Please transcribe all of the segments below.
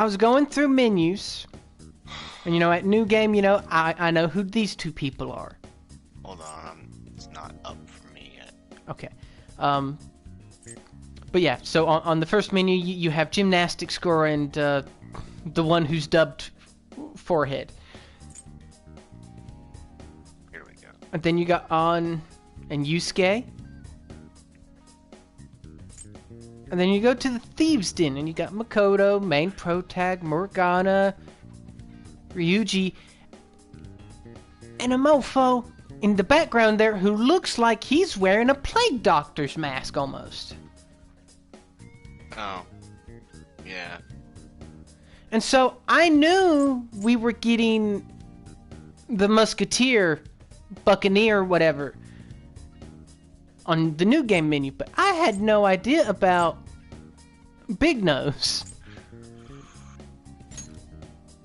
I was going through menus, and at new game, I know who these two people are. Hold on, it's not up for me yet. Okay. But yeah, so on the first menu, you have gymnastics score and the one who's dubbed Forehead. Here we go. And then you got On and Yusuke. And then you go to the Thieves' Den, and you got Makoto, main protag, Morgana, Ryuji, and a mofo in the background there who looks like he's wearing a plague doctor's mask almost. Oh. Yeah. And so I knew we were getting the Musketeer, Buccaneer, whatever, on the new game menu, but I had no idea about Big Nose.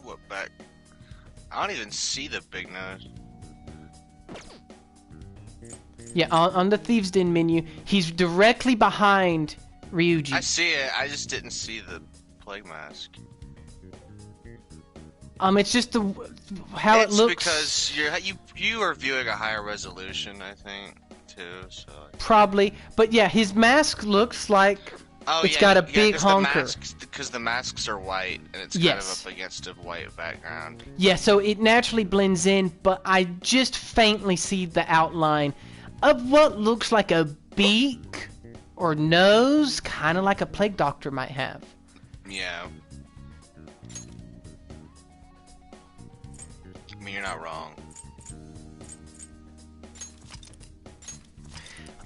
What back? I don't even see the Big Nose. Yeah, on the Thieves' Den menu, he's directly behind Ryuji. I see it. I just didn't see the plague mask. It's just how it looks. It's because you are viewing a higher resolution, I think, too. So probably, but yeah, his mask looks like it's got a big honker. Because the masks are white and it's kind of up against a white background. Yeah, so it naturally blends in, but I just faintly see the outline of what looks like a beak or nose, kind of like a plague doctor might have. Yeah. I mean, you're not wrong.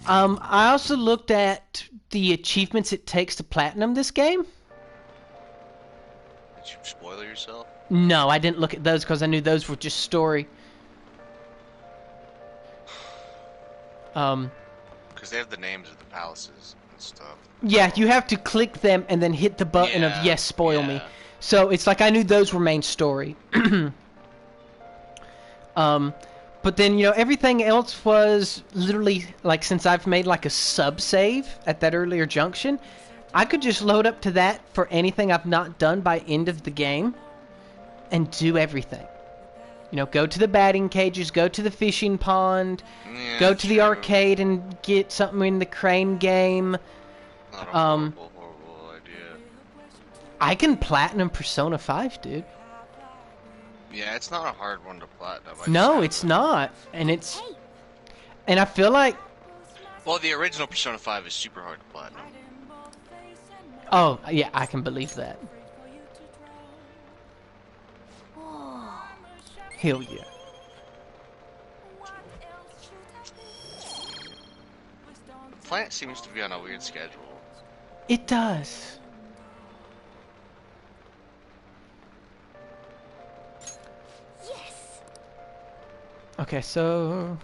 I also looked at the achievements it takes to platinum this game. Did you spoil yourself? No, I didn't look at those because I knew those were just story. Because they have the names of the palaces and stuff. Yeah, you have to click them and then hit the button of yes, spoil me. So it's like I knew those were main story. But then, everything else was literally, like, since I've made, like, a sub-save at that earlier junction, I could just load up to that for anything I've not done by end of the game and do everything. Go to the batting cages, go to the fishing pond, go to the arcade and get something in the crane game. Not a horrible idea. I can platinum Persona 5, dude. Yeah, it's not a hard one to platinum. No, it's not. And I feel like... Well, the original Persona 5 is super hard to platinum. Oh, yeah, I can believe that. Hell yeah. Planet seems to be on a weird schedule. It does. Okay, so...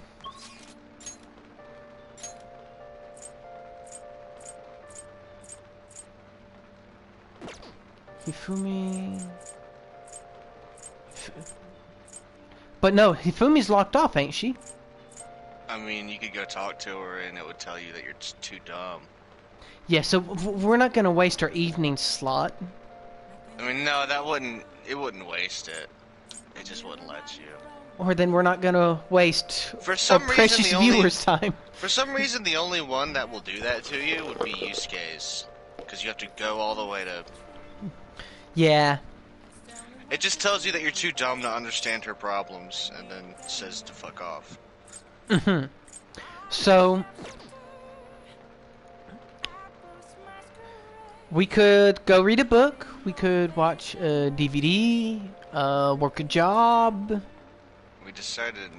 Hifumi... But no, Hifumi's locked off, ain't she? I mean, you could go talk to her and it would tell you that you're just too dumb. Yeah, so we're not gonna waste our evening slot. I mean, no, it wouldn't waste it. It just wouldn't let you. Or then we're not gonna waste For some our reason, precious viewers' time. For some reason, the only one that will do that to you would be Yusuke's. Because you have to go all the way to... Yeah. It just tells you that you're too dumb to understand her problems, and then says to fuck off. Mm-hmm. So... we could go read a book, we could watch a DVD, work a job. We decided...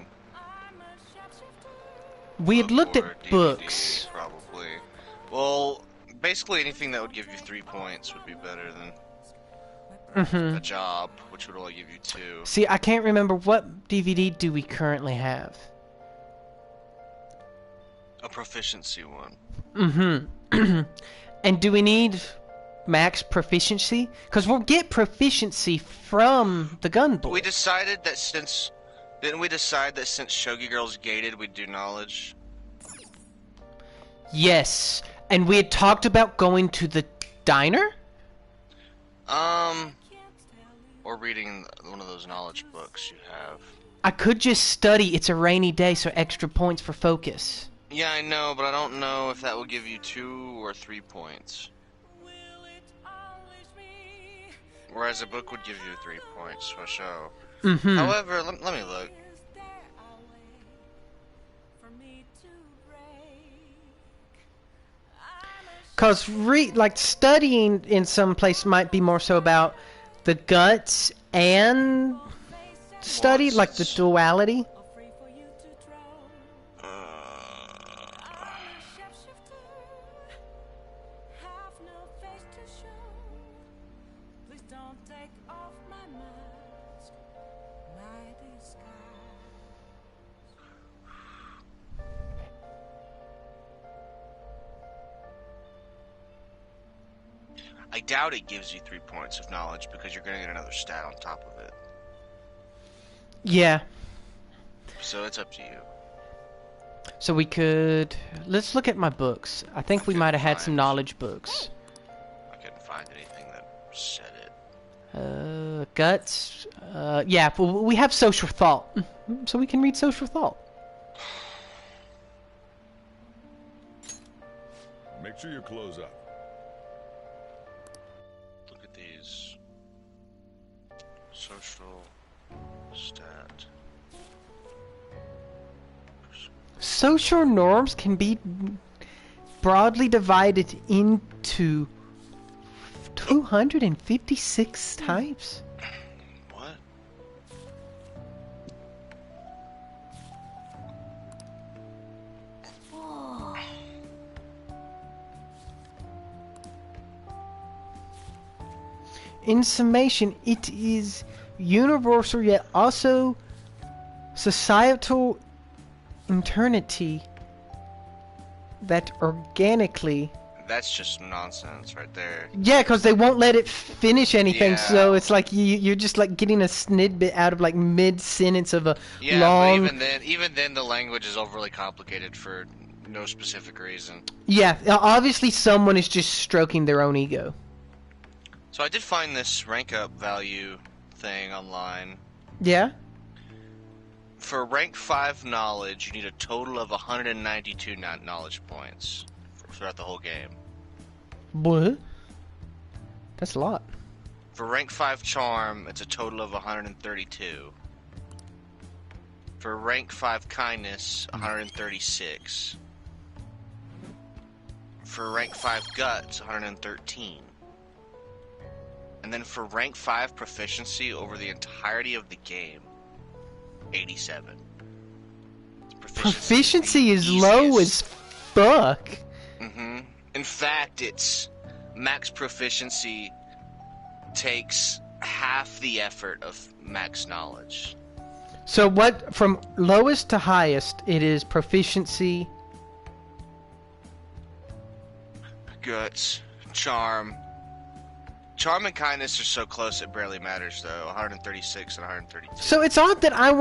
We had looked at DVD, books. Probably. Well, basically anything that would give you 3 points would be better than a job, which would only give you 2. See, I can't remember what DVD do we currently have. A proficiency one. Mm-hmm. And do we need max proficiency? Because we'll get proficiency from the gun boy. We decided that since... Didn't we decide that since Shogi Girl's gated, we'd do knowledge? Yes. And we had talked about going to the diner? Or reading one of those knowledge books you have. I could just study. It's a rainy day, so extra points for focus. Yeah, I know, but I don't know if that will give you 2 or 3 points. Whereas a book would give you 3 points for show. Mm-hmm. However, let me look. Cause studying in some place might be more so about the guts and study, like the duality. I doubt it gives you 3 points of knowledge because you're going to get another stat on top of it. Yeah. So it's up to you. So let's look at my books. I think we might have had some knowledge books. I couldn't find anything that said it. Guts. Yeah, we have social thought. So we can read social thought. Make sure you close up. Look at these. Social stat. Social norms can be broadly divided into 256 types. What? In summation, it is universal yet also societal eternity that organically... That's just nonsense right there. Yeah, because they won't let it finish anything, Yeah. so it's like you're just like getting a snidbit out of like mid-sentence of a Yeah, long... but even then the language is overly complicated for no specific reason. Yeah, obviously someone is just stroking their own ego. So I did find this rank up value thing online. Yeah? For rank 5 knowledge, you need a total of 192 knowledge points throughout the whole game. What? That's a lot. For rank 5 charm, it's a total of 132. For rank 5 kindness, 136. For rank 5 guts, 113. And then for rank 5 proficiency over the entirety of the game, 87. Proficiency is low as fuck. Mm-hmm. In fact, it's max proficiency takes half the effort of max knowledge. So what, from lowest to highest, it is proficiency... Guts, charm. Charm and kindness are so close it barely matters, though. 136 and 132. So it's odd that I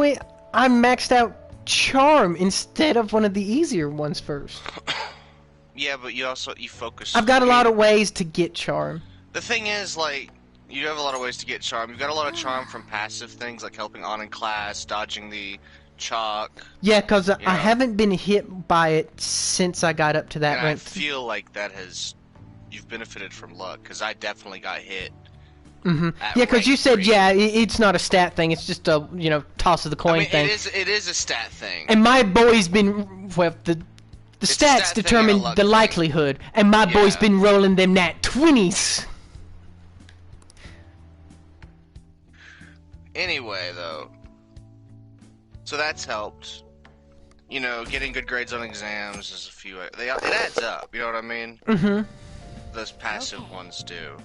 maxed out charm instead of one of the easier ones first. Yeah, but you focus... I've got a lot of ways to get charm. The thing is, like, you have a lot of ways to get charm. You've got a lot of charm from passive things, like helping on in class, dodging the chalk. Yeah, because I haven't been hit by it since I got up to that And rank. I feel like you've benefited from luck, because I definitely got hit. Mm-hmm. Yeah, because you said, it's not a stat thing. It's just a, toss of the coin thing. It is a stat thing. And my boy's been, the stats determine the likelihood, and my boy's been rolling them nat 20s. Anyway, though, so that's helped. Getting good grades on exams is it adds up. You know what I mean? Mm-hmm. Those passive ones do.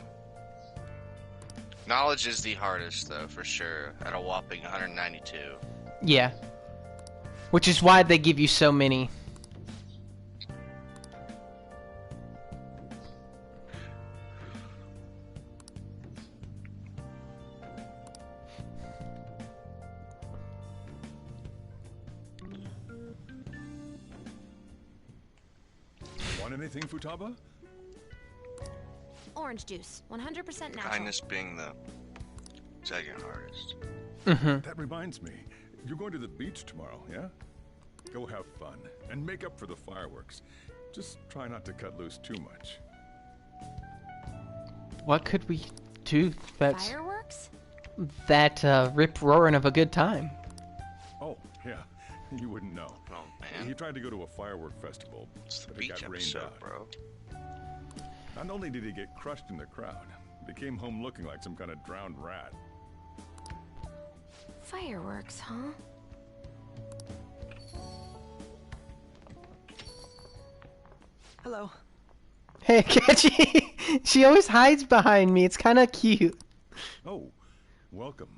Knowledge is the hardest, though, for sure, at a whopping 192. Yeah. Which is why they give you so many. Want anything, Futaba? Orange juice, 100% natural. Kindness being the Second hardest. That reminds me, you're going to the beach tomorrow, yeah? Go have fun and make up for the fireworks. Just try not to cut loose too much. What could we do that's Fireworks? that rip roaring of a good time? Oh, yeah, you wouldn't know. Oh He man, tried to go to a firework festival, it's the but it beach got rained episode, out. bro. Not only did he get crushed in the crowd, but he came home looking like some kind of drowned rat. Fireworks, huh? Hello. Hey, Catchy! She always hides behind me. It's kind of cute. Oh, welcome.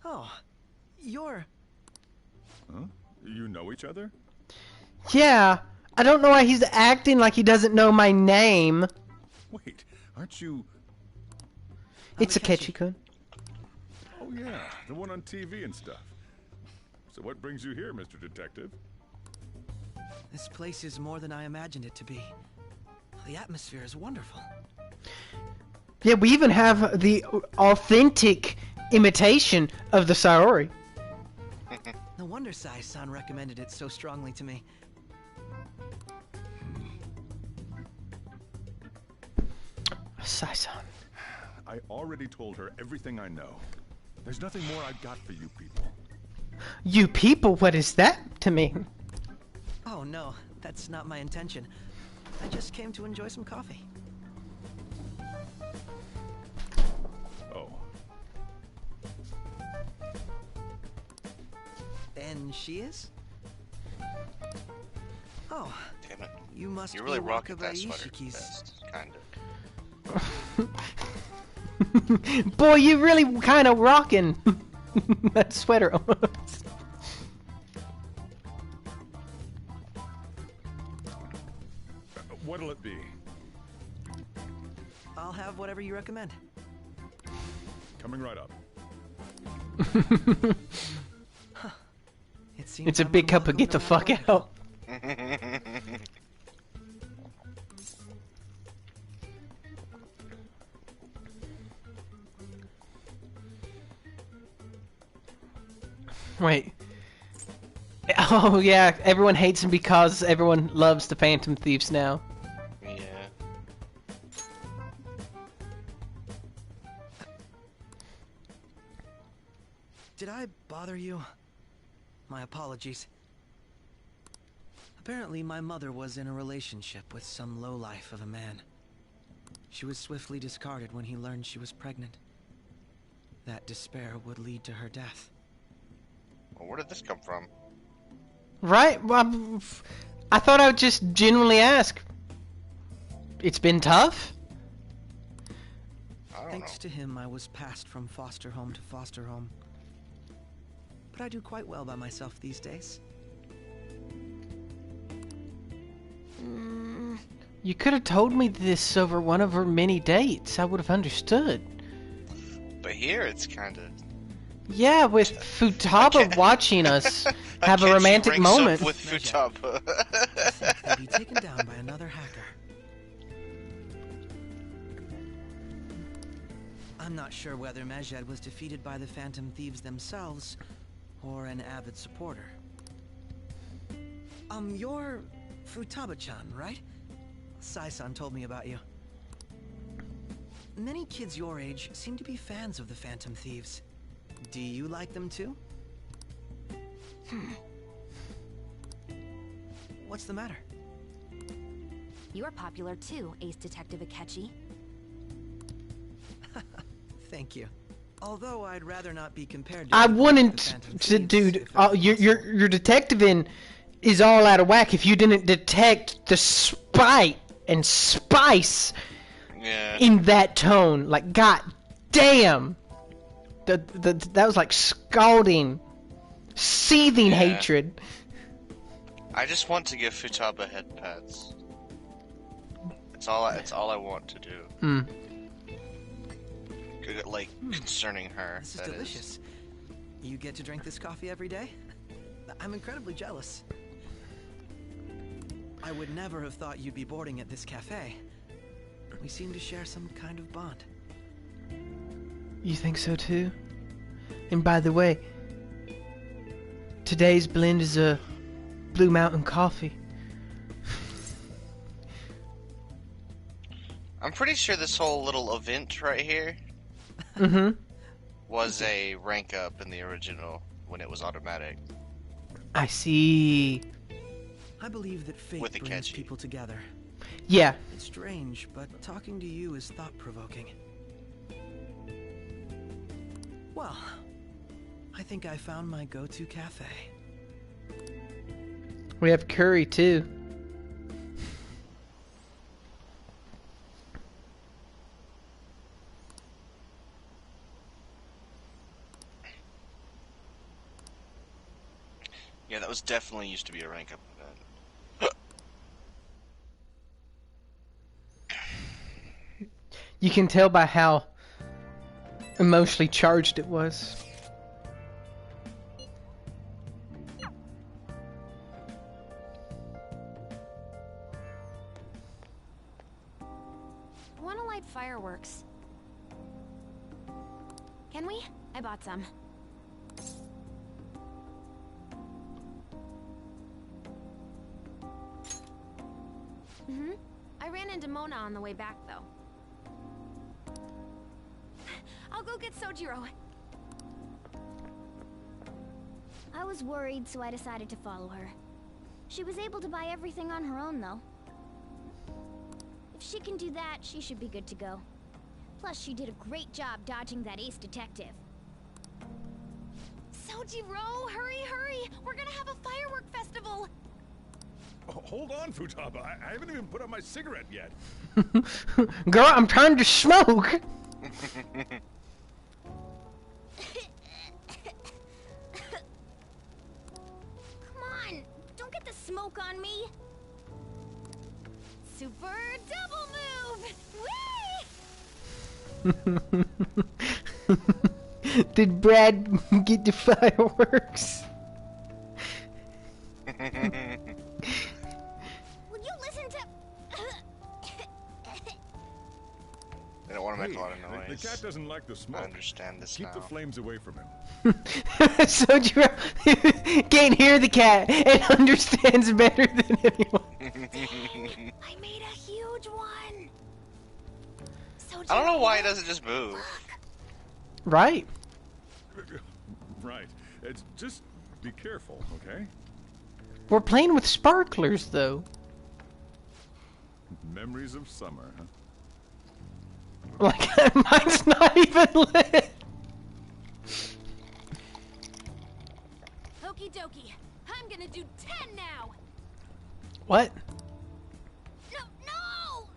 Oh, you're... Huh? You know each other? Yeah, I don't know why he's acting like he doesn't know my name. Wait, aren't you... It's Akechi. Akechi-kun. Oh yeah, the one on TV and stuff. So what brings you here, Mr. Detective? This place is more than I imagined it to be. The atmosphere is wonderful. Yeah, we even have the authentic imitation of the Saori. No wonder Sai-san recommended it so strongly to me. Sai-san. I already told her everything I know. There's nothing more I've got for you people. You people, what is that to me? Oh no, that's not my intention. I just came to enjoy some coffee. Oh, And she is? Oh, Damn it. you must You're really be rocking that Wakabayashi sweater. Shiki's. Best, kind of. Boy, you really kind of rocking that sweater almost. what'll it be? I'll have whatever you recommend. Coming right up. It seems It's a I'm big cup of unwelcome get the no fuck matter what I out. Wait. Oh yeah, everyone hates him because everyone loves the Phantom Thieves now. Yeah. Did I bother you? My apologies. Apparently, my mother was in a relationship with some lowlife of a man. She was swiftly discarded when he learned she was pregnant. That despair would lead to her death. Well, where did this come from? Right? Well, I thought I would just genuinely ask. It's been tough? I don't Thanks know. to him, I was passed from foster home to foster home. But I do quite well by myself these days. You could have told me this over one of our many dates. I would have understood. But here it's kind of. Yeah, with Futaba watching us have a romantic moment. With Futaba. They'll be taken down by another hacker. I'm not sure whether Mejed was defeated by the Phantom Thieves themselves, or an avid supporter. You're Futaba-chan, right? Sai-san told me about you. Many kids your age seem to be fans of the Phantom Thieves. Do you like them too? What's the matter? You're popular too, Ace Detective Akechi. Thank you. Although I'd rather not be compared to I the wouldn't, Phantom to, Thieves, dude. if it was Your detectiving is all out of whack if you didn't detect the spite and spice Yeah. in that tone. Like, god damn, that was like scalding, seething Yeah. hatred. I just want to give Futaba head pats. It's all I want to do. Hmm. Like concerning her. This is that delicious. You get to drink this coffee every day? I'm incredibly jealous. I would never have thought you'd be boarding at this cafe. We seem to share some kind of bond. You think so too? And by the way, today's blend is a Blue Mountain coffee. I'm pretty sure this whole little event right here Mm-hmm. was a rank up in the original when it was automatic. I see. I believe that fate With the brings catchy. people together. Yeah. It's strange, but talking to you is thought-provoking. Well, I think I found my go-to cafe. We have curry too. Yeah, that was definitely used to be a rank up event. You can tell by how emotionally charged it was. Wanna light fireworks? Can we? I bought some. I ran into Mona on the way back, though. I'll go get Sojiro. I was worried, so I decided to follow her. She was able to buy everything on her own, though. If she can do that, she should be good to go. Plus, she did a great job dodging that ace detective. Sojiro, hurry, hurry! We're gonna have a firework festival! Oh, hold on, Futaba. I haven't even put out my cigarette yet. Girl, I'm trying to smoke. Come on! Don't get the smoke on me! Super double move! Whee! Did Brad get the fireworks? Will you listen to... They don't want to make Hey, a lot of the noise. cat doesn't like the I smoke. understand this Keep now. the flames away from him. Sojiro can't hear the cat and understands better than anyone. I made a huge one! I don't know why it doesn't just move. Right. Right. It's just be careful, okay? We're playing with sparklers, though. Memories of summer, huh? Like, mine's not even lit. Okie dokie. I'm gonna do 10 now! What? No, no!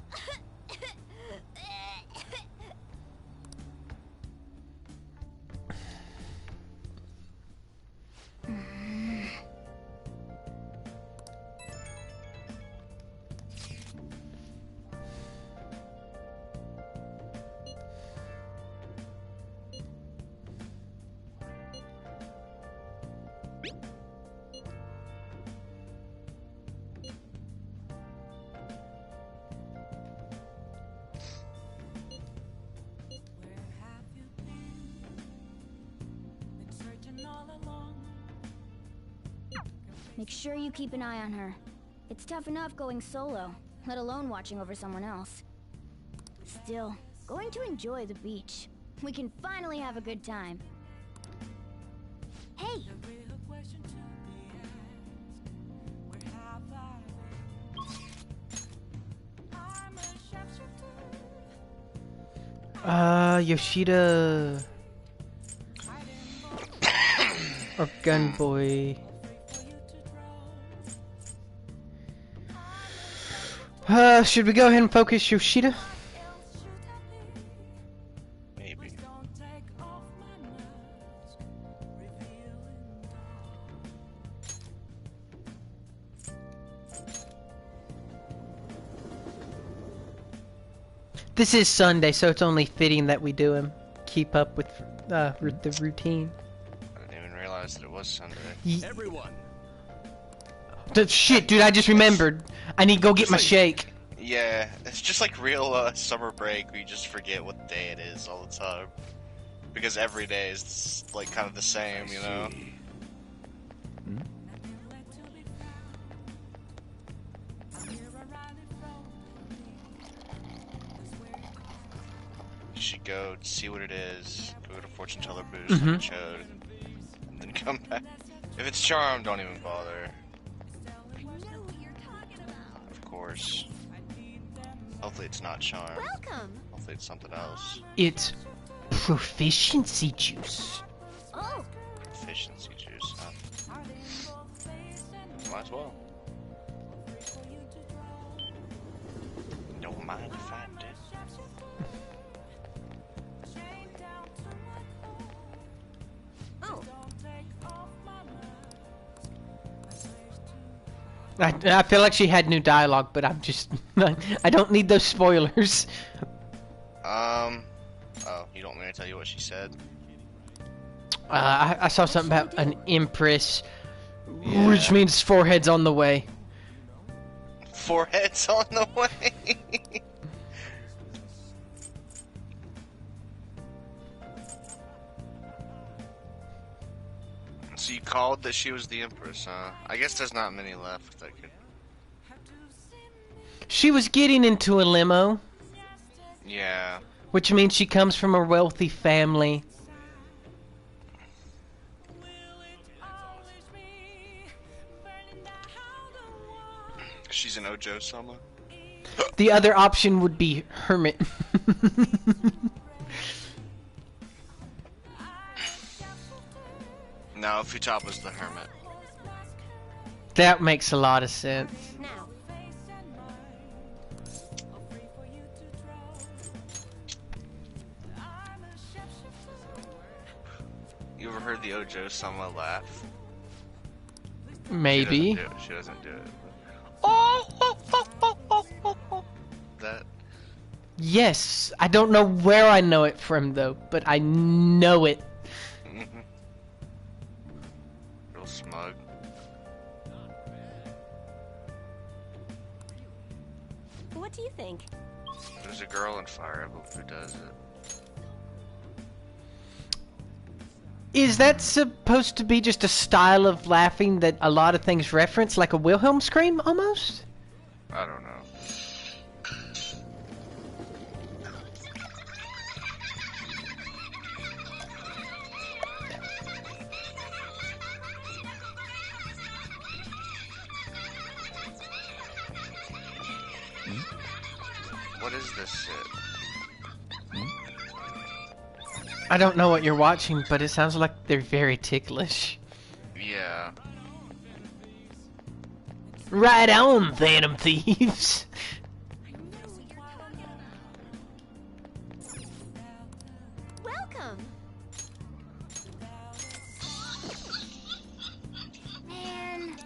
Make sure you keep an eye on her. It's tough enough going solo, let alone watching over someone else. Still, going to enjoy the beach. We can finally have a good time. Hey! Yoshida. Or Gunboy. Should we go ahead and focus Yoshida? Maybe. This is Sunday, so it's only fitting that we do him. Keep up with the routine. I didn't even realize that it was Sunday. Everyone. Shit, dude, I just remembered. I need to go get my Just shake. Yeah, it's just like real summer break. We just forget what day it is all the time. Because every day is like kind of the same, you know. You should go see what it is. Go to fortune teller booth, like Chode, and then come back. If it's charmed, don't even bother. Of course. Hopefully it's not charmed. Welcome. Hopefully it's something else. It's proficiency juice. Oh, Efficiency juice, huh? Might as well. Don't mind if I do. oh. I feel like she had new dialogue, but I'm just I don't need those spoilers. Oh, you don't want me to tell you what she said? I saw something about an empress, which means foreheads on the way. Foreheads on the way. So you called that she was the empress, huh? I guess there's not many left that could. She was getting into a limo, Yeah. which means she comes from a wealthy family. She's an Ojo-sama. The other option would be hermit. No, Futaba's the hermit. That makes a lot of sense. Now, You ever heard the Ojo-sama laugh? Maybe. She doesn't do it. That. Yes, I don't know where I know it from though, but I know it. Real smug. what do you think? There's a girl in Fire Emblem who does it. Is that supposed to be just a style of laughing that a lot of things reference, like a Wilhelm scream almost? I don't know. What is this shit? I don't know what you're watching, but it sounds like they're very ticklish. Yeah. Right on, Phantom Thieves! Welcome. Man.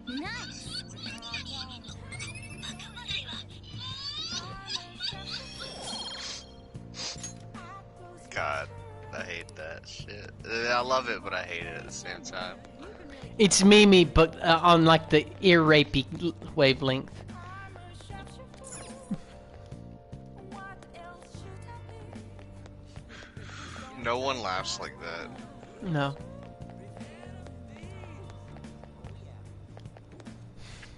Nice. God, I hate that shit. I love it, but I hate it at the same time. It's Mimi, but on like the ear rapey wavelength. No one laughs like that. No.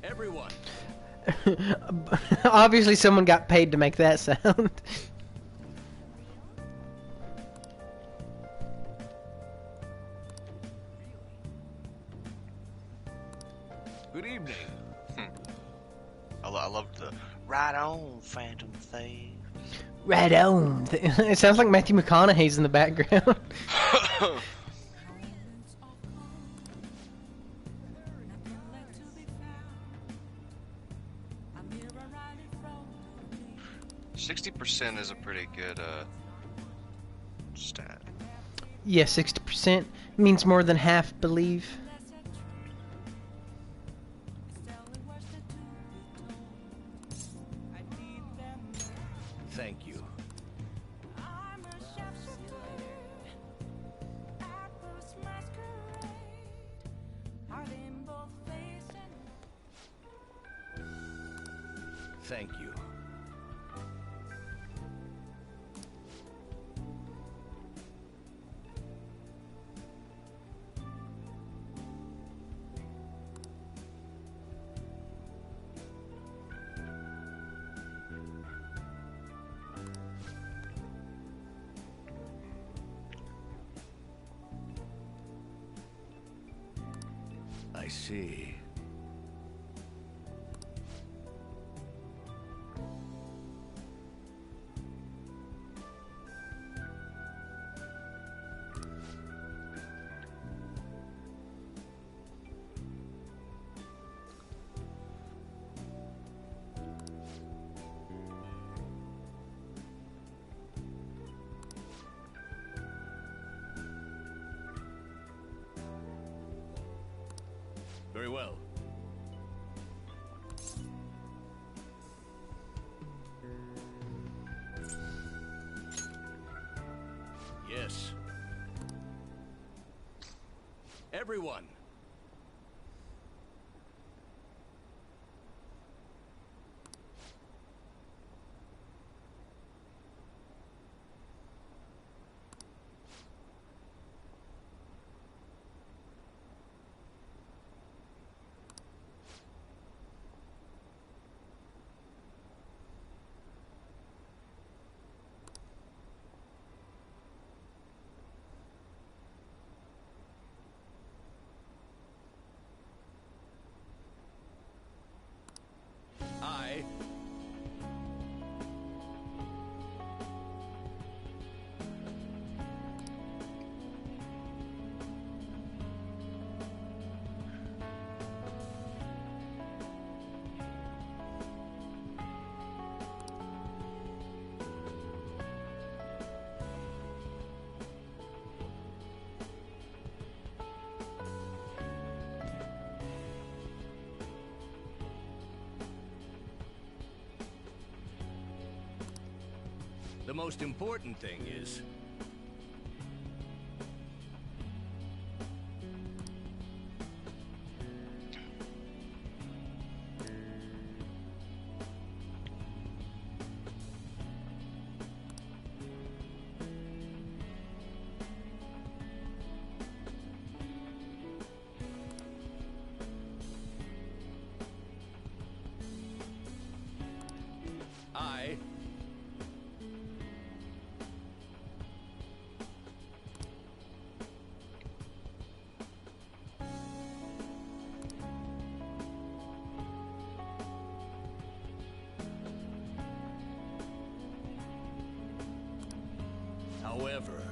Everyone, Obviously someone got paid to make that sound. good evening. I love the right on, Phantom Thief. Right on. It sounds like Matthew McConaughey's in the background. 60% is a pretty good stat. Yeah, 60% means more than half believe. Thank you. Thank you. see. Very well. Yes. Everyone. I. The most important thing is... I... However...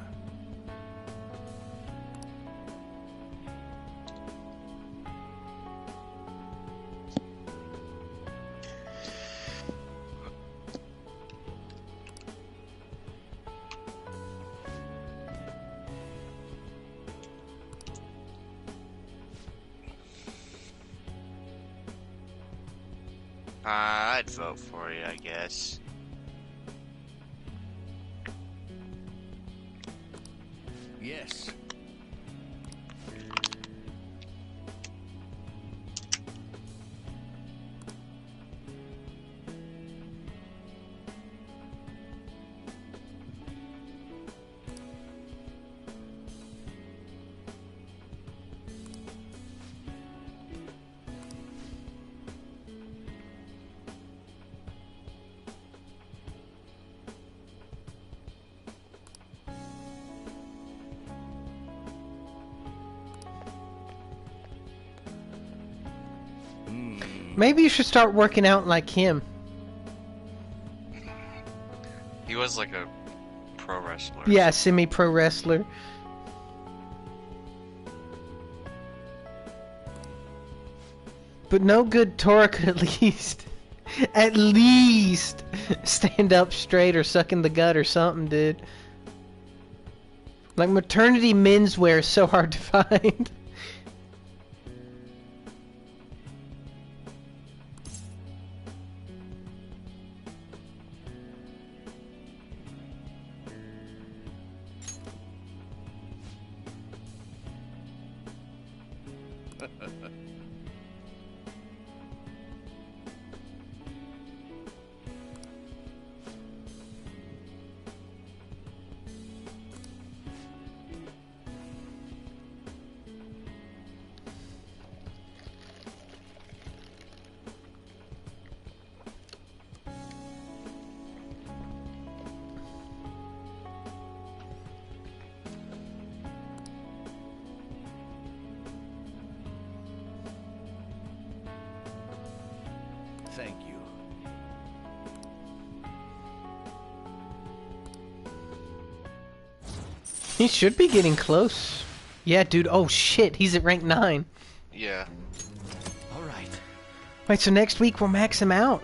I'd vote for you, I guess. Yes. Maybe you should start working out like him. He was like a pro wrestler. Yeah, semi-pro wrestler. But no good Tora could at least stand up straight or suck in the gut or something, dude. Like, maternity menswear is so hard to find. thank you. He should be getting close. Yeah, dude. Oh shit, he's at rank 9. Yeah. Alright. Wait, so next week we'll max him out?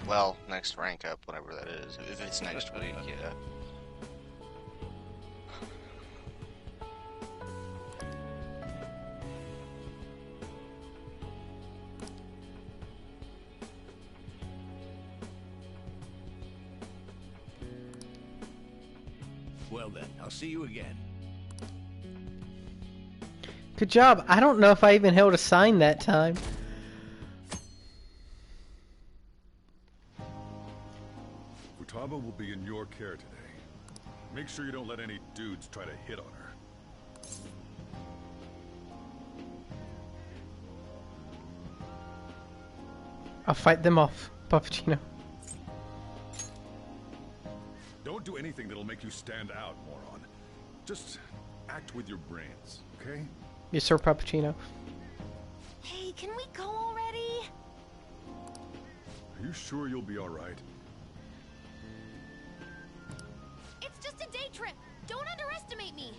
Well, next rank up, whatever that is. If it's next week, yeah. Well then, I'll see you again. Good job. I don't know if I even held a sign that time. Futaba will be in your care today. Make sure you don't let any dudes try to hit on her. I'll fight them off, Pappuccino. Don't do anything that'll make you stand out, moron. Just act with your brains, okay? Yes, sir, Pappuccino. Hey, can we go already? Are you sure you'll be alright? It's just a day trip. Don't underestimate me.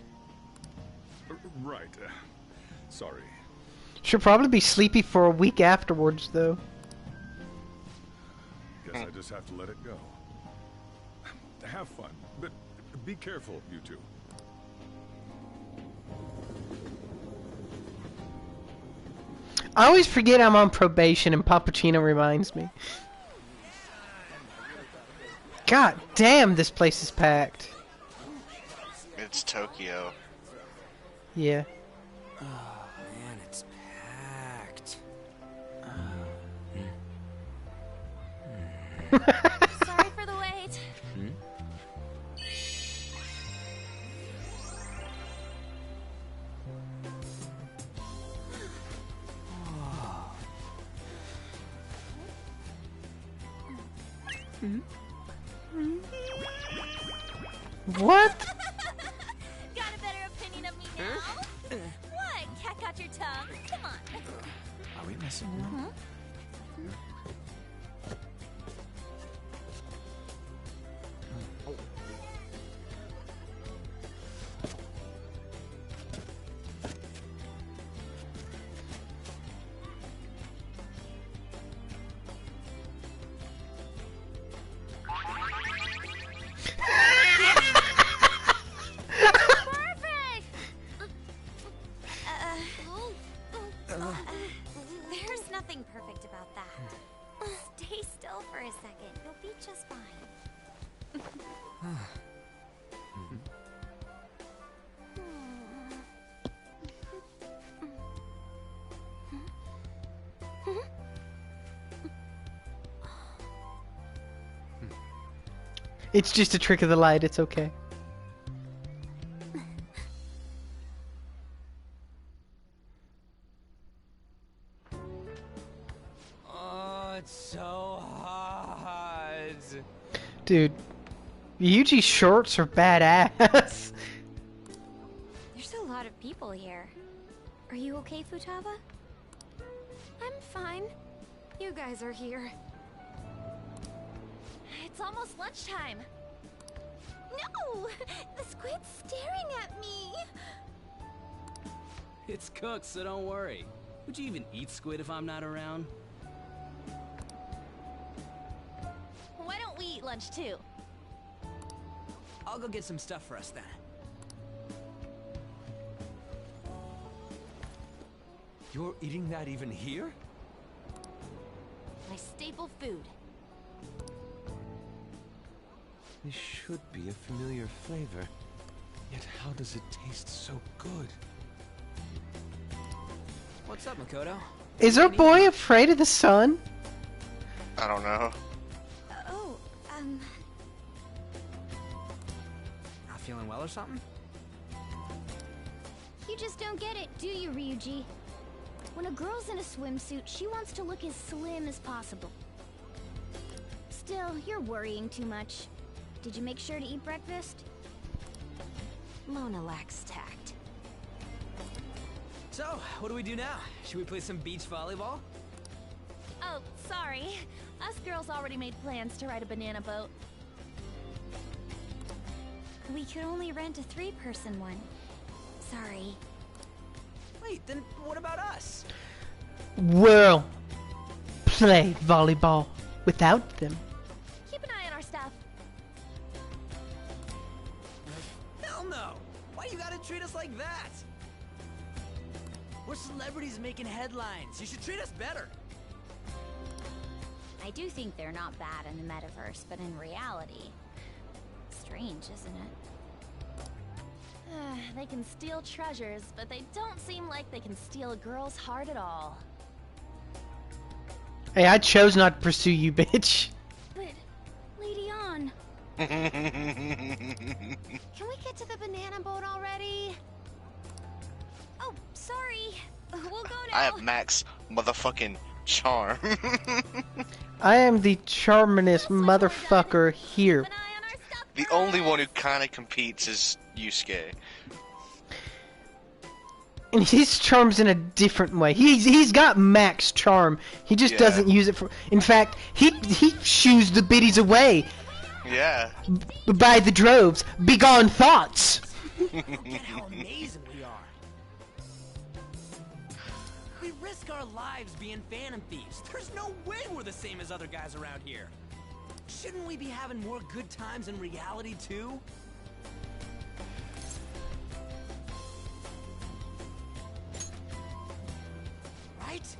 Right. Sorry. She'll probably be sleepy for a week afterwards, though. Guess I just have to let it go. Have fun, but be careful, you two. I always forget I'm on probation and Pappuccino reminds me. God damn, this place is packed. It's Tokyo. Yeah. Oh man, it's packed. Sorry for the wait. What? Got a better opinion of me now? What? Cat got your tongue? Come on. Are we messing around? Perfect! There's nothing perfect about that. Stay still for a second. You'll be just fine. It's just a trick of the light, it's okay. Oh, it's so hot. Dude, Yuji's shorts are badass. There's a lot of people here. Are you okay, Futaba? I'm fine. You guys are here. It's almost lunchtime. No! The squid's staring at me! It's cooked, so don't worry. Would you even eat squid if I'm not around? Why don't we eat lunch too? I'll go get some stuff for us then. You're eating that even here? My staple food. This should be a familiar flavor. Yet how does it taste so good? What's up, Makoto? Is our boy afraid of the sun? I don't know. Oh, Not feeling well or something? You just don't get it, do you, Ryuji? When a girl's in a swimsuit, she wants to look as slim as possible. Still, you're worrying too much. Did you make sure to eat breakfast? Mona lacks tact. So, what do we do now? Should we play some beach volleyball? Oh, sorry. Us girls already made plans to ride a banana boat. We could only rent a 3-person one. Sorry. Wait, then what about us? We'll play volleyball without them. Keep an eye on our stuff. Hell no! Why you gotta treat us like that? We're celebrities making headlines. You should treat us better. I do think they're not bad in the metaverse, but in reality... Strange, isn't it? They can steal treasures, but they don't seem like they can steal a girl's heart at all. Hey, I chose not to pursue you, bitch. But, Lady Ann, Can we get to the banana boat already? Oh, sorry. We'll go now. I have max motherfucking charm. I am the charmingest motherfucker here. Keep an eye on our stuff. The only one who kind of competes is Yusuke. And his charm's in a different way. He's got max charm. He just Yeah. doesn't use it for. In fact, he shoos the biddies away Yeah. by the droves. Begone thoughts. Forget how amazing we are. We risk our lives being phantom thieves. There's no way we're the same as other guys around here. Shouldn't we be having more good times in reality too? Right?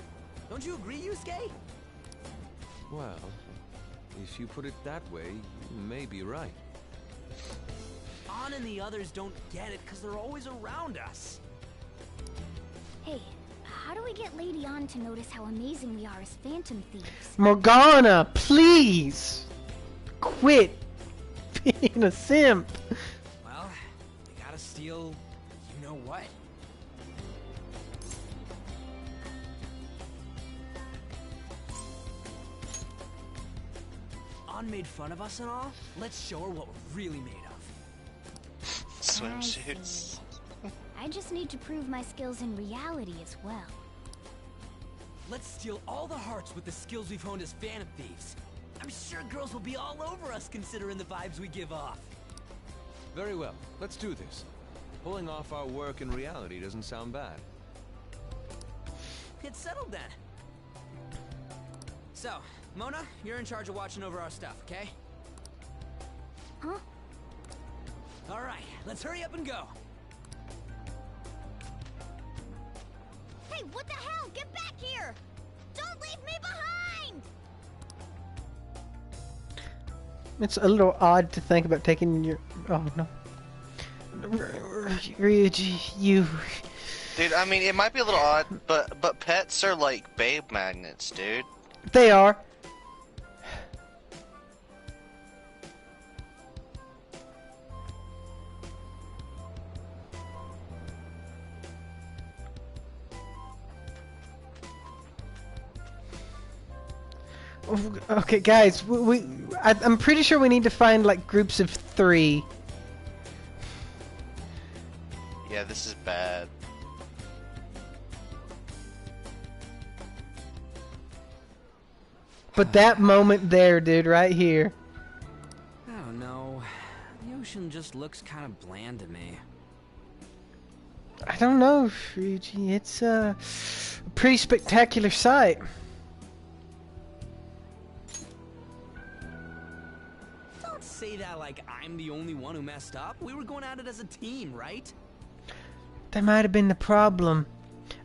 Don't you agree, Yusuke? Well, if you put it that way, you may be right. Ann and the others don't get it because they're always around us. hey, how do we get Lady Ann to notice how amazing we are as phantom thieves? Morgana, please quit being a simp. Well, you gotta steal, you know what? Ann made fun of us and all. Let's show her what we're really made of. Swimsuits. I just need to prove my skills in reality as well. Let's steal all the hearts with the skills we've honed as phantom thieves. I'm sure girls will be all over us considering the vibes we give off. Very well, let's do this. Pulling off our work in reality doesn't sound bad. Get settled then. So, Mona, you're in charge of watching over our stuff, okay? Huh? All right, let's hurry up and go. Hey, what the hell? Get back here! Don't leave me behind! It's a little odd to think about taking your. Oh no. Ryuji, you. Dude, I mean, it might be a little odd, but pets are like babe magnets, dude. They are. Okay, guys, I'm pretty sure we need to find like groups of 3. Yeah, this is bad. But that moment there, dude, right here. I don't know. The ocean just looks kind of bland to me. I don't know, Ryuji. It's a pretty spectacular sight. Don't say that like I'm the only one who messed up. We were going at it as a team, right? That might have been the problem.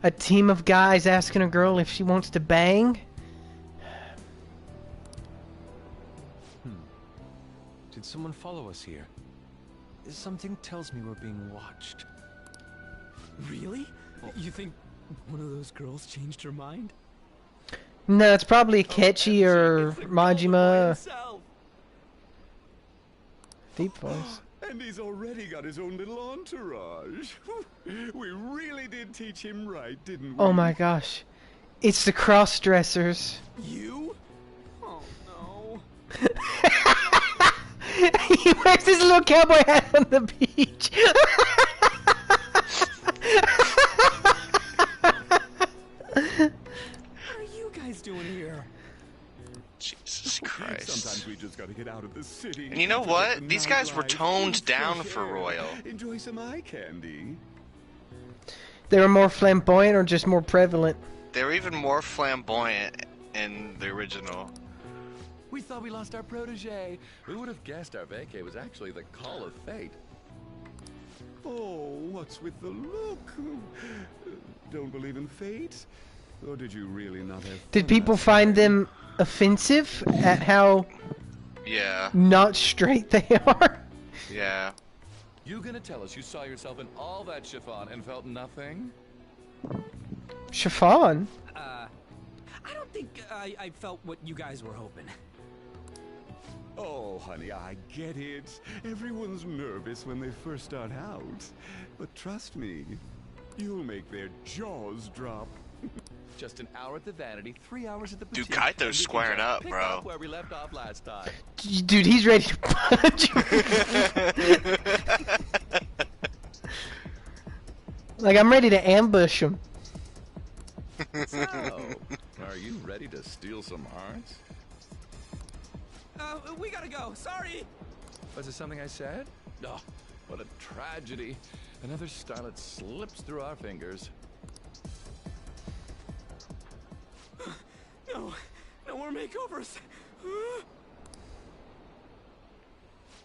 A team of guys asking a girl if she wants to bang. Did someone follow us here? Something tells me we're being watched. Really? You think one of those girls changed her mind? No, it's probably Akechi or Majima. Deep voice. And he's already got his own little entourage. We really did teach him right, didn't we? Oh my gosh. It's the cross-dressers. You? Oh no. He wears his little cowboy hat on the beach. What are you guys doing here? Jesus Christ. Sometimes we just gotta get out of the city. And you know forget what? the These guys were nightlife, toned fresh down for air, Royal. Enjoy some eye candy. They were more flamboyant or just more prevalent? They were even more flamboyant in the original. We thought we lost our protege. Who would have guessed our vacay was actually the call of fate? Oh, what's with the look? Don't believe in fate? Or did you really not have Did fun people last find night? them offensive at how Yeah, not straight they are? yeah. You gonna tell us you saw yourself in all that chiffon and felt nothing? Chiffon? I don't think I felt what you guys were hoping. Oh, honey, I get it. Everyone's nervous when they first start out. But trust me, you'll make their jaws drop. Just an hour at the vanity, 3 hours at the Dude, boutique. Kaito's and we can squaring just up, pick bro. up where we left off last time. Dude, he's ready to punch. Like, I'm ready to ambush him. So, are you ready to steal some hearts? We gotta go. Sorry. Was it something I said? Oh, what a tragedy. Another starlet slips through our fingers. No, no more makeovers.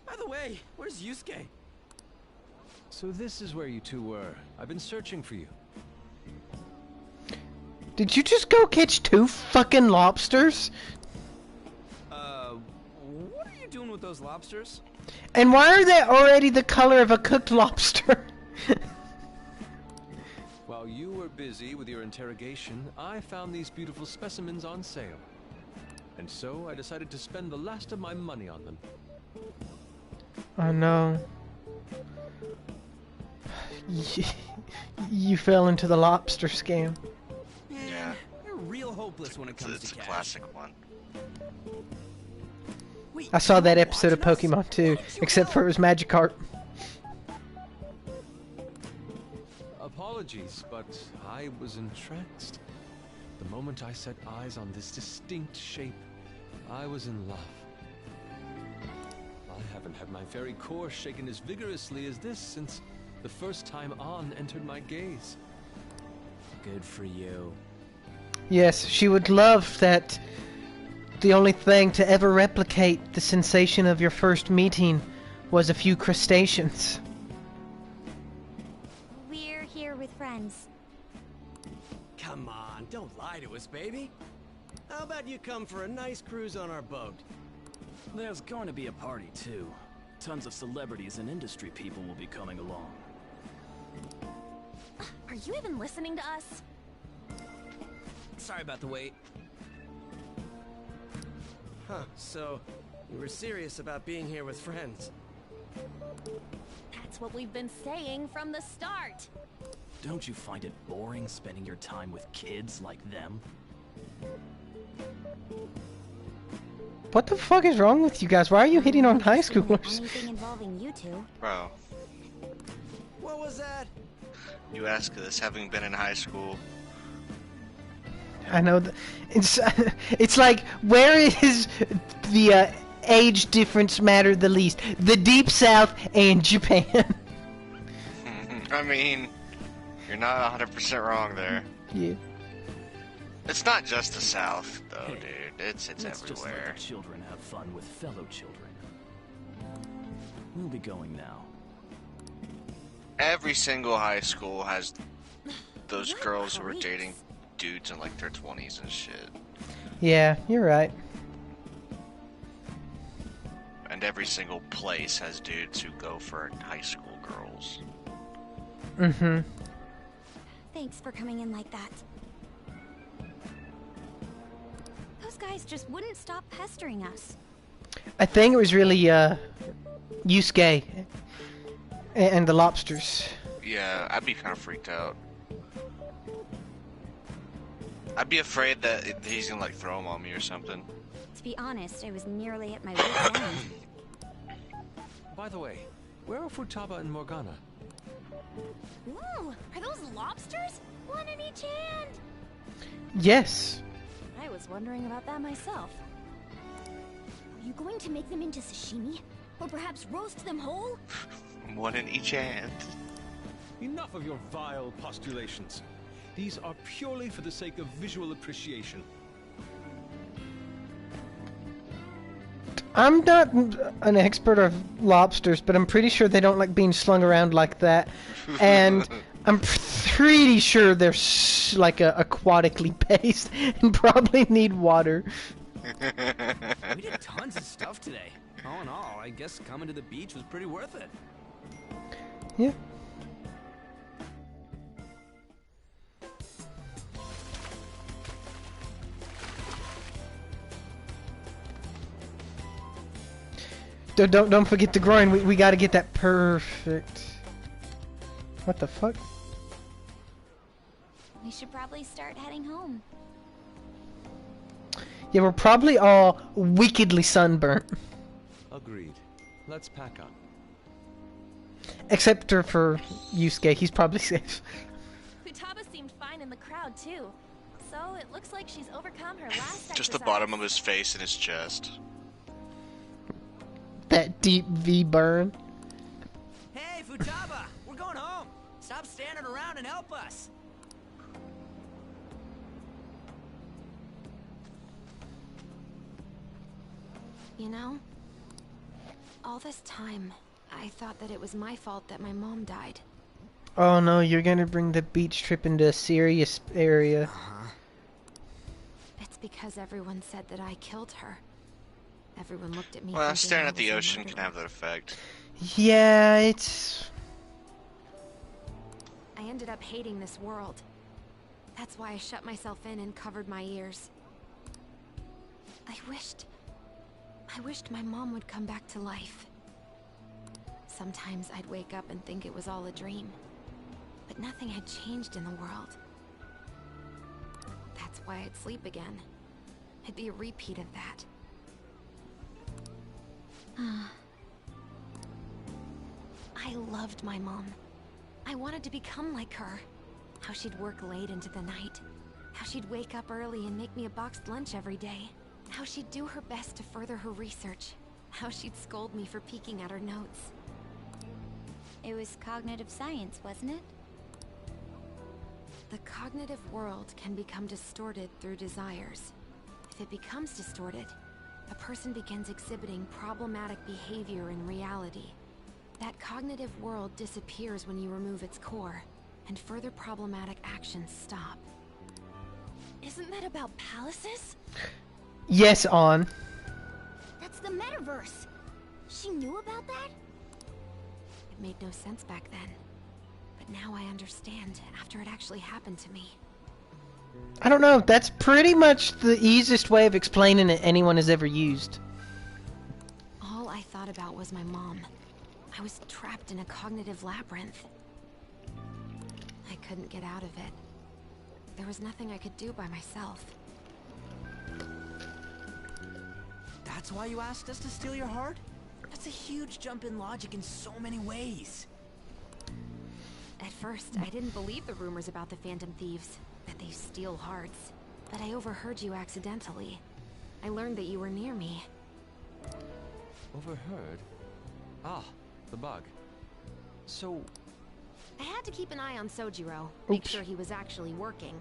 By the way, where's Yusuke? So this is where you two were. I've been searching for you. Did you just go catch 2 fucking lobsters? What are you doing with those lobsters? And why are they already the color of a cooked lobster? While you were busy with your interrogation, I found these beautiful specimens on sale. And so I decided to spend the last of my money on them. Oh no. You fell into the lobster scam. Yeah. You're real hopeless when it comes It's to a cash. classic one. Wait, I saw that you episode of watching us? Pokemon too, except for it was Magikarp. Apologies, but I was entranced. The moment I set eyes on this distinct shape, I was in love. I haven't had my very core shaken as vigorously as this since the first time An entered my gaze. Good for you. Yes, she would love that. The only thing to ever replicate the sensation of your first meeting was a few crustaceans. We're here with friends. Come on, don't lie to us, baby. How about you come for a nice cruise on our boat? There's going to be a party, too. Tons of celebrities and industry people will be coming along. Are you even listening to us? Sorry about the wait. Huh, so you were serious about being here with friends. That's what we've been saying from the start. Don't you find it boring spending your time with kids like them? What the fuck is wrong with you guys? Why are you hitting on high schoolers? Anything involving you two. Bro, What was that? you ask this having been in high school. I know it's like, where is the age difference matter the least? The Deep South and Japan. I mean, you're not 100% wrong there. Yeah. It's not just the South, though, dude. It's Let's just let everywhere. the children have fun with fellow children. We'll be going now. Every single high school has those What girls who are creeps. dating dudes in like their 20s and shit. Yeah, you're right. And every single place has dudes who go for high school girls. Mm-hmm. Thanks for coming in like that. Those guys just wouldn't stop pestering us. I think it was really Yusuke and the lobsters. Yeah, I'd be kind of freaked out. I'd be afraid that he's gonna like throw them on me or something. To be honest, I was nearly at my wit's end. By the way, where are Futaba and Morgana? Ooh, are those lobsters? One in each hand. Yes. I was wondering about that myself. going to make them into sashimi? Or perhaps roast them whole? One in each hand. Enough of your vile postulations. These are purely for the sake of visual appreciation. I'm not an expert of lobsters, but I'm pretty sure they don't like being slung around like that. And I'm pretty sure they're like aquatically based and probably need water. We did tons of stuff today. All in all, I guess coming to the beach was pretty worth it. Yeah. Don't forget the groin. We gotta get that perfect. What the fuck? We should probably start heading home. Yeah, we're probably all wickedly sunburnt. Agreed. Let's pack up. Except for Yusuke, he's probably safe. Futaba seemed fine in the crowd too. So it looks like she's overcome her last Just the bottom of his face and his chest. That deep V burn. Hey, Futaba! We're going home! Stop standing around and help us! You know, all this time, I thought that it was my fault that my mom died. Oh no, you're gonna bring the beach trip into a serious area. It's because everyone said that I killed her. Everyone looked at me. Well, thinking staring I at the was a ocean can murderer. have that effect. Yeah, it's... I ended up hating this world. That's why I shut myself in and covered my ears. I wished my mom would come back to life. Sometimes I'd wake up and think it was all a dream. But nothing had changed in the world. That's why I'd sleep again. It'd be a repeat of that. I loved my mom. I wanted to become like her. How she'd work late into the night. How she'd wake up early and make me a boxed lunch every day. How she'd do her best to further her research. How she'd scold me for peeking at her notes. It was cognitive science, wasn't it? The cognitive world can become distorted through desires. If it becomes distorted, a person begins exhibiting problematic behavior in reality. That cognitive world disappears when you remove its core, and further problematic actions stop. Isn't that about palaces? Yes, on. That's the metaverse. She knew about that? It made no sense back then. But now I understand after it actually happened to me. I don't know, that's pretty much the easiest way of explaining it anyone has ever used. All I thought about was my mom. I was trapped in a cognitive labyrinth. I couldn't get out of it. There was nothing I could do by myself. That's why you asked us to steal your heart? That's a huge jump in logic in so many ways. At first, I didn't believe the rumors about the Phantom Thieves, that they steal hearts. But I overheard you accidentally. I learned that you were near me. Overheard? Ah, the bug. So... I had to keep an eye on Sojiro, make Oops. sure he was actually working.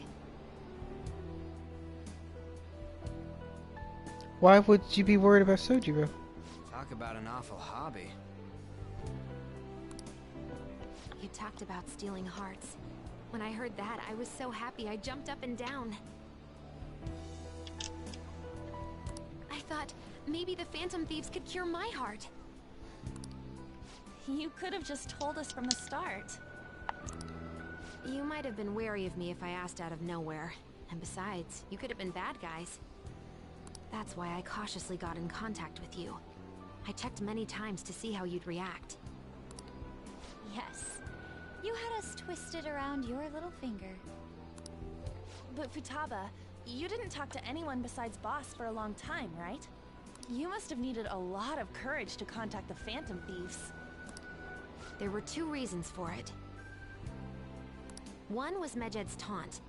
Why would you be worried about Sojiro? Talk about an awful hobby. You talked about stealing hearts. When I heard that, I was so happy I jumped up and down. I thought maybe the Phantom Thieves could cure my heart. You could have just told us from the start. You might have been wary of me if I asked out of nowhere. And besides, you could have been bad guys. That's why I cautiously got in contact with you. I checked many times to see how you'd react. Yes. You had us twisted around your little finger. But Futaba, you didn't talk to anyone besides Boss for a long time, right? You must have needed a lot of courage to contact the Phantom Thieves. There were two reasons for it. One was Medjed's taunt.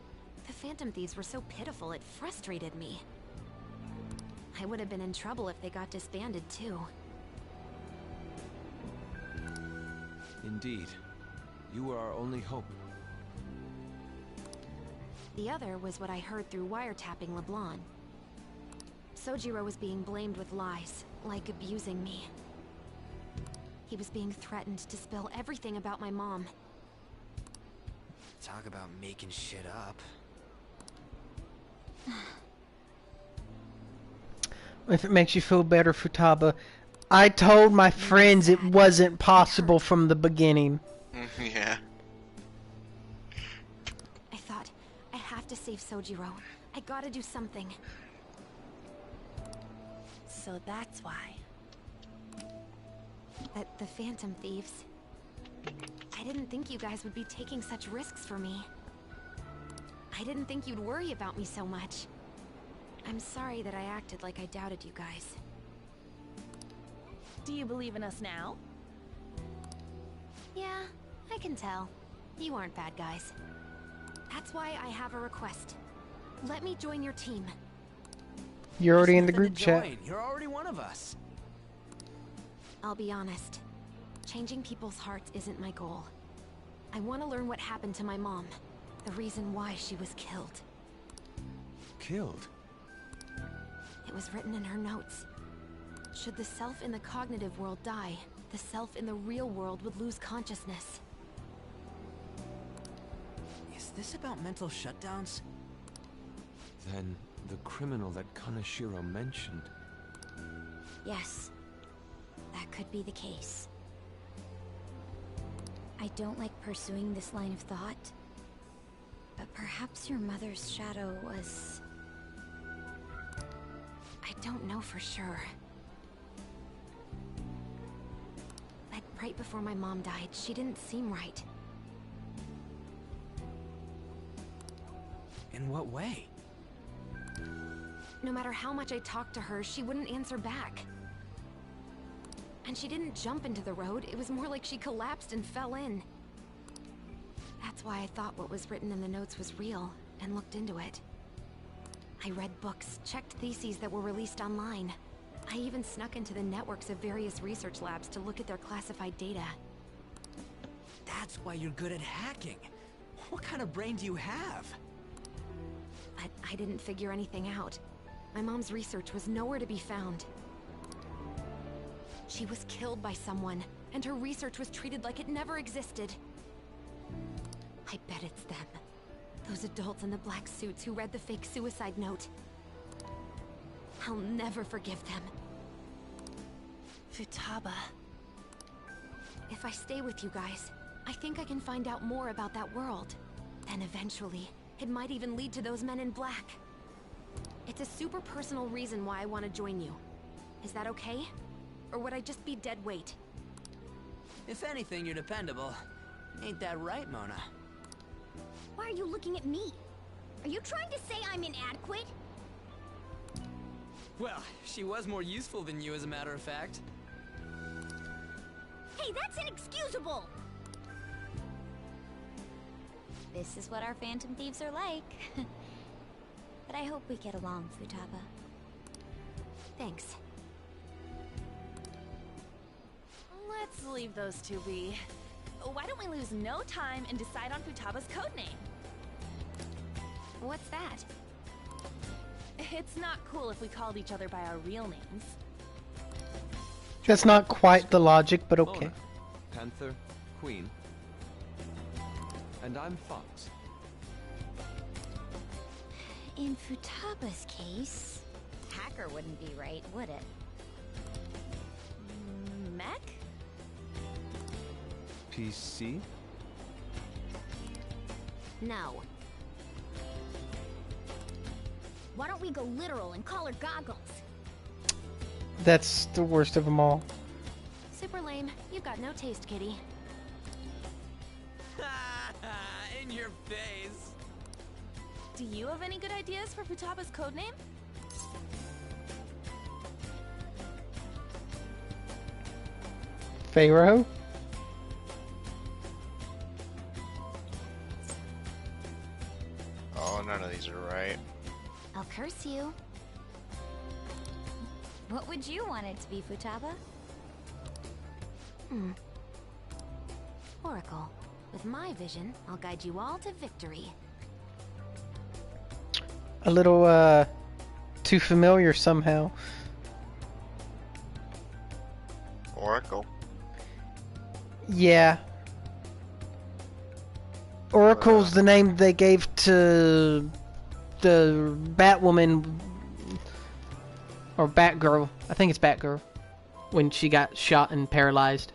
The Phantom Thieves were so pitiful it frustrated me. I would have been in trouble if they got disbanded too. Indeed. You were our only hope. The other was what I heard through wiretapping LeBlanc. Sojiro was being blamed with lies, like abusing me. He was being threatened to spill everything about my mom. Talk about making shit up. If it makes you feel better, Futaba, I told my friends it wasn't possible from the beginning. Yeah. I thought, I have to save Sojiro. I gotta do something. So that's why. The Phantom Thieves. I didn't think you guys would be taking such risks for me. I didn't think you'd worry about me so much. I'm sorry that I acted like I doubted you guys. Do you believe in us now? Yeah, I can tell. You aren't bad guys. That's why I have a request. Let me join your team. You're already in the Nothing group to chat. join. You're already one of us. I'll be honest. Changing people's hearts isn't my goal. I want to learn what happened to my mom. The reason why she was killed. Killed? It was written in her notes. Should the self in the cognitive world die, the self in the real world would lose consciousness. Is this about mental shutdowns? Then the criminal that Kaneshiro mentioned. Yes. That could be the case. I don't like pursuing this line of thought, but perhaps your mother's shadow was... I don't know for sure. But right before my mom died, she didn't seem right. In what way? No matter how much I talked to her, she wouldn't answer back. And she didn't jump into the road, it was more like she collapsed and fell in. That's why I thought what was written in the notes was real, and looked into it. I read books, checked theses that were released online. I even snuck into the networks of various research labs to look at their classified data. That's why you're good at hacking. What kind of brain do you have? But I didn't figure anything out. My mom's research was nowhere to be found. She was killed by someone, and her research was treated like it never existed. I bet it's them. Those adults in the black suits who read the fake suicide note. I'll never forgive them. Futaba. If I stay with you guys, I think I can find out more about that world. Then eventually, it might even lead to those men in black. It's a super personal reason why I want to join you. Is that okay? Or would I just be dead weight? If anything, you're dependable. Ain't that right, Mona? Why are you looking at me? Are you trying to say I'm inadequate? Well, she was more useful than you, as a matter of fact. Hey, that's inexcusable! This is what our Phantom Thieves are like. But I hope we get along, Futaba. Thanks. Let's leave those two be. Why don't we lose no time and decide on Futaba's codename? What's that? It's not cool if we called each other by our real names. That's not quite the logic, but okay. Mona, Panther, Queen. And I'm Fox. In Futaba's case, hacker wouldn't be right, would it? Mech? PC? No. Why don't we go literal and call her Goggles? That's the worst of them all. Super lame. You've got no taste, kitty. In your face. Do you have any good ideas for Futaba's codename? Pharaoh? Oh, none of these are right. I'll curse you. would you want it to be, Futaba? Oracle, with my vision, I'll guide you all to victory. A little, too familiar somehow. Oracle. Yeah. Oracle's the name they gave to the Batwoman or Batgirl. I think it's Batgirl when she got shot and paralyzed,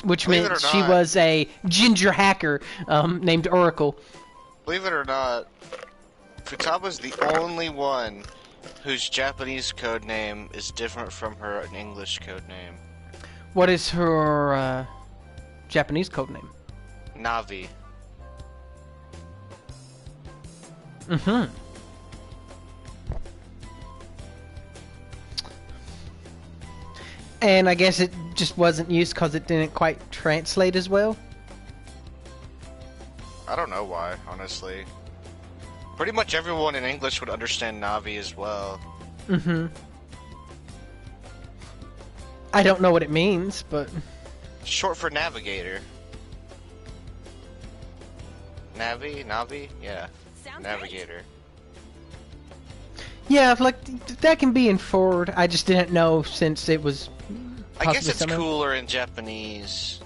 which meant she was a ginger hacker named Oracle. Believe it or not, Futaba's the only one whose Japanese code name is different from her English code name. What is her Japanese code name? Navi. Mm-hmm. And I guess it just wasn't used because it didn't quite translate as well? I don't know why, honestly. Pretty much everyone in English would understand Navi as well. Mm-hmm. I don't know what it means, but... Short for navigator. Navi? Yeah. Sounds navigator. Yeah, like, that can be in forward. I just didn't know since it was... I guess it's something. cooler in Japanese.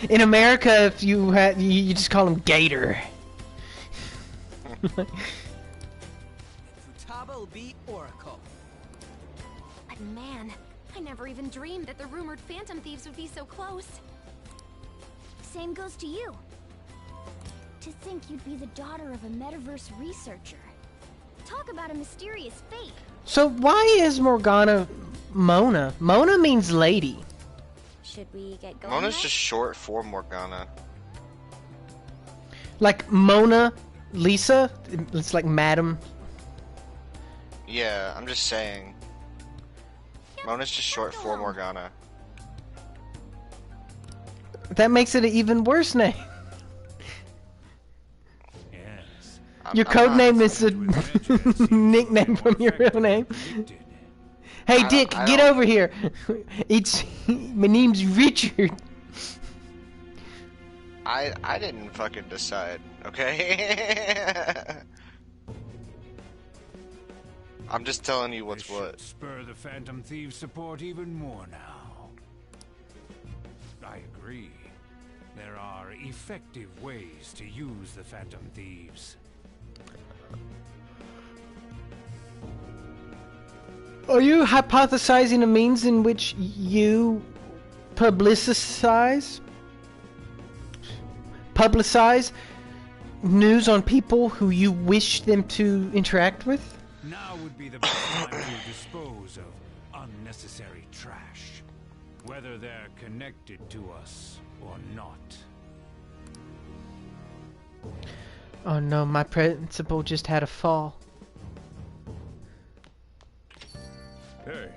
In America, if you had, you just call him Gator. Futaba will be Oracle. But man, I never even dreamed that the rumored Phantom Thieves would be so close. Same goes to you. To think you'd be the daughter of a metaverse researcher. Talk about a mysterious fate. So why is Morgana Mona? Mona means lady. Should we get going? Mona's yet? just short for Morgana. Like Mona Lisa? It's like Madam. Yeah, I'm just saying. Mona's just short for Morgana. That makes it an even worse name. Yes. Your code name is a nickname from your real name. Hey Dick, get over here. It's my name's Richard. I didn't fucking decide, okay? I'm just telling you what's what. Spur the Phantom Thieves' support even more now. I agree. There are effective ways to use the Phantom Thieves. Are you hypothesizing a means in which you publicize news on people who you wish them to interact with? Now would be the best time to dispose of unnecessary trash, whether they're connected to us or not. Oh no, my principal just had a fall. Hey.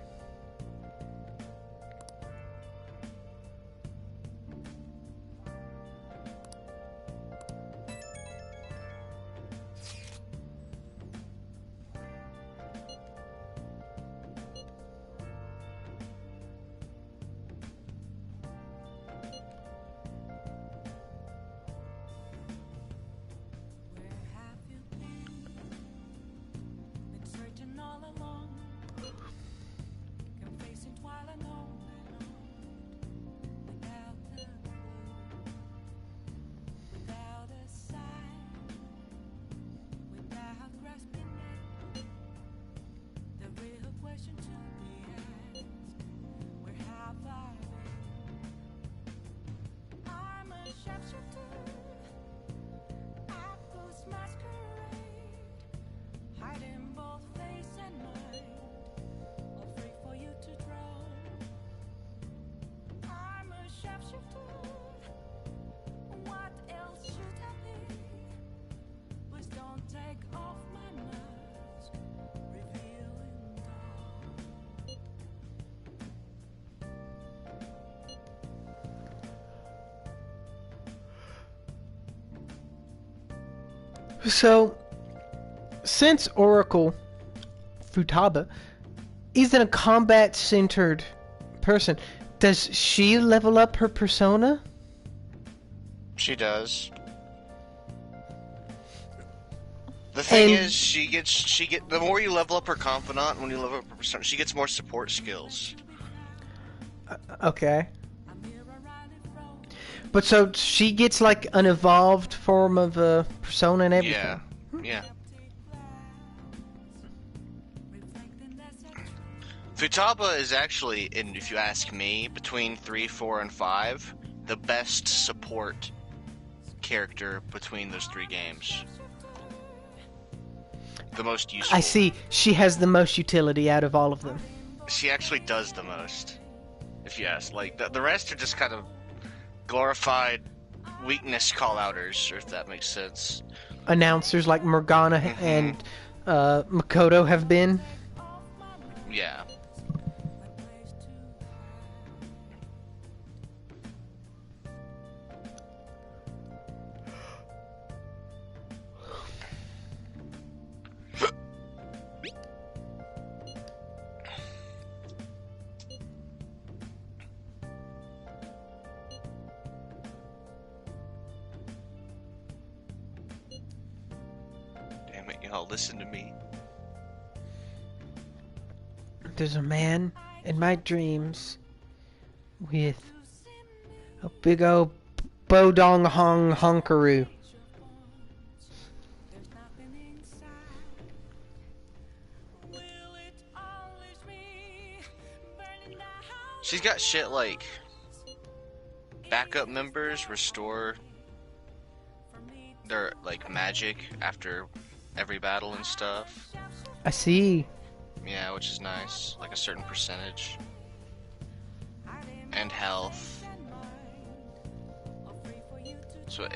So, since Oracle Futaba isn't a combat-centered person, does she level up her persona? She does. The thing is, she gets the more you level up her confidant, when you level up her persona, she gets more support skills. Okay. But so she gets like an evolved form of a persona and everything. Yeah. Yeah. Futaba is actually, and if you ask me, between 3, 4, and 5, the best support character between those 3 games. The most useful. I see. She has the most utility out of all of them. She actually does the most. If you ask, like the rest are just kind of glorified weakness call-outers, or if that makes sense. Announcers like Morgana and Makoto have been. Yeah. Damn it, y'all, listen to me. There's a man in my dreams with a big old Bodong Hong Honkaroo. She's got shit like backup members restore their like magic after every battle and stuff. I see. Yeah, which is nice. Like a certain percentage. And health. So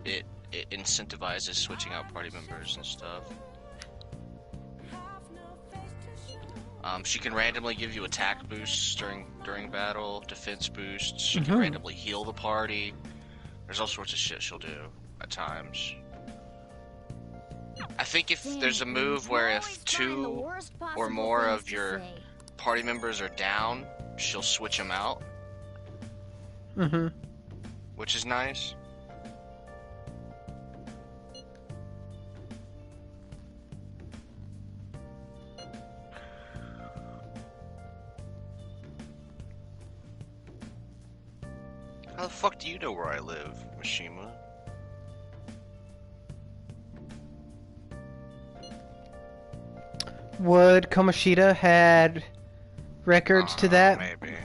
it incentivizes switching out party members and stuff. She can randomly give you attack boosts during battle, defense boosts. She can randomly heal the party. There's all sorts of shit she'll do at times. I think if there's a move where if 2 or more of your party members are down, she'll switch them out. Which is nice. How the fuck do you know where I live, Mishima? Would Kamoshida had records to that? Maybe.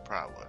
Probably.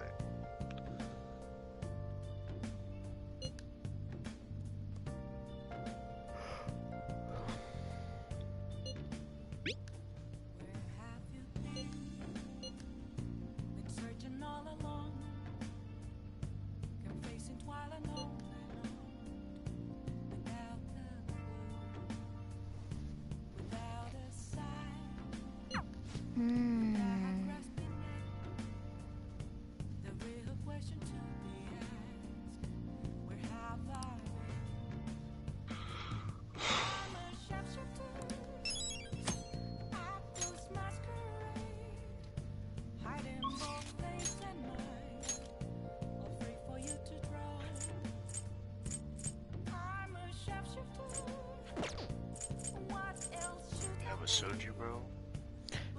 Sojiro?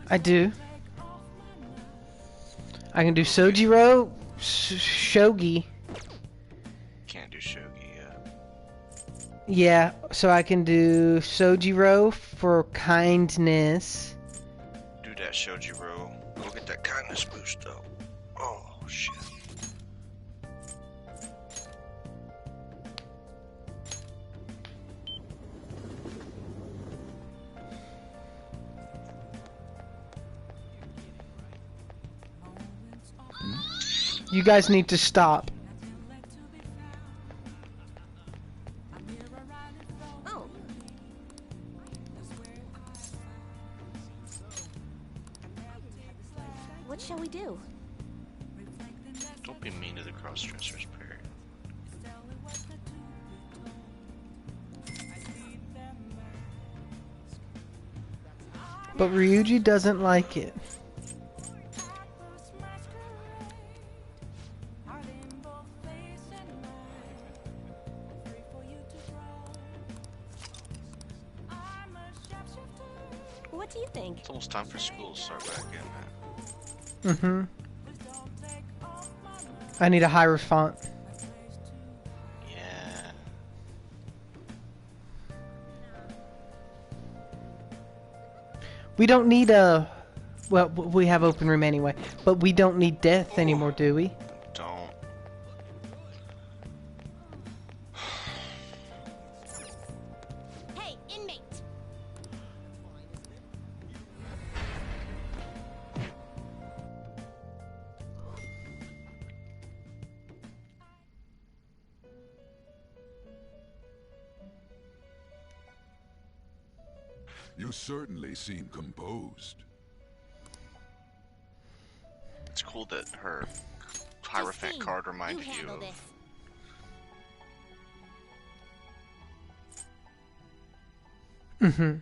I do. I can do Sojiro, Shogi. Can't do Shogi yet. Yeah, so I can do Sojiro for kindness. Do that, Sojiro. Go get that kindness boost, though. Oh, shit. You guys need to stop. Oh. What shall we do? Don't be mean to the cross-dressers, Perry. But Ryuji doesn't like it. What do you think? It's almost time for school to start back in. Mm-hmm. I need a higher font. Yeah. We don't need a... Well, we have open room anyway. But we don't need death anymore, do we? Don't. Hey, inmate! You certainly seem composed. It's cool that her Hierophant card reminded you of... Mm-hmm.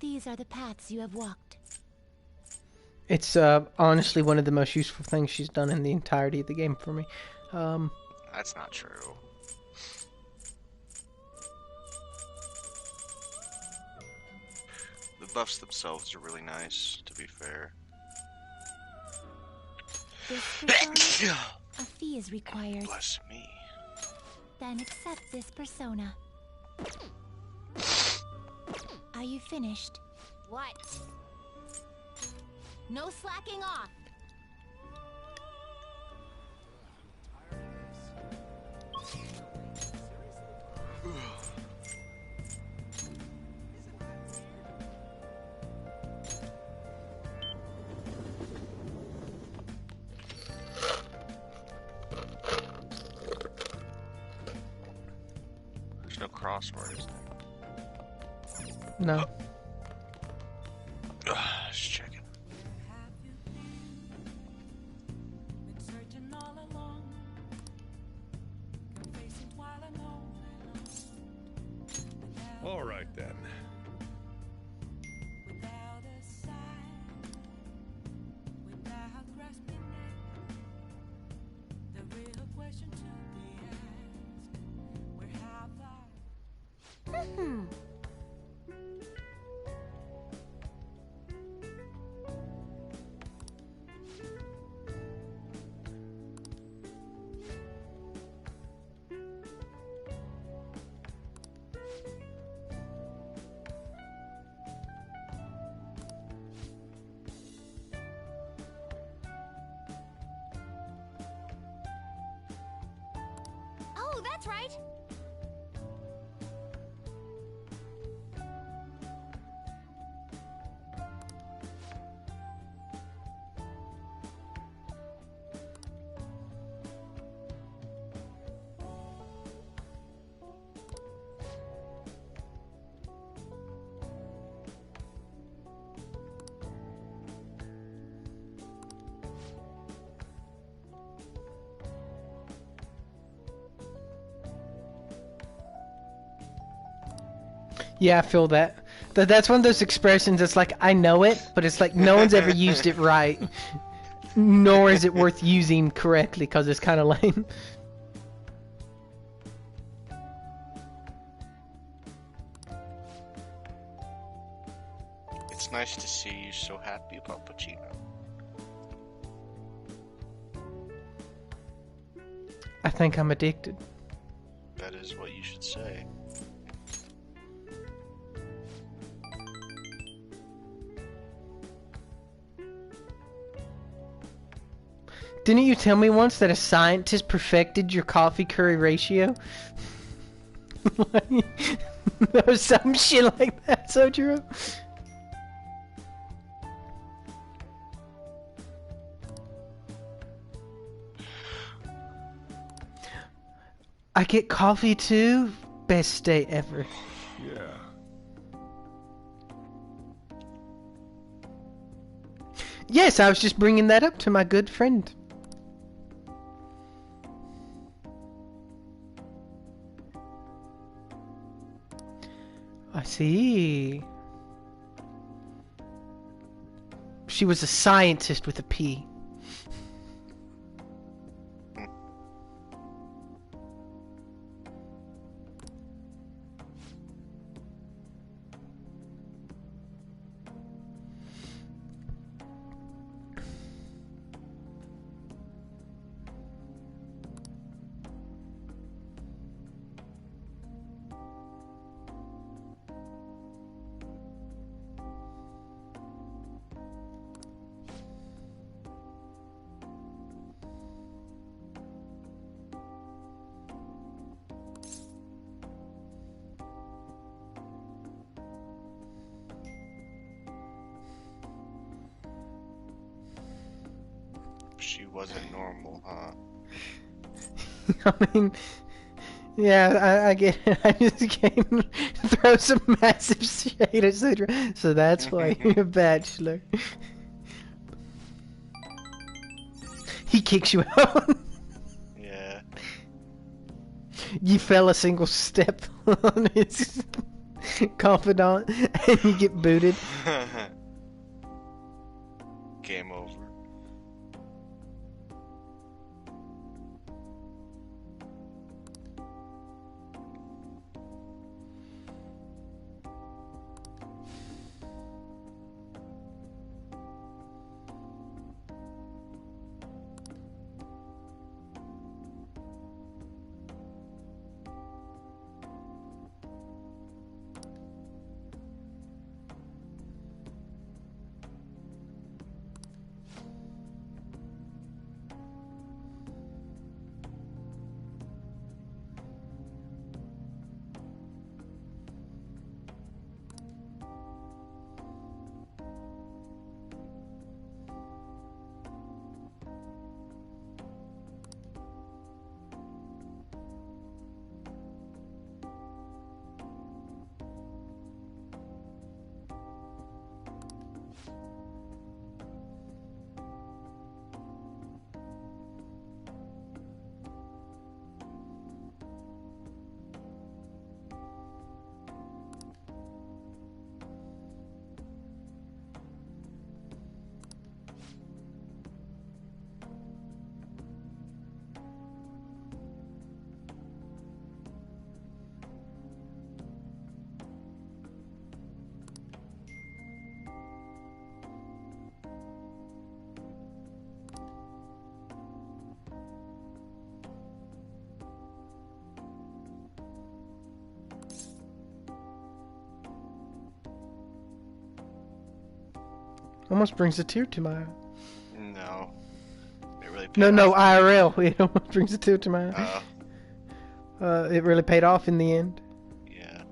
These are the paths you have walked. It's honestly one of the most useful things she's done in the entirety of the game for me. That's not true. The buffs themselves are really nice, to be fair. This persona, a fee is required. Bless me. Then accept this persona. Are you finished? What? No slacking off. There's no crossword, is there? No. Just checking. All right then. Oh, that's right. Yeah, I feel that. That's one of those expressions that's like, I know it, but it's like no one's ever used it right. Nor is it worth using correctly, because it's kind of lame. It's nice to see you so happy about Pacino. I think I'm addicted. That is what you should say. Didn't you tell me once that a scientist perfected your coffee curry ratio? Or some shit like that, Sojiro? I get coffee too? Best day ever. Yeah. Yes, I was just bringing that up to my good friend. I see. She was a scientist with a P. She wasn't normal, huh? I mean, yeah, I get it. I just came throw some massive shade at Sidra, so that's why you're a bachelor. He kicks you out. Yeah. You fell a single step on his confidant, and you get booted. Game over. Almost brings a tear to my eye. No. It really No, IRL. It almost brings a tear to my eye. It really paid off in the end. Yeah.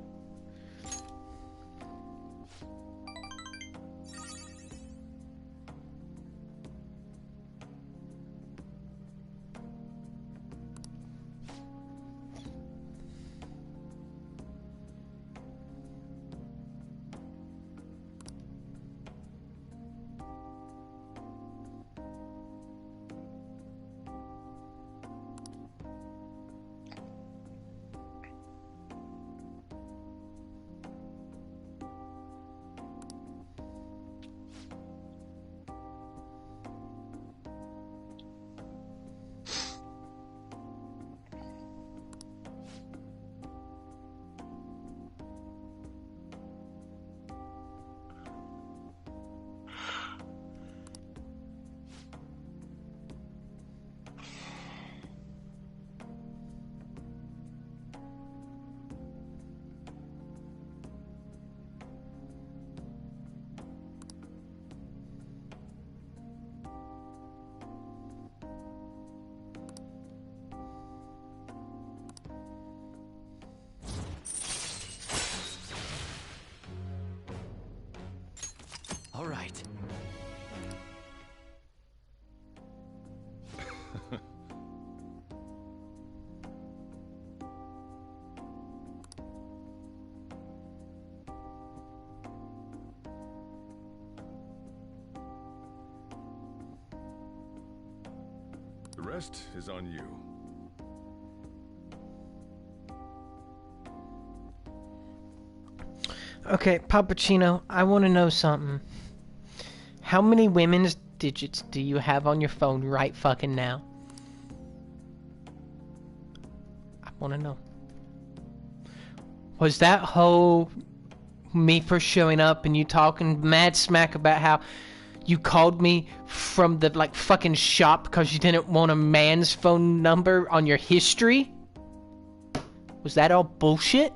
All right. The rest is on you. Okay, Pappuccino, I want to know something. How many women's digits do you have on your phone right fucking now? I want to know. Was that whole me first showing up and you talking mad smack about how you called me from the like fucking shop because you didn't want a man's phone number on your history? Was that all bullshit?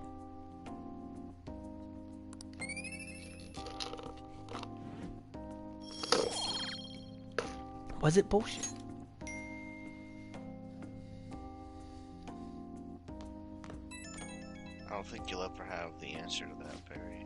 Was it bullshit? I don't think you'll ever have the answer to that, Barry.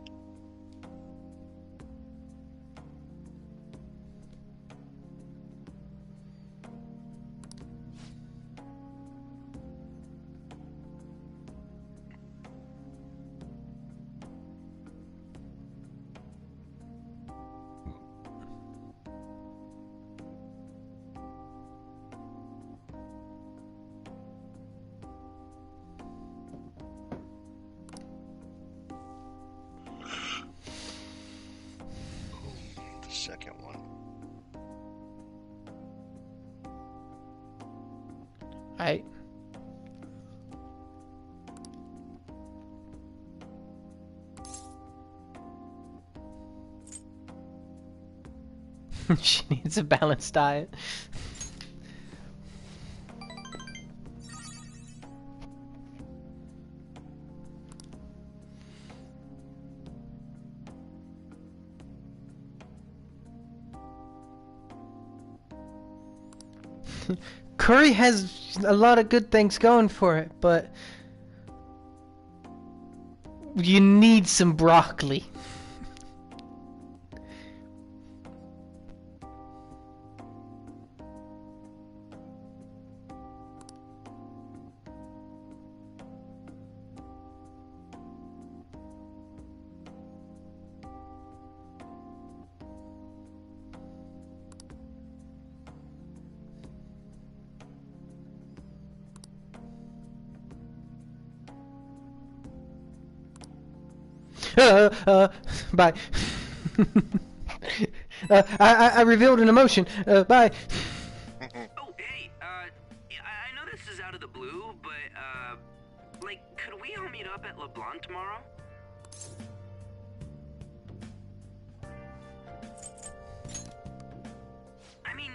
Second one. Alright. She needs a balanced diet. Curry has a lot of good things going for it, but you need some broccoli. Bye. I revealed an emotion. Bye. Oh, hey, I know this is out of the blue, but, like, could we all meet up at LeBlanc tomorrow? I mean,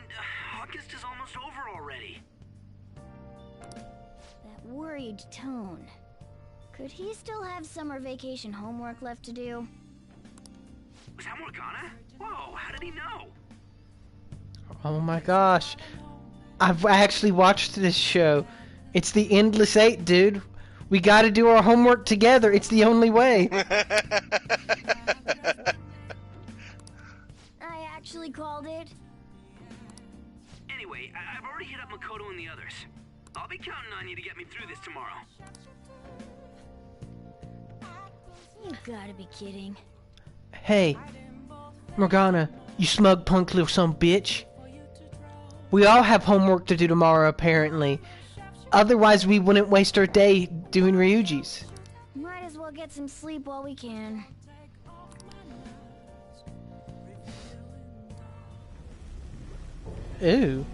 August is almost over already. That worried tone. Could he still have summer vacation homework left to do? Was that Morgana? Whoa, how did he know? Oh my gosh. I've actually watched this show. It's the Endless Eight, dude. We gotta do our homework together. It's the only way. I actually called it. Anyway, I've already hit up Makoto and the others. I'll be counting on you to get me through this tomorrow. You gotta be kidding. Hey, Morgana, you smug punk little son of a bitch. We all have homework to do tomorrow, apparently. Otherwise, we wouldn't waste our day doing Ryuji's. Might as well get some sleep while we can. Ew.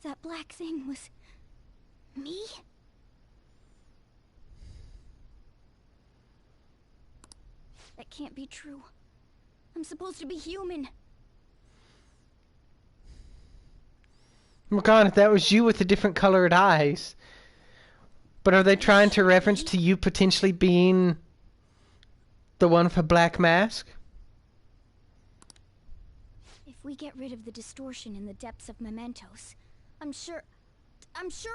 That black thing was... me? That can't be true. I'm supposed to be human. Morgana, that was you with the different colored eyes. But are they trying to reference to you potentially being the one with a black mask? If we get rid of the distortion in the depths of mementos, I'm sure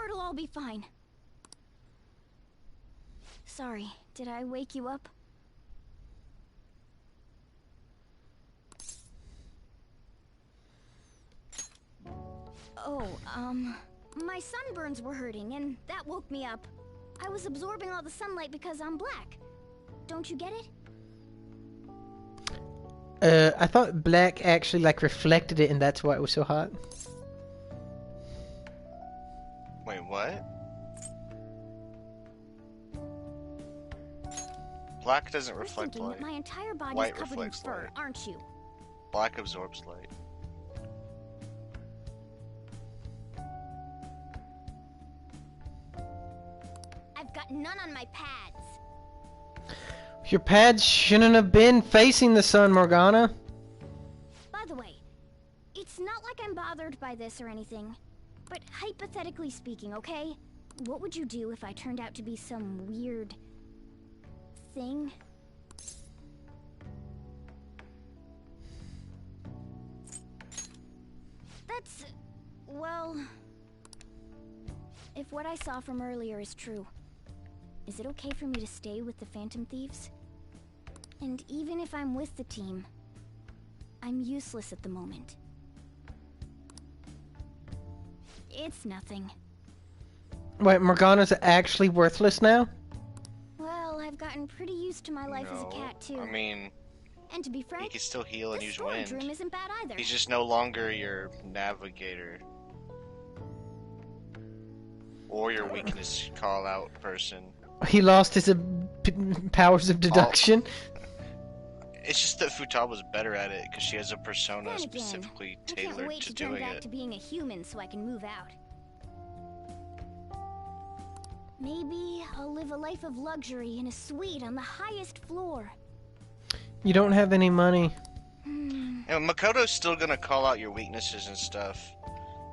it'll all be fine. Sorry, did I wake you up? Oh, my sunburns were hurting and that woke me up. I was absorbing all the sunlight because I'm black. Don't you get it? I thought black actually like reflected it and that's why it was so hot. Wait, what? Black doesn't You're reflect thinking light. that my entire body's White covered in reflects fur, light. aren't you? Black absorbs light. I've got none on my pads. Your pads shouldn't have been facing the sun, Morgana. By the way, it's not like I'm bothered by this or anything, but hypothetically speaking, okay? What would you do if I turned out to be some weird thing? That's... well... If what I saw from earlier is true, is it okay for me to stay with the Phantom Thieves? And even if I'm with the team, I'm useless at the moment. It's nothing. Wait, Morgana's actually worthless now? Well, I've gotten pretty used to my life as a cat, too. I mean, and to be he frank, can still heal and this use storage wind. room isn't bad either. He's just no longer your navigator. Or your weakness call-out person. He lost his powers of deduction. It's just that Futaba's better at it because she has a persona Then again, specifically I can't tailored wait to to turn doing back it. to being a human so I can move out. Maybe I'll live a life of luxury in a suite on the highest floor. You don't have any money. And Makoto's still gonna call out your weaknesses and stuff,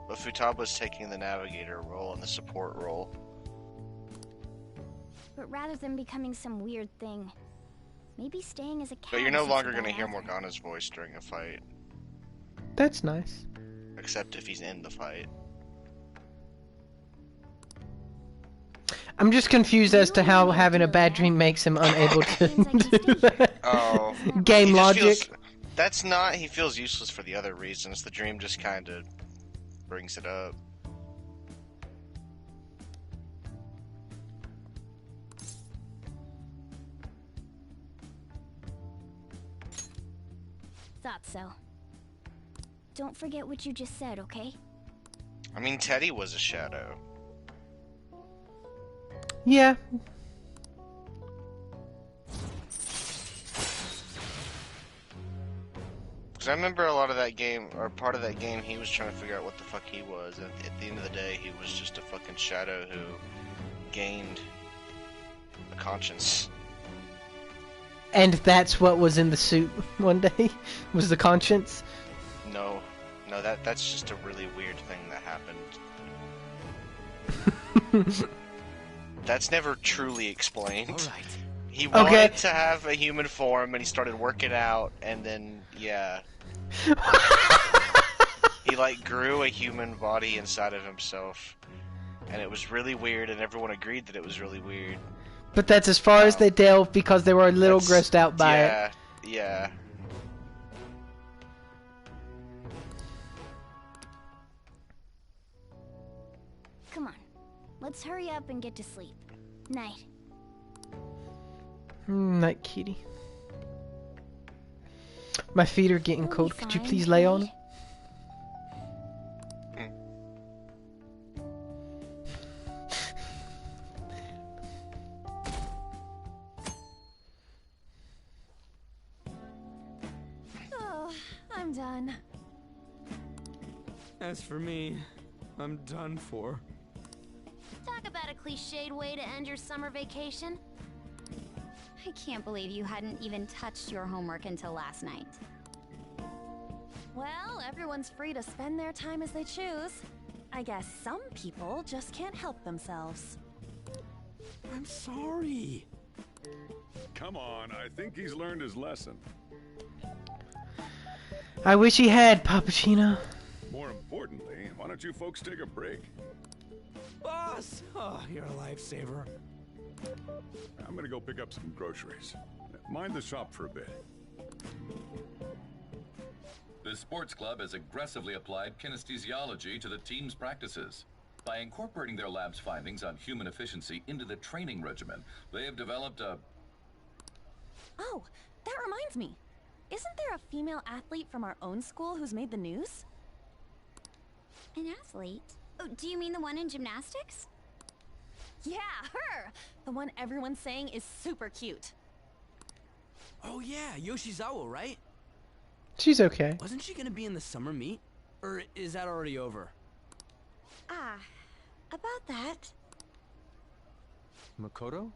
but Futaba's taking the navigator role and the support role. But rather than becoming some weird thing, maybe staying as a cat. But you're no isn't longer so gonna bad hear either. Morgana's voice during a fight, That's nice. except if he's in the fight. I'm just confused as to how having a bad dream makes him unable to do that. Oh, Game he just logic. feels- that's not. He feels useless for the other reasons. The dream just kind of brings it up. Thought so. Don't forget what you just said, okay? I mean, Teddy was a shadow. Yeah. Because I remember a lot of that game, or part of that game, he was trying to figure out what the fuck he was, and at the end of the day, he was just a fucking shadow who gained a conscience. And that's what was in the suit one day? Was the conscience? No, that's just a really weird thing that happened. That's never truly explained. Alright. He wanted to have a human form, and he started working out, and then, yeah. He, like, grew a human body inside of himself. And it was really weird, and everyone agreed that it was really weird. But that's as far as they delved because they were a little grossed out by it. Yeah. Come on. Let's hurry up and get to sleep. Night. Night, kitty. My feet are getting You'll cold. be Could you fine, please lay on? right? Oh, I'm done. As for me, I'm done for. Talk about a cliched way to end your summer vacation. I can't believe you hadn't even touched your homework until last night. Well, everyone's free to spend their time as they choose. I guess some people just can't help themselves. I'm sorry. Come on, I think he's learned his lesson. I wish he had, Pappuccino. More importantly, why don't you folks take a break? Boss! Oh, you're a lifesaver. I'm gonna go pick up some groceries. Mind the shop for a bit. The sports club has aggressively applied kinesthesiology to the team's practices. By incorporating their lab's findings on human efficiency into the training regimen, they have developed a... Oh, that reminds me. Isn't there a female athlete from our own school who's made the news? An athlete? Oh, do you mean the one in gymnastics? Yeah, her! The one everyone's saying is super cute. Oh yeah, Yoshizawa, right? She's okay. Wasn't she gonna be in the summer meet? Or is that already over? Ah, about that. Makoto?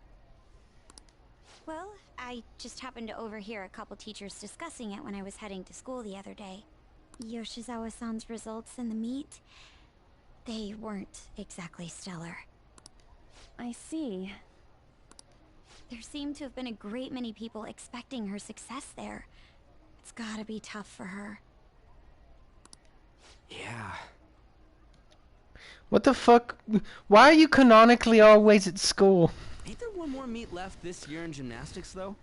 Well, I just happened to overhear a couple teachers discussing it when I was heading to school the other day. Yoshizawa-san's results in the meet, they weren't exactly stellar. I see. There seemed to have been a great many people expecting her success there. It's gotta be tough for her. Yeah. What the fuck? Why are you canonically always at school? Ain't there one more meet left this year in gymnastics, though?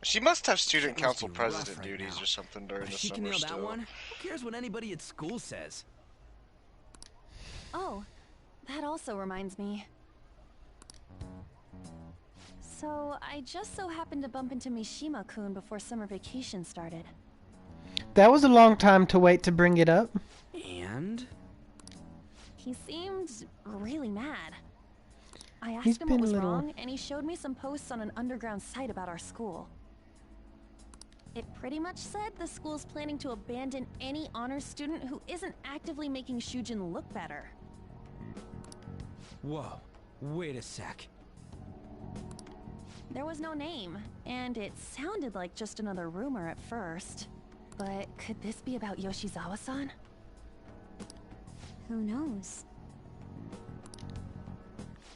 She must have student Shit must council be rough president right duties now. or something during If the she can summer nail that still. one, who cares what anybody at school says? Oh, that also reminds me. So, I just so happened to bump into Mishima-kun before summer vacation started. That was a long time to wait to bring it up. And? He seemed really mad. I He's asked him what been a was little- wrong, and he showed me some posts on an underground site about our school. It pretty much said the school's planning to abandon any honors student who isn't actively making Shujin look better. Whoa, wait a sec. There was no name, and it sounded like just another rumor at first. But could this be about Yoshizawa-san? Who knows?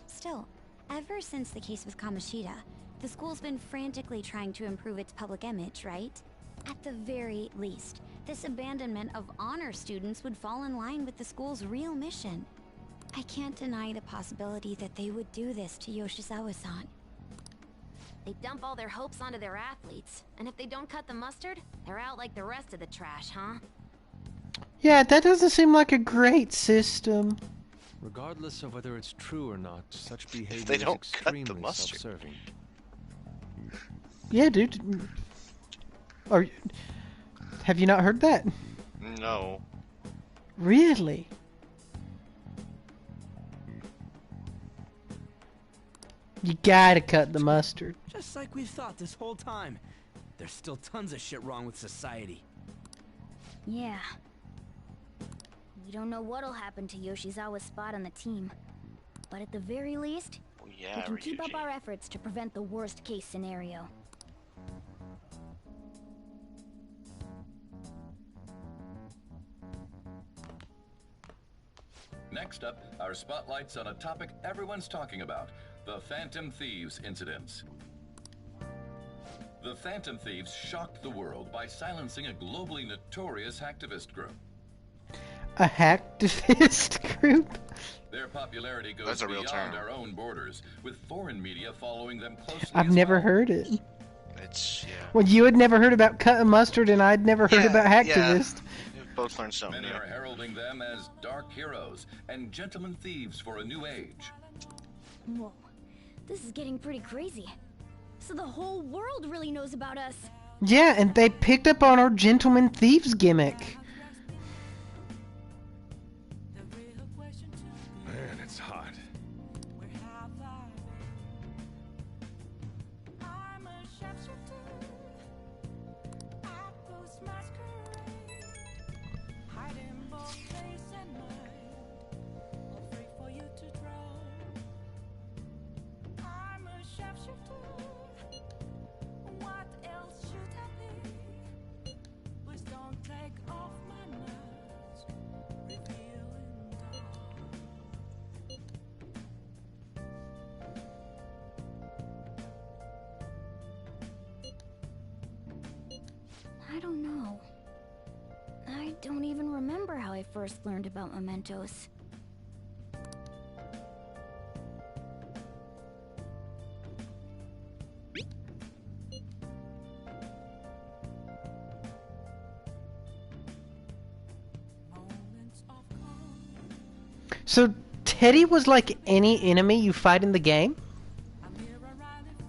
Still, ever since the case with Kamoshida, the school's been frantically trying to improve its public image, right? At the very least, this abandonment of honor students would fall in line with the school's real mission. I can't deny the possibility that they would do this to Yoshizawa-san. They dump all their hopes onto their athletes, and if they don't cut the mustard, they're out like the rest of the trash, huh? Yeah, that doesn't seem like a great system. Regardless of whether it's true or not, such behavior they is don't cut the extremely mustard. self-serving. Yeah, dude. Or have you not heard that? No. Really? You gotta cut the mustard. Just like we've thought this whole time. There's still tons of shit wrong with society. Yeah. We don't know what'll happen to Yoshizawa's spot on the team. But at the very least, Yeah, we can keep up Ryuji. our efforts to prevent the worst case scenario. Next up, our spotlight's on a topic everyone's talking about, the Phantom Thieves incidents. The Phantom Thieves shocked the world by silencing a globally notorious hacktivist group. A hacktivist group? Their popularity goes That's a real beyond term. our own borders, with foreign media following them closely. I've as never well. heard it. It's, yeah. Well, you had never heard about cutting mustard, and I'd never heard Yeah, about yeah. hacktivist. We've both learned something Many new. are heralding them as dark heroes and gentlemen thieves for a new age. Whoa. This is getting pretty crazy. So the whole world really knows about us. Yeah, and they picked up on our gentleman thieves gimmick. Man, it's hot. I don't know. I don't even remember how I first learned about mementos. So Teddy was like any enemy you fight in the game?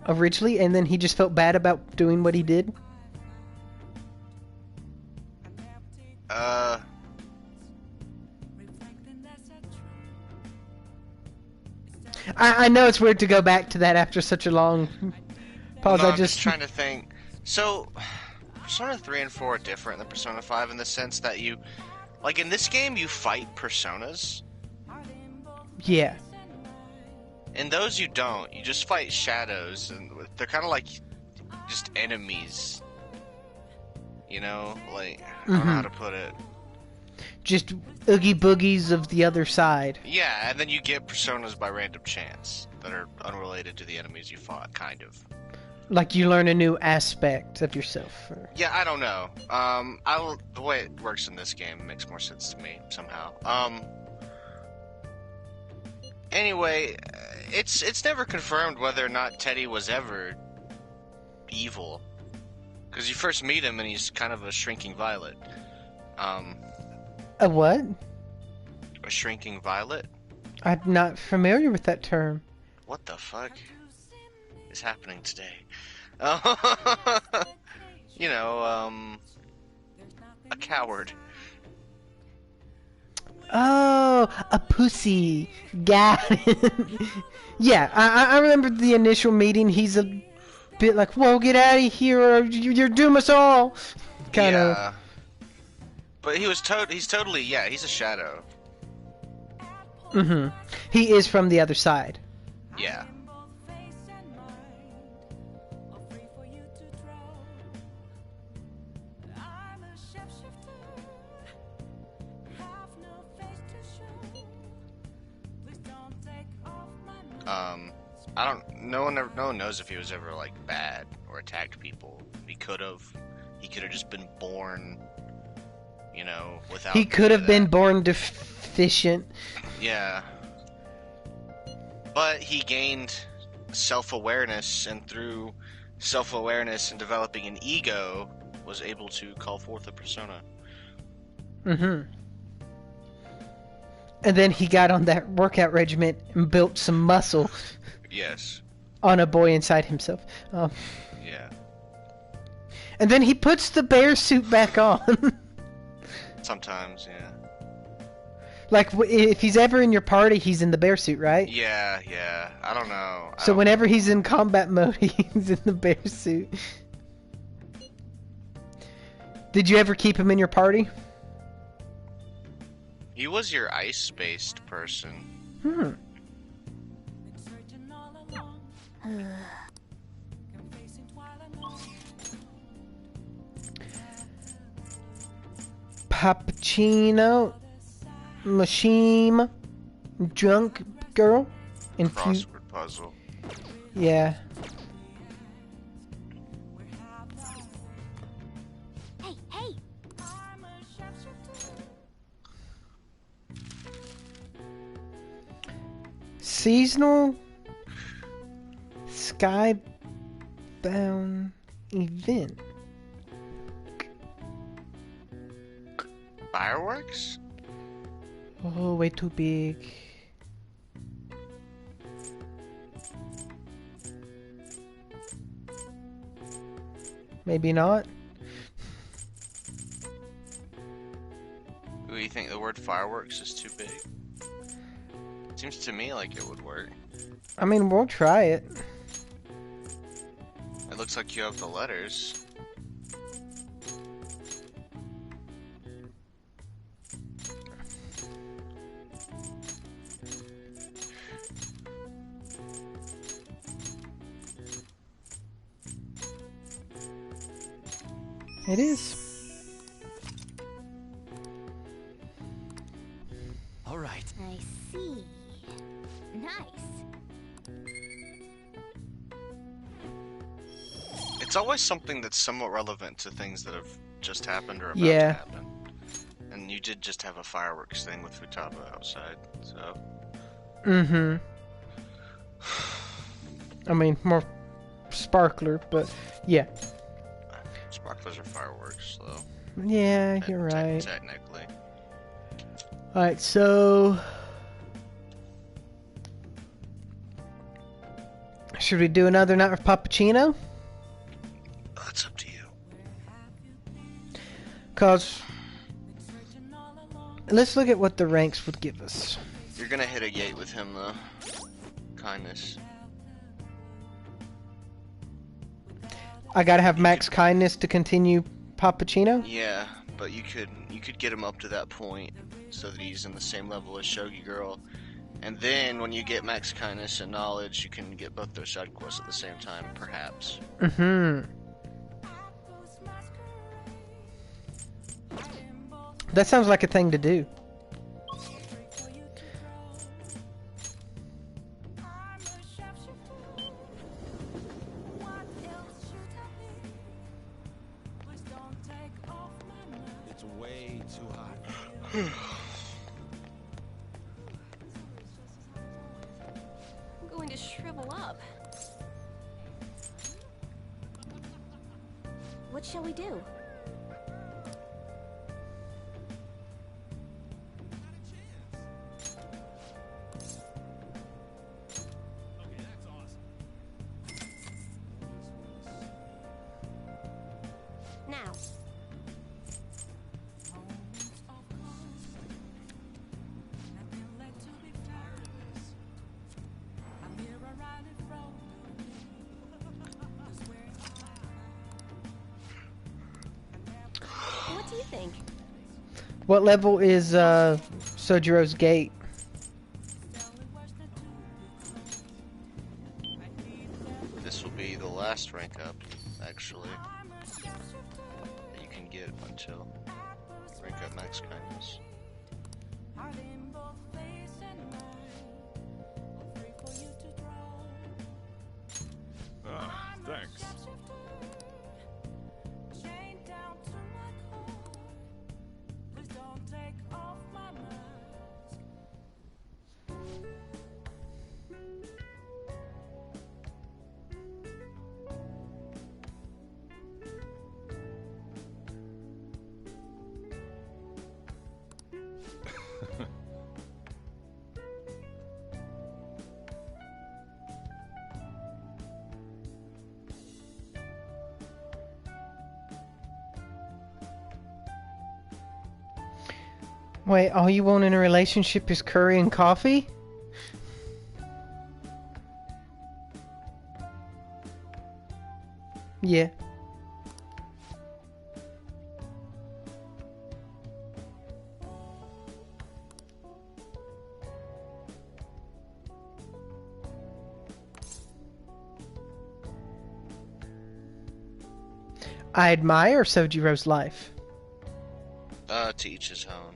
Originally, and then he just felt bad about doing what he did? I know it's weird to go back to that after such a long pause. No, I I'm just trying to think. So, Persona 3 and 4 are different than Persona 5 in the sense that you, like in this game, you fight personas. Yeah. In those, you don't. You just fight shadows, and they're kind of like just enemies. You know, like I don't know how to put it. Just oogie boogies of the other side. Yeah, and then you get personas by random chance that are unrelated to the enemies you fought, kind of. Like you learn a new aspect of yourself. Yeah, I don't know. The way it works in this game makes more sense to me somehow. Anyway, it's never confirmed whether or not Teddy was ever evil, because you first meet him and he's kind of a shrinking violet. A what? A shrinking violet? I'm not familiar with that term. What the fuck is happening today? You know, a coward. Oh, a pussy. Got it. Yeah, I remember the initial meeting. He's a bit like, whoa, get out of here, or you're doom us all. Kind of. Yeah. But he's totally, yeah, he's a shadow. Mm-hmm. He is from the other side. Yeah. No one knows if he was ever like bad or attacked people. He could have just been born, you know, without. He could have been born deficient. Yeah. But he gained self-awareness, and through self-awareness and developing an ego, was able to call forth a persona. Mm-hmm. And then he got on that workout regimen and built some muscle. Yes. On a boy inside himself. Yeah. And then he puts the bear suit back on. Sometimes, yeah. Like, if he's ever in your party, he's in the bear suit, right? Yeah, yeah. I don't know. So whenever he's in combat mode, he's in the bear suit. Did you ever keep him in your party? He was your ice-based person. Hmm. Pappuccino, Machine, Drunk Girl, and Crossword puzzle. Yeah. Hey, hey! Seasonal Skybound event. Fireworks? Oh, way too big. Maybe not. Do you think the word fireworks is too big? Seems to me like it would work. I mean, we'll try it. It looks like you have the letters. It is. All right. I see. Nice. It's always something that's somewhat relevant to things that have just happened or about Yeah. to happen. And you did just have a fireworks thing with Futaba outside, so... Mm-hmm. I mean, more sparkler, but yeah. Sparklers are fireworks, though. Yeah, you're right. Technically. Alright, so... Should we do another night with Pappuccino? That's up to you. Cause Let's look at what the ranks would give us. You're gonna hit a gate with him though. Kindness. I gotta have max kindness to continue Pappuccino? Yeah, but you could get him up to that point so that he's in the same level as Shogi Girl. And then when you get max kindness and knowledge, you can get both those side quests at the same time, perhaps. Mm-hmm. That sounds like a thing to do. It's way too hot. I'm going to shrivel up. What shall we do? Now. What do you think? What level is Sojiro's gate? This will be the last rank up, actually, that you can get until rank up max kindness. Ah, thanks. Wait, all you want in a relationship is curry and coffee? Yeah. I admire Sojiro's life. To each his own,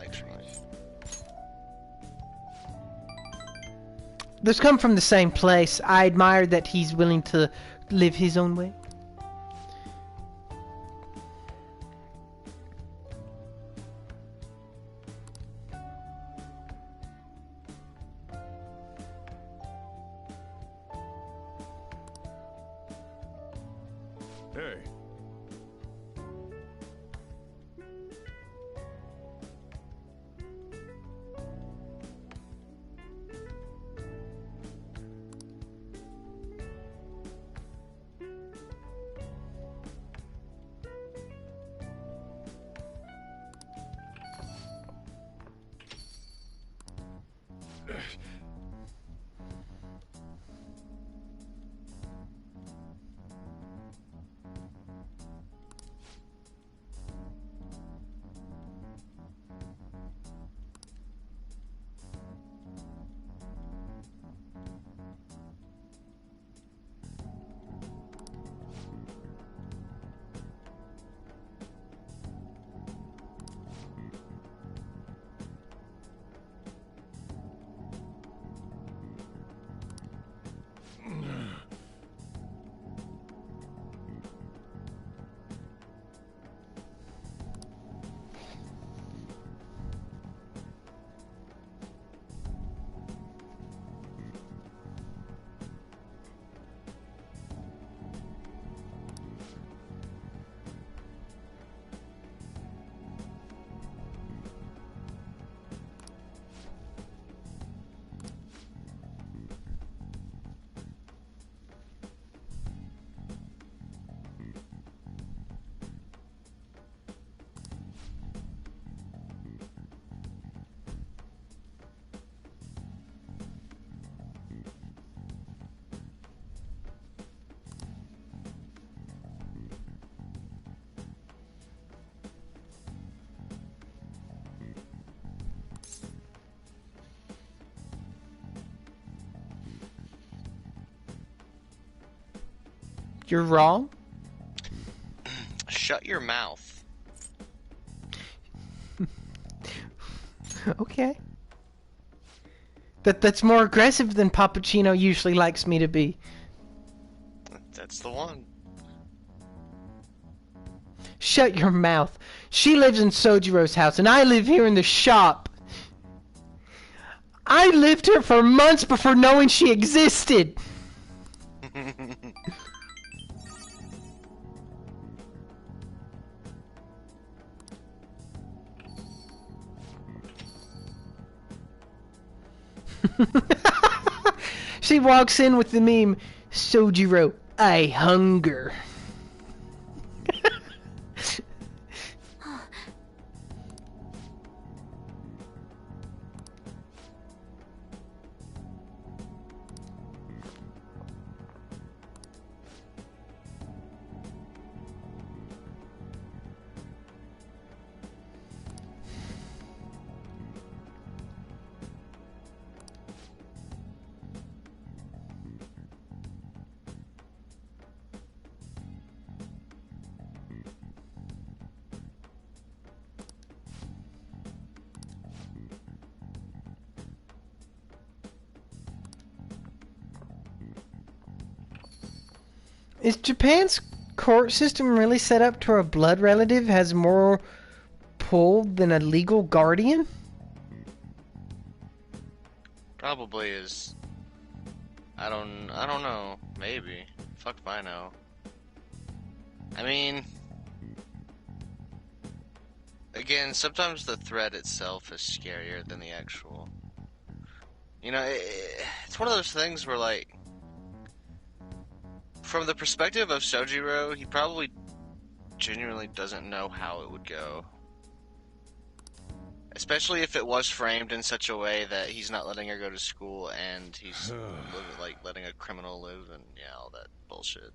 actually. Those come from the same place. I admire that he's willing to live his own way. Hey. You're wrong? Shut your mouth. Okay. That's more aggressive than Pappuccino usually likes me to be. That's the one. Shut your mouth. She lives in Sojiro's house, and I live here in the shop. I lived here for months before knowing she existed. She walks in with the meme, Sojiro, I hunger. Is Japan's court system really set up to where a blood relative has more pull than a legal guardian? Probably is. I don't know. Maybe. Fuck if I know. I mean, again, sometimes the threat itself is scarier than the actual. You know, it's one of those things where, like, from the perspective of Sojiro, he probably genuinely doesn't know how it would go. Especially if it was framed in such a way that he's not letting her go to school and he's like letting a criminal live and yeah, all that bullshit.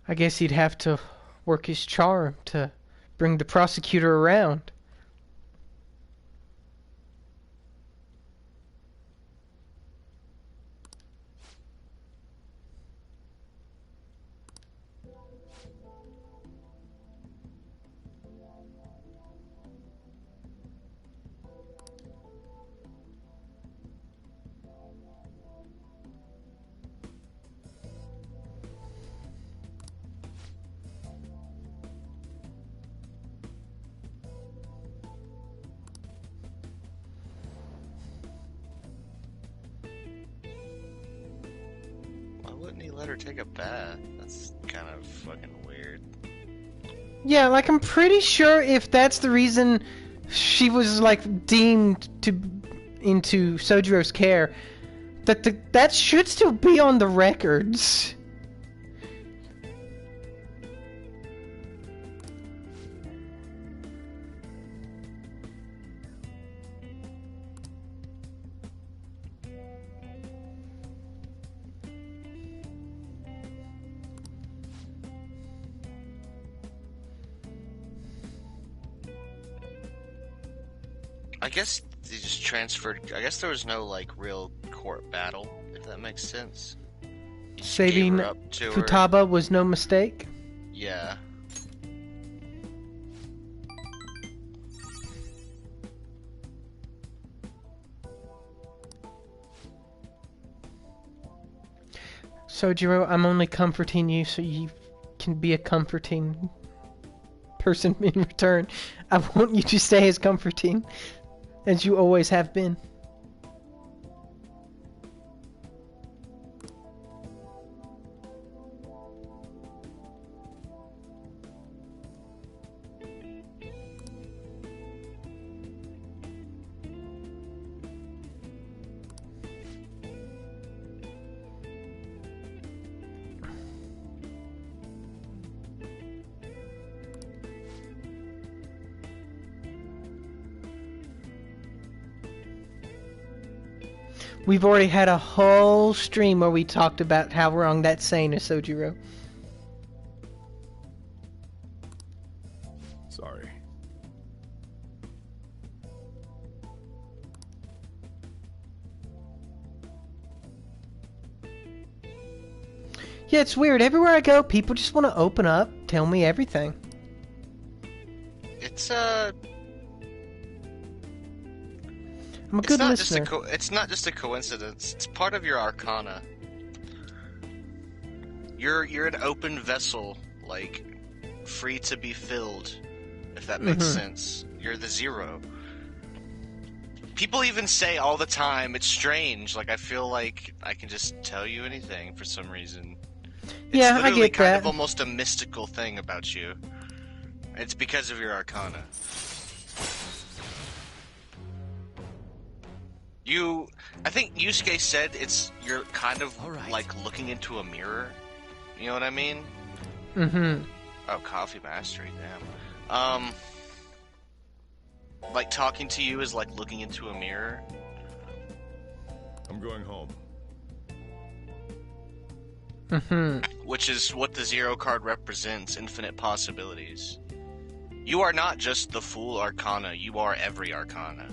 I guess he'd have to work his charm to bring the prosecutor around. Wouldn't he let her take a bath? That's kind of fucking weird. Yeah, like I'm pretty sure if that's the reason she was like deemed to into Sojiro's care, that should still be on the records. I guess they just transferred. I guess there was no like real court battle, if that makes sense. He just gave Saving her up to her. Futaba was no mistake. Yeah. Sojiro, I'm only comforting you so you can be a comforting person in return. I want you to stay as comforting as you always have been. We've already had a whole stream where we talked about how wrong that saying is, Sojiro. Sorry. Yeah, it's weird. Everywhere I go, people just want to open up, tell me everything. It's I'm a good listener. It's not just a coincidence. It's part of your arcana. You're an open vessel, like free to be filled, if that makes sense. You're the zero. People even say all the time, it's strange. Like, I feel like I can just tell you anything for some reason. It's yeah, I literally get kind that. of almost a mystical thing about you. It's because of your arcana. I think Yusuke said you're kind of like looking into a mirror. You know what I mean? Mm-hmm. Oh, coffee mastery, damn. Like talking to you is like looking into a mirror. I'm going home. Mm-hmm. Which is what the zero card represents, infinite possibilities. You are not just the Fool Arcana, you are every Arcana.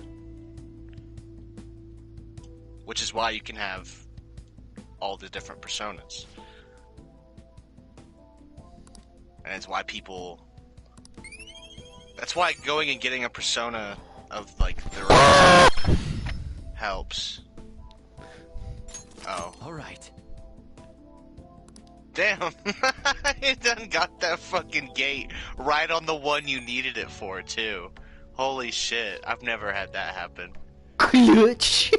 Which is why you can have all the different personas. And it's why that's why going and getting a persona of, like, the right helps. Oh. Alright. Damn! You done got that fucking gate right on the one you needed it for, too. Holy shit, I've never had that happen. Clutch!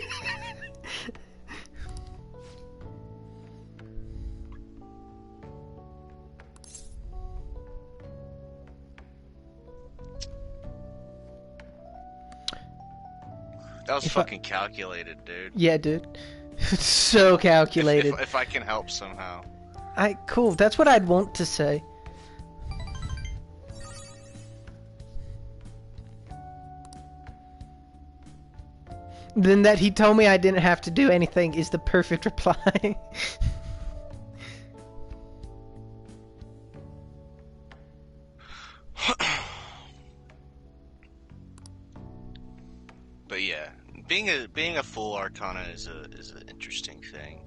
That was fucking calculated, dude. Yeah, dude. So calculated. If I can help somehow. Cool. That's what I'd want to say. Then that he told me I didn't have to do anything is the perfect reply. But yeah, being a full Arcana is an interesting thing.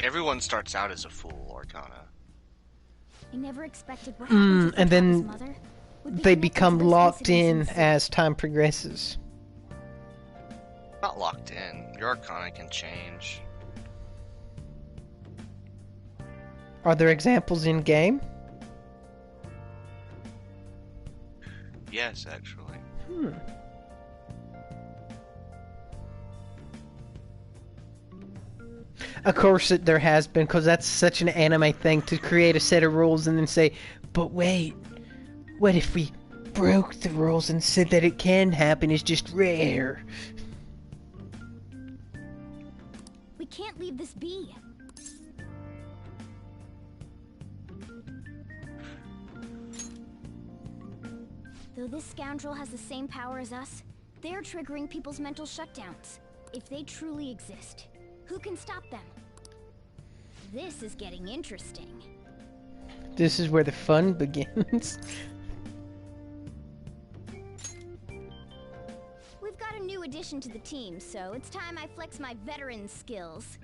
Everyone starts out as a Fool Arcana. I never expected what happened to And Futaga's then mother they become locked in as time progresses. Not locked in. Your Arcana can change. Are there examples in game? Yes, actually. Of course there has been, because that's such an anime thing to create a set of rules and then say, but wait, what if we broke the rules and said that it can happen, it's just rare? We can't leave this be. Though this scoundrel has the same power as us, they're triggering people's mental shutdowns. If they truly exist, who can stop them? This is getting interesting. This is where the fun begins. We've got a new addition to the team, so it's time I flex my veteran skills.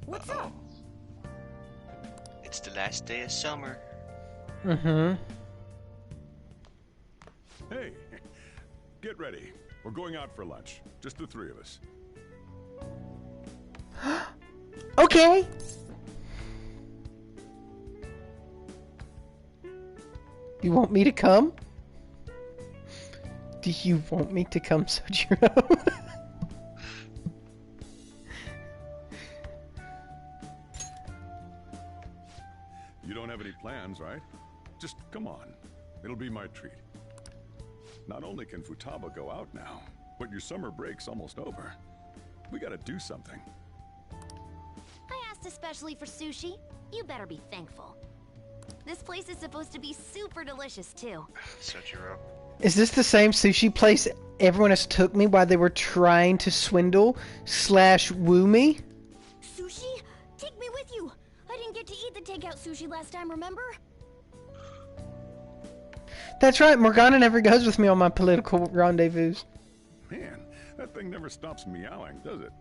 What's up? It's the last day of summer. Hey, get ready. We're going out for lunch. Just the three of us. Okay. You want me to come? Do you want me to come, Sojiro? You don't have any plans, right? Just come on. It'll be my treat. Not only can Futaba go out now, but your summer break's almost over. We gotta do something. I asked especially for sushi. You better be thankful. This place is supposed to be super delicious, too. Sojiro. Is this the same sushi place everyone has took me while they were trying to swindle / woo me? Sushi? Take me with you! I didn't get to eat the takeout sushi last time, remember? That's right, Morgana never goes with me on my political rendezvous. Man, that thing never stops meowing, does it?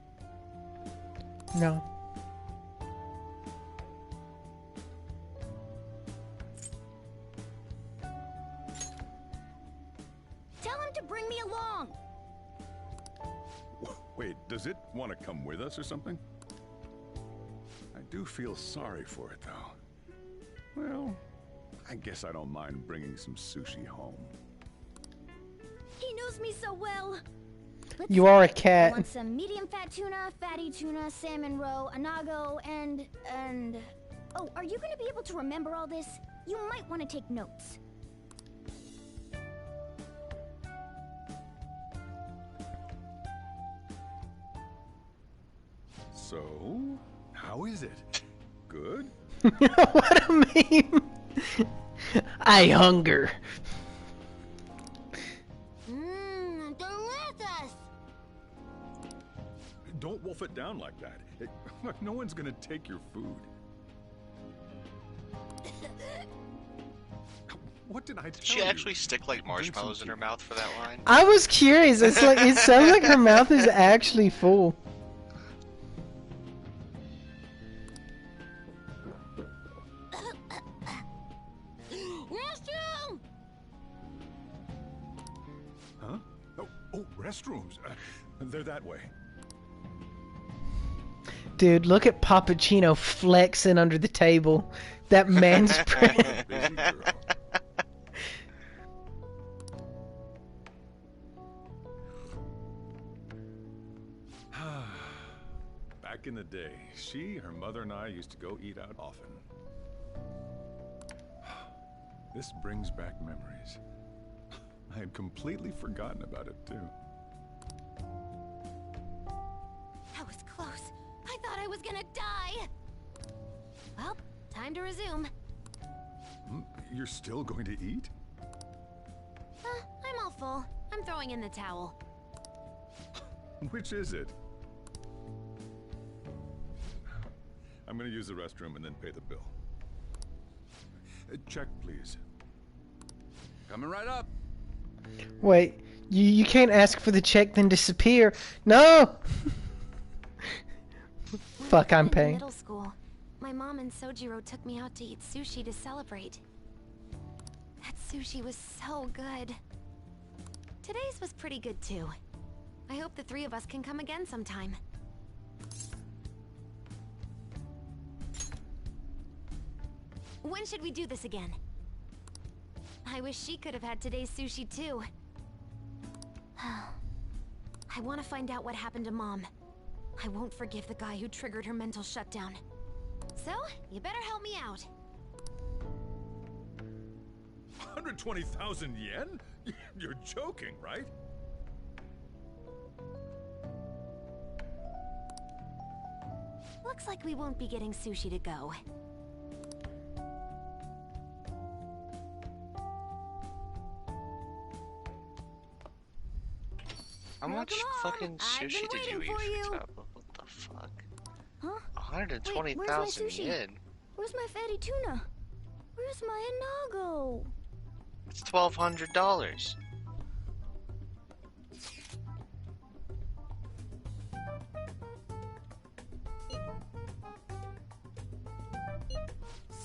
No. Tell him to bring me along! Wait, does it want to come with us or something? I do feel sorry for it, though. Well, I guess I don't mind bringing some sushi home. He knows me so well! You are a cat. I want some medium fat tuna, fatty tuna, salmon roe, anago, and... Oh, are you gonna be able to remember all this? You might want to take notes. So, how is it? Good? What a meme! I hunger. Delicious! Don't wolf it down like that. No one's gonna take your food. What did I tell Did she you? actually stick like marshmallows in her mouth for that line? I was curious. It's like it sounds like her mouth is actually full. Restroom! Huh? Oh, restrooms. They're that way. Dude, look at Pappuccino flexing under the table. That man spread. Busy girl. Back in the day, she, her mother, and I used to go eat out often. This brings back memories. I had completely forgotten about it, too. That was close. I thought I was gonna die! Well, time to resume. You're still going to eat? I'm all full. I'm throwing in the towel. Which is it? I'm going to use the restroom and then pay the bill. Check, please. Coming right up. Wait, you can't ask for the check then disappear. No! Fuck, I'm In paying. middle school, my mom and Sojiro took me out to eat sushi to celebrate. That sushi was so good. Today's was pretty good too. I hope the three of us can come again sometime. When should we do this again? I wish she could have had today's sushi too. I want to find out what happened to Mom. I won't forgive the guy who triggered her mental shutdown. So, you better help me out. 120,000 yen? You're joking, right? Looks like we won't be getting sushi to go. How much fucking sushi did you eat, Futaba? What the fuck? Huh? 120,000 yen. Where's my fatty tuna? Where's my anago? It's $1,200.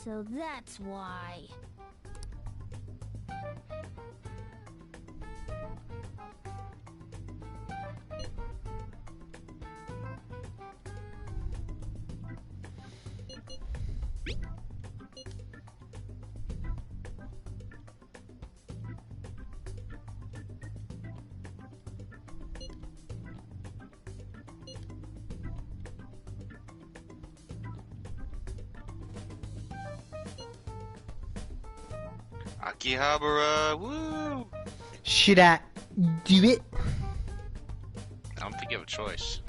So that's why. Akihabara, woo! Should I do it? I don't think you have a choice.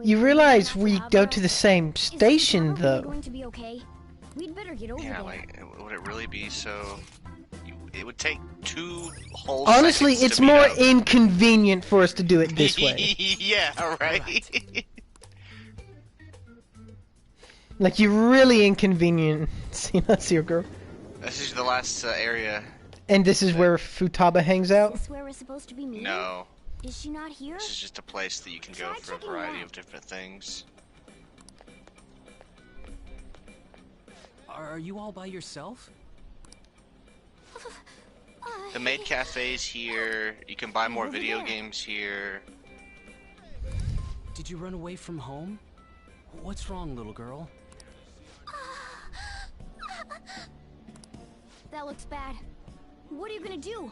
You realize we go to the same station, though. Going to be okay. We'd better get over Yeah, there. like, would it really be so? It would take 2 whole. Honestly, seconds it's to meet more up. inconvenient for us to do it this way. Yeah, right. Like, you're really inconveniencing us here, girl. This is the last area. And this is where Futaba hangs out? Is this where we're supposed to be meeting? No. Is she not here? This is just a place that you can go for a variety of different things. Are you all by yourself? The maid cafe's here. You can buy more video games here. Did you run away from home? What's wrong, little girl? That looks bad. What are you gonna do?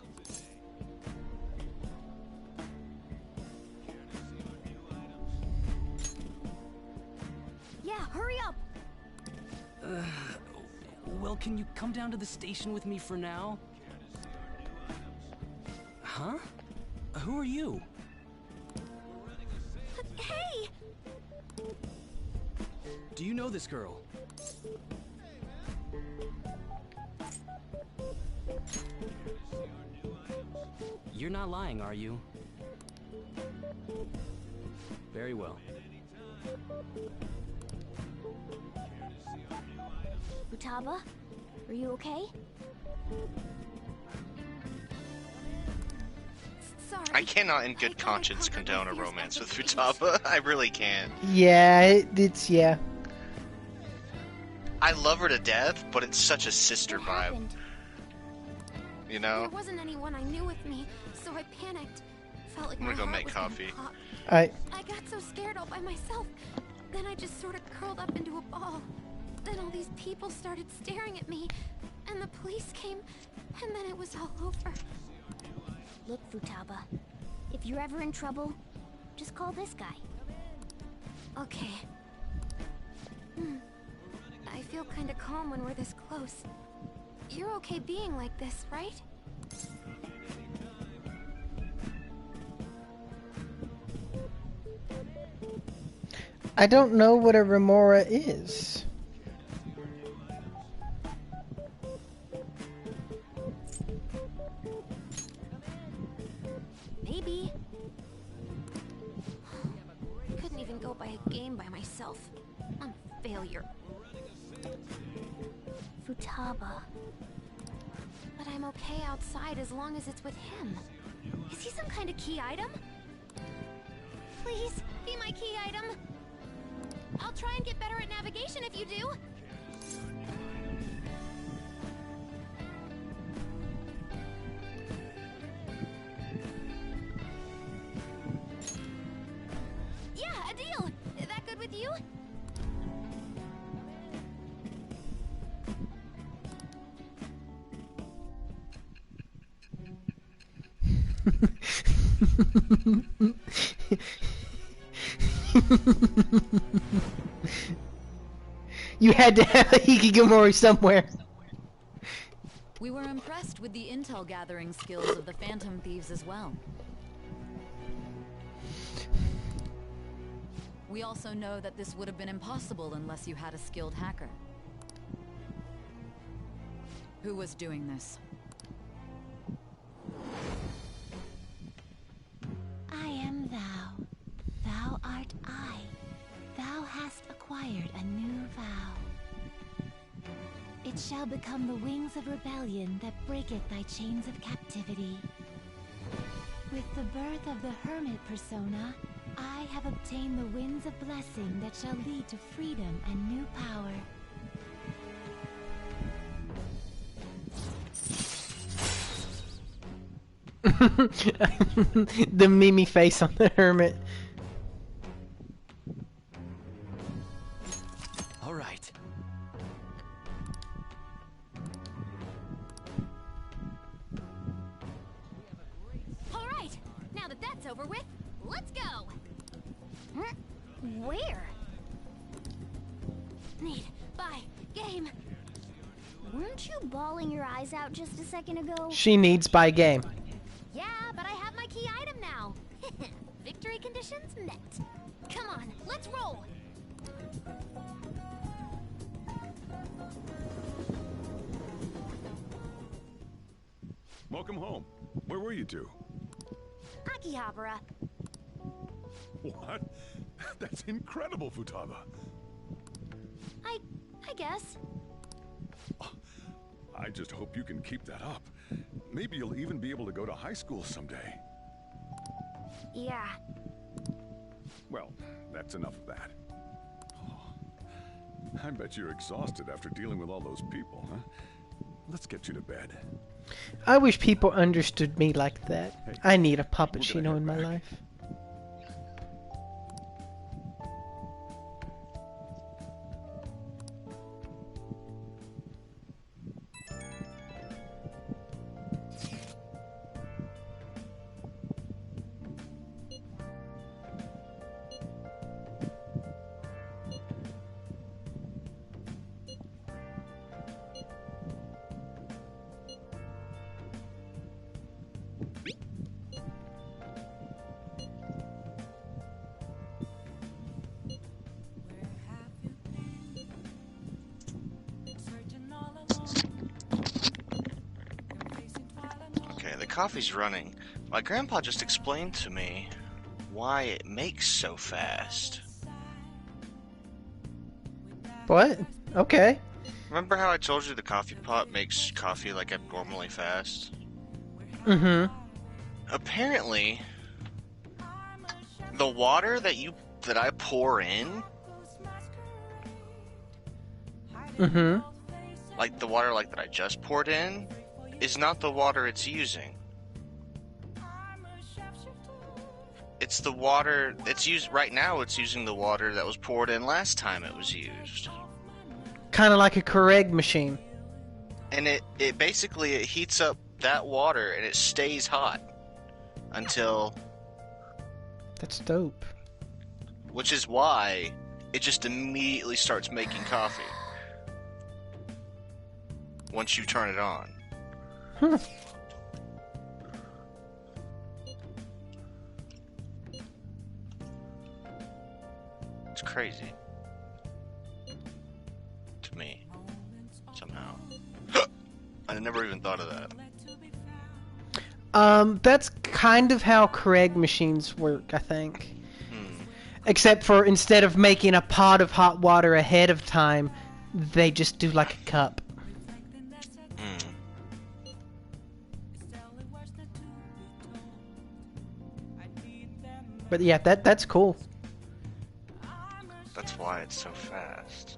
Yeah, hurry up! Well, can you come down to the station with me for now? Huh? Who are you? Hey! Do you know this girl? You're not lying, are you? Very well. Futaba, are you okay? Sorry. I cannot in good conscience condone a romance with Futaba. I really can't. Yeah, it's yeah. I love her to death, but it's such a sister vibe. You know? There wasn't anyone I knew with me, so I panicked. Felt like I'm my gonna go heart make was gonna coffee. pop. I got so scared all by myself. Then I just sort of curled up into a ball. Then all these people started staring at me, and the police came, and then it was all over. Look, Futaba, if you're ever in trouble, just call this guy. Okay. I feel kind of calm when we're this close. You're okay being like this, right? I don't know what a remora is. Maybe. Couldn't even go by a game by myself. I'm a failure. Futaba. But I'm okay outside as long as it's with him. Is he some kind of key item? Please, be my key item. I'll try and get better at navigation if you do. Yeah, a deal. That good with you? You had to have a Hikikomori somewhere. We were impressed with the intel gathering skills of the Phantom Thieves as well. We also know that this would have been impossible unless you had a skilled hacker. Who was doing this? I am thou. Thou art I. Thou hast acquired a new vow. It shall become the wings of rebellion that breaketh thy chains of captivity. With the birth of the hermit persona, I have obtained the winds of blessing that shall lead to freedom and new power. The Mimi face on the hermit. All right. that's over with, let's go! Where? Need, buy, game. Weren't you bawling your eyes out just a second ago? She needs buy game. Yeah, but I have my key item now. Victory conditions met. Come on, let's roll! Welcome home. Where were you two? Akihabara. What? That's incredible, Futaba. I guess. I just hope you can keep that up. Maybe you'll even be able to go to high school someday. Yeah. Well, that's enough of that. Oh, I bet you're exhausted after dealing with all those people, huh? Let's get you to bed. I wish people understood me like that. Hey, I need a we're gonna Puppuccino in my head back. life. Okay, the coffee's running. My grandpa just explained to me why it makes so fast. What? Okay. Remember how I told you the coffee pot makes coffee like abnormally fast? Mm-hmm. Apparently, the water that I pour in, Mm-hmm. like the water that I just poured in, is not the water it's using. It's the water it's used right now. It's using the water that was poured in last time it was used. Kind of like a Keurig machine. And it basically it heats up that water and it stays hot until, That's dope. which is why it just immediately starts making coffee once you turn it on. Huh. It's crazy to me somehow. I never even thought of that. That's kind of how Keurig machines work, I think. Except for instead of making a pot of hot water ahead of time, they just do like a cup. But yeah, that's cool. That's why it's so fast.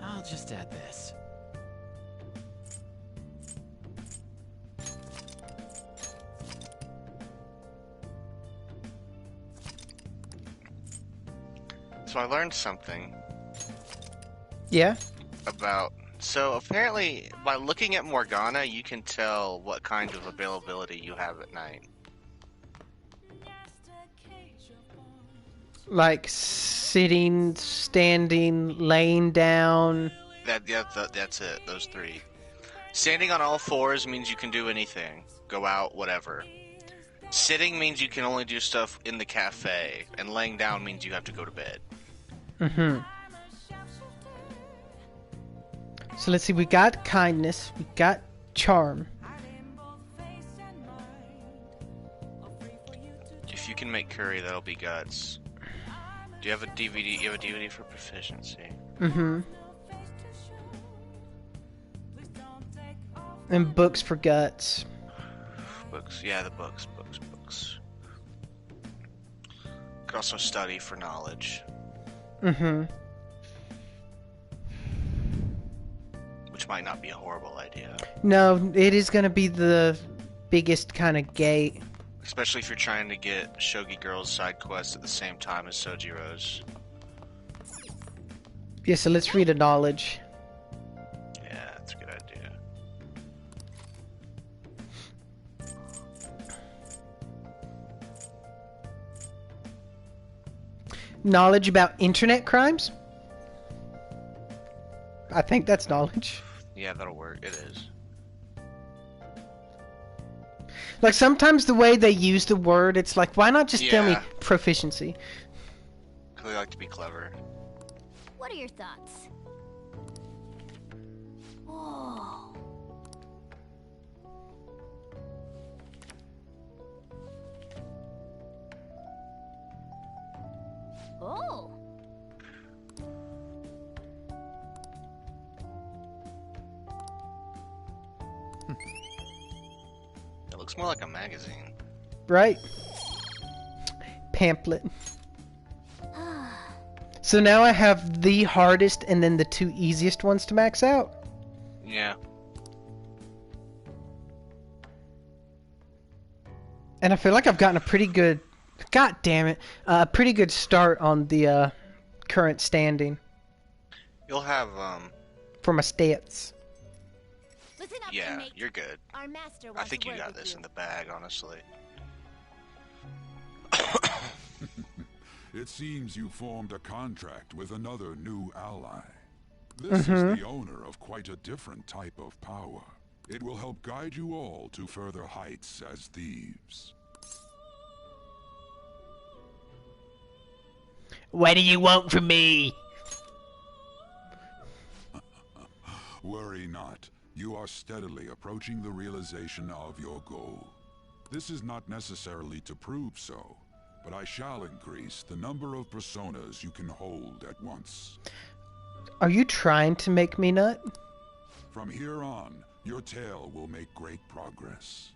I'll just add this. So I learned something Yeah? about... So apparently, by looking at Morgana, you can tell what kind of availability you have at night. Like sitting, standing, laying down. That's it, those three. Standing on all fours means you can do anything. Go out, whatever. Sitting means you can only do stuff in the cafe. And laying down means you have to go to bed. Mm-hmm. So let's see, we got kindness, we got charm. If you can make curry, that'll be guts. Do you have a DVD? You have a DVD for proficiency. Mm-hmm. And books for guts. Books. Yeah, the books. Could also study for knowledge. Mm-hmm. Which might not be a horrible idea. No, it is going to be the biggest kind of gate. Especially if you're trying to get Shogi Girl's side quest at the same time as Sojiro's. Yeah, so let's read a knowledge. Yeah, that's a good idea. Knowledge about internet crimes? I think that's knowledge. Yeah, that'll work. It is. Like, sometimes the way they use the word, it's like, why not just tell me Yeah. proficiency? They like to be clever. What are your thoughts? Oh. Oh. It looks more like a magazine. Right? Pamphlet. So now I have the hardest and then the two easiest ones to max out. Yeah. And I feel like I've gotten a pretty good... God damn it. A pretty good start on the current standing. You'll have, For my stats. yeah, you're good. Our master I wants think to you work got with this you. in the bag, honestly. It seems you formed a contract with another new ally. This is the owner of quite a different type of power. It will help guide you all to further heights as thieves. What do you want from me? Worry not. You are steadily approaching the realization of your goal. This is not necessarily to prove so, but I shall increase the number of personas you can hold at once. Are you trying to make me nut? From here on, your tale will make great progress.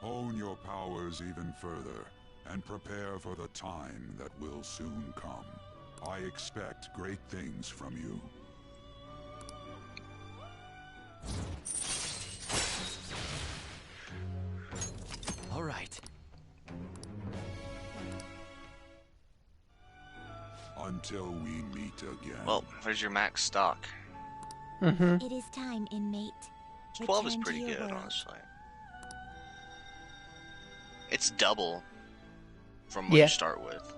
Hone your powers even further, and prepare for the time that will soon come. I expect great things from you. All right. Until we meet again. Well, there's your max stock. It is time, inmate. 12 is Return to pretty your good, world. honestly. It's double from what Yeah. you start with.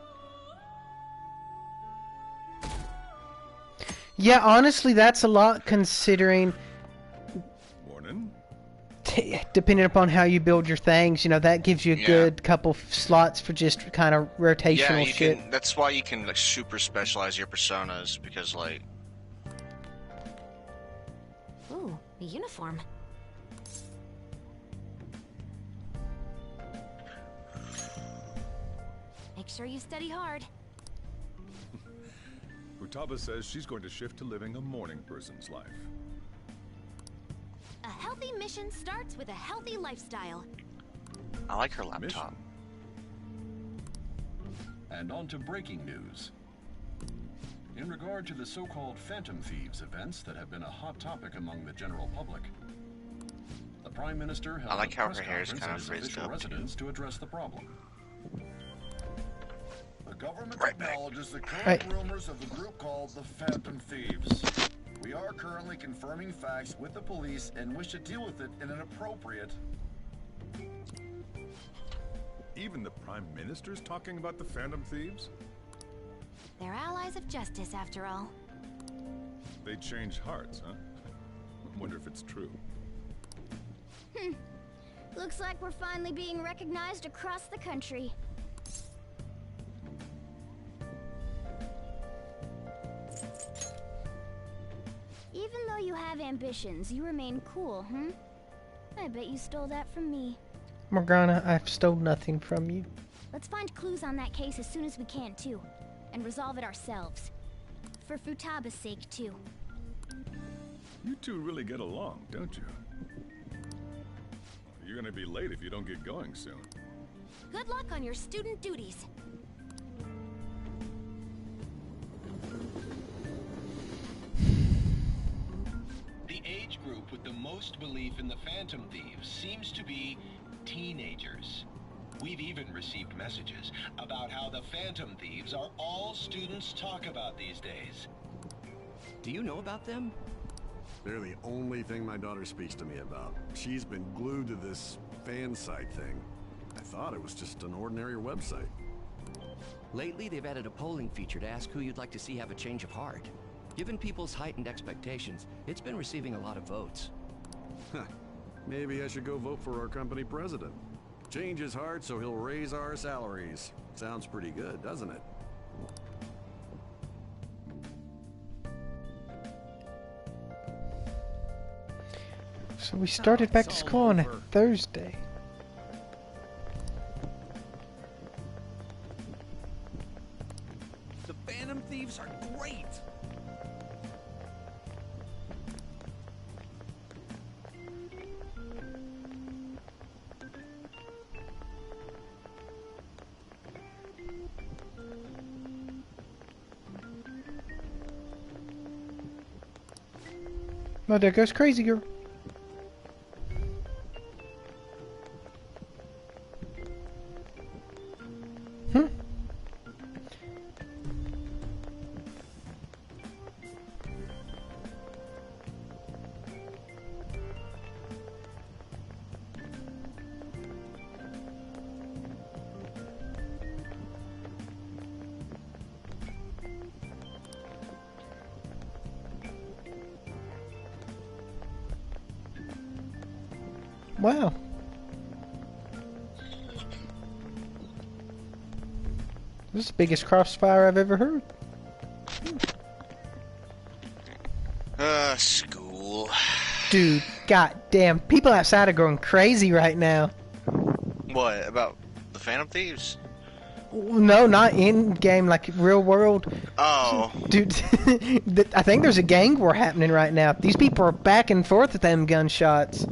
Yeah, honestly, that's a lot considering... Morning. Depending upon how you build your things, you know, that gives you a Yeah. good couple slots for just kind of rotational Yeah, you shit. can. That's why you can like super specialize your personas because like Ooh, a uniform. Make sure you study hard. Futaba says she's going to shift to living a morning person's life. A healthy mission starts with a healthy lifestyle. I like her laptop. And on to breaking news. In regard to the so-called Phantom Thieves events that have been a hot topic among the general public, the Prime Minister held I like a how press her hair is conference kind at of his raised official up, too. residence to address the problem. The government Right back. acknowledges the current Right. rumors of the group called the Phantom Thieves. We are currently confirming facts with the police and wish to deal with it in an appropriate... Even the Prime Minister's talking about the Phantom Thieves? They're allies of justice, after all. They change hearts, huh? Wonder if it's true. Looks like we're finally being recognized across the country. Even though you have ambitions, you remain cool, I bet you stole that from me. Morgana, I've stole nothing from you. Let's find clues on that case as soon as we can, too. And resolve it ourselves. For Futaba's sake, too. You two really get along, don't you? You're gonna be late if you don't get going soon. Good luck on your student duties. The age group with the most belief in the Phantom Thieves seems to be teenagers. We've even received messages about how the Phantom Thieves are all students talk about these days. Do you know about them? They're the only thing my daughter speaks to me about. She's been glued to this fan site thing. I thought it was just an ordinary website. Lately, they've added a polling feature to ask who you'd like to see have a change of heart. Given people's heightened expectations, it's been receiving a lot of votes. Maybe I should go vote for our company president. Change his heart so he'll raise our salaries. Sounds pretty good, doesn't it? So we started back to school on a Thursday. The Phantom Thieves are great! Oh, there goes Crazy Girl. Wow. This is the biggest crossfire I've ever heard. School. Dude, goddamn, people outside are going crazy right now. What, about the Phantom Thieves? No, not in game, like real world. Oh. Dude, I think there's a gang war happening right now. These people are back and forth with them gunshots.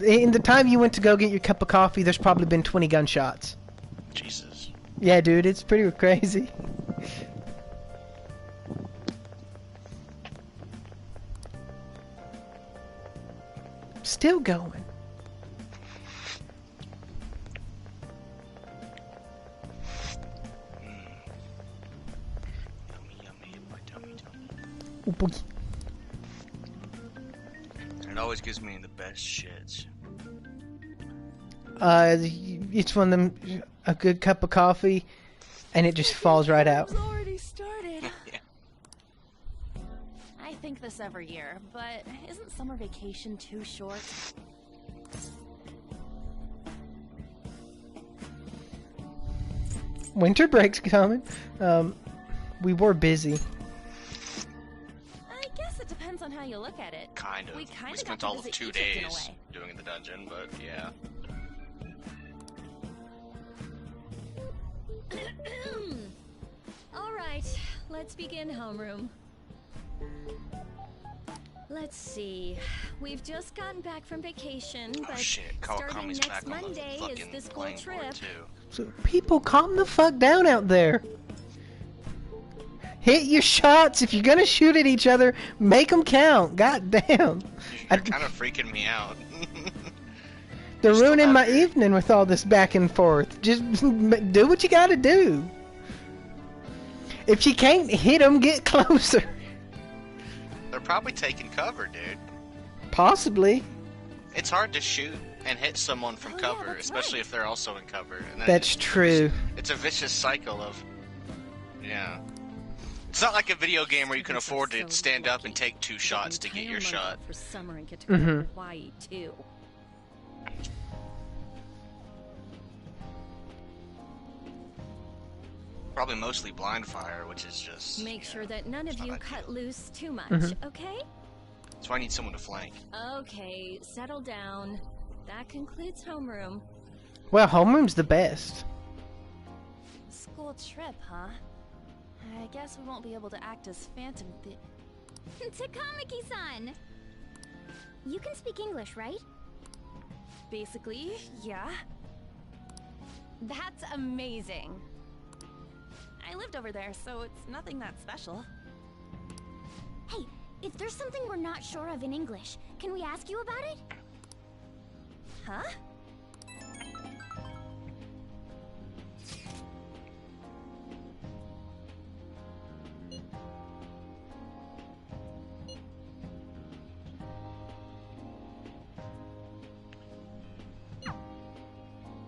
In the time you went to go get your cup of coffee, there's probably been 20 gunshots. Jesus. Yeah, dude, it's pretty crazy. Still going. Oh, boy. It always gives me the best shits. It's one of them, a good cup of coffee, and it just falls right out. Already started. Yeah. I think this every year, but isn't summer vacation too short? Winter break's coming. We were busy. I guess it depends on how you look at it. Kind of. We spent all of 2 days doing the dungeon, but yeah. Alright, let's begin homeroom. Let's see. We've just gotten back from vacation, but starting next Monday is the school trip. So people, calm the fuck down out there. Hit your shots. If you're gonna shoot at each other, make them count. God damn. You're kind of freaking me out. They're ruining my evening with all this back and forth. Just do what you gotta do. If you can't hit them, get closer. They're probably taking cover, dude. Possibly. It's hard to shoot and hit someone from cover, especially if they're also in cover. And That's true. It's a vicious cycle of... Yeah. It's not like a video game where you can afford to stand up and take 2 shots to get your shot. For summer and get to go to Hawaii too. Probably mostly blind fire, which is just... Make sure that none of you cut loose too much, okay? That's why I need someone to flank. Okay, settle down. That concludes homeroom. Well, homeroom's the best. School trip, huh? I guess we won't be able to act as Phantom Takamaki-san! You can speak English, right? Basically, yeah. That's amazing. I lived over there, so it's nothing that special. Hey, if there's something we're not sure of in English, can we ask you about it? Huh?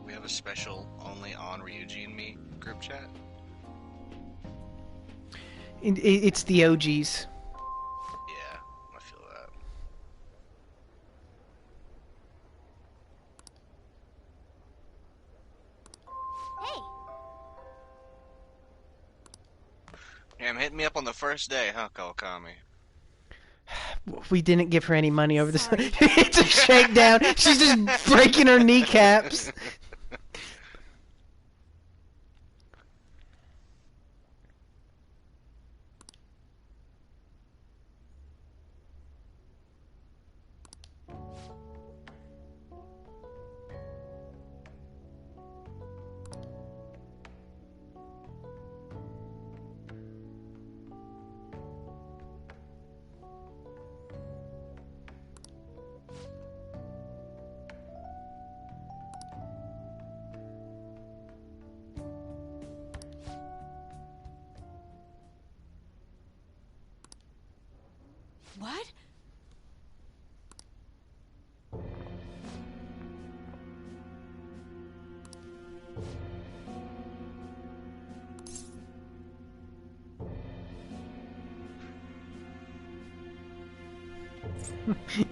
We have a special only on Ryuji and me group chat. It's the OGs. Yeah, I feel that. Hey! Damn, hitting me up on the first day, huh, Kawakami? We didn't give her any money over this. It's a shakedown. She's just breaking her kneecaps. What?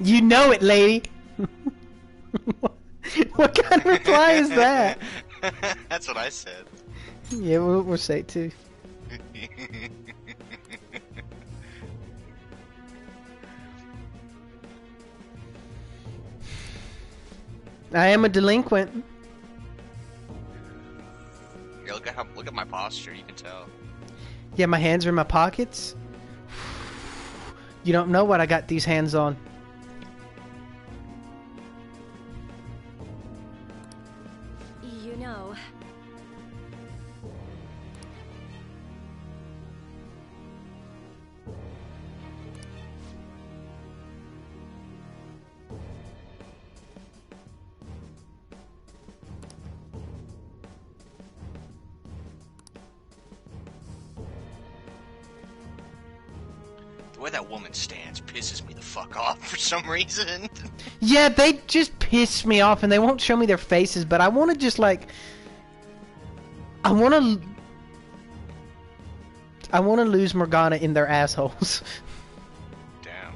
You know it, lady. What kind of reply is that? That's what I said. Yeah, we'll say it too. I am a delinquent. Here, look at my posture. You can tell. Yeah, my hands are in my pockets. You don't know what I got these hands on. You know. The way that woman stands pisses me the fuck off for some reason. Yeah, they just piss me off and they won't show me their faces, but I want to just like... I want to lose Morgana in their assholes. Damn.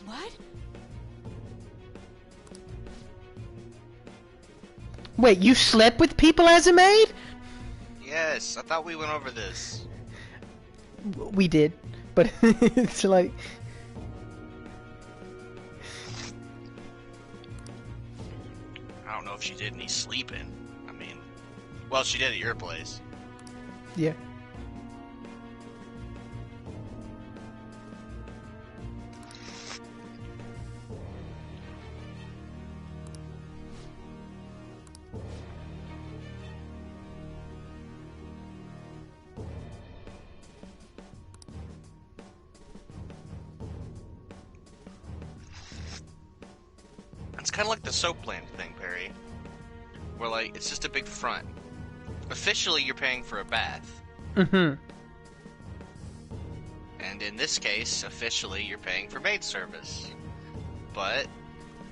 What? Wait, you slept with people as a maid? Yes, I thought we went over this. We did, but it's like... I don't know if she did any sleeping. I mean, well, she did at your place. Yeah. It's kind of like the Soapland thing, Perry. Where, like, it's just a big front. Officially, you're paying for a bath. Mm-hmm. And in this case, officially, you're paying for maid service. But...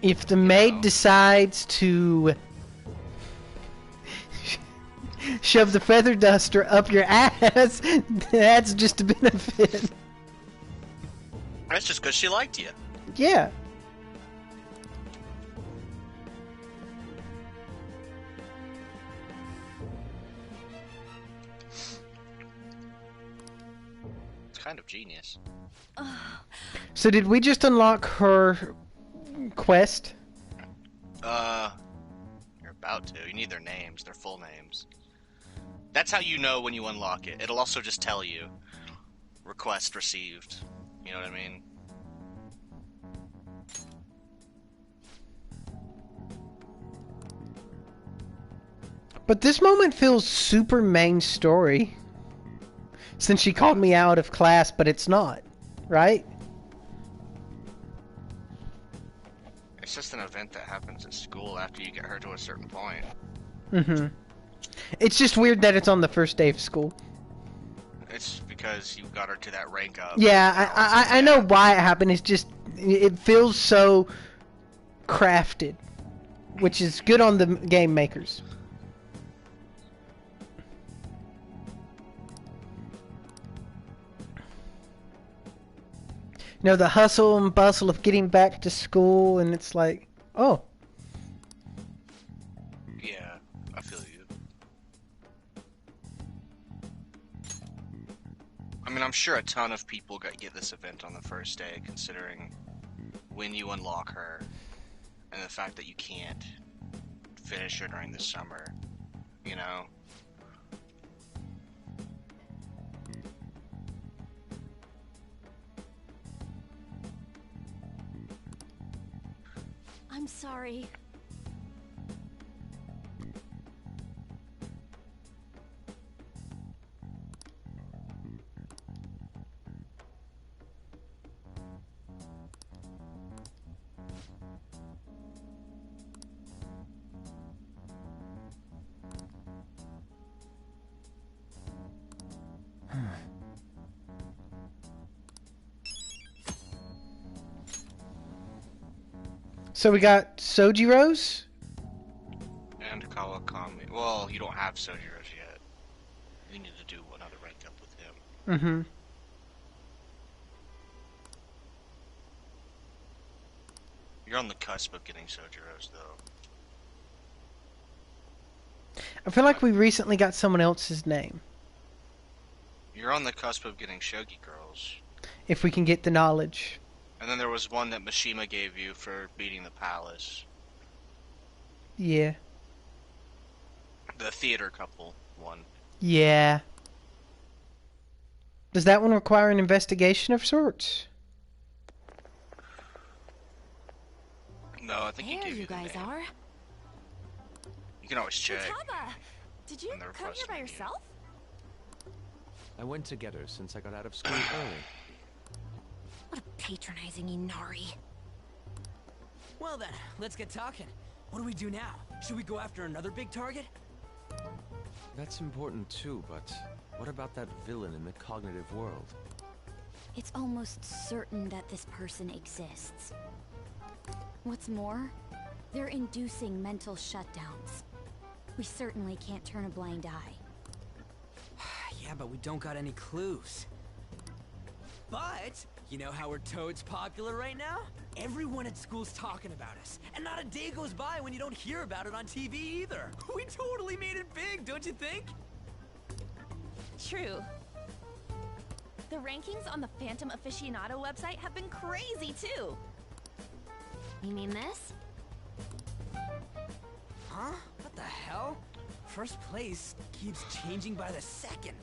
if the maid decides to shove the feather duster up your ass, that's just a benefit. That's just because she liked you. Yeah. It's kind of genius. So did we just unlock her quest? You're about to. You need their names, their full names. That's how you know when you unlock it. It'll also just tell you, request received. You know what I mean? But this moment feels super main story. Since she called me out of class, but it's not, right? It's just an event that happens at school after you get her to a certain point. Mm-hmm. It's just weird that it's on the first day of school. It's because you got her to that rank up. Yeah, I know why it happened. It's just, it feels so crafted. Which is good on the game makers. You know, the hustle and bustle of getting back to school, and it's like, oh. Yeah, I feel you. I mean, I'm sure a ton of people get this event on the first day, considering when you unlock her, and the fact that you can't finish her during the summer, you know? I'm sorry. So we got Sojiro's? And Kawakami. Well, you don't have Sojiro's yet. You need to do another rank up with him. Mm-hmm. You're on the cusp of getting Sojiro's, though. I feel like we recently got someone else's name. You're on the cusp of getting Shogi girls. If we can get the knowledge. And then there was one that Mishima gave you for beating the palace. Yeah. The theater couple one. Yeah. Does that one require an investigation of sorts? No, I think he There gave you you the guys name. are. You can always check. Futaba! Did you in the come request here by menu. yourself? I went to get her since I got out of school early. What a patronizing Inari. Well then, let's get talking. What do we do now? Should we go after another big target? That's important too, but what about that villain in the cognitive world? It's almost certain that this person exists. What's more, they're inducing mental shutdowns. We certainly can't turn a blind eye. Yeah, but we don't got any clues. But, you know how we're toads popular right now? Everyone at school's talking about us. And not a day goes by when you don't hear about it on TV either. We totally made it big, don't you think? True. The rankings on the Phantom Aficionado website have been crazy too. You mean this? Huh? What the hell? First place keeps changing by the second.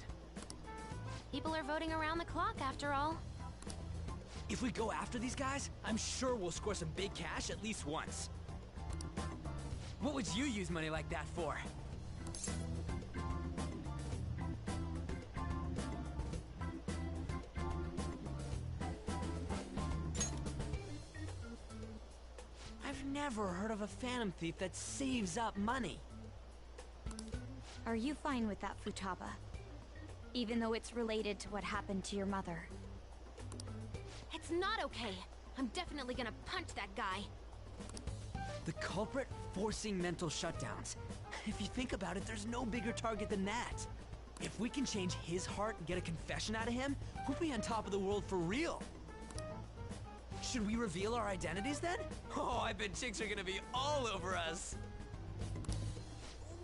People are voting around the clock after all. If we go after these guys, I'm sure we'll score some big cash at least once. What would you use money like that for? I've never heard of a Phantom Thief that saves up money. Are you fine with that, Futaba? Even though it's related to what happened to your mother. It's not okay. I'm definitely gonna punch that guy. The culprit forcing mental shutdowns. If you think about it, there's no bigger target than that. If we can change his heart and get a confession out of him, we'll be on top of the world for real. Should we reveal our identities then? Oh, I bet chicks are gonna be all over us.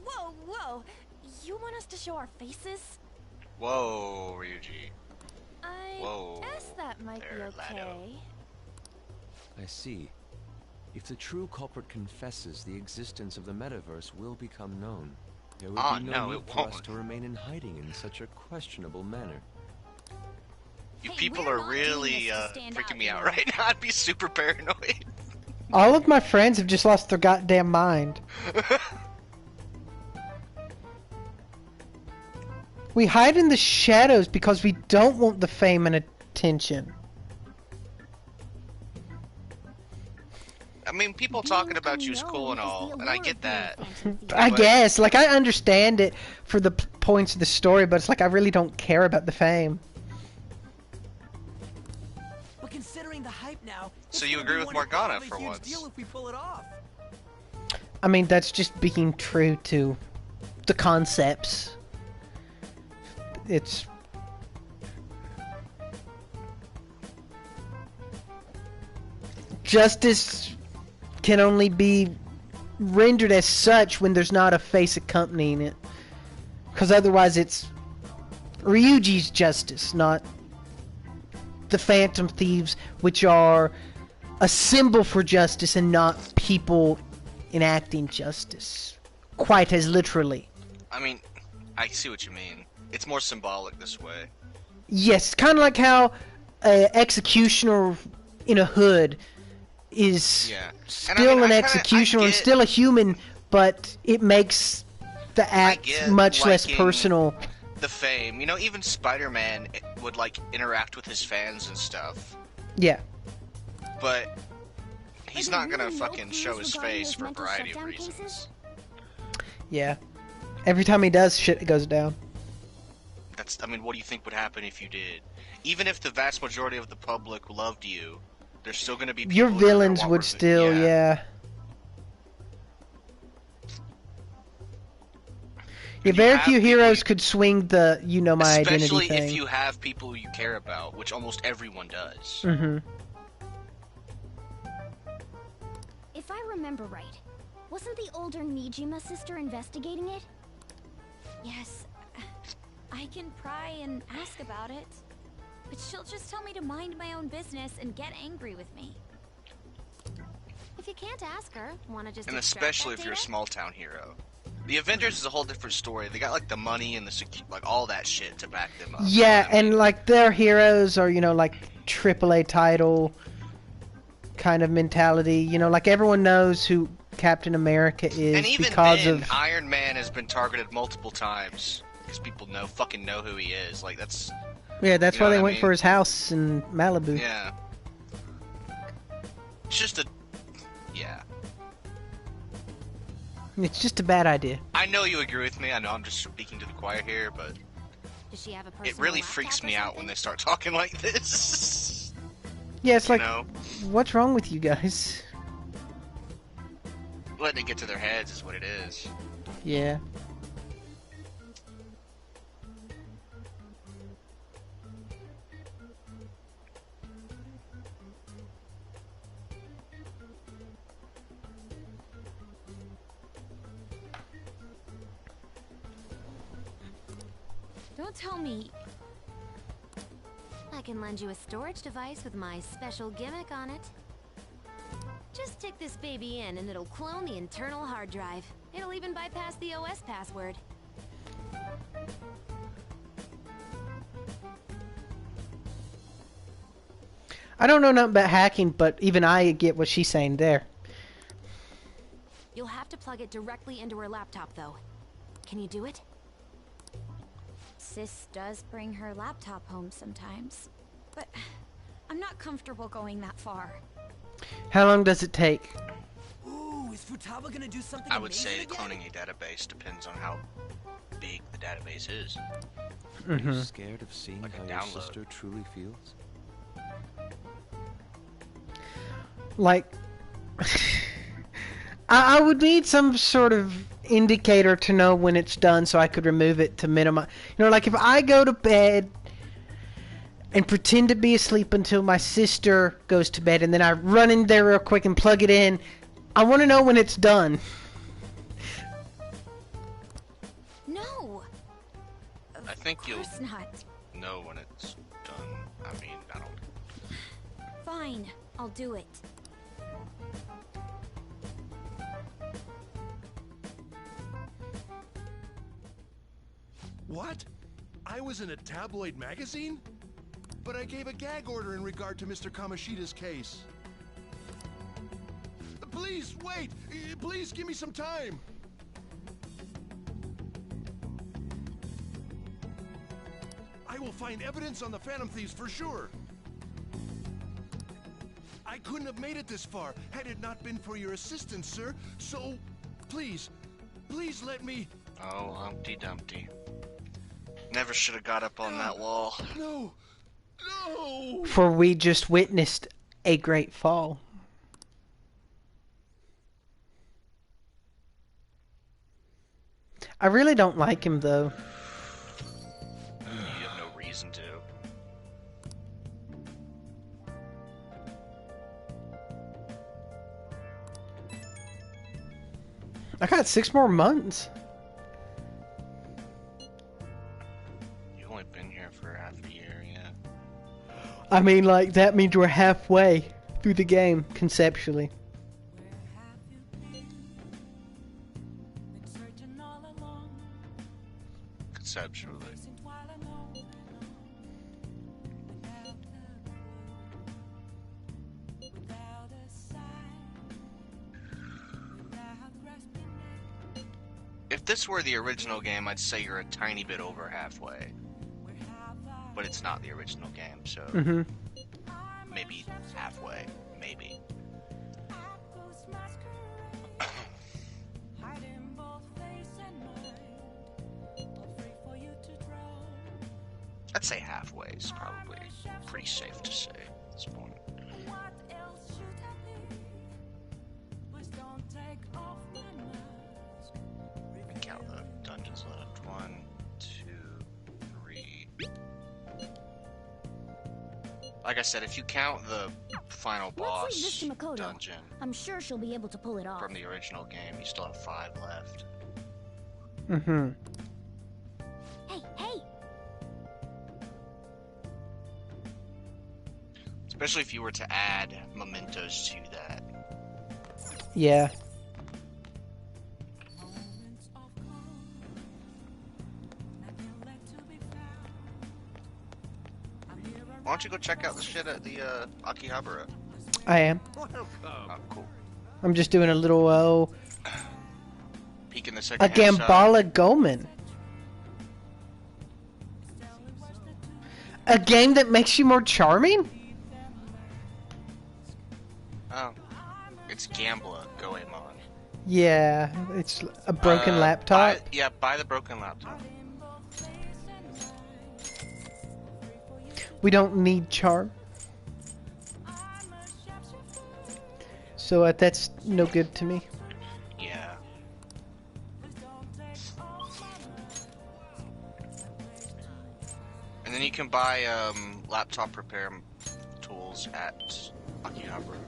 Whoa, whoa. You want us to show our faces? Whoa, Ryuji. I Whoa. guess that might be okay. I see. If the true culprit confesses, the existence of the metaverse will become known. There will be no need for us to remain in hiding in such a questionable manner. You people are really freaking me out right now. I'd be super paranoid. All of my friends have just lost their goddamn mind. We hide in the shadows because we don't want the fame and attention. I mean, people talking about you is cool and all, and I get that. I guess, like, I understand it for the points of the story, but it's like I really don't care about the fame. But considering the hype now, so you agree with Morgana for once? Deal if we pull it off. I mean, that's just being true to the concepts. It's... Justice can only be rendered as such when there's not a face accompanying it. Because otherwise it's Ryuji's justice, not the Phantom Thieves, which are a symbol for justice and not people enacting justice. Quite as literally. I mean, I see what you mean. It's more symbolic this way. Yes, kind of like how an executioner in a hood is still an executioner and still a human, but it makes the act much less personal. The fame, you know, even Spider-Man would like interact with his fans and stuff. Yeah. But he's not gonna fucking show his face for a variety of reasons. Yeah. Every time he does, shit goes down. That's, I mean, what do you think would happen if you did? Even if the vast majority of the public loved you, there's still gonna be people your villains would still, yeah. Yeah, very few heroes could swing the, you know, my identity thing. Especially if you have people you care about, which almost everyone does. Mm-hmm. If I remember right, wasn't the older Nijima sister investigating it? Yes. I can pry and ask about it. But she'll just tell me to mind my own business and get angry with me. If you can't ask her, wanna just And especially if you're a small town hero. The Avengers is a whole different story. They got like the money and the like all that shit to back them up. Yeah, and like their heroes are, you know, like AAA title kind of mentality. You know, like everyone knows who Captain America is and even because then, of Iron Man has been targeted multiple times because people fucking know who he is. Like that's. Yeah, that's you know why they what I went mean? for his house in Malibu. Yeah. It's just a. Yeah. It's just a bad idea. I know you agree with me. I know I'm just speaking to the choir here, but Does she have a it really freaks me out when they start talking like this. Yeah, it's like, know? what's wrong with you guys? Letting it get to their heads is what it is. Yeah. Don't tell me. I can lend you a storage device with my special gimmick on it. Just stick this baby in and it'll clone the internal hard drive. It'll even bypass the OS password. I don't know nothing about hacking, but even I get what she's saying there. You'll have to plug it directly into her laptop, though. Can you do it? Sis does bring her laptop home sometimes. But I'm not comfortable going that far. How long does it take? Ooh, is Futaba gonna do something I would say amazing cloning a database depends on how big the database is. Are you scared of seeing Like a how your download. sister truly feels? Like, I would need some sort of indicator to know when it's done so I could remove it to minimize. You know, like if I go to bed and pretend to be asleep until my sister goes to bed, and then I run in there real quick and plug it in. I want to know when it's done. No. I think you'll not. know when it's done. I mean, I don't. Fine, I'll do it. What? I was in a tabloid magazine? But I gave a gag order in regard to Mr. Kamoshida's case. Please, wait! Please give me some time! I will find evidence on the Phantom Thieves for sure! I couldn't have made it this far had it not been for your assistance, sir. So, please, please let me... Oh, Humpty Dumpty. Never should have got up on that wall. No! No! For we just witnessed a great fall. I really don't like him, though. You have no reason to. I got 6 more months. You've only been here for half a year, yeah. I mean, like, that means we're halfway through the game, conceptually. Conceptually. If this were the original game, I'd say you're a tiny bit over halfway. But it's not the original game, so maybe halfway, maybe. I'd say halfway is probably pretty safe to say at this point. Let me count the dungeons left. 1, 2, 3. Like I said, if you count the final boss Let's leave this to Makoto. dungeon I'm sure she'll be able to pull it off. from the original game, you still have 5 left. Hey, hey! Especially if you were to add mementos to that. Yeah. Why don't you go check out the shit at the Akihabara? I am. Oh, cool. I'm just doing a little, Peek in the a second Gambala Goman. A game that makes you more charming? Oh. It's Gambla Goemon. Yeah, it's a broken laptop. Buy the broken laptop. We don't need charm. So that's no good to me. Yeah. And then you can buy laptop repair tools at Akihabara.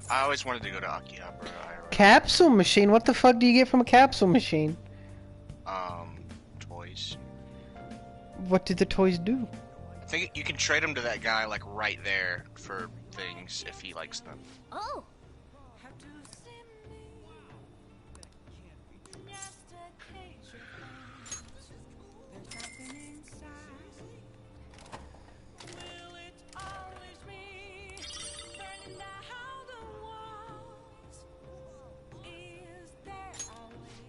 I always wanted to go to Akihabara. Capsule machine? What the fuck do you get from a capsule machine? Toys. What did the toys do? I think you can trade them to that guy, like, right there for things if he likes them. Oh!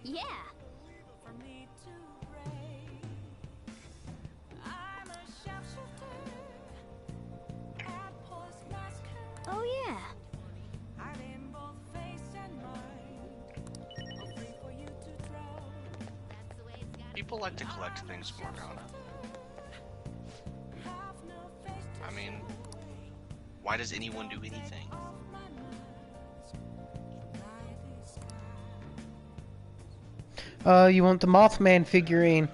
Yeah. Oh yeah. People like to collect things, Morgana. I mean, why does anyone do anything? Oh, you want the Mothman figurine?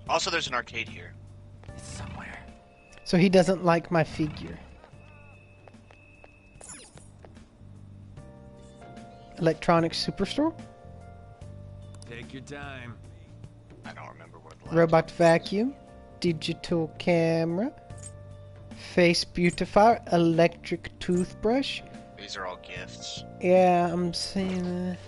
Also, there's an arcade here. It's somewhere. So he doesn't like my figure. Electronics Superstore? Take your time. I don't remember where the last Robot vacuum. Digital camera. Face beautifier. Electric toothbrush. These are all gifts. Yeah, I'm seeing that.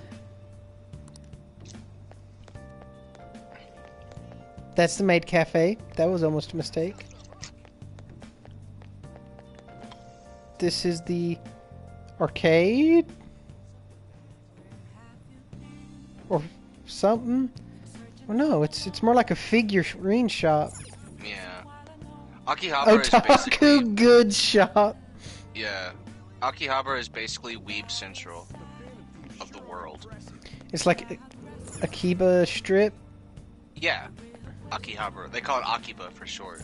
That's the Maid Cafe. That was almost a mistake. This is the arcade? Or something? Well, no, it's more like a figurine shop. Yeah. Akihabara is basically... Otaku Goods Shop. Yeah. Akihabara is basically Weeb Central of the world. It's like Akiba Strip? Yeah. Akihabara. They call it Akiba for short.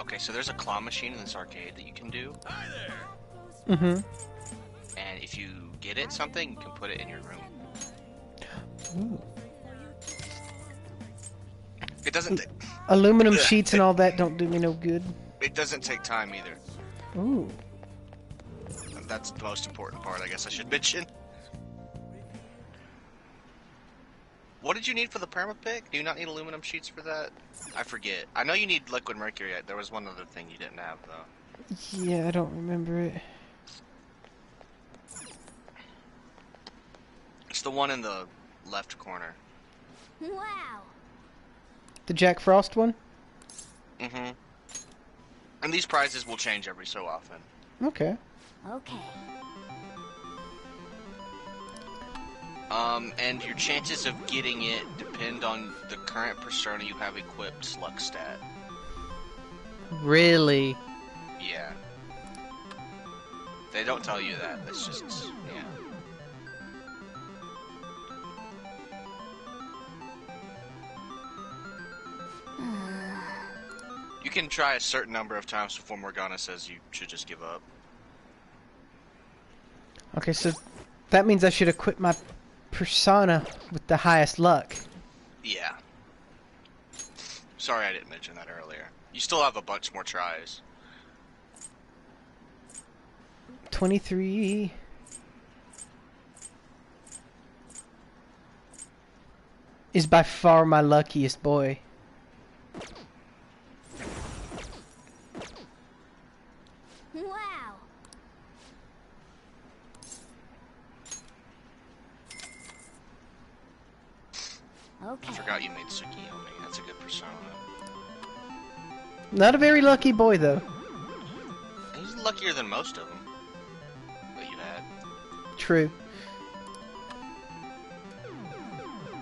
Okay, so there's a claw machine in this arcade that you can do. Hi there. Mm-hmm. And if you get it something, you can put it in your room. Ooh. It doesn't... Aluminum sheets and all that don't do me no good. It doesn't take time either. Ooh. That's the most important part, I guess I should mention. What did you need for the permapick? Do you not need aluminum sheets for that? I forget. I know you need liquid mercury. There was one other thing you didn't have, though. Yeah, I don't remember it. It's the one in the left corner. Wow. The Jack Frost one? Mm-hmm. And these prizes will change every so often. Okay. Okay. And your chances of getting it depend on the current persona you have equipped slug stat. Really? Yeah. They don't tell you that. That's just, yeah. You can try a certain number of times before Morgana says you should just give up. Okay, so that means I should equip my persona with the highest luck. Yeah. Sorry I didn't mention that earlier. You still have a bunch more tries. 23. Is by far my luckiest boy. Wow. Okay. I forgot you made Tsukiyomi. That's a good persona. Not a very lucky boy, though. He's luckier than most of them that you had. True.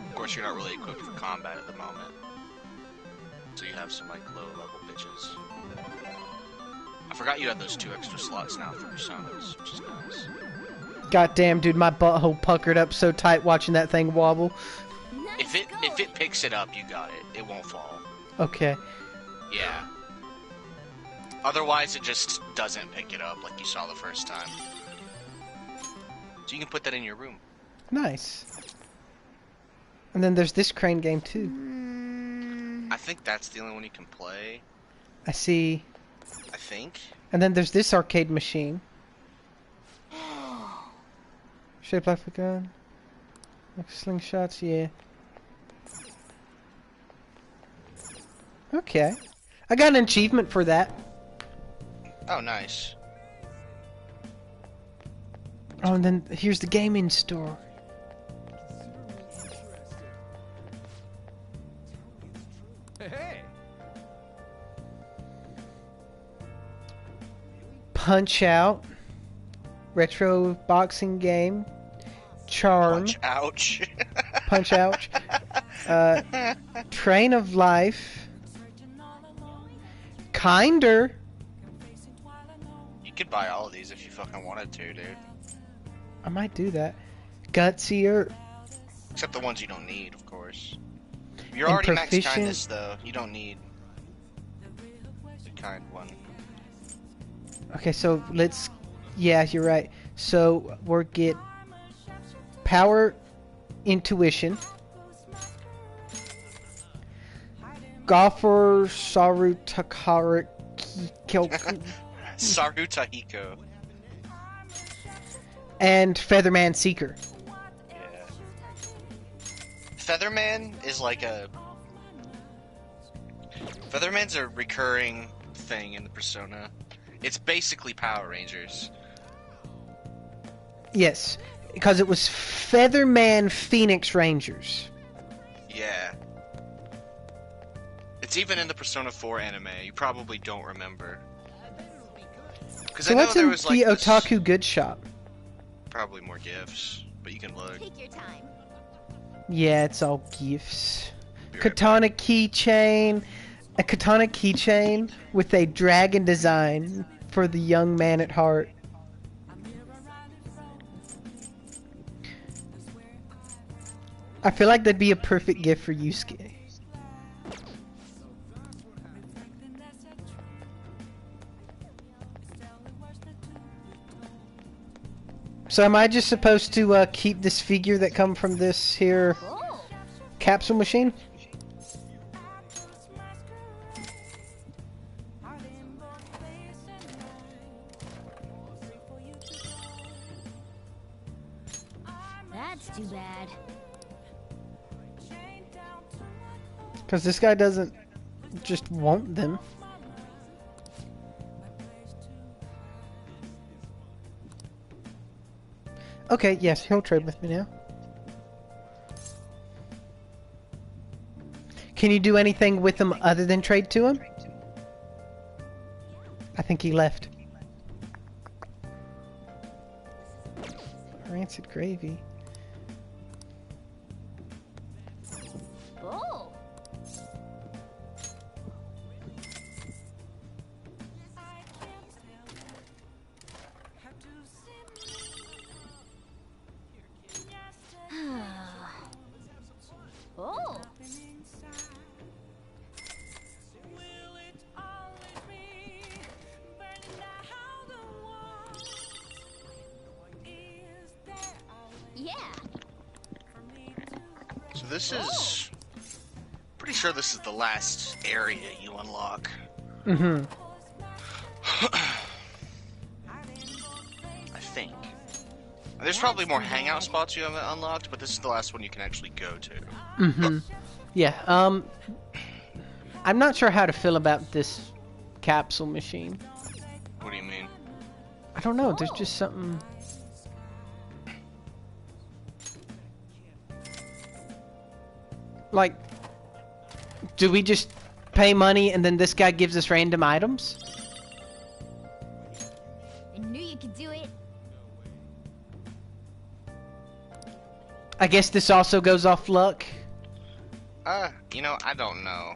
Of course, you're not really equipped for combat at the moment. So you have some, like, low-level bitches. I forgot you had those 2 extra slots now for personas, which is nice. Goddamn, dude, my butthole puckered up so tight watching that thing wobble. If it picks it up, you got it. It won't fall. Okay. Yeah. Otherwise, it just doesn't pick it up like you saw the first time. So you can put that in your room. Nice. And then there's this crane game, too. I think that's the only one you can play. I see. I think. And then there's this arcade machine. Shaped like a gun. Like slingshots, yeah. Okay. I got an achievement for that. Oh, nice. Oh, and then here's the gaming store. Hey. Punch Out. Retro boxing game. Charm. Punch ouch. Punch Ouch. Train of Life. Kinder. You could buy all of these if you fucking wanted to, dude. I might do that. Gutsier. Except the ones you don't need, of course. You're already max kindness, though. You don't need the kind one. Okay, so let's... Yeah, you're right. So we'll get power, intuition, golfer, Saru Takara Saru Tahiko. And Featherman Seeker. Yeah. Featherman is like a... Featherman's a recurring thing in the Persona. It's basically Power Rangers. Yes, because it was Featherman Phoenix Rangers. Yeah. It's even in the Persona 4 anime. You probably don't remember. So what's in the Otaku Good Shop? Probably more gifts, but you can look. Take your time. Yeah, it's all gifts. Katana keychain. A katana keychain with a dragon design for the young man at heart. I feel like that'd be a perfect gift for Yusuke. So am I just supposed to keep this figure that come from this here capsule machine? That's too bad. Because this guy doesn't just want them. Okay, yes, he'll trade with me now. Can you do anything with him other than trade to him? I think he left. Rancid gravy. Oh. Oh. Yeah. So this is... Pretty sure this is the last area you unlock. Mm-hmm. I think. There's probably more hangout spots you haven't unlocked, but this is the last one you can actually go to. Mm-hmm. Yeah, I'm not sure how to feel about this capsule machine. What do you mean? I don't know, there's just something... Like, do we just pay money and then this guy gives us random items? I knew you could do it. I guess this also goes off luck. You know, I don't know.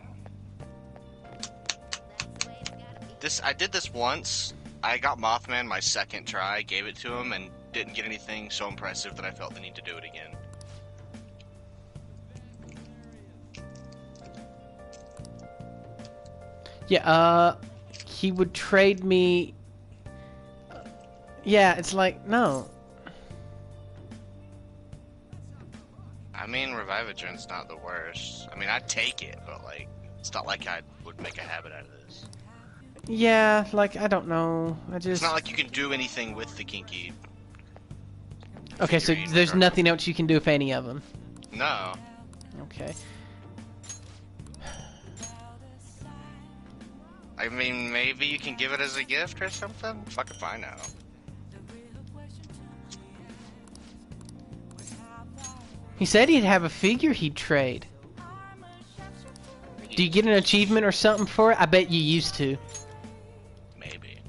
I did this once. I got Mothman my second try, gave it to him, and didn't get anything so impressive that I felt the need to do it again. Yeah, he would trade me... Yeah, it's like, no. I mean, Revivadron's not the worst. I mean, I'd take it, but, like, it's not like I would make a habit out of this. Yeah, like, I don't know. It's not like you can do anything with the Kinky. Okay, so there's nothing else you can do with any of them? No. Okay. I mean, maybe you can give it as a gift or something? Fuck if I know. He said he'd have a figure he'd trade. Do you get an achievement or something for it? I bet you used to. Maybe.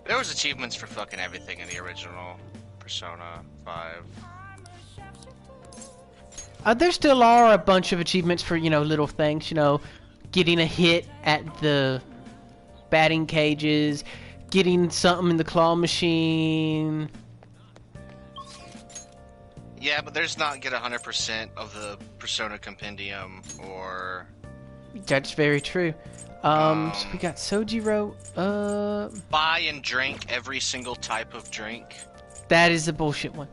There was achievements for fucking everything in the original Persona 5. There still are a bunch of achievements for, you know, little things, you know, getting a hit at the batting cages, getting something in the claw machine. Yeah, but there's not get 100% of the Persona Compendium or... That's very true. So we got Sojiro. Buy and drink every single type of drink. That is a bullshit one.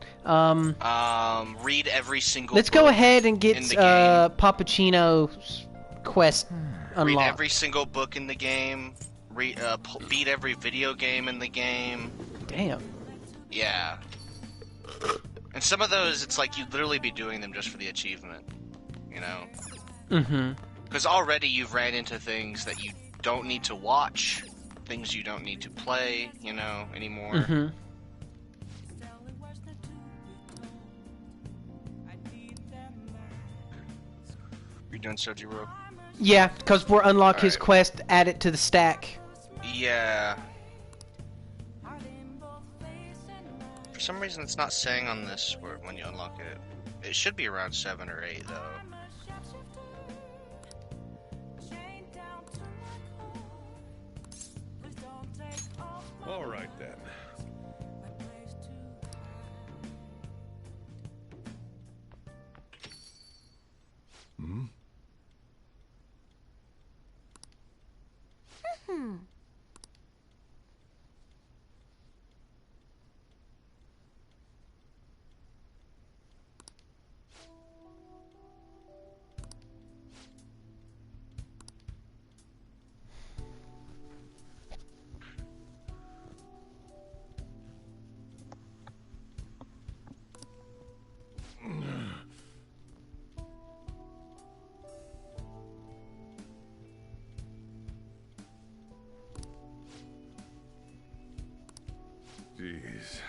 Read every single Let's book go ahead and get in the game. Pappuccino's quest unlocked. Read every single book in the game. Beat every video game in the game. Damn. Yeah. And some of those, it's like you'd literally be doing them just for the achievement. You know? Mm-hmm. Because already you've ran into things that you don't need to watch, things you don't need to play, you know, anymore. Mm-hmm. You're doing Sojiro? Yeah, because we're unlock his quest, add it to the stack. Yeah. For some reason it's not saying on this when you unlock it. It should be around 7 or 8 though. All right then. Hmm? Jeez.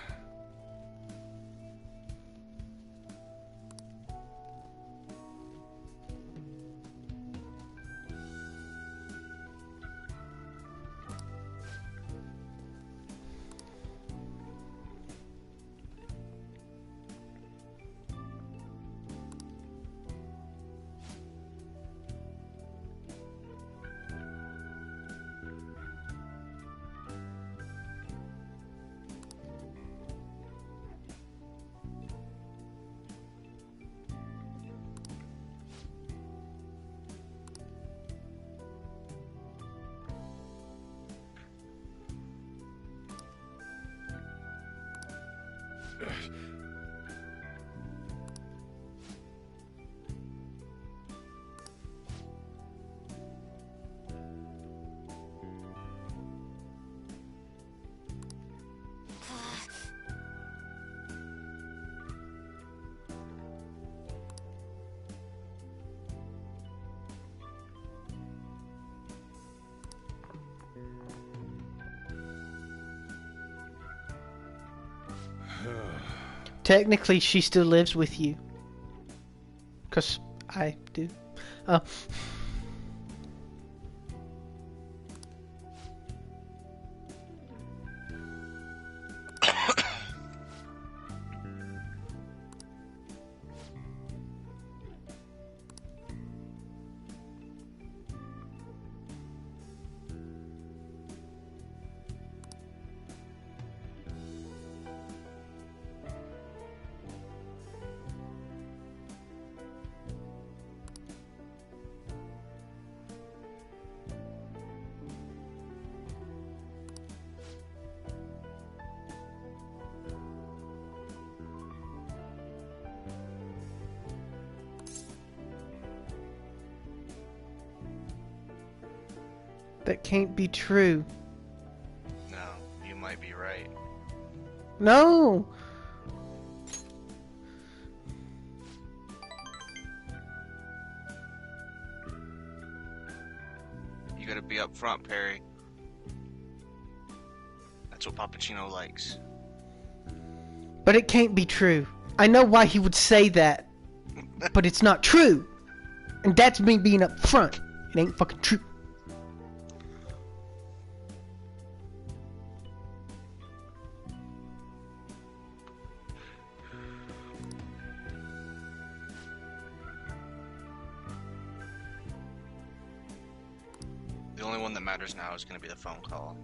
Technically, she still lives with you. 'Cause I do. That can't be true. No, you might be right. No! You gotta be up front, Perry. That's what Pappuccino likes. But it can't be true. I know why he would say that. But it's not true. And that's me being up front. It ain't fucking true. The only one that matters now is going to be the phone call.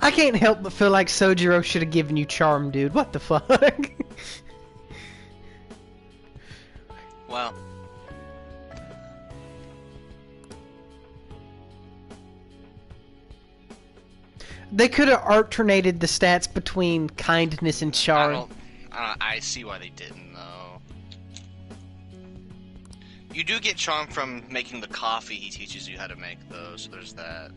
I can't help but feel like Sojiro should have given you charm, dude. What the fuck? Well. They could have alternated the stats between kindness and charm. I see why they didn't, though. You do get charm from making the coffee he teaches you how to make, though, so there's that.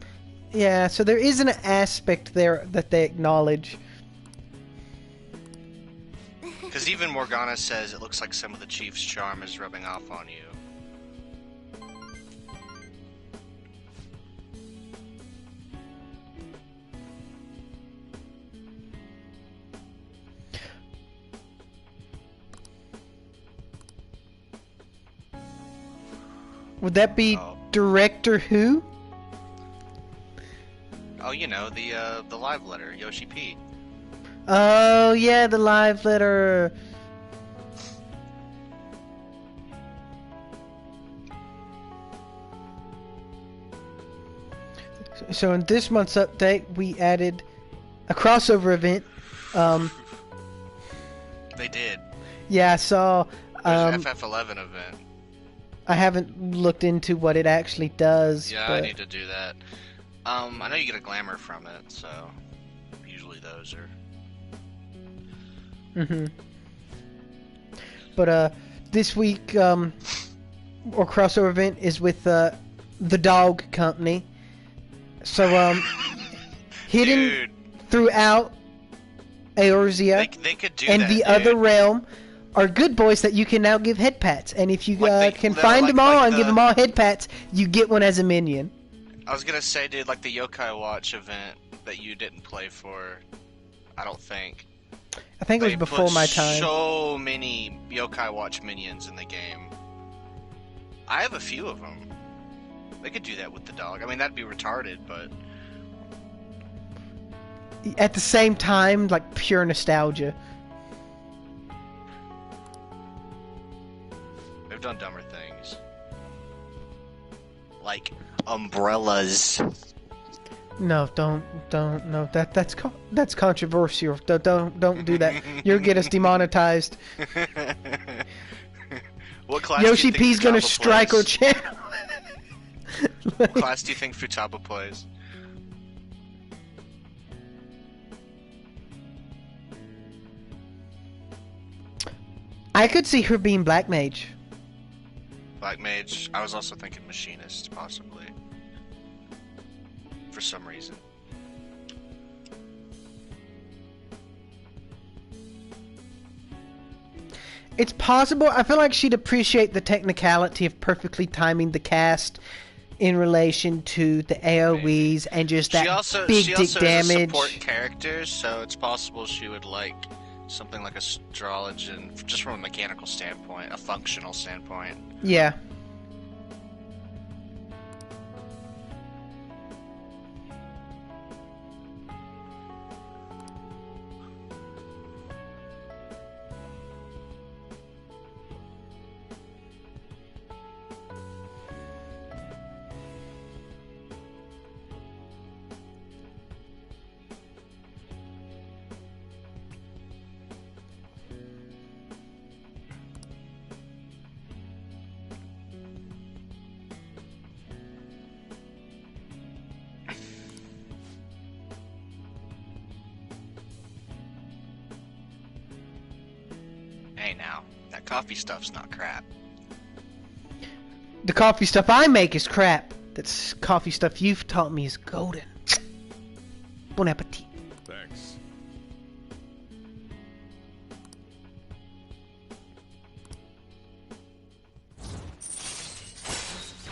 Yeah, so there is an aspect there that they acknowledge. Because even Morgana says it looks like some of the Chief's charm is rubbing off on you. Would that be Director who? Oh, you know, the live letter, Yoshi P. Oh, yeah, the live letter. So in this month's update, we added a crossover event. They did. Yeah, I saw. There's an FF11 event. I haven't looked into what it actually does. Yeah, but... I need to do that. I know you get a glamour from it, so usually those are. But this week, or crossover event is with the Dog Company. So hidden throughout Eorzea they could do and that, the other realm are good boys that you can now give head pats, and if you can find them all and give them all head pats, you get one as a minion. I was gonna say, dude, like the Yokai Watch event that you didn't play for, I don't think. I think it was before my time. So many Yokai Watch minions in the game. I have a few of them. They could do that with the dog. I mean, that'd be retarded, but... At the same time, like, pure nostalgia. They've done dumber things. Like umbrellas. No, don't, no. That's controversial. Don't do that. You'll get us demonetized. What class Yoshi do you think P's gonna Futaba strike our plays? channel. What class do you think Futaba plays? I could see her being Black Mage. Black Mage. I was also thinking Machinist, possibly. For some reason. It's possible. I feel like she'd appreciate the technicality of perfectly timing the cast in relation to the AoEs and just that big dick Is a damage. support character, so it's possible she would like something like astrology, just from a mechanical standpoint, a functional standpoint. Yeah. Hey now, that coffee stuff's not crap. The coffee stuff I make is crap. That's coffee stuff you've taught me is golden. Bon appetit. Thanks.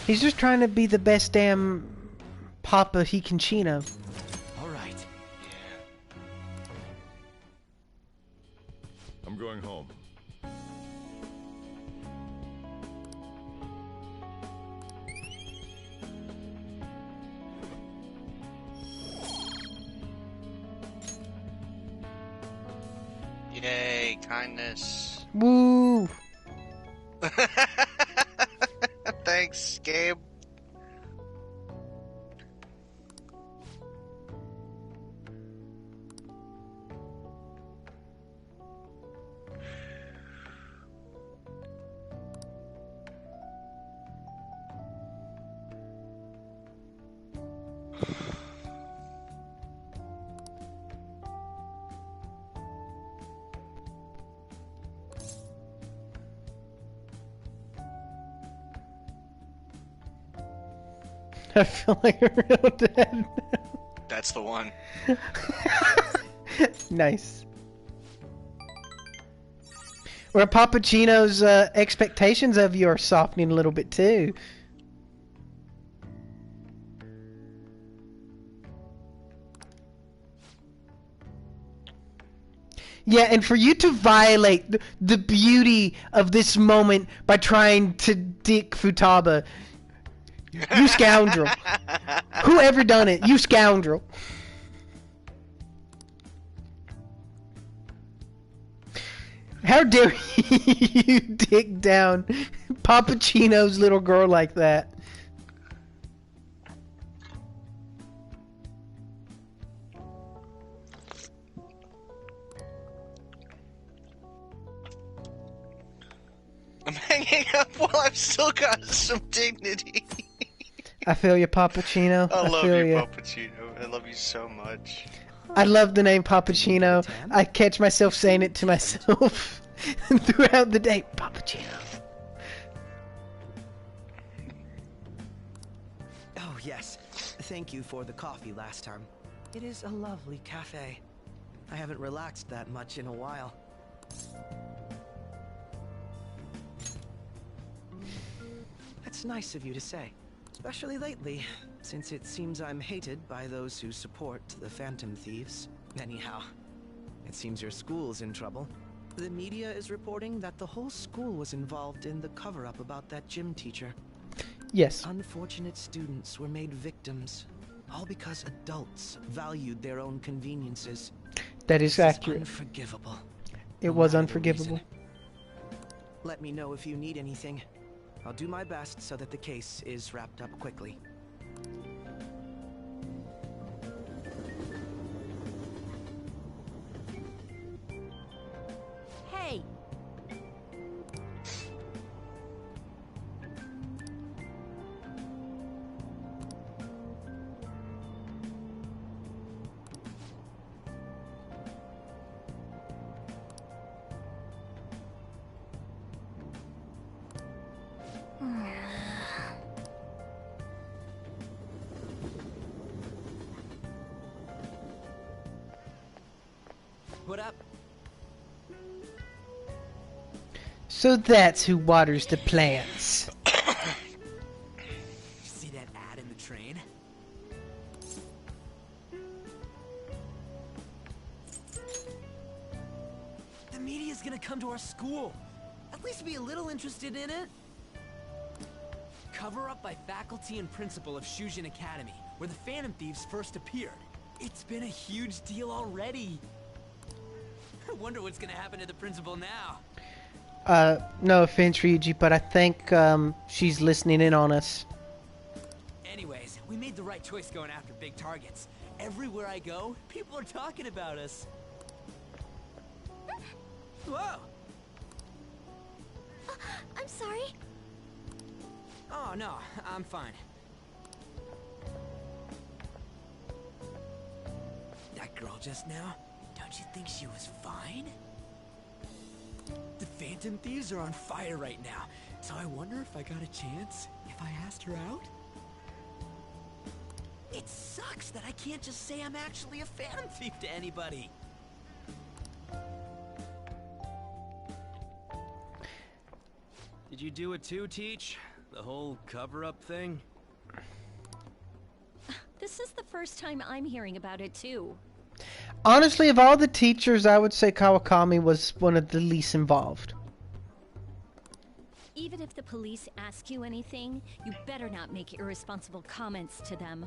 He's just trying to be the best damn Papa he can chino. All right. I'm going home. Yay, kindness. Woo! Thanks, Gabe. I feel like a real dad. That's the one. Nice. Where Pappuccino's expectations of you are softening a little bit too. Yeah, and for you to violate the beauty of this moment by trying to dick Futaba, you scoundrel. Whoever done it, you scoundrel. How dare you dick down Pappuccino's little girl like that? I'm hanging up while I've still got some dignity. I feel you, Pappuccino. I love you, ya. Pappuccino. I love you so much. I love the name Pappuccino. I catch myself saying it to myself throughout the day. Pappuccino. Oh, yes. Thank you for the coffee last time. It is a lovely cafe. I haven't relaxed that much in a while. That's nice of you to say. Especially lately, since it seems I'm hated by those who support the Phantom Thieves. Anyhow, it seems your school's in trouble. The media is reporting that the whole school was involved in the cover-up about that gym teacher. Yes. Unfortunate students were made victims, all because adults valued their own conveniences. That is accurate. Unforgivable. It was unforgivable. Let me know if you need anything. I'll do my best so that the case is wrapped up quickly. Hey! What up? So that's who waters the plants. See that ad in the train? The media's gonna come to our school. At least be a little interested in it. Cover up by faculty and principal of Shujin Academy, where the Phantom Thieves first appeared. It's been a huge deal already. I wonder what's gonna happen to the principal now. No offense, Ryuji, but I think she's listening in on us. Anyways, we made the right choice going after big targets. Everywhere I go, people are talking about us. Whoa! I'm sorry. Oh, no, I'm fine. That girl just now, don't you think she was fine? The Phantom Thieves are on fire right now, so I wonder if I got a chance if I asked her out? It sucks that I can't just say I'm actually a Phantom Thief to anybody. Did you do it too, Teach? The whole cover-up thing? This is the first time I'm hearing about it, too. Honestly, of all the teachers, I would say Kawakami was one of the least involved. Even if the police ask you anything, you better not make irresponsible comments to them.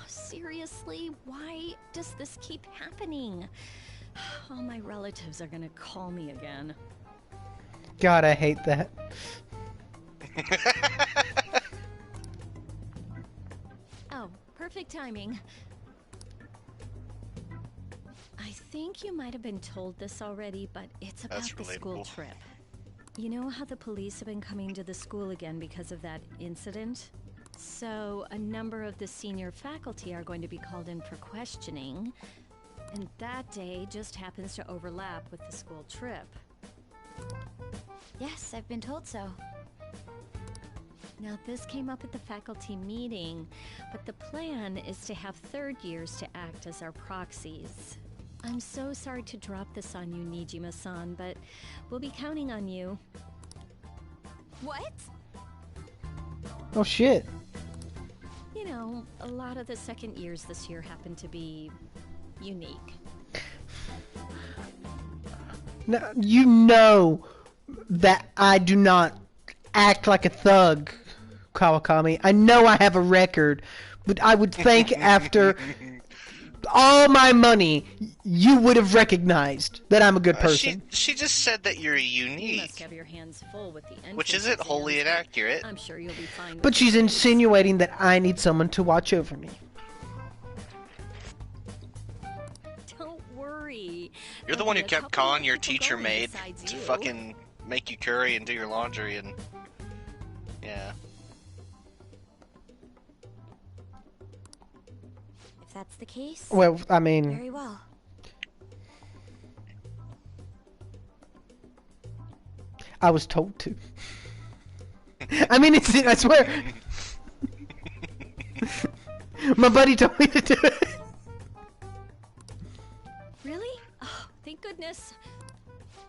Seriously, why does this keep happening? All my relatives are gonna call me again. God, I hate that. Oh, perfect timing. I think you might have been told this already, but it's about the school trip. You know how the police have been coming to the school again because of that incident? So, a number of the senior faculty are going to be called in for questioning, and that day just happens to overlap with the school trip. Yes, I've been told so. Now, this came up at the faculty meeting, but the plan is to have third years to act as our proxies. I'm so sorry to drop this on you, Nijima-san, but we'll be counting on you. What? Oh shit. You know, a lot of the second years this year happen to be unique. Now, you know that I do not act like a thug, Kawakami. I know I have a record, but I would think after all my money, you would have recognized that I'm a good person. She just said that you're You unique, must have your hands full with the which entrance isn't wholly exams, but inaccurate. I'm sure you'll be fine. But she's insinuating that I need someone to watch over me. Don't worry. You're the one who kept calling your teacher maid to fucking make you curry and do your laundry and... Yeah. If that's the case, Well, I mean... very well. I was told to. I mean, I swear. My buddy told me to do it. Really? Oh, thank goodness.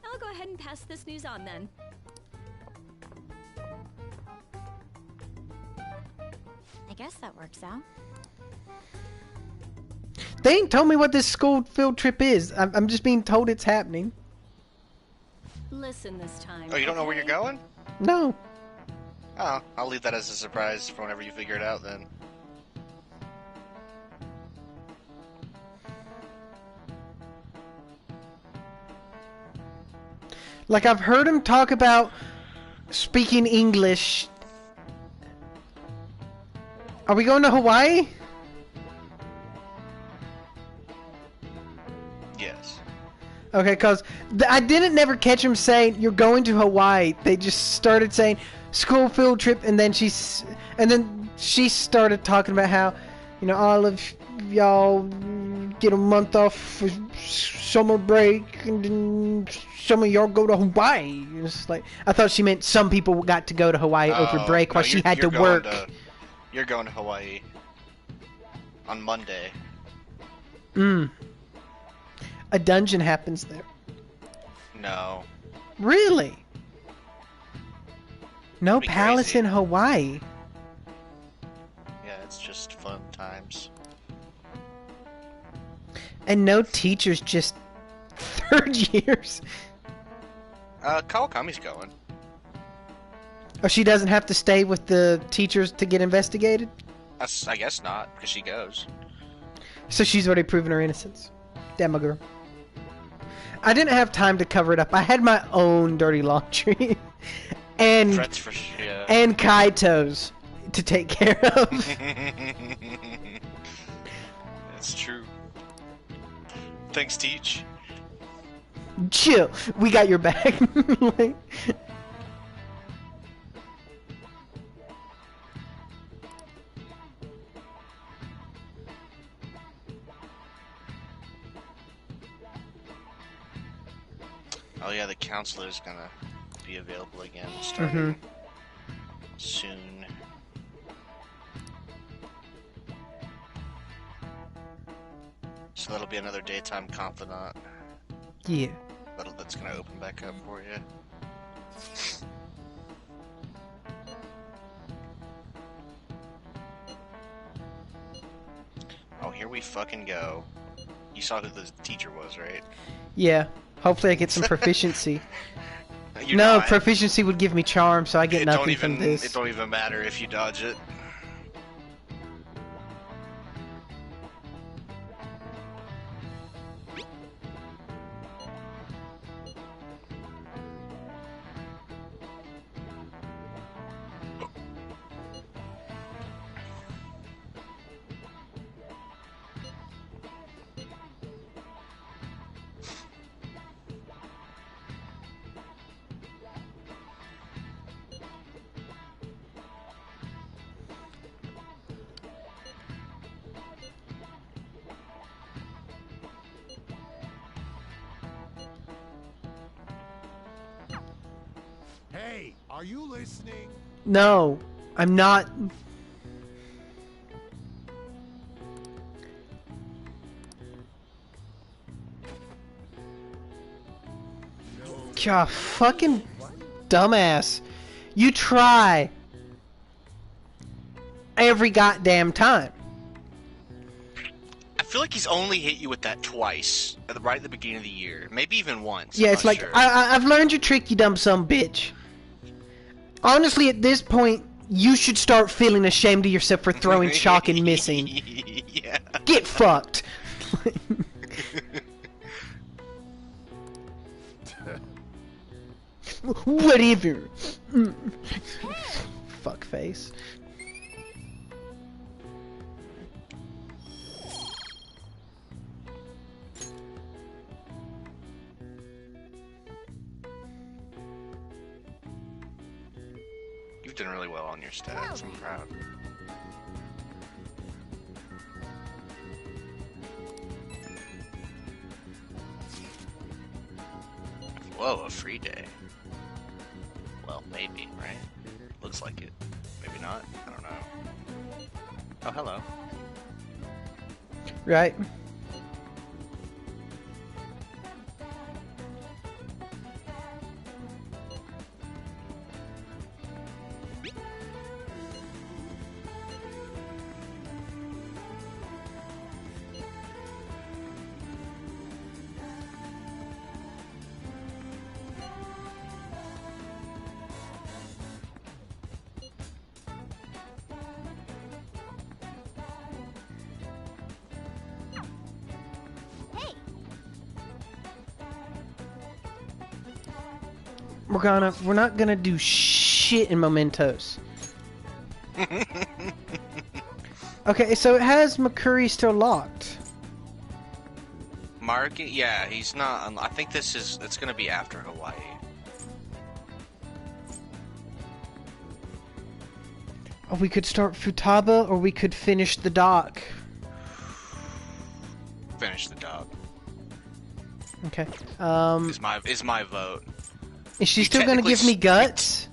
I'll go ahead and pass this news on then. I guess that works out. They ain't told me what this school field trip is. I'm just being told it's happening. Listen this time. Oh, you don't know where you're going? No. Oh, I'll leave that as a surprise for whenever you figure it out then. Like, I've heard him talk about speaking English. Are we going to Hawaii? Yes. Okay, because I didn't never catch him saying, you're going to Hawaii. They just started saying, school field trip, and then she started talking about how, you know, all of y'all get a month off for summer break, and then some of y'all go to Hawaii. It's like, I thought she meant some people got to go to Hawaii over break while she had to work. You're going to Hawaii on Monday. A dungeon happens there. No. Really? No That'd be palace crazy. in Hawaii. Yeah, it's just fun times. And no teachers, just third years. Kawakami's going. Or she doesn't have to stay with the teachers to get investigated? I guess not, because she goes. So she's already proven her innocence. Damn, girl. I didn't have time to cover it up. I had my own dirty laundry. and and Kaito's to take care of. That's true. Thanks, Teach. Chill. We got your back. Like, Oh yeah, the counselor's gonna be available again starting soon. So that'll be another daytime confidant. Yeah. That's gonna open back up for you. Oh, here we fucking go. You saw who the teacher was, right? yeah. Hopefully I get some proficiency. You're No, not. proficiency would give me charm, so I get It don't nothing even from this. It don't even matter if you dodge it. Hey, are you listening? No, I'm not. God, fucking dumbass. You try every goddamn time. I feel like he's only hit you with that twice, right at the beginning of the year. Maybe even once. Yeah, I'm it's not like, sure. I've learned your trick, you dumb son of a bitch. Honestly, at this point, you should start feeling ashamed of yourself for throwing chalk and missing. Yeah. Get fucked. Whatever. Fuck face. You've done really well on your stats. I'm proud. Whoa, a free day. Well, maybe, right? Looks like it. Maybe not. I don't know. Oh, hello. Right. We're not gonna do shit in Mementos. Okay, so it has McCurry still locked. Mark, yeah, he's not. I think it's gonna be after Hawaii. Or we could start Futaba, or we could finish the dock. Finish the dock. Okay. Is my vote. Is she still gonna give me guts?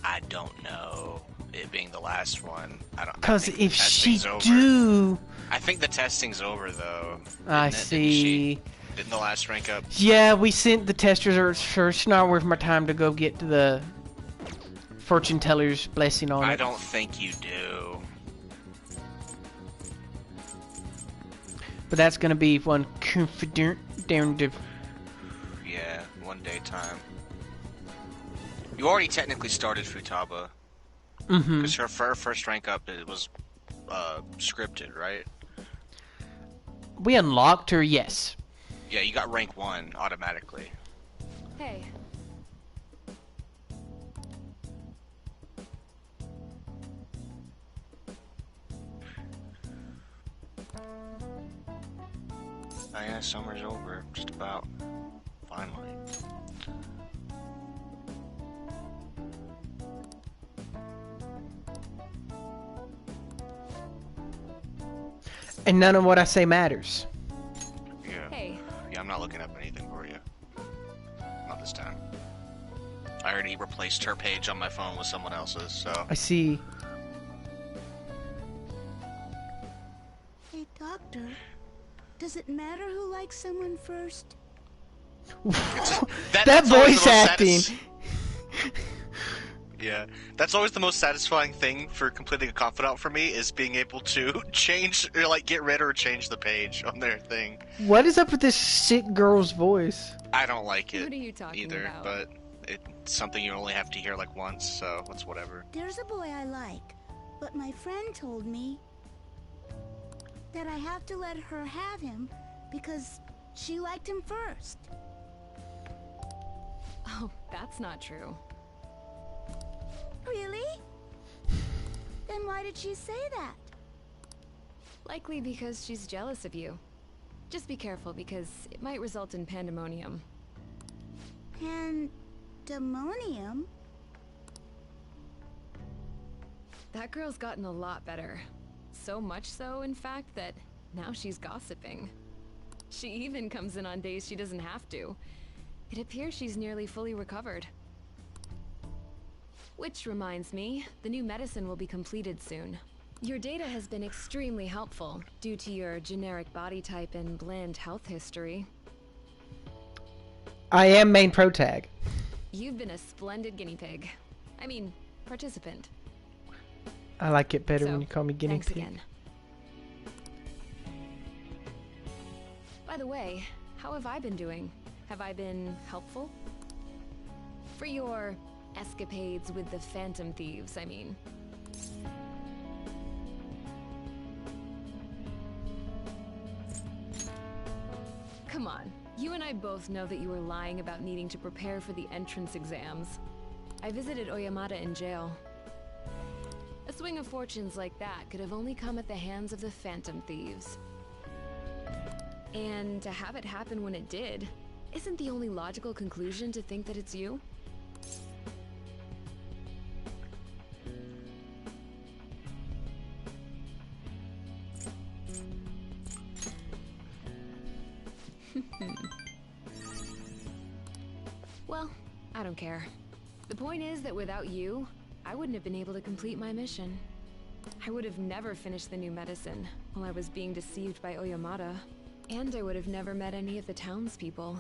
I don't know. It being the last one, I don't. Cause if she over. do, I think the testing's over though. I see. Didn't the last rank up? Yeah, we sent the test results first. It's not worth my time to go get the fortune teller's blessing on it. I don't think you do. But that's gonna be one confident down to. Yeah, one day time. You already technically started Futaba. Mm-hmm. Because her first rank up, it was scripted, right? We unlocked her, yes. Yeah, you got rank 1 automatically. Hey. Oh yeah, summer's over, just about. Finally. And none of what I say matters. Yeah. Hey. Yeah, I'm not looking up anything for you. Not this time. I already replaced her page on my phone with someone else's, so. I see. Hey, Doctor. Does it matter who likes someone first? That voice acting. Yeah, that's always the most satisfying thing for completing a confidant for me is being able to change, or like get rid or change the page on their thing. What is up with this sick girl's voice? I don't like it What are you talking either, about? but it's something you only have to hear like once, so it's whatever. There's a boy I like, but my friend told me that I have to let her have him because she liked him first. Oh, that's not true. Really? Then why did she say that? Likely because she's jealous of you. Just be careful because it might result in pandemonium. Pandemonium? That girl's gotten a lot better. So much so, in fact, that now she's gossiping. She even comes in on days she doesn't have to. It appears she's nearly fully recovered. Which reminds me, the new medicine will be completed soon. Your data has been extremely helpful, due to your generic body type and bland health history. I am main protag. You've been a splendid guinea pig. I mean, participant. I like it better when you call me guinea thanks pig. Again. By the way, how have I been doing? Have I been helpful? For your escapades with the Phantom Thieves, I mean. Come on, you and I both know that you were lying about needing to prepare for the entrance exams. I visited Oyamata in jail. A swing of fortunes like that could have only come at the hands of the Phantom Thieves. And to have it happen when it did, isn't the only logical conclusion to think that it's you? Well, I don't care. The point is that without you, I wouldn't have been able to complete my mission. I would have never finished the new medicine while I was being deceived by Oyamata. And I would have never met any of the townspeople.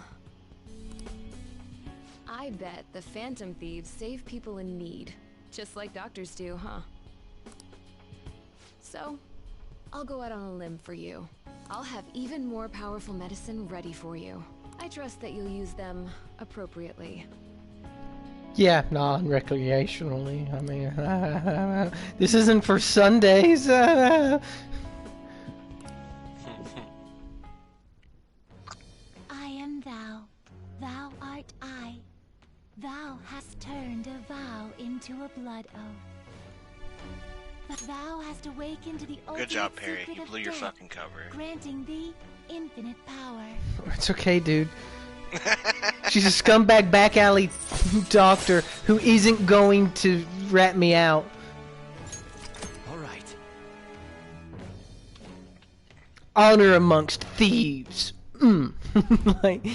I bet the Phantom Thieves save people in need, just like doctors do, huh? So, I'll go out on a limb for you. I'll have even more powerful medicine ready for you. I trust that you'll use them appropriately. Yeah, non-recreationally. I mean, this isn't for Sundays. I am thou, thou art I. Thou hast turned a vow into a blood oath. Thou hast awakened to the ultimate Good job, Perry. secret You of blew your death, fucking cover. granting thee infinite power. It's okay, dude. She's a scumbag back alley doctor who isn't going to rat me out. All right. Honor amongst thieves. Like.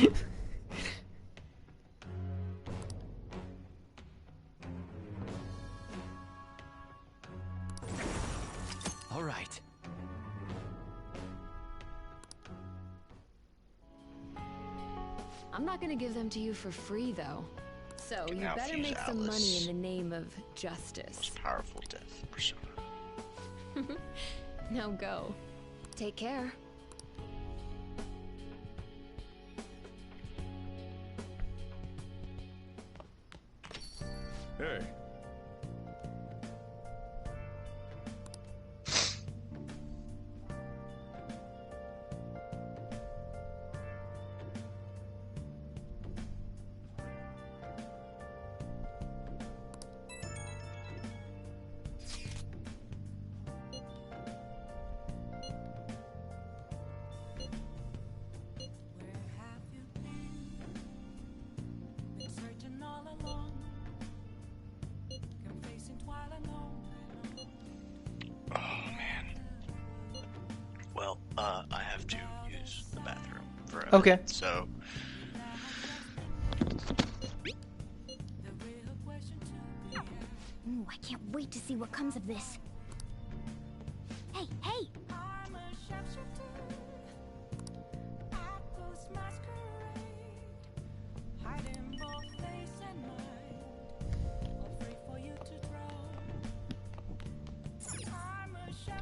All right. I'm not gonna give them to you for free, though. So you Now better fuse make some Alice. money in the name of justice. Most powerful death persona. Now go. Take care. Hey. Well, I have to use the bathroom for a Okay. minute, so... Ooh, I can't wait to see what comes of this. Hey, hey!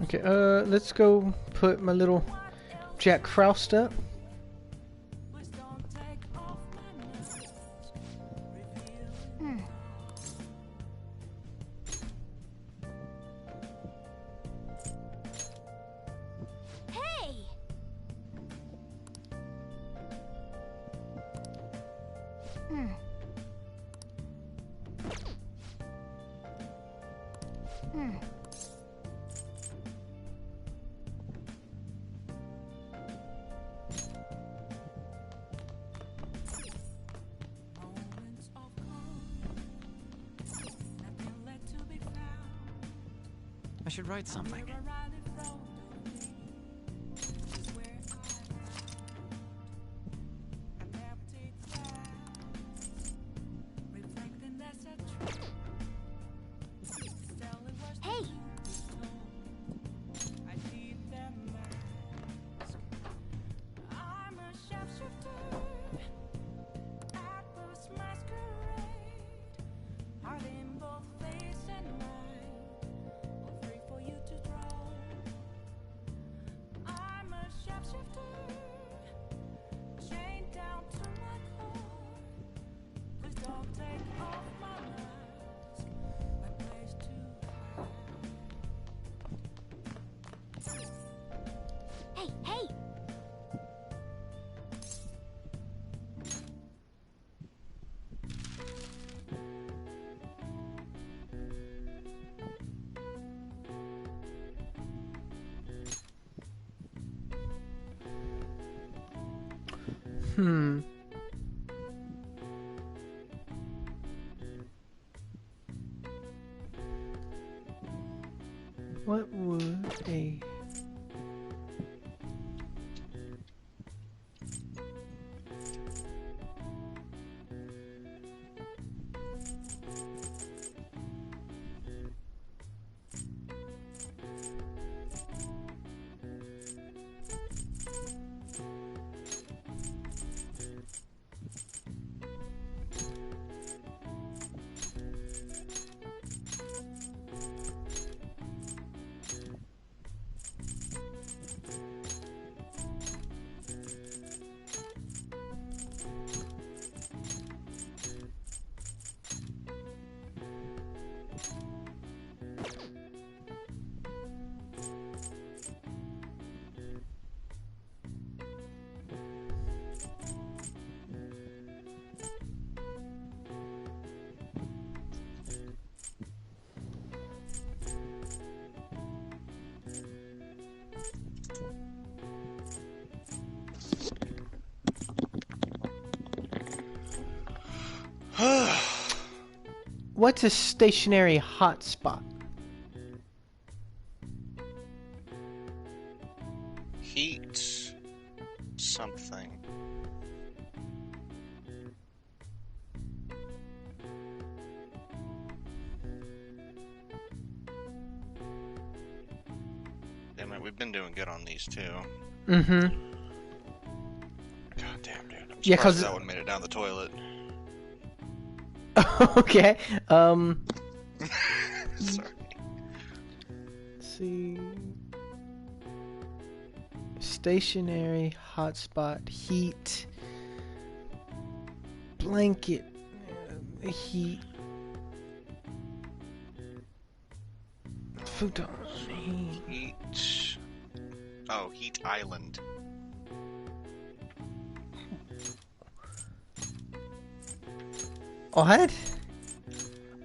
Okay, let's go put my little Jack Frost up. Hey! I should write something. What would a... What's a stationary hotspot? Heat something. Damn it, we've been doing good on these too. Mm-hmm. God damn, dude. I'm Yeah, surprised 'cause that one made it down the toilet. Okay. Sorry. Let's see. Stationary hotspot, heat, blanket, heat, futon, heat. Heat. Oh, Heat Island. What?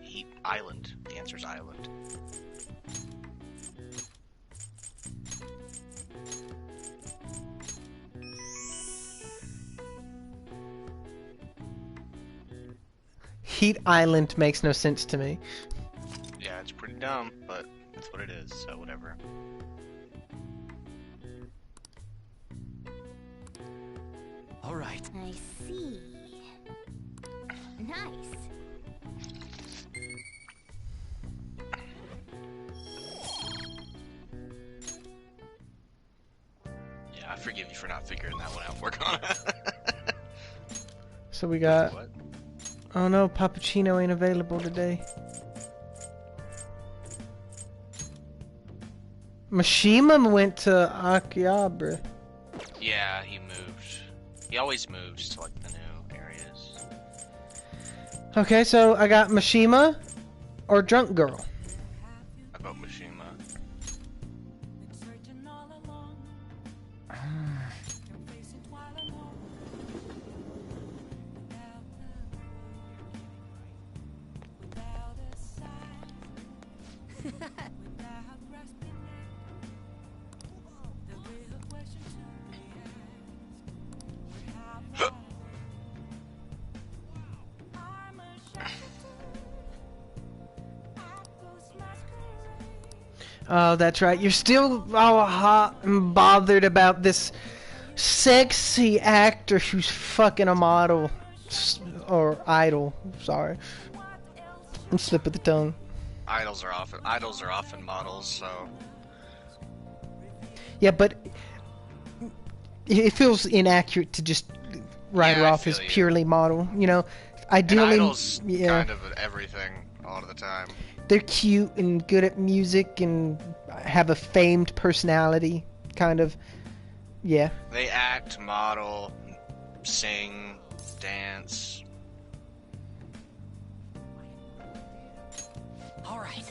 Heat Island. The answer's island. Heat Island makes no sense to me. Yeah, it's pretty dumb, but that's what it is, so whatever. All right. I see. Nice. Yeah, I forgive you for not figuring that one out. Work on it. So we got... What? Oh no, Pappuccino ain't available today. Mishima went to Akihabara. Yeah, he moved. He always moves to like the new areas. Okay, so I got Mishima or Drunk Girl. How about Mishima? Oh, that's right. You're still all hot and bothered about this sexy actor who's fucking a model. Or idol. Sorry. I'm slip of the tongue. Idols are often models, so Yeah, but it feels inaccurate to just write her off as purely model. You know, ideally, and idols yeah, kind of everything all of the time. they're cute and good at music and have a famed personality, kind of. Yeah. They act, model, sing, dance. All right.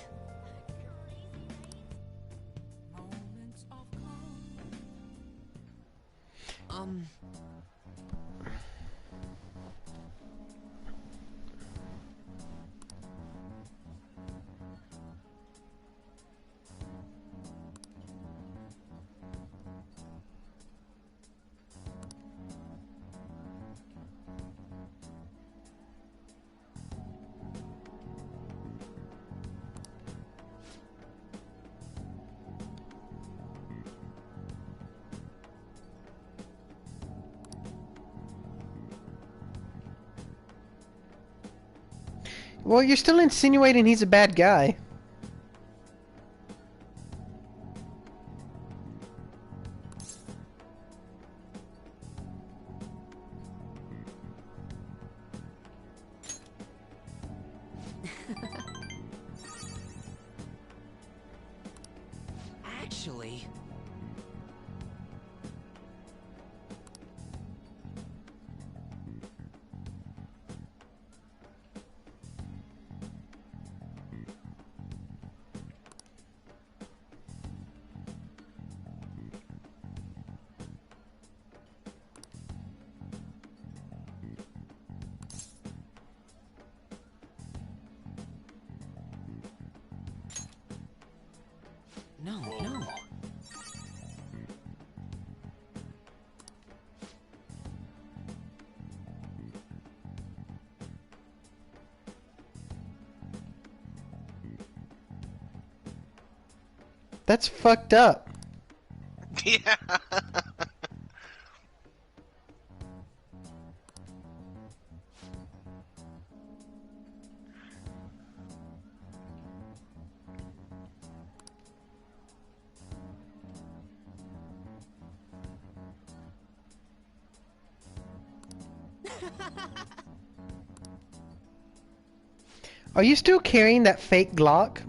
Well, you're still insinuating he's a bad guy. Actually... No, no. That's fucked up. Yeah. Are you still carrying that fake Glock?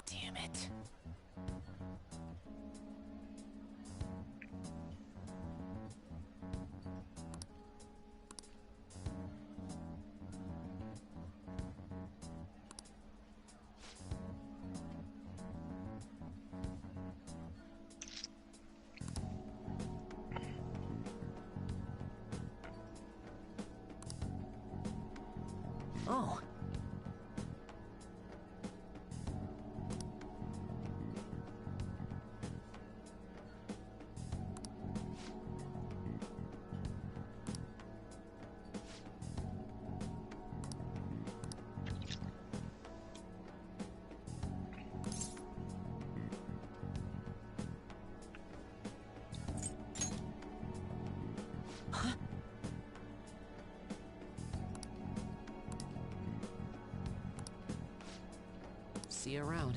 Damn it. Oh. See you around.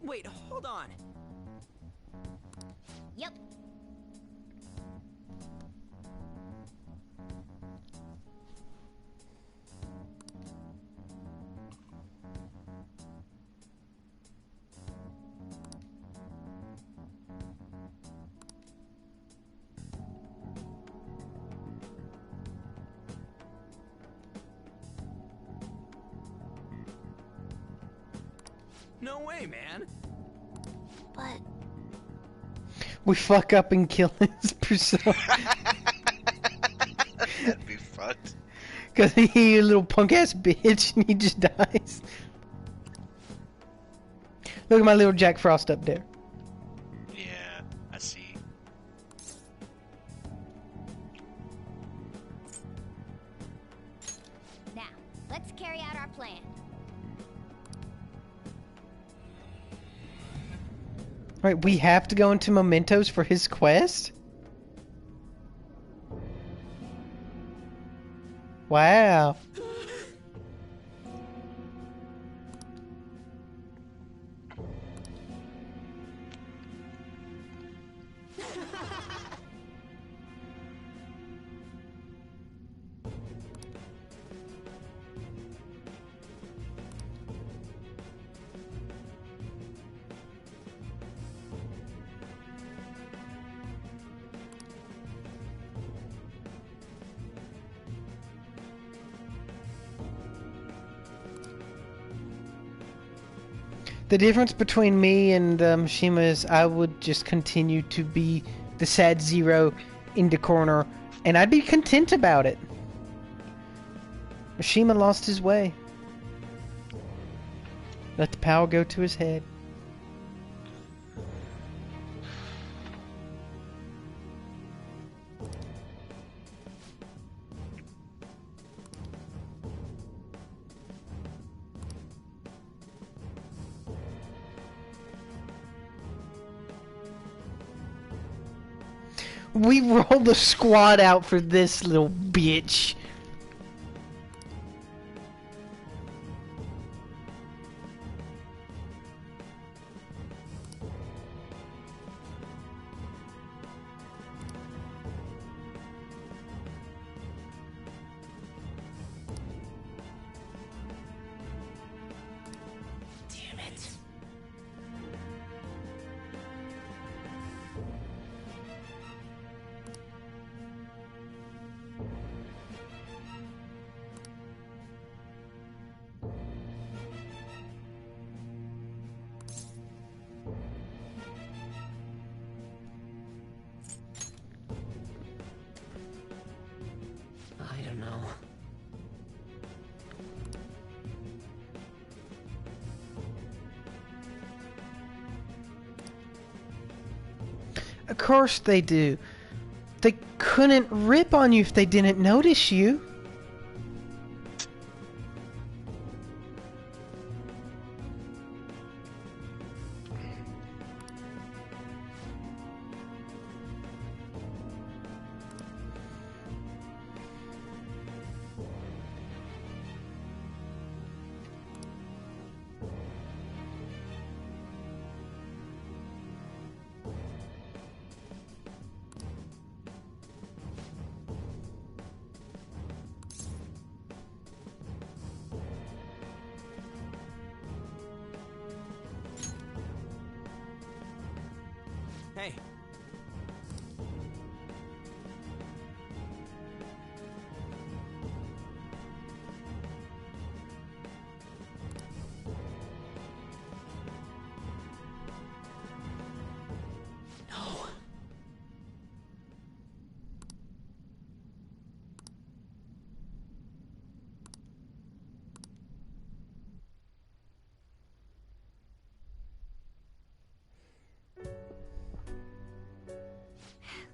Wait, hold on. Yep. No way, man. But... We fuck up and kill his persona. That'd be fucked. Cause he a little punk ass bitch and he just dies. Look at my little Jack Frost up there. Yeah, I see. Now, let's carry out our plan. Right, we have to go into Mementos for his quest? Wow. The difference between me and Shima is I would just continue to be the sad zero in the corner, and I'd be content about it. Shima lost his way. Let the power go to his head. We rolled the squad out for this little bitch. Damn it. I don't know. Of course they do. They couldn't rip on you if they didn't notice you. Hey. No.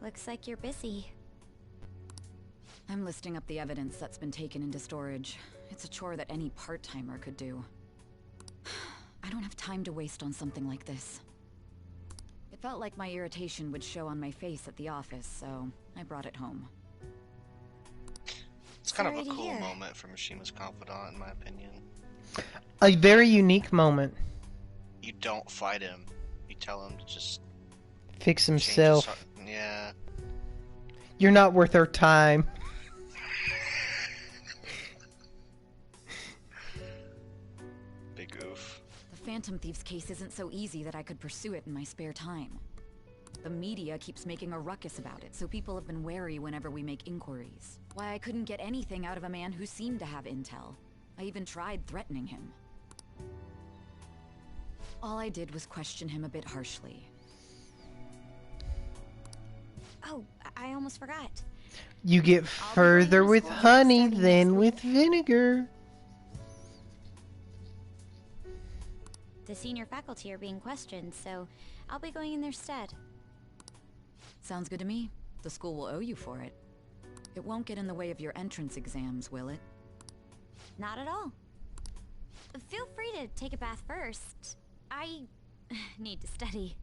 Looks like you're busy. I'm listing up the evidence that's been taken into storage. It's a chore that any part-timer could do. I don't have time to waste on something like this. It felt like my irritation would show on my face at the office, so I brought it home. It's kind of a cool moment for Mishima's confidant, in my opinion. A very unique moment. You don't fight him. You tell him to just fix himself. Yeah. You're not worth our time. Big oof. The Phantom Thieves case isn't so easy that I could pursue it in my spare time. The media keeps making a ruckus about it, so people have been wary whenever we make inquiries. Why I couldn't get anything out of a man who seemed to have intel. I even tried threatening him. All I did was question him a bit harshly. Oh, I almost forgot. You get further with honey than with vinegar. The senior faculty are being questioned, so I'll be going in their stead. Sounds good to me. The school will owe you for it. It won't get in the way of your entrance exams, will it? Not at all. Feel free to take a bath first. I need to study.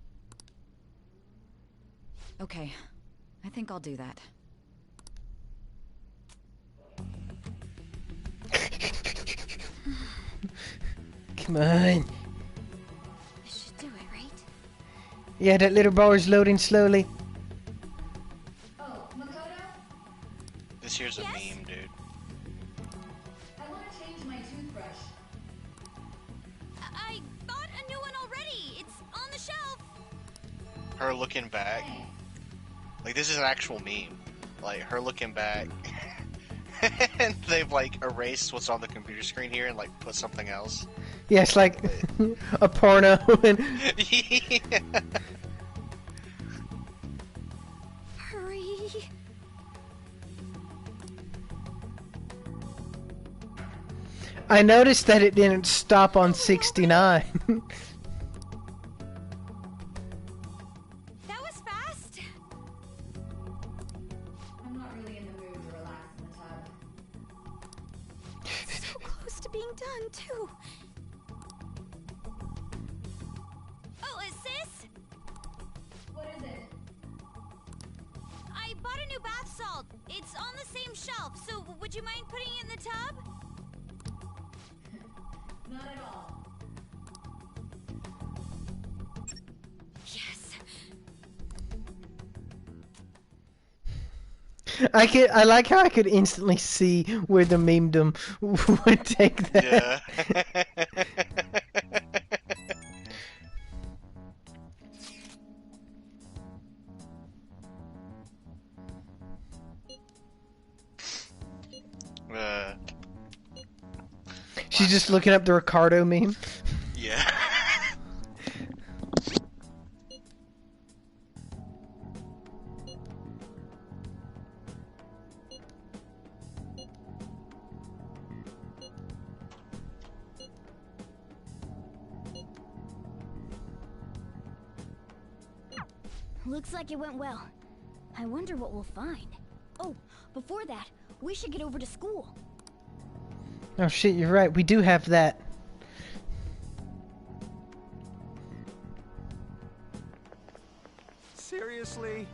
Okay. I think I'll do that. Come on. This should do it, right? Yeah, that little bar is loading slowly. Oh, Makoto? This here's a meme, dude. I want to change my toothbrush. I bought a new one already. It's on the shelf. Her looking back. Like, this is an actual meme. Like, her looking back. And they've, like, erased what's on the computer screen here and, like, put something else. Yeah, it's like a porno. And Yeah. Hurry. I noticed that it didn't stop on 69. That was fast. I'm not really in the mood to relax in the tub. So close to being done, too. Oh, sis? What is it? I bought a new bath salt. It's on the same shelf, so would you mind putting it in the tub? Not at all. Yes. I like how I could instantly see where the memedom would take that. Yeah. She's just looking up the Ricardo meme. Yeah. Looks like it went well. I wonder what we'll find. Oh, before that, we should get over to school. Oh shit, you're right. We do have that. Seriously?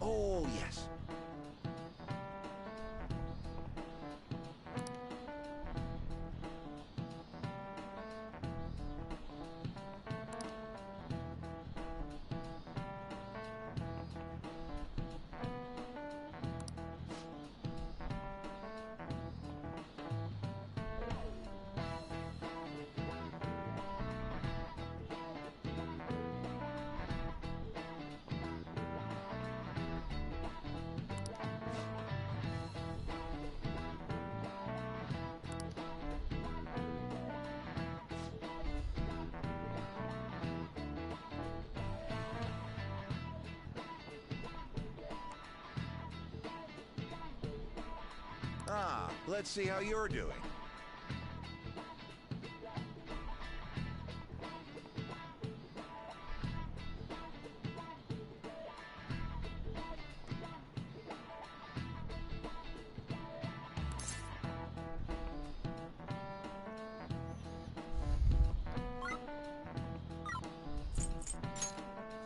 Oh, yes. Ah, let's see how you're doing.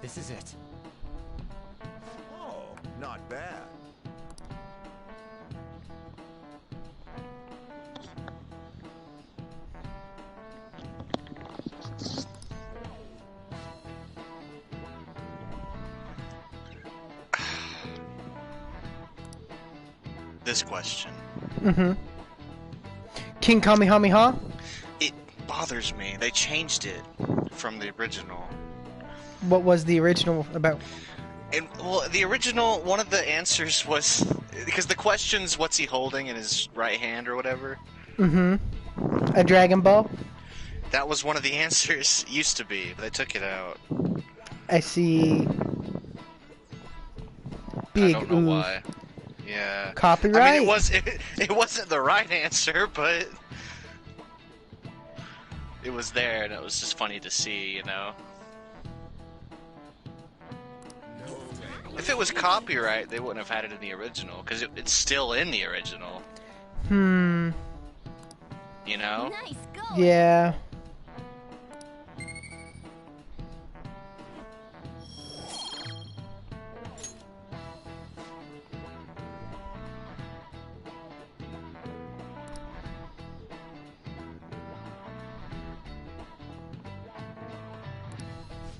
This is it. bad. This question. King Kamehameha? It bothers me. They changed it from the original. What was the original about? And, well, the original, one of the answers was... Because the question's what's he holding in his right hand or whatever. A Dragon Ball? That was one of the answers. It used to be, but they took it out. I see. Big I don't know why. Yeah. Copyright? I mean, it wasn't the right answer, but... It was there, and it was just funny to see, you know? If it was copyright, they wouldn't have had it in the original, because it's still in the original. You know? Nice, go. Yeah.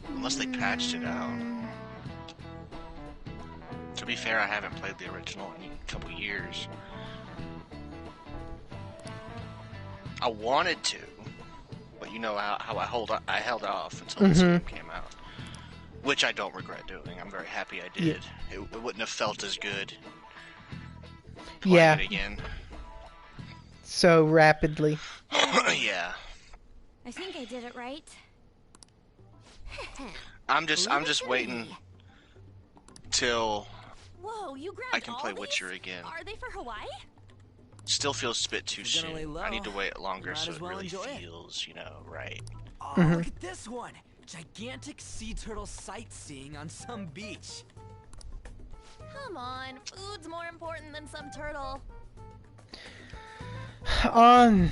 Unless they patched it out. To be fair, I haven't played the original in a couple years. I wanted to, but you know how I held off until this game came out. Which I don't regret doing. I'm very happy I did. Yeah. It wouldn't have felt as good playing it again. So rapidly. Yeah. I think I did it right. I'm just waiting till Whoa, you grabbed I can play Witcher again. Are they for Hawaii? Still feels a bit too soon. I need to wait longer so it really feels, you know, right. Oh, look at this one! Gigantic sea turtle sightseeing on some beach. Come on, food's more important than some turtle. On.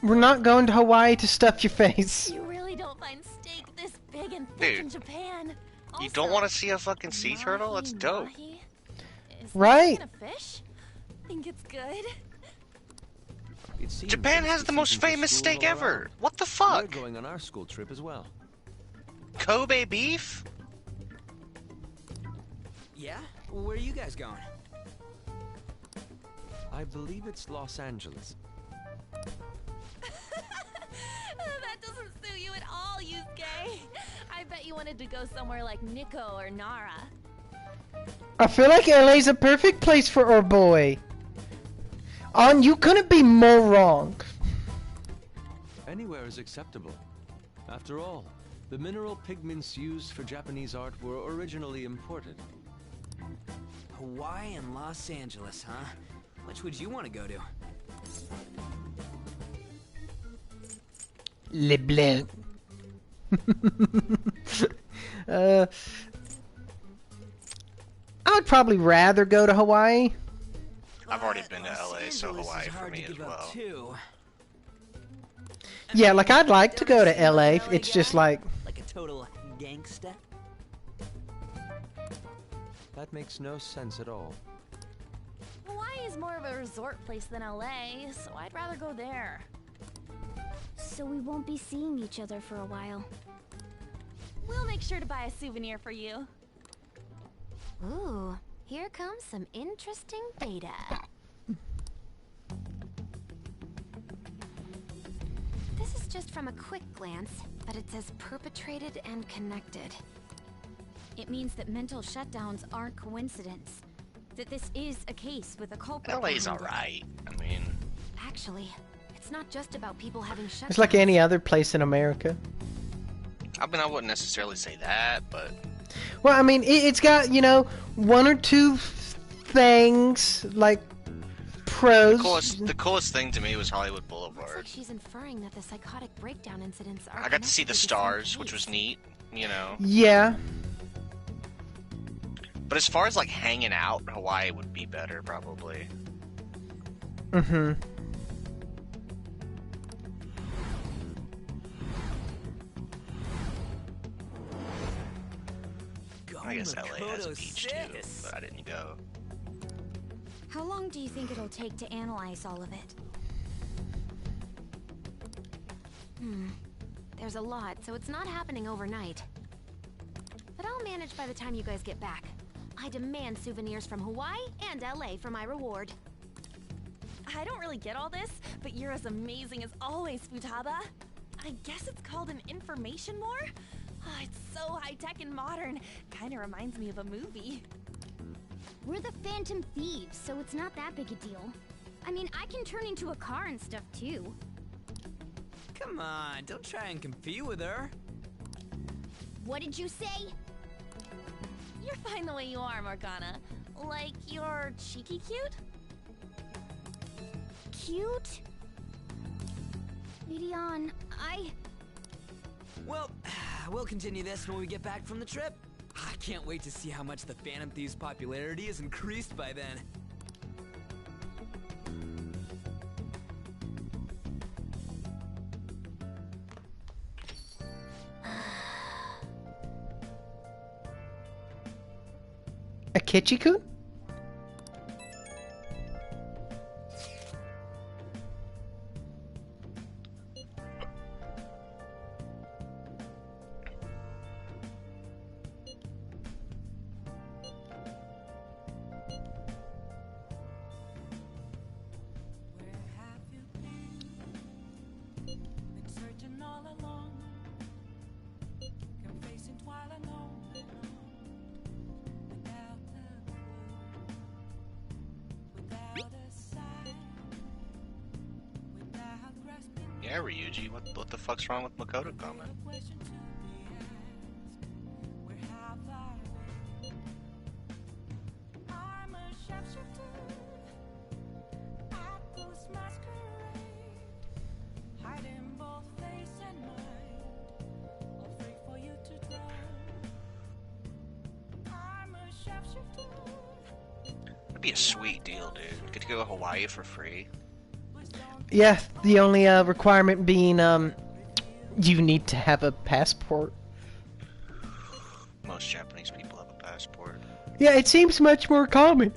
We're not going to Hawaii to stuff your face. You really don't find steak this big and thick in Japan. You don't want to see a fucking sea turtle? That's dope. Right? A fish? Think it's good? Japan has the most famous steak ever. What the fuck? We're going on our school trip as well. Kobe beef? Yeah? Where are you guys going? I believe it's Los Angeles. That doesn't suit you at all, Yusuke. I bet you wanted to go somewhere like Nikko or Nara. I feel like LA's a perfect place for our boy. You couldn't be more wrong. Anywhere is acceptable. After all, the mineral pigments used for Japanese art were originally imported. Hawaii and Los Angeles, huh? Which would you want to go to? Le Blanc. I would probably rather go to Hawaii. I've already been to LA, so Hawaii for me as well. Yeah, like I'd like to go to LA. It's just like a total gangsta. That makes no sense at all. Hawaii is more of a resort place than LA, so I'd rather go there. So we won't be seeing each other for a while. We'll make sure to buy a souvenir for you. Ooh, here comes some interesting data. This is just from a quick glance, but it says perpetrated and connected. It means that mental shutdowns aren't coincidence. That this is a case with a culprit. LA's alright. I mean... Actually, it's not just about people having shutdowns. it's like any other place in America. I mean, I wouldn't necessarily say that, but... Well, I mean, it's got, you know, one or two things, like, pros. The coolest thing to me was Hollywood Boulevard. Looks like she's inferring that the psychotic breakdown incidents are I got to see the stars, which was neat, you know. Yeah. But as far as, like, hanging out, Hawaii would be better, probably. Mm-hmm. I guess LA has a beach too, but I didn't go. How long do you think it'll take to analyze all of it? There's a lot, so it's not happening overnight. But I'll manage by the time you guys get back. I demand souvenirs from Hawaii and LA for my reward. I don't really get all this, but you're as amazing as always, Futaba. I guess it's called an information war? Oh, it's so high-tech and modern. Kinda reminds me of a movie. We're the Phantom Thieves, so it's not that big a deal. I mean, I can turn into a car and stuff too. Come on, don't try and compete with her. What did you say? You're fine the way you are, Morgana. Like, you're cheeky cute? Cute? Midian, Well, we'll continue this when we get back from the trip. I can't wait to see how much the Phantom Thieves' popularity is increased by then. Akechi-kun? Yeah, Ryuji, what the fuck's wrong with Makoto comment? That'd be a sweet deal, dude. Get to go to Hawaii for free. Yeah, the only requirement being you need to have a passport. Most Japanese people have a passport. Yeah, it seems much more common.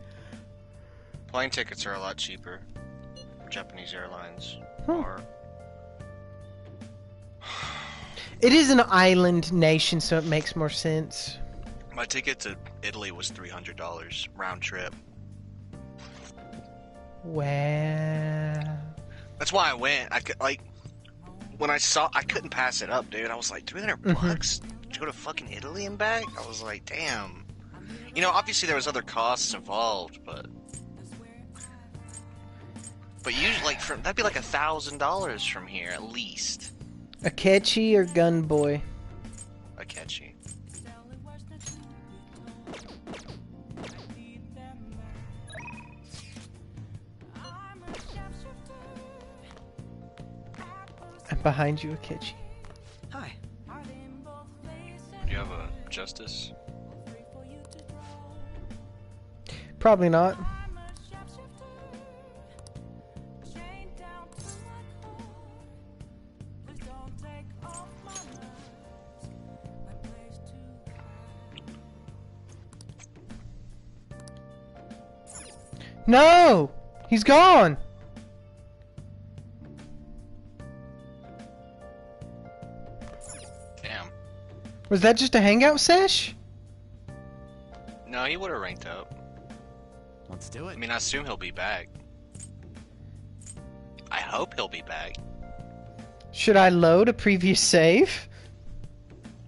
Plane tickets are a lot cheaper. Japanese airlines are. It is an island nation, so it makes more sense. My ticket to Italy was $300 round trip. Wow. That's why I went. I could, like, when I saw, I couldn't pass it up, dude. I was like, $300 bucks to go to fucking Italy and back? I was like, damn. You know, obviously there was other costs involved, but usually, like, that'd be like $1,000 from here at least. Akechi or Gunboy? Akechi. I'm behind you, Akechi. Hi. Do you have a justice? Probably not. No! He's gone! Damn. Was that just a hangout sesh? No, he would have ranked up. Let's do it. I mean, I assume he'll be back. I hope he'll be back. Should I load a previous save?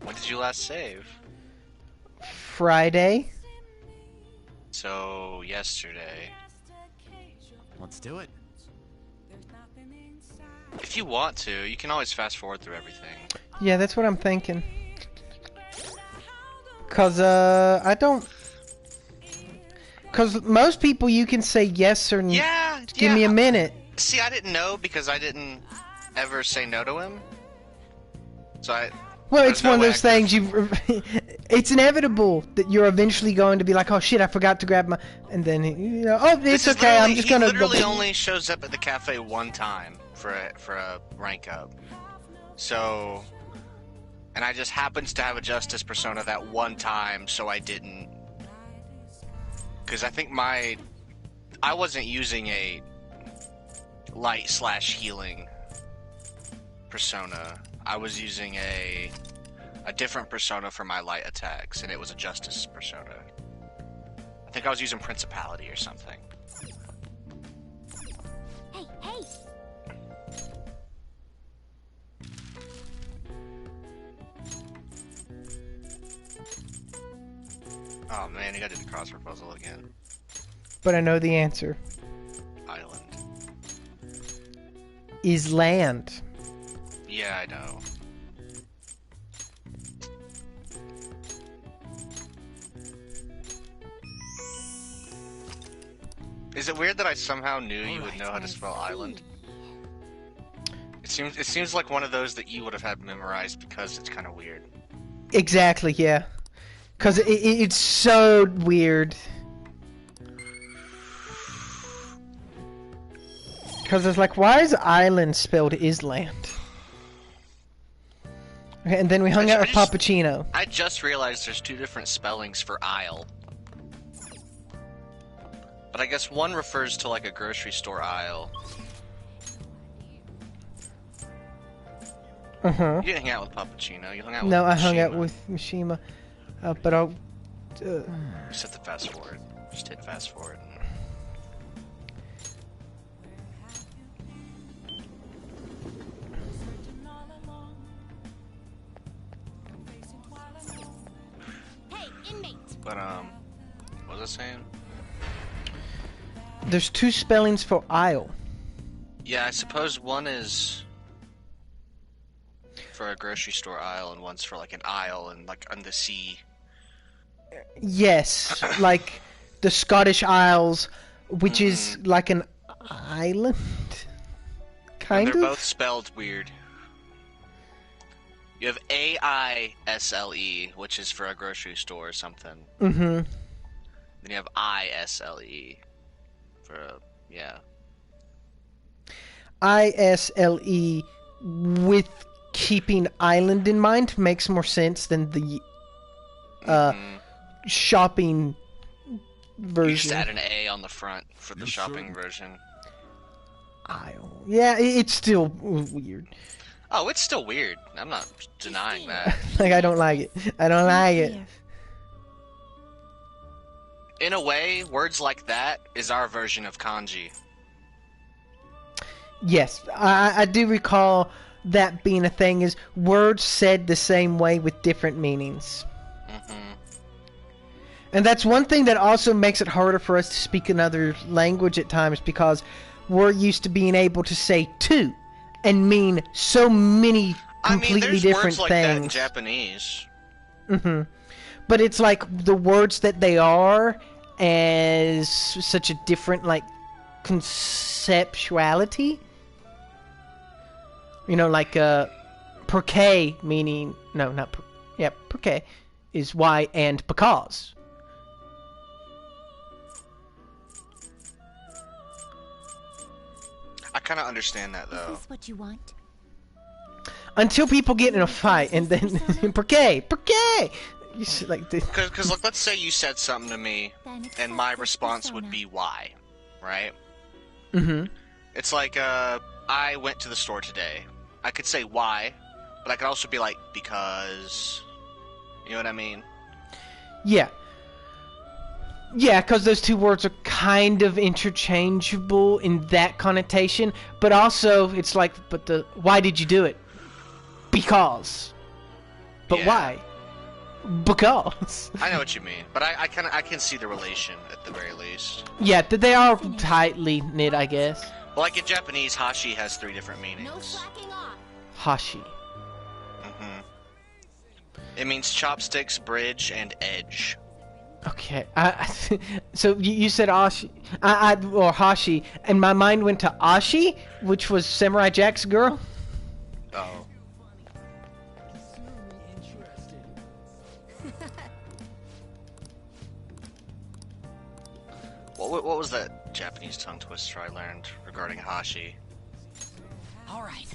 When did you last save? Friday. So, yesterday. Let's do it. If you want to, you can always fast forward through everything. Yeah, that's what I'm thinking. Cause, I don't... Cause most people you can say yes or give me a minute. See, I didn't know because I didn't ever say no to him. So Well, it's one of those things you... It's inevitable that you're eventually going to be like, oh shit, I forgot to grab my... And then, you know, oh, it's okay, I'm just gonna... He literally only shows up at the cafe one time for a rank up. So... And I just happened to have a Justice persona that one time, so I didn't. Because I think I wasn't using a light/healing persona. I was using a different persona for my light attacks, and it was a Justice persona. I think I was using Principality or something. Hey, hey! Oh man, you gotta do the crossword puzzle again. But I know the answer. Island. Is land. Yeah, I know. Is it weird that I somehow knew you would know how to spell island? It seems like one of those that you would have had memorized because it's kind of weird. Exactly, yeah. Because it's so weird. Because it's like, why is island spelled island? Okay, and then we hung out with Pappuccino. I just realized there's two different spellings for aisle. But I guess one refers to like a grocery store aisle. Uh-huh. You didn't hang out with Pappuccino, you hung out with No, I Mishima. hung out with Mishima. But I'll... Just hit the fast forward. Just hit fast forward. Hey, inmate! But, what was I saying? There's two spellings for aisle. Yeah, I suppose one is for a grocery store aisle and one's for like an aisle and like on the sea. Yes, like the Scottish Isles, which is like an island, kind and they're of. both spelled weird. You have AISLE, which is for a grocery store or something. Mm-hmm. Then you have ISLE for a, yeah. ISLE with keeping island in mind makes more sense than the shopping version. You just add an A on the front for the shopping version. Aisle. Yeah, it's still weird. Oh, it's still weird. I'm not denying that. Like, I don't like it. I don't like it. In a way, words like that is our version of kanji. Yes, I do recall that being a thing, is words said the same way with different meanings. And that's one thing that also makes it harder for us to speak another language at times, because we're used to being able to say two and mean so many completely different words like things. that in Japanese. But it's like the words that they are as such a different, like, conceptuality. You know, like, porque meaning, no, not, porque is why and because. I kind of understand that, though. Is this what you want? Until people get in a fight, and then, porque! Like, Because look, let's say you said something to me, and my response would be why, right? It's like, I went to the store today. I could say why, but I could also be like, because... You know what I mean? Yeah. Yeah, because those two words are kind of interchangeable in that connotation, but also it's like, but the why did you do it? Because. But why? Because. I know what you mean, but I can see the relation at the very least. Yeah, they are tightly knit, I guess. Well, like in Japanese, hashi has 3 different meanings. No slacking off. Hashi. It means chopsticks, bridge, and edge. Okay, so you said Ashi, or Hashi, and my mind went to Ashi, which was Samurai Jack's girl. Oh. What was that Japanese tongue twister I learned regarding Hashi? All right.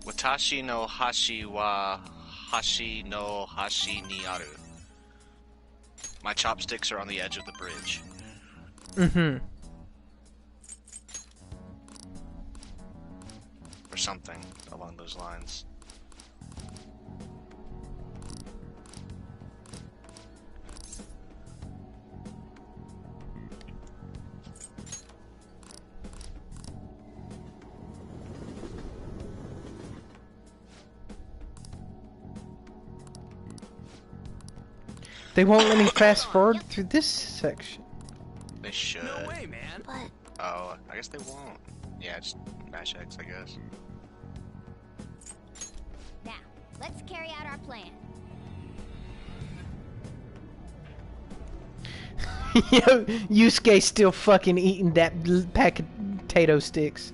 Watashi no hashi wa hashi no hashi ni aru. My chopsticks are on the edge of the bridge. Mm-hmm. Or something along those lines. They won't let me fast forward through this section. They should. No way, man. But Oh, I guess they won't. Yeah, just mash X, I guess. now, let's carry out our plan. Yo, Yusuke still fucking eating that pack of potato sticks.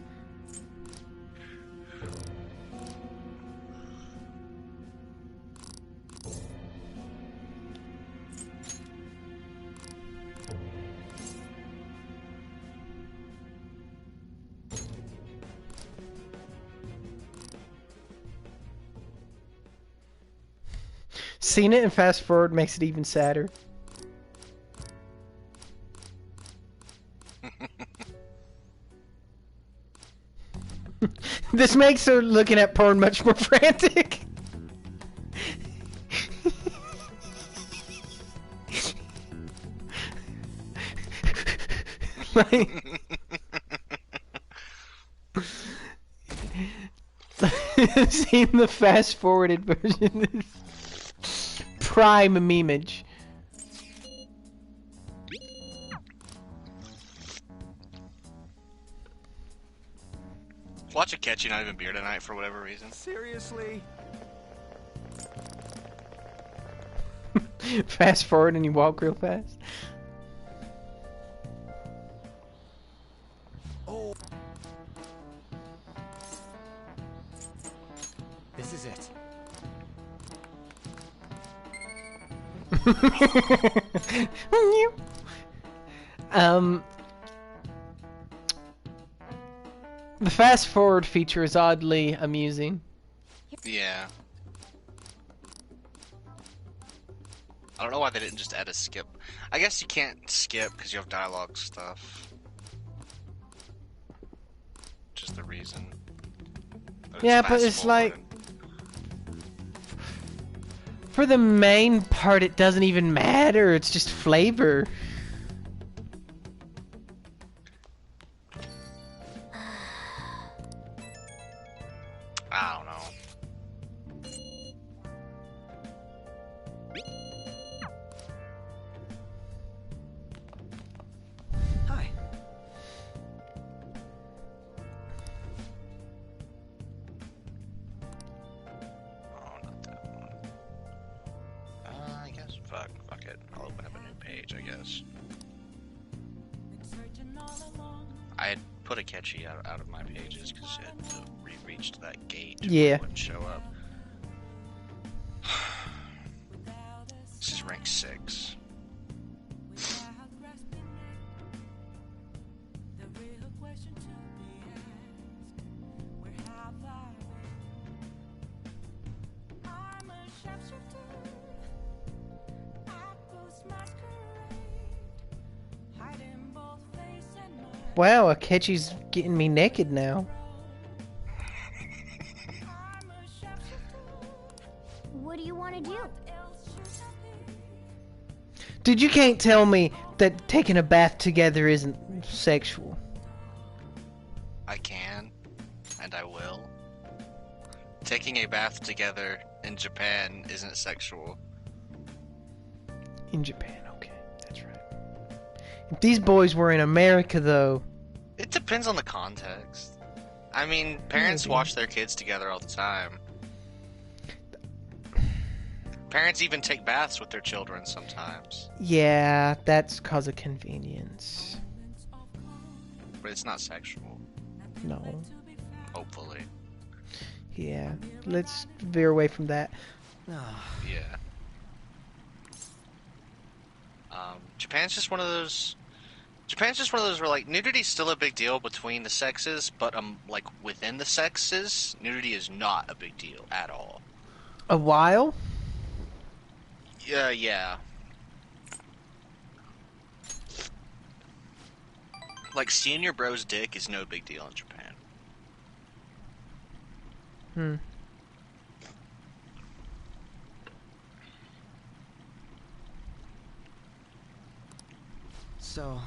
Seeing it and fast forward makes it even sadder. This makes her looking at porn much more frantic. Like, seeing the fast forwarded version is prime memeage. Watch Akechi not even beer tonight for whatever reason. Seriously? Fast forward and you walk real fast. Oh. This is it. The fast forward feature is oddly amusing. Yeah. I don't know why they didn't just add a skip. I guess you can't skip because you have dialogue stuff. Which is the reason. Yeah, but it's like... For the main part, it doesn't even matter. It's just flavor. I don't know. Hi. Oh, not that one. I guess. Fuck it. I'll open up a new page, I guess. I had put Akechi out of my pages because it had reached that gate. Yeah. It wouldn't show up. This is rank 6. Wow, Akechi's getting me naked now. What do you want to do? Dude, you can't tell me that taking a bath together isn't sexual. I can, and I will. Taking a bath together in Japan isn't sexual. In Japan, okay, that's right. If these boys were in America, though... It depends on the context. I mean, parents watch their kids together all the time. Parents even take baths with their children sometimes. Yeah, that's cause of convenience. But it's not sexual. No. Hopefully. Yeah, let's veer away from that. Yeah. Japan's just one of those Japan's just one of those where, like, nudity's still a big deal between the sexes, but, like, within the sexes, nudity is not a big deal at all. A while? Yeah. Like, seeing your bro's dick is no big deal in Japan. So...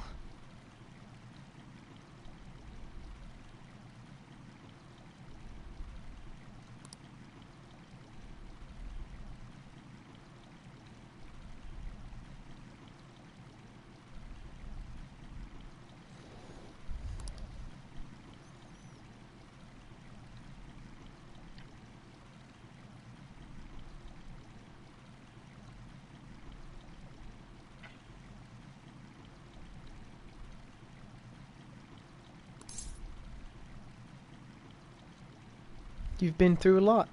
You've been through a lot.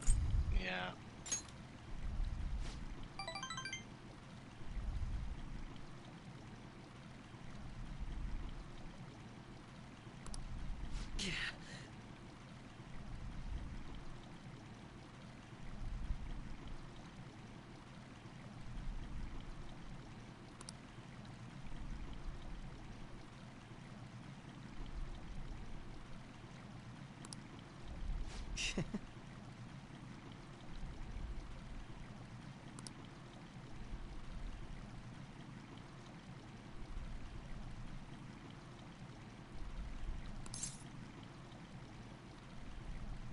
Yeah.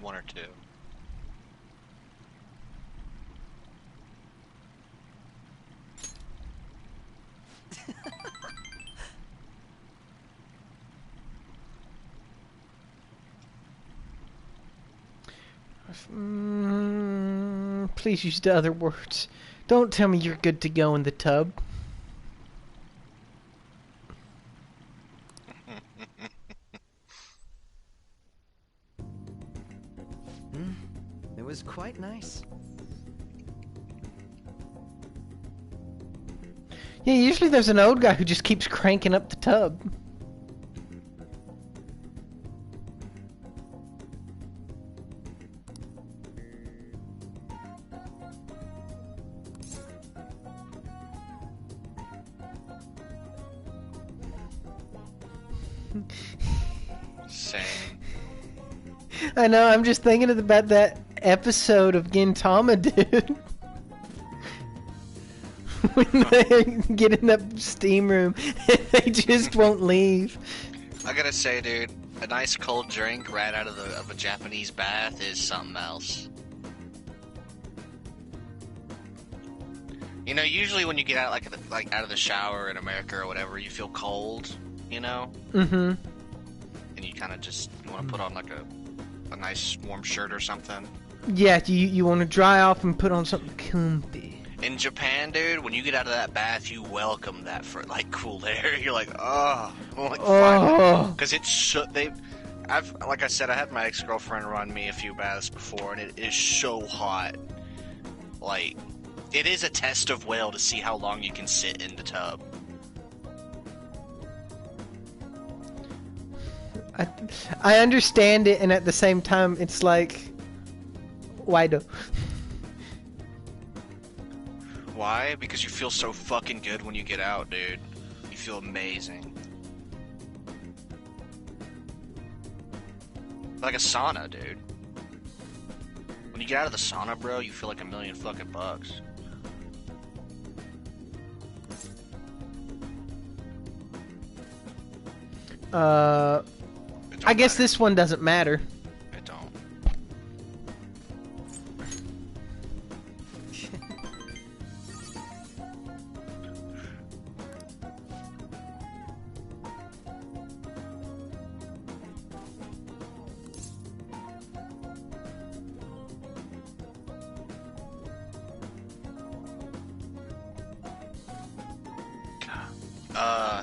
One or two. Please use the other words. Don't tell me you're good to go in the tub. It was quite nice. Yeah, usually there's an old guy who just keeps cranking up the tub. Same. I know, I'm just thinking about that episode of Gintama, dude. When they get in that steam room and they just won't leave. I gotta say, dude, a nice cold drink right out of a Japanese bath is something else. You know, usually when you get out like out of the shower in America or whatever, you feel cold, you know? Mm-hmm. And you kind of just want to put on like a nice warm shirt or something. Yeah, you want to dry off and put on something comfy. In Japan, dude, when you get out of that bath, you welcome that for like cool air. You're like, oh, because it's so like I said, I had my ex-girlfriend run me a few baths before, and it is so hot. Like, it is a test of will to see how long you can sit in the tub. I understand it, and at the same time, it's like, why do? Why? Because you feel so fucking good when you get out, dude. You feel amazing. Like a sauna, dude. When you get out of the sauna, bro, you feel like $1,000,000 fucking bucks. I guess this one doesn't matter. It don't.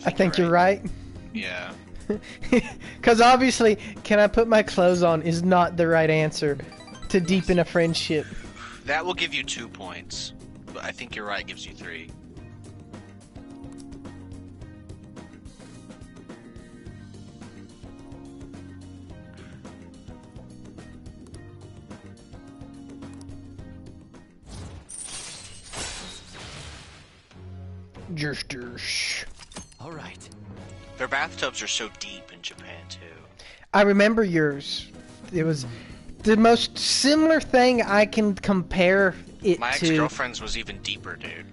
I think you're right. Yeah. Because obviously, can I put my clothes on is not the right answer to deepen a friendship. That will give you 2 points, but I think you're right, it gives you 3. All right. Their bathtubs are so deep in Japan too. I remember yours. It was the most similar thing I can compare it My to. ex-girlfriend's was even deeper, dude.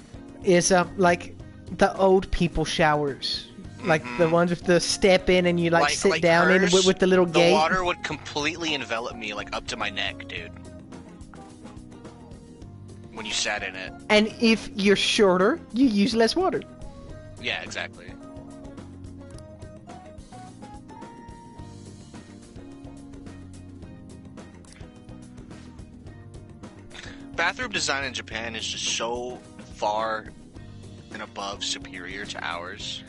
Is like the old people showers, like the ones with the step in and you like sit down in with the little gate. The water would completely envelop me, like up to my neck, dude. When you sat in it. And if you're shorter, you use less water. Yeah, exactly. Bathroom design in Japan is just so far and above superior to ours.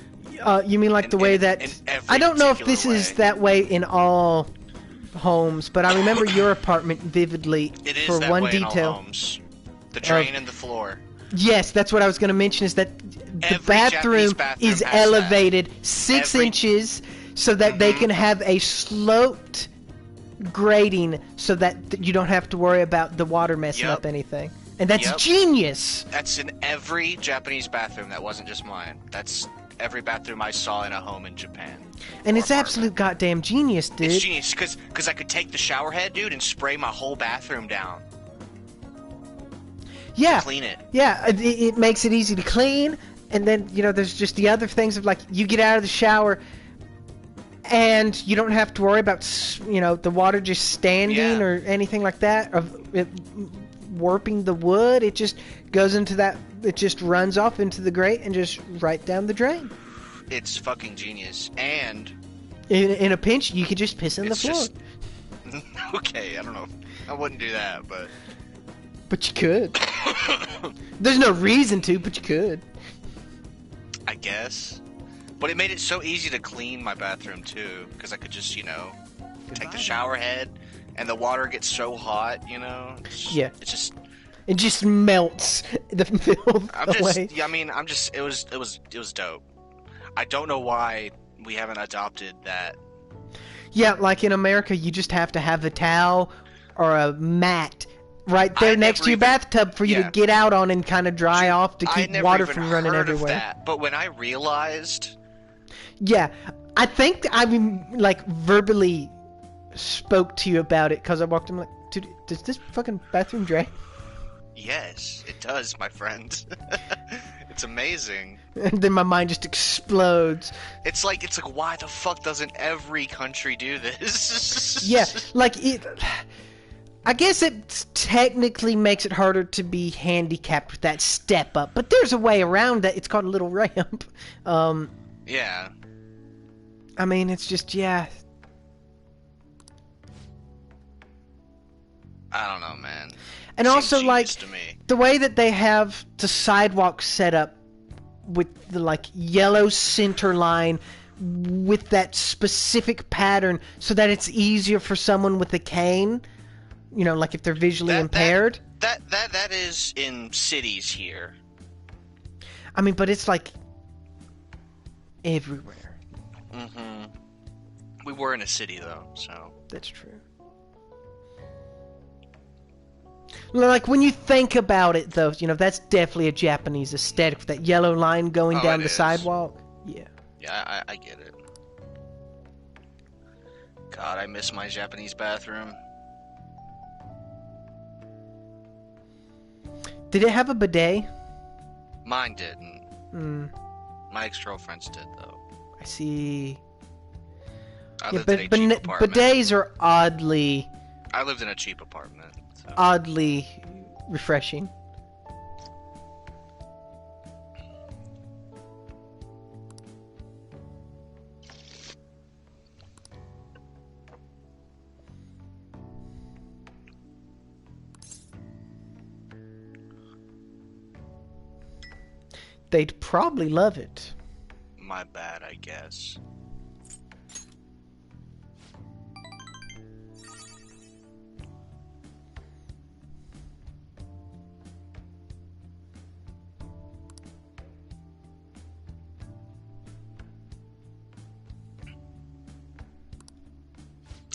You mean like the way that... I don't know if this is that way in all homes, but I remember your apartment vividly It is for that one way in all detail. homes. The drain and the floor. Yes, that's what I was going to mention, is that the Every bathroom Japanese bathroom is has elevated 6 inches so that they can have a sloped grading so that you don't have to worry about the water messing up anything. And that's genius! That's in every Japanese bathroom. That wasn't just mine. That's every bathroom I saw in a home in Japan. And it's absolute goddamn genius, dude. It's genius, because I could take the shower head, dude, and spray my whole bathroom down. Yeah. Clean it. Yeah, it makes it easy to clean, and then, you know, there's just the other things of, like, you get out of the shower, and you don't have to worry about, you know, the water just standing or anything like that, of it warping the wood. It just goes into that, it just runs off into the grate and just right down the drain. It's fucking genius. And... In a pinch, you could just piss in the floor. Just... okay, I don't know. I wouldn't do that, but... But you could. There's no reason to, but you could. I guess. But it made it so easy to clean my bathroom, too. Because I could just, you know, take the shower head, and the water gets so hot, you know? Yeah. It's just... It just melts the filth away. It was dope. I don't know why we haven't adopted that. Yeah, like in America, you just have to have a towel or a mat right there next to your bathtub for you to get out on and kind of dry off to keep water from running everywhere. That, but when I realized... Yeah, I think I like verbally spoke to you about it because I walked in like, dude, does this fucking bathroom drain? Yes, it does, my friend. It's amazing. And then my mind just explodes. It's like, why the fuck doesn't every country do this? Yeah, like it... I guess it technically makes it harder to be handicapped with that step up, but there's a way around that. It's called a little ramp. Yeah. I mean, it's just, yeah. I don't know, man. And also, like, the way that they have the sidewalk set up with the, like, yellow center line with that specific pattern so that it's easier for someone with a cane, you know, like if they're visually impaired. That is in cities here. I mean, but it's, like, everywhere. Mm-hmm. We were in a city, though, so... That's true. Like, when you think about it, though, you know, that's definitely a Japanese aesthetic, with that yellow line going down the sidewalk. Yeah. Yeah, I get it. God, I miss my Japanese bathroom. Did it have a bidet? Mine didn't. My ex-girlfriend's did, though. I see. I lived in a cheap apartment. Bidets are oddly... I lived in a cheap apartment. So. Oddly refreshing. They'd probably love it. My bad, I guess.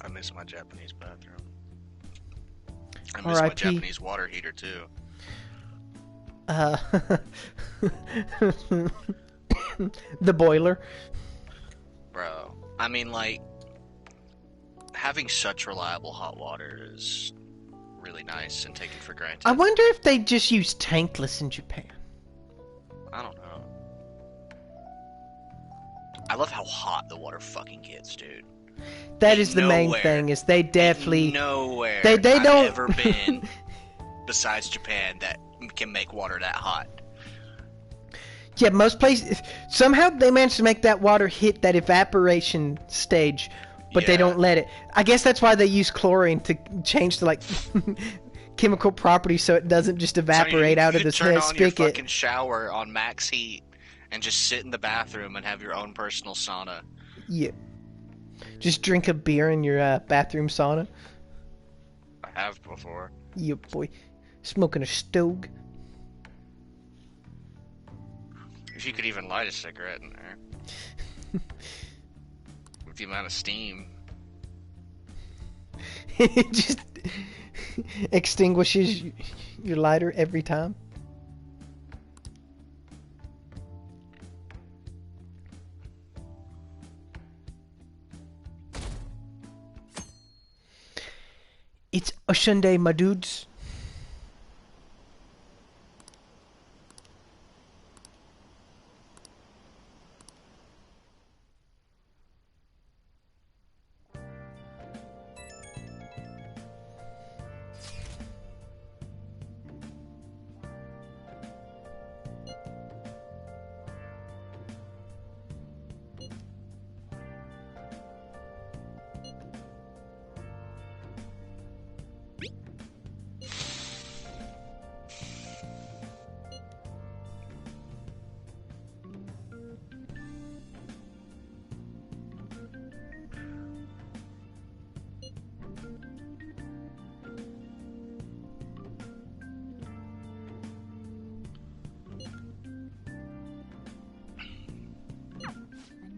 I miss my Japanese bathroom. I miss my Japanese water heater too. The boiler. Bro, I mean, like, having such reliable hot water is really nice and taken for granted. I wonder if they just use tankless in Japan. I don't know. I love how hot the water fucking gets, dude. That is the main thing. Is they definitely nowhere they I've don't ever been besides Japan that can make water that hot. Yeah, most places somehow they managed to make that water hit that evaporation stage, but they don't let it. I guess that's why they use chlorine to change the like chemical properties so it doesn't just evaporate out of the turn on spigot. your fucking shower on max heat and just sit in the bathroom and have your own personal sauna. Yeah. Just drink a beer in your bathroom sauna. I have before. Yeah, boy. Smoking a stove. If you could even light a cigarette in there. With the amount of steam. It just extinguishes your lighter every time. It's a Sunday, my dudes.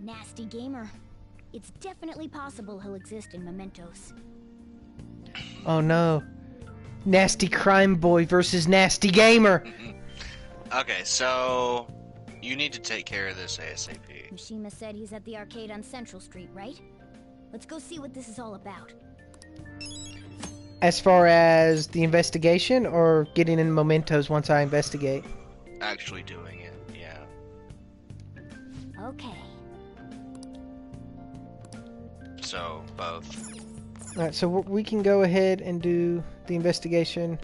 Nasty gamer. It's definitely possible he'll exist in Mementos. Oh no. Nasty crime boy versus nasty gamer. Okay, so you need to take care of this ASAP. Mishima said he's at the arcade on Central Street, right? Let's go see what this is all about. As far as the investigation or getting in mementos once I investigate? Actually doing it, yeah. Okay. So, both. Alright, so we can go ahead and do the investigation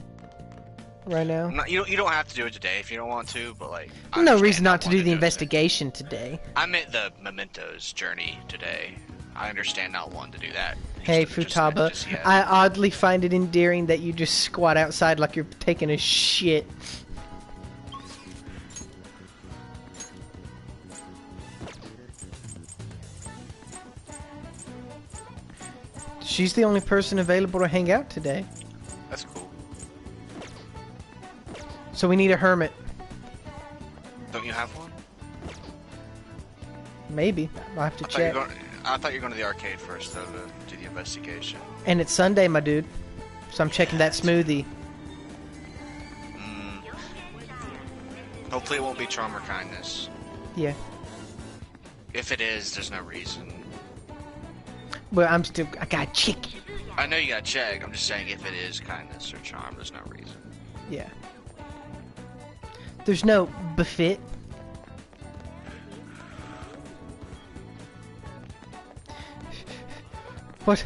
right now. You don't have to do it today if you don't want to, but like... No reason not to do the investigation today. I meant the Mementos journey today. I understand not wanting to do that. Hey, Futaba, I oddly find it endearing that you just squat outside like you're taking a shit. She's the only person available to hang out today. That's cool. So we need a hermit. Don't you have one? Maybe. I'll have to check. I thought you were going to the arcade first, though, to do the investigation. And it's Sunday, my dude. So I'm checking that smoothie. Hopefully it won't be charm or kindness. Yeah. If it is, there's no reason. Well, I got chicken. I know you got to check. I'm just saying if it is kindness or charm, there's no reason. Yeah. There's no befit. What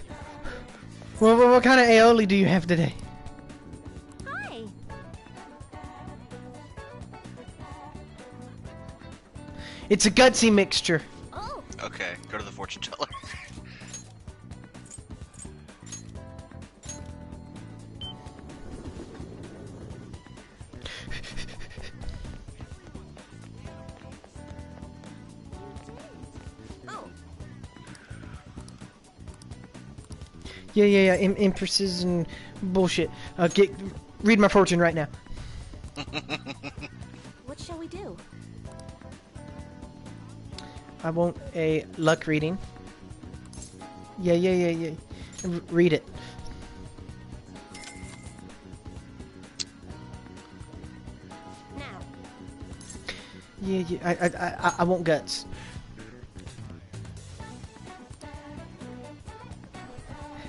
kind of aioli do you have today? Hi. It's a gutsy mixture. Oh. Okay, go to the fortune teller. Yeah, empresses and bullshit. Read my fortune right now. What shall we do? I want a luck reading. Yeah. Read it. Now, Yeah, I want guts.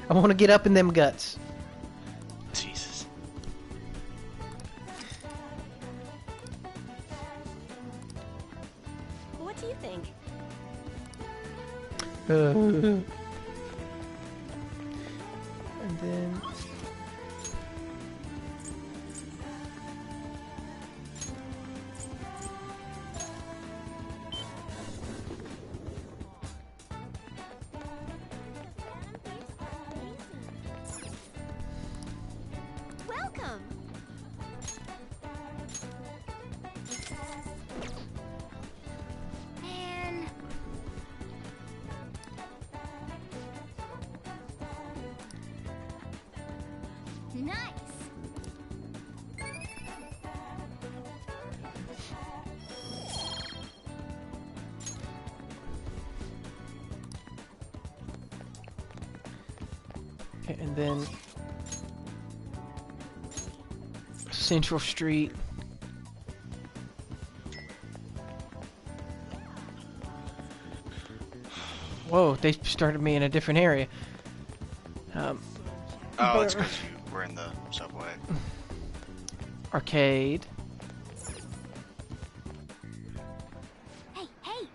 I want to get up in them guts. Jesus. What do you think? And then... Welcome. Man. Nice. Okay, and then Central Street. Whoa, they started me in a different area. Oh, it's because you were in the subway. Arcade. Hey, hey.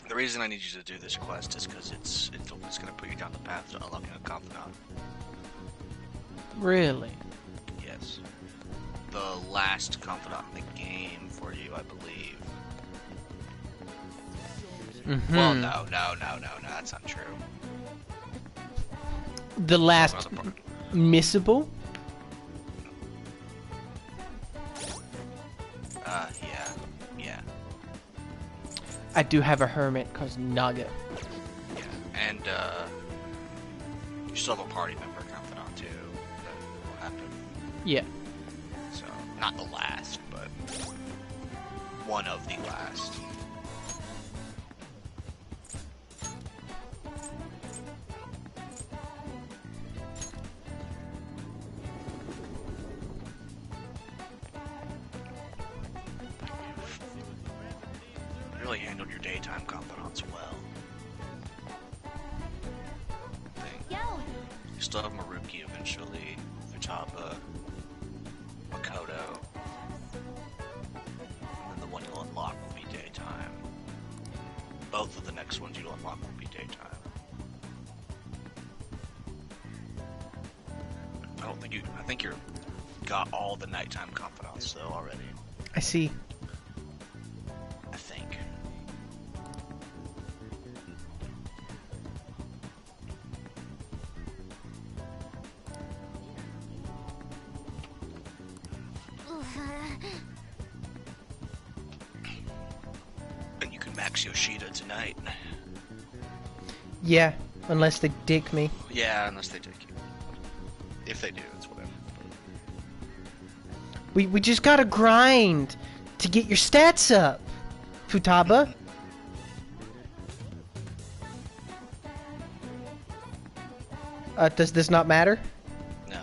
The reason I need you to do this quest is because it's going to put you down the path to unlocking a confidant. Really? Yes. The last confidant in the game for you, I believe. Mm-hmm. Well, no, that's not true. The last missable? Yeah. I do have a hermit cause Naga. Yeah, and you still have a party member confidant too. That will happen. Yeah. So not the last, but one of the last. Really handled your daytime confidants well. Yo. You still have Maruki eventually, Futaba, Makoto, and then the one you'll unlock will be daytime. Both of the next ones you'll unlock will be daytime. I think you're got all the nighttime confidants though already. I see. I think. And you can max Yoshida tonight. Yeah, unless they dick me. Yeah, unless they take you. If they do, it's whatever. We just gotta grind to get your stats up, Futaba. Does this not matter? No.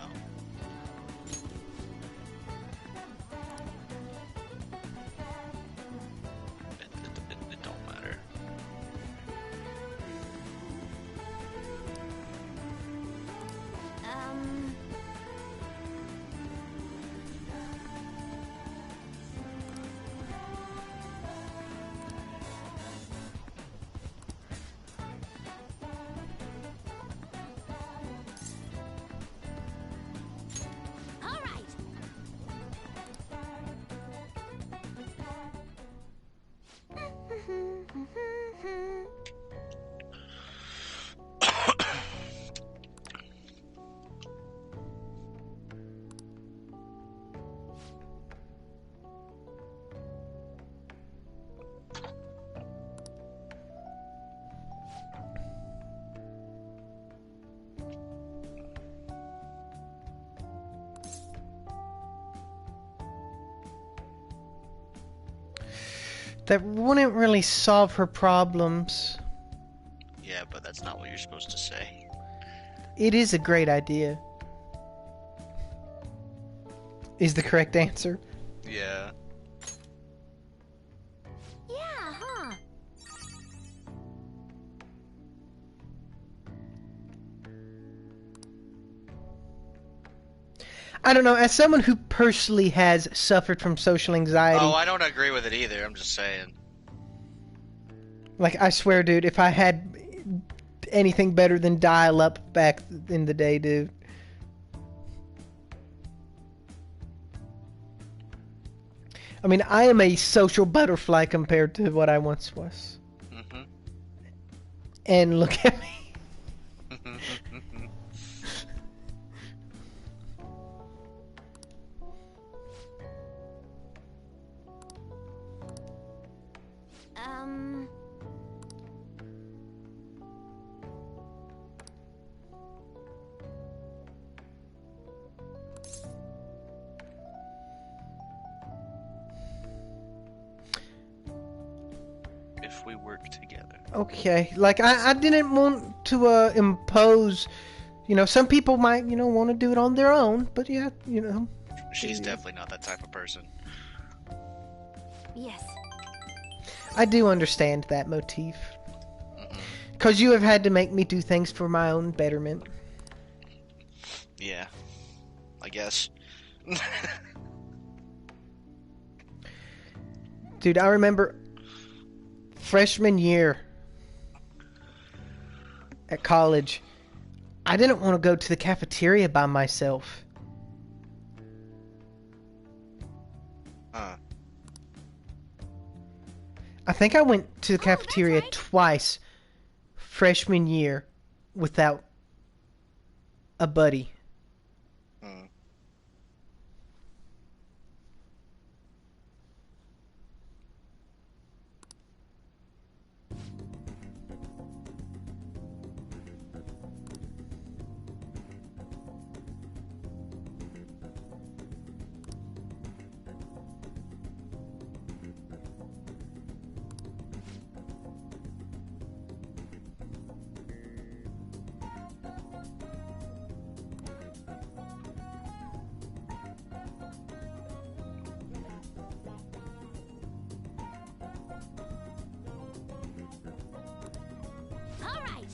That wouldn't really solve her problems. Yeah, but that's not what you're supposed to say. It is a great idea. Is the correct answer. Yeah. Yeah, huh? I don't know, as someone who personally has suffered from social anxiety... Oh, I don't agree with it either, I'm just saying. Like, I swear, dude, if I had anything better than dial-up back in the day, dude. I mean, I am a social butterfly compared to what I once was. Mm-hmm. And look at me. If we work together. Okay, like, I didn't want to impose, you know, some people might, you know, want to do it on their own, but yeah, you know. She's definitely not that type of person. Yes. I do understand that motif. Because you have had to make me do things for my own betterment. Yeah. I guess. Dude, I remember freshman year at college, I didn't want to go to the cafeteria by myself. I think I went to the cafeteria twice freshman year without a buddy. All right.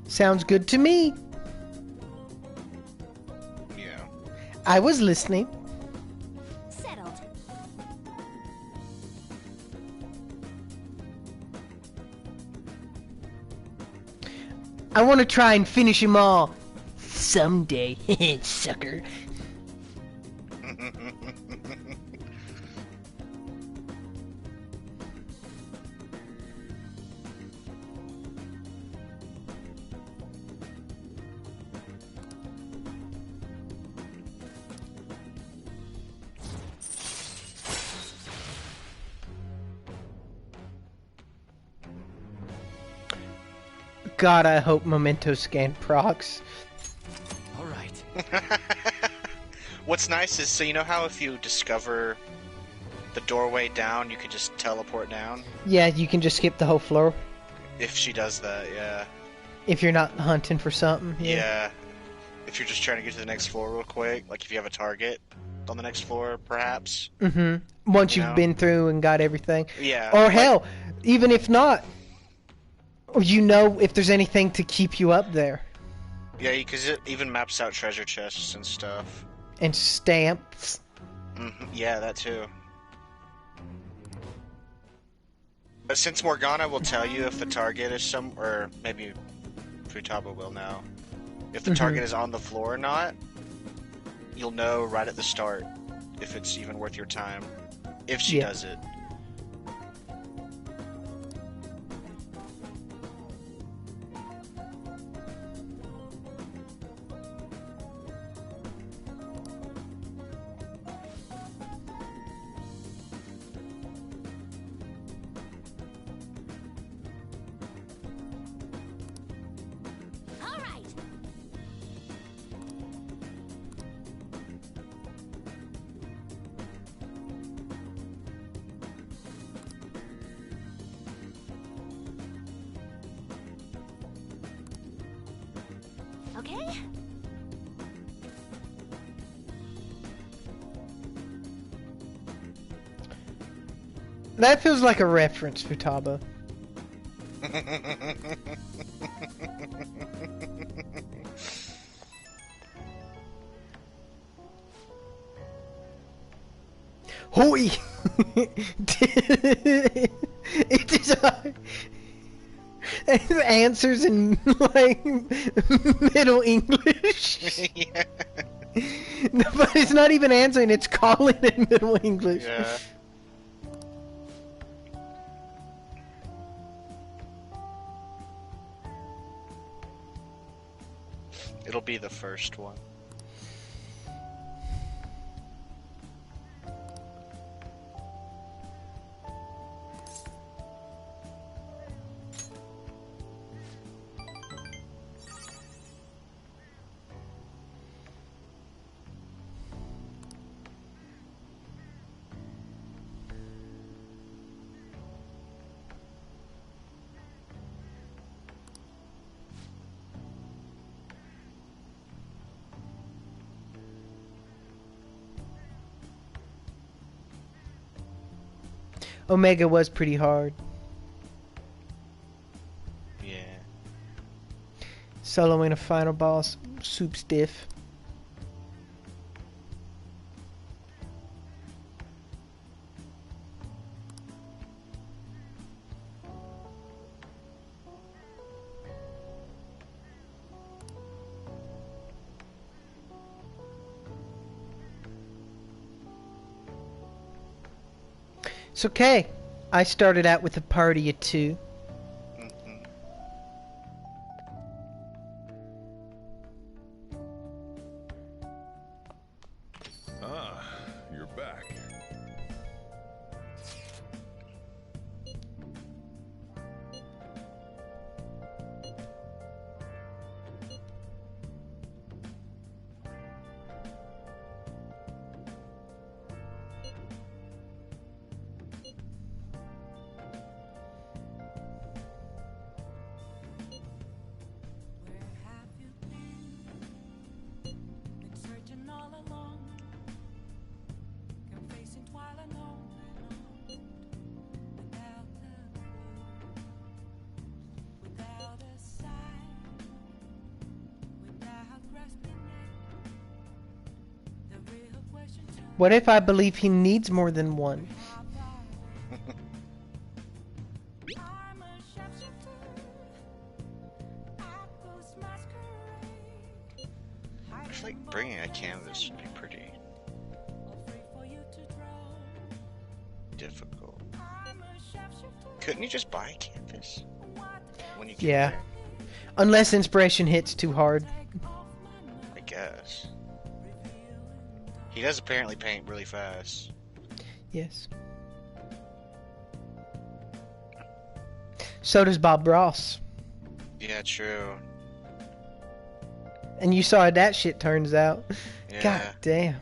Sounds good to me. Yeah. I was listening. Settled. I want to try and finish them all someday. Sucker. God, I hope Memento Scan procs. All right. What's nice is, so you know how if you discover the doorway down, you can just teleport down? Yeah, you can just skip the whole floor. If she does that, yeah. If you're not hunting for something. Yeah. If you're just trying to get to the next floor real quick, like if you have a target on the next floor, perhaps. Mm-hmm. Once you've been through and got everything. Yeah. Or hell, even if not, you know if there's anything to keep you up there. Yeah, because it even maps out treasure chests and stuff. And stamps. Yeah, that too. But since Morgana will tell you if the target is or maybe Futaba will now, if the target is on the floor or not, you'll know right at the start if it's even worth your time, if she does it. Okay? That feels like a reference, Futaba. Hoi! It is answers in like Middle English. Yeah. But it's not even answering, it's calling in Middle English. Yeah. It'll be the first one. Omega was pretty hard. Yeah. Soloing a final boss, soup stiff. It's okay. I started out with a party of 2. Ah, you're back. What if I believe he needs more than one? I feel like bringing a canvas would be pretty difficult. Couldn't you just buy a canvas when you get there? Unless inspiration hits too hard. I guess. He does apparently paint really fast. Yes. So does Bob Ross. Yeah, true. And you saw how that shit turns out. Yeah. God damn.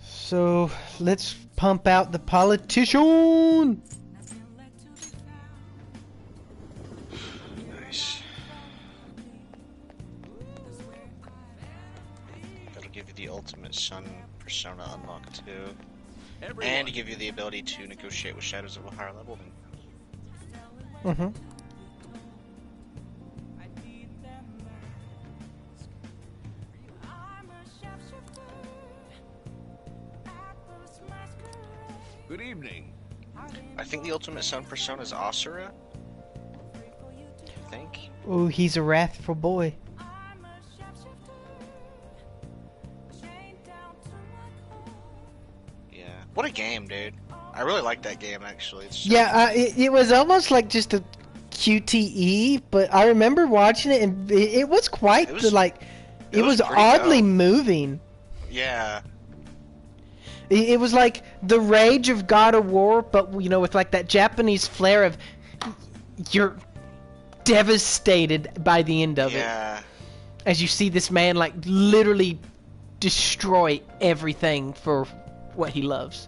So let's pump out the politician. Nice. That'll give you the ultimate sun persona unlock too. And to give you the ability to negotiate with shadows of a higher level. Mm-hmm. Good evening. I think the ultimate sun persona is Asura. I think. Oh, he's a wrathful boy. Yeah. What a game, dude. I really like that game, actually. It's Yeah, it was almost like just a QTE, but I remember watching it, and it was quite it was oddly moving. Yeah. It was like the rage of God of War, but you know, with like that Japanese flair of you're devastated by the end of it. As you see this man like literally destroy everything for what he loves.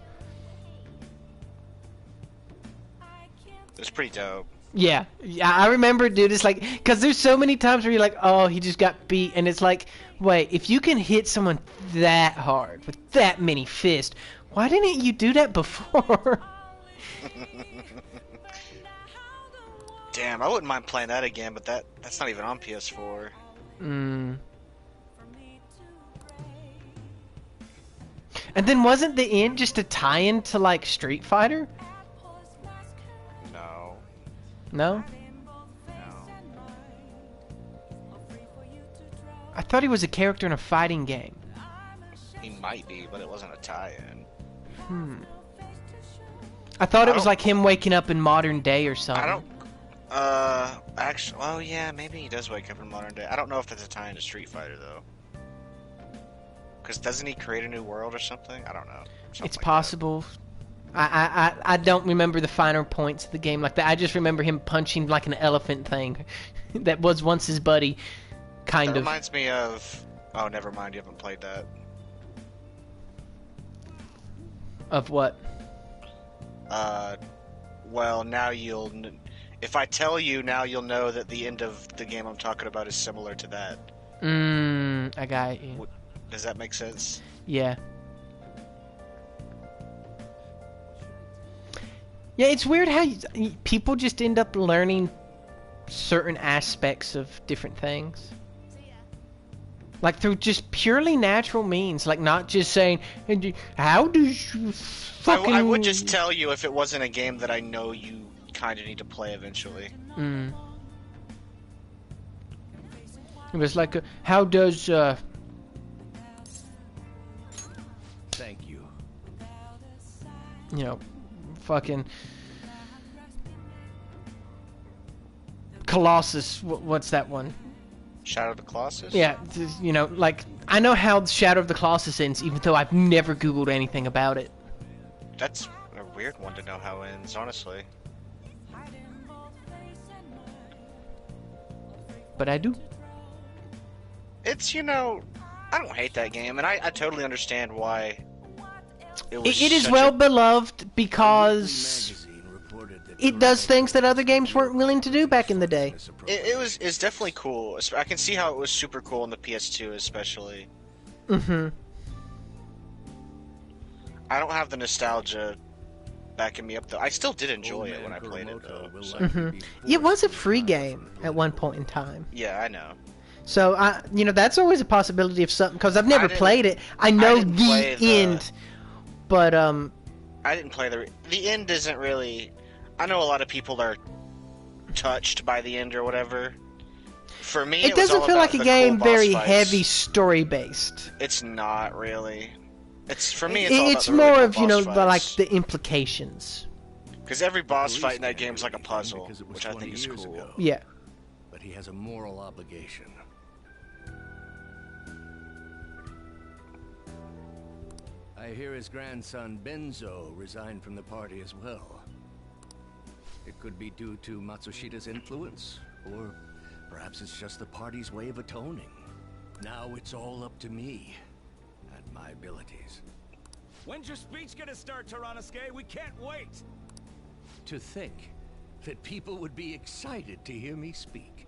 It's pretty dope. Yeah, I remember, dude. It's like, because there's so many times where you're like, oh, he just got beat, and it's like, wait, if you can hit someone that hard with that many fists, why didn't you do that before? Damn, I wouldn't mind playing that again, but that's not even on PS4. And then wasn't the end just a tie-in to like Street Fighter? No? I thought he was a character in a fighting game. He might be, but it wasn't a tie-in. I thought it was like him waking up in modern day or something. I don't... actually... Oh, yeah, maybe he does wake up in modern day. I don't know if that's a tie-in to Street Fighter, though. Because doesn't he create a new world or something? I don't know. It's possible. I don't remember the finer points of the game like that. I just remember him punching like an elephant thing that was once his buddy, kind that of. Reminds me of... Oh, never mind. You haven't played that. Of what? Well, now you'll... If I tell you, now you'll know that the end of the game I'm talking about is similar to that. I got you. Does that make sense? Yeah. Yeah, it's weird how people just end up learning certain aspects of different things. Like through just purely natural means, like not just saying, how do you fucking... I would just tell you if it wasn't a game that I know you kind of need to play eventually. It was like, how does... Thank you. You know, fucking... Colossus, what's that one? Shadow of the Colossus? Yeah, you know, like, I know how Shadow of the Colossus ends, even though I've never Googled anything about it. That's a weird one to know how it ends, honestly. But I do. It's, you know, I don't hate that game, and I totally understand why it was It is well beloved because it does things that other games weren't willing to do back in the day. It's definitely cool. I can see how it was super cool on the PS2 especially. I don't have the nostalgia backing me up though. I still did enjoy it when I played it though. So. It was a free game at one point in time. Yeah, I know. So, you know, that's always a possibility of something, because I've never played it. I know the end, but, I didn't play the end isn't really... I know a lot of people are touched by the end or whatever. For me, it doesn't feel like a game very heavy story-based. It's not really. It's, for me, it's all more really of, you know, like the implications. Because every boss fight in that game is like a puzzle, which I think is cool. Yeah. But he has a moral obligation. I hear his grandson Benzo resigned from the party as well. It could be due to Matsushida's influence, or perhaps it's just the party's way of atoning. Now it's all up to me and my abilities. When's your speech gonna start, Tyranosuke? We can't wait! To think that people would be excited to hear me speak.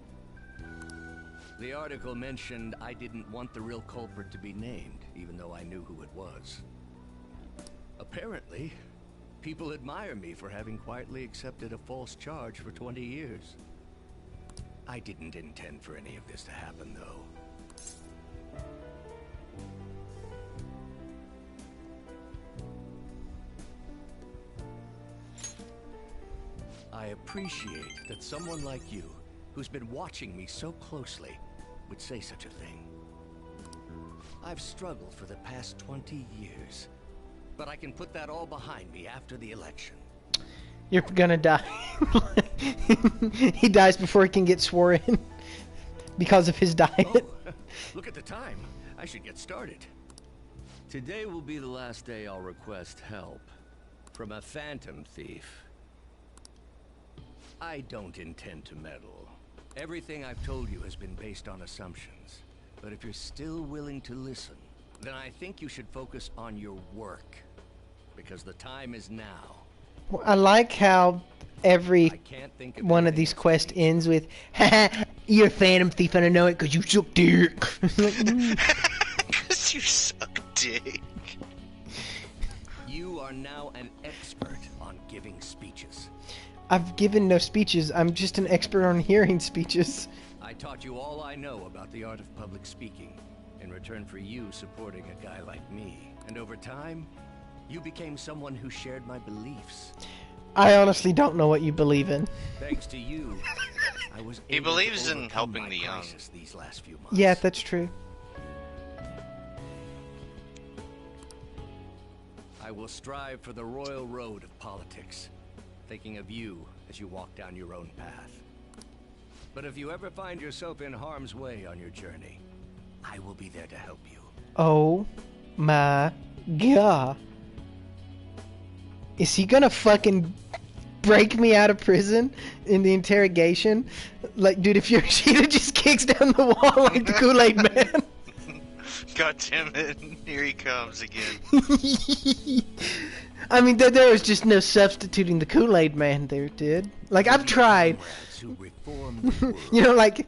The article mentioned I didn't want the real culprit to be named, even though I knew who it was. Apparently, people admire me for having quietly accepted a false charge for 20 years. I didn't intend for any of this to happen, though. I appreciate that someone like you, who's been watching me so closely, would say such a thing. I've struggled for the past 20 years, but I can put that all behind me after the election. You're gonna die. He dies before he can get sworn in because of his diet. Oh, look at the time. I should get started. Today will be the last day I'll request help from a phantom thief. I don't intend to meddle. Everything I've told you has been based on assumptions. But if you're still willing to listen, then I think you should focus on your work. Because the time is now. Well, I like how every one of these quests ends with, haha, you're a phantom thief and I know it because you suck dick. Because you suck dick. You are now an expert on giving speeches. I've given no speeches. I'm just an expert on hearing speeches. I taught you all I know about the art of public speaking, in return for you supporting a guy like me. And over time, you became someone who shared my beliefs. I honestly don't know what you believe in. Thanks to you, I was He believes in helping the young. These last few months. Yeah, that's true. I will strive for the royal road of politics, thinking of you as you walk down your own path. But if you ever find yourself in harm's way on your journey, I will be there to help you. Oh my god. Is he gonna fucking break me out of prison in the interrogation? Like, dude, if Yoshida just kicks down the wall like the Kool-Aid Man. God damn it, here he comes again. I mean, there was just no substituting the Kool-Aid Man there, dude. Like, I've tried. You know, like,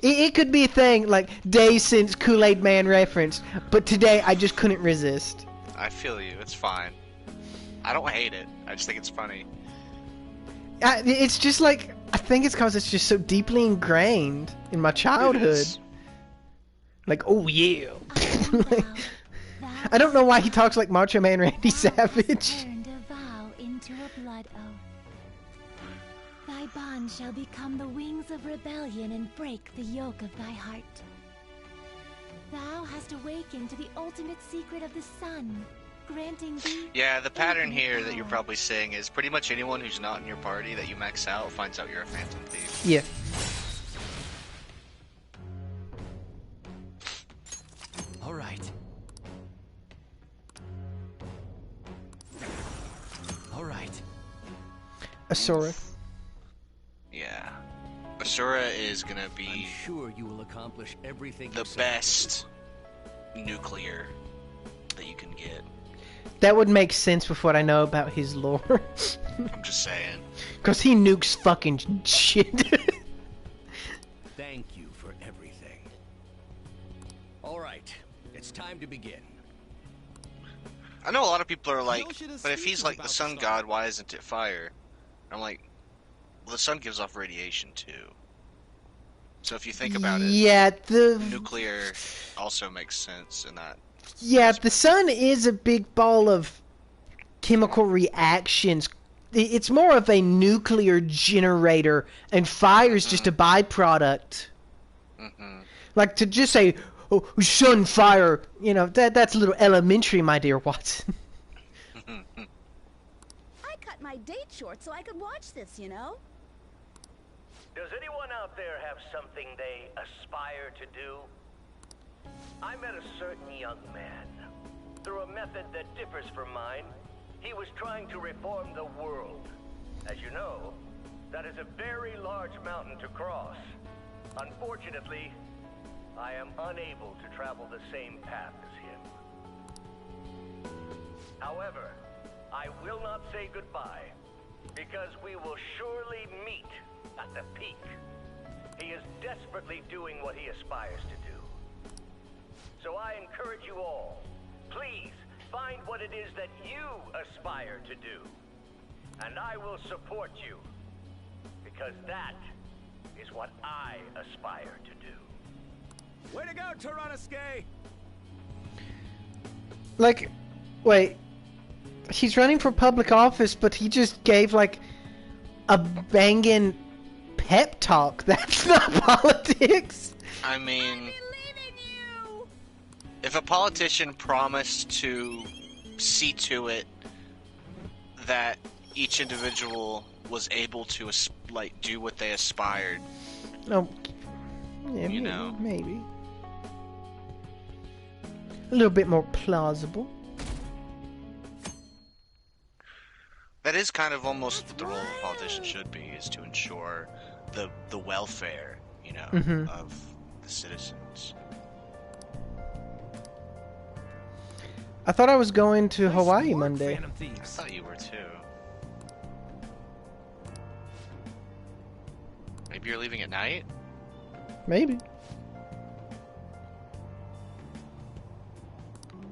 it could be a thing, like, days since Kool-Aid Man referenced, but today I just couldn't resist. I feel you, it's fine. I don't hate it, I just think it's funny. It's just like, I think it's because it's just so deeply ingrained in my childhood. Like, oh yeah. I don't know why he talks like Macho Man Randy Savage. Thy bond shall become the wings of rebellion and break the yoke of thy heart. Thou hast awakened to the ultimate secret of the sun, granting thee... Yeah, the pattern here that you're probably seeing is pretty much anyone who's not in your party that you max out finds out you're a phantom thief. Yeah. All right. All right. Asura. Yeah. Asura is gonna be I'm sure you will accomplish everything the best nuclear that you can get. That would make sense with what I know about his lore. I'm just saying. Because he nukes fucking shit. Thank you for everything. All right, it's time to begin. I know a lot of people are like, but if he's like the sun god, why isn't it fire? I'm like, well, the sun gives off radiation too. So if you think about it, yeah, the nuclear also makes sense in that. Yeah, the sun is a big ball of chemical reactions. It's more of a nuclear generator, and fire's just a byproduct. Like, to just say, oh, sun, fire, you know, that's a little elementary, my dear Watson. I cut my date short so I could watch this, you know? Does anyone out there have something they aspire to do? I met a certain young man. Through a method that differs from mine, he was trying to reform the world. As you know, that is a very large mountain to cross. Unfortunately, I am unable to travel the same path as him. However, I will not say goodbye, because we will surely meet at the peak. He is desperately doing what he aspires to do. So I encourage you all, please find what it is that you aspire to do. And I will support you. Because that is what I aspire to do. Way to go, Tyranosuke! Like, wait. He's running for public office, but he just gave, like, a banging pep talk. That's not politics. I mean, if a politician promised to see to it that each individual was able to, like, do what they aspired. No. Yeah, you know. Maybe. A little bit more plausible. That is kind of almost what the role of a politician should be, is to ensure the welfare, you know, of the citizens. I thought I was going to Hawaii Monday. I thought you were too. Maybe you're leaving at night? Maybe.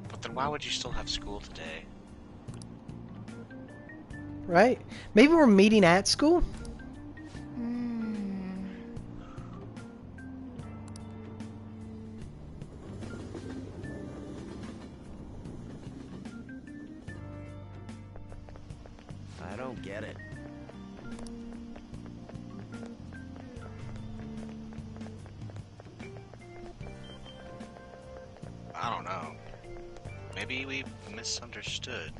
But then why would you still have school today? Right? Maybe we're meeting at school? I don't get it. I don't know. Maybe we misunderstood.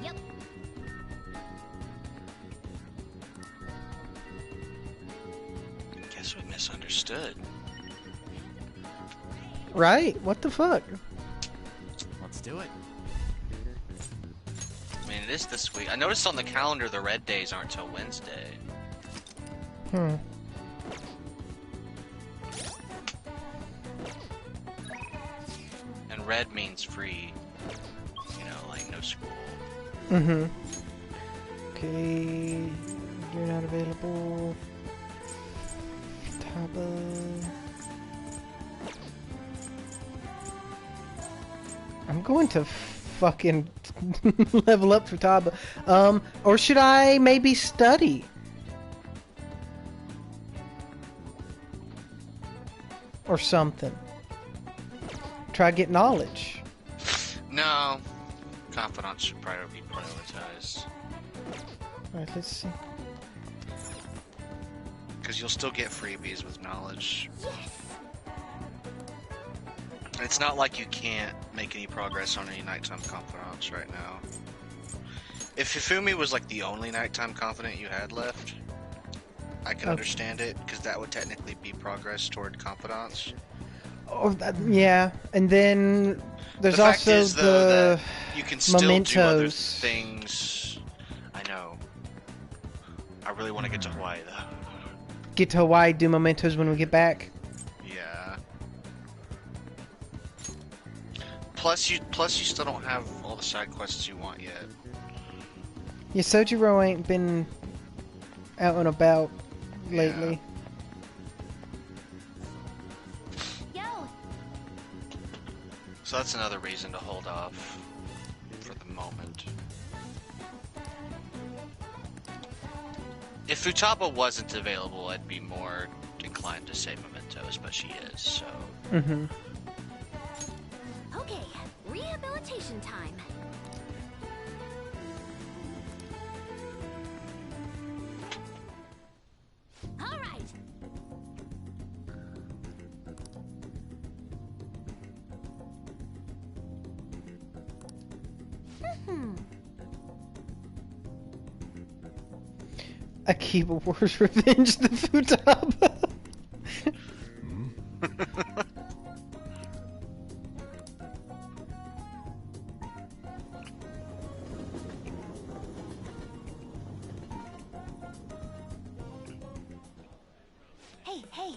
Yep. Guess we misunderstood. Right? What the fuck? Let's do it. I mean, it is this week. I noticed on the calendar the red days aren't till Wednesday. Hmm. And red means free. You know, like no school. Mm-hmm. Okay. You're not available. Taba. I'm going to fucking level up for Taba. Or should I maybe study? Or something. Try to get knowledge. No. Confidants should probably be prioritized. Alright, let's see. Because you'll still get freebies with knowledge. It's not like you can't make any progress on any nighttime confidants right now. If Hifumi was like the only nighttime confidant you had left, I can understand it, because that would technically be progress toward confidants. Oh, that, yeah. And then there's the fact also is, though, the that you can still mementos. do other things. I know. I really want to get to Hawaii, though. Get to Hawaii, do mementos when we get back. Yeah. Plus you still don't have all the side quests you want yet. Yeah, Sojiro ain't been out and about lately. Yo. So that's another reason to hold off for the moment. If Futaba wasn't available, I'd be more inclined to say mementos, but she is, so... Mm-hmm. Okay, rehabilitation time. All right. Akiba War's Revenge the Futaba. Hey, hey!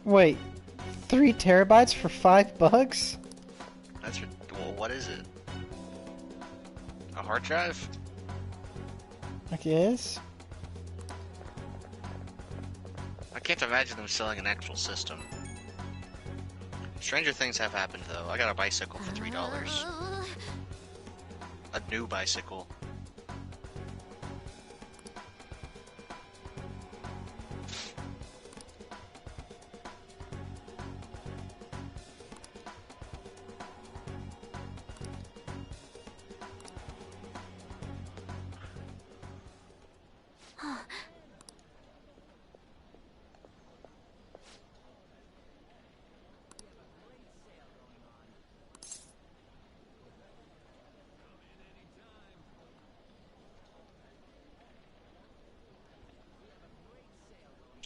Wait, 3 terabytes for $5? That's well, what is it? A hard drive? I guess. I can't imagine them selling an actual system. Stranger things have happened though. I got a bicycle for $3. A new bicycle.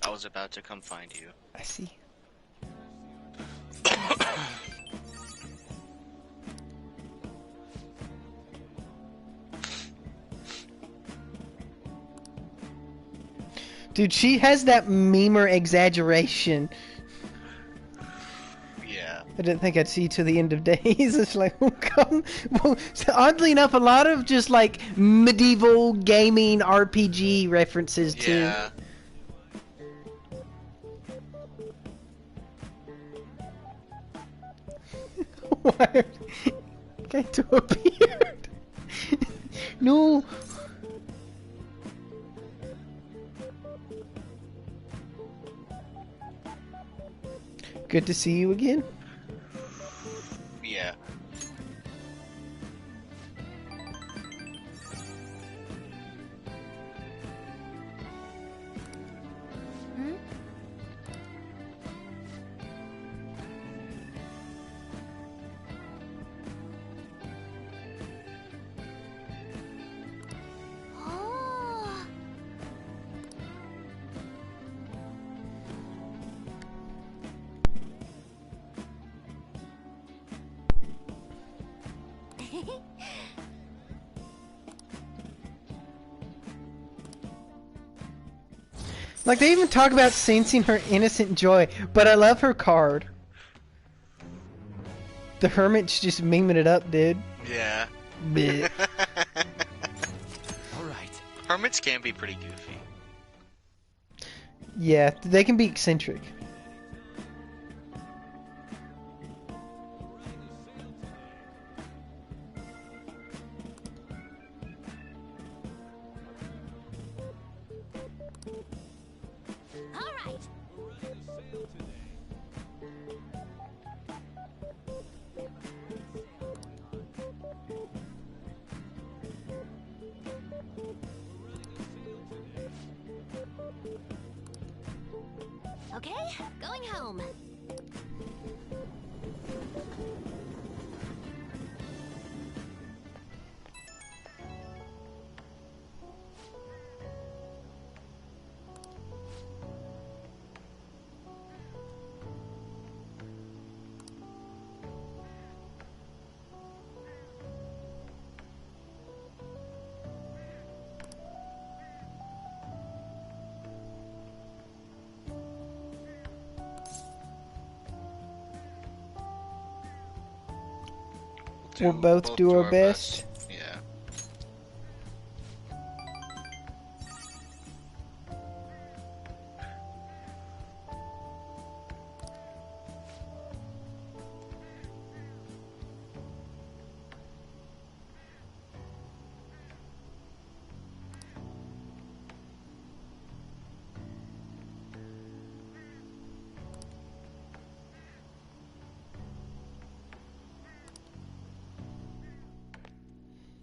I was about to come find you. I see. Dude, she has that memer exaggeration. Yeah. I didn't think I'd see you to the end of days. It's like, oh, come. Well, so oddly enough, a lot of just like medieval gaming RPG references too. Yeah. Why? Get to a beard. No. Good to see you again. Yeah. Hmm? Oh. Like, they even talk about sensing her innocent joy, but I love her card. The Hermit's just memeing it up, dude. Yeah. Bleh. Alright. Hermits can be pretty goofy. Yeah, they can be eccentric. All right. Okay, going home. We'll both do our best. Yeah.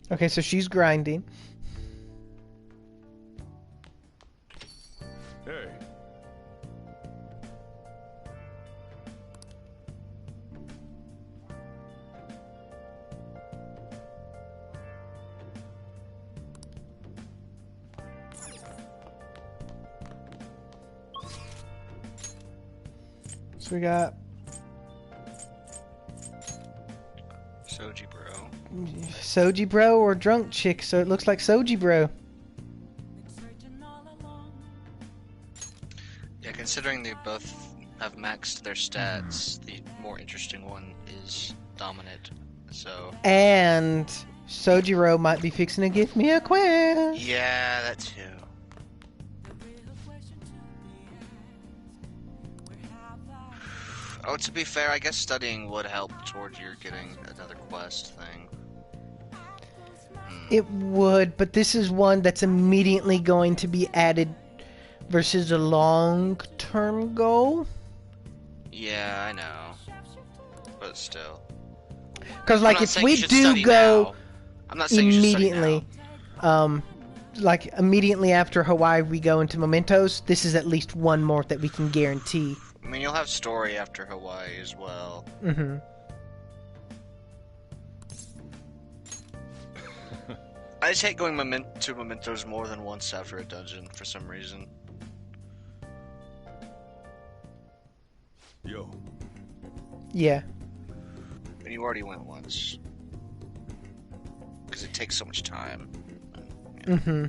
Okay, so she's grinding. Hey. So we got Soji bro. Soji bro or drunk chick, so it looks like Soji bro. Yeah, considering they both have maxed their stats, the more interesting one is Dominant. So. And Sojiro might be fixing to give me a quest. Yeah, that too. Oh, to be fair, I guess studying would help toward your getting another quest thing. It would, but this is one that's immediately going to be added versus a long-term goal. Yeah, I know. But still. Because, like, if we do go I'm not saying immediately, like, immediately after Hawaii we go into Mementos, this is at least one more that we can guarantee. I mean, you'll have story after Hawaii as well. Mm-hmm. I just hate going to Mementos more than once after a dungeon for some reason. Yo. Yeah. And you already went once. Because it takes so much time. Yeah. Mm-hmm.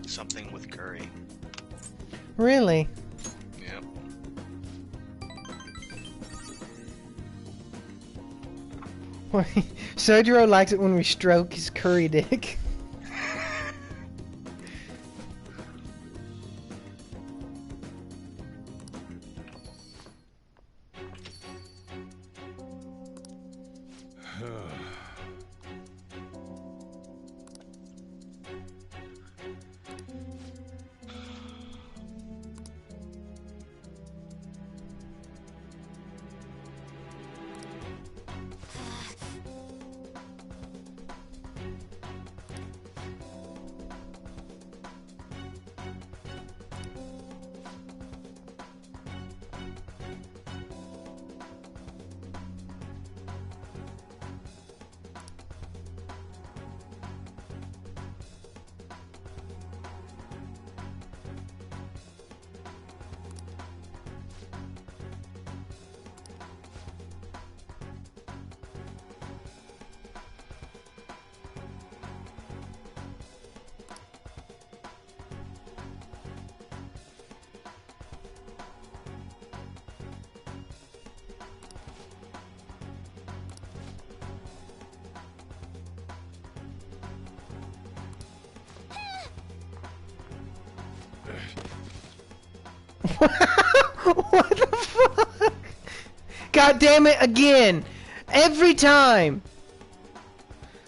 Something with curry. Really? Yep. Sojiro likes it when we stroke his curry dick. What the fuck? God damn it again! Every time!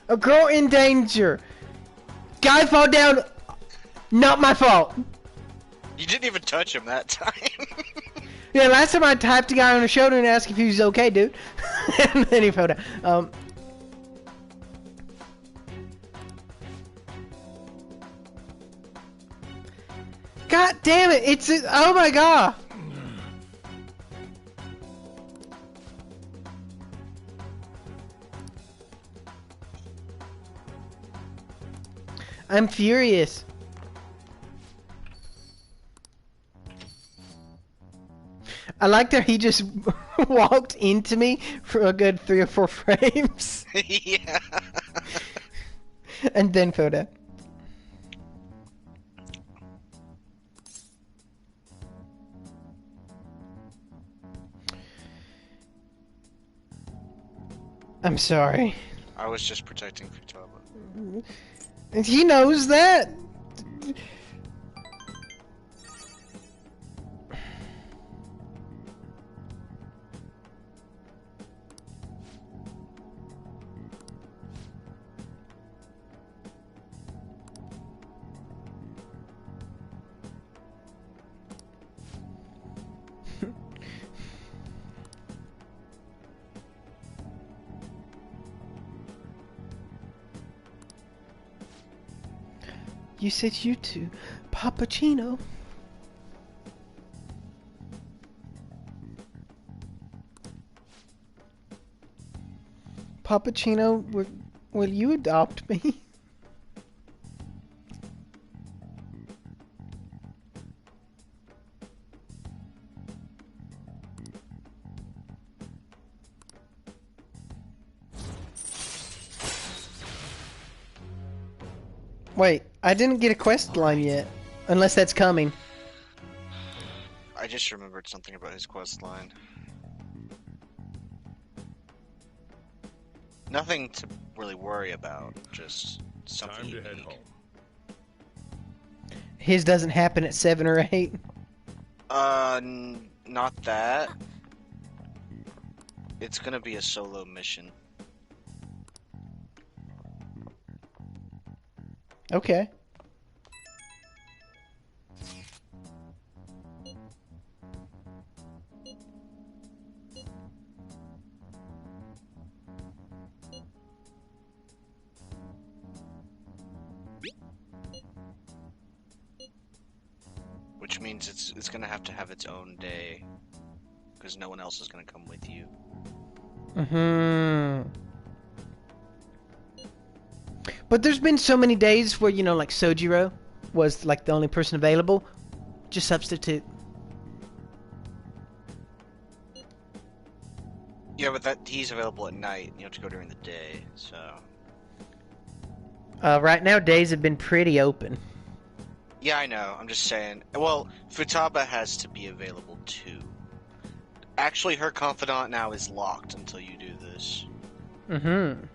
A girl in danger! Guy fall down! Not my fault! You didn't even touch him that time. Yeah, last time I tapped a guy on the shoulder and asked if he was okay, dude. And then he fell down. God damn it! It's oh my god! I'm furious. I like that he just walked into me for a good 3 or 4 frames. Yeah. And then fell down. I'm sorry. I was just protecting Futaba. And he knows that. You said you two, Pappuccino. Pappuccino, will you adopt me? Wait, I didn't get a quest line yet. Unless that's coming. I just remembered something about his quest line. Nothing to really worry about, just something unique. Time to head home. His doesn't happen at 7 or 8? Not that. It's gonna be a solo mission. Okay. Which means it's gonna have to have its own day, because no one else is gonna come with you. Mm-hmm. But there's been so many days where, you know, like Sojiro was like the only person available. Just substitute. Yeah, but he's available at night. You have to go during the day, so. Right now, days have been pretty open. Yeah, I know. I'm just saying. Well, Futaba has to be available too. Actually, her confidant now is locked until you do this. Mm-hmm.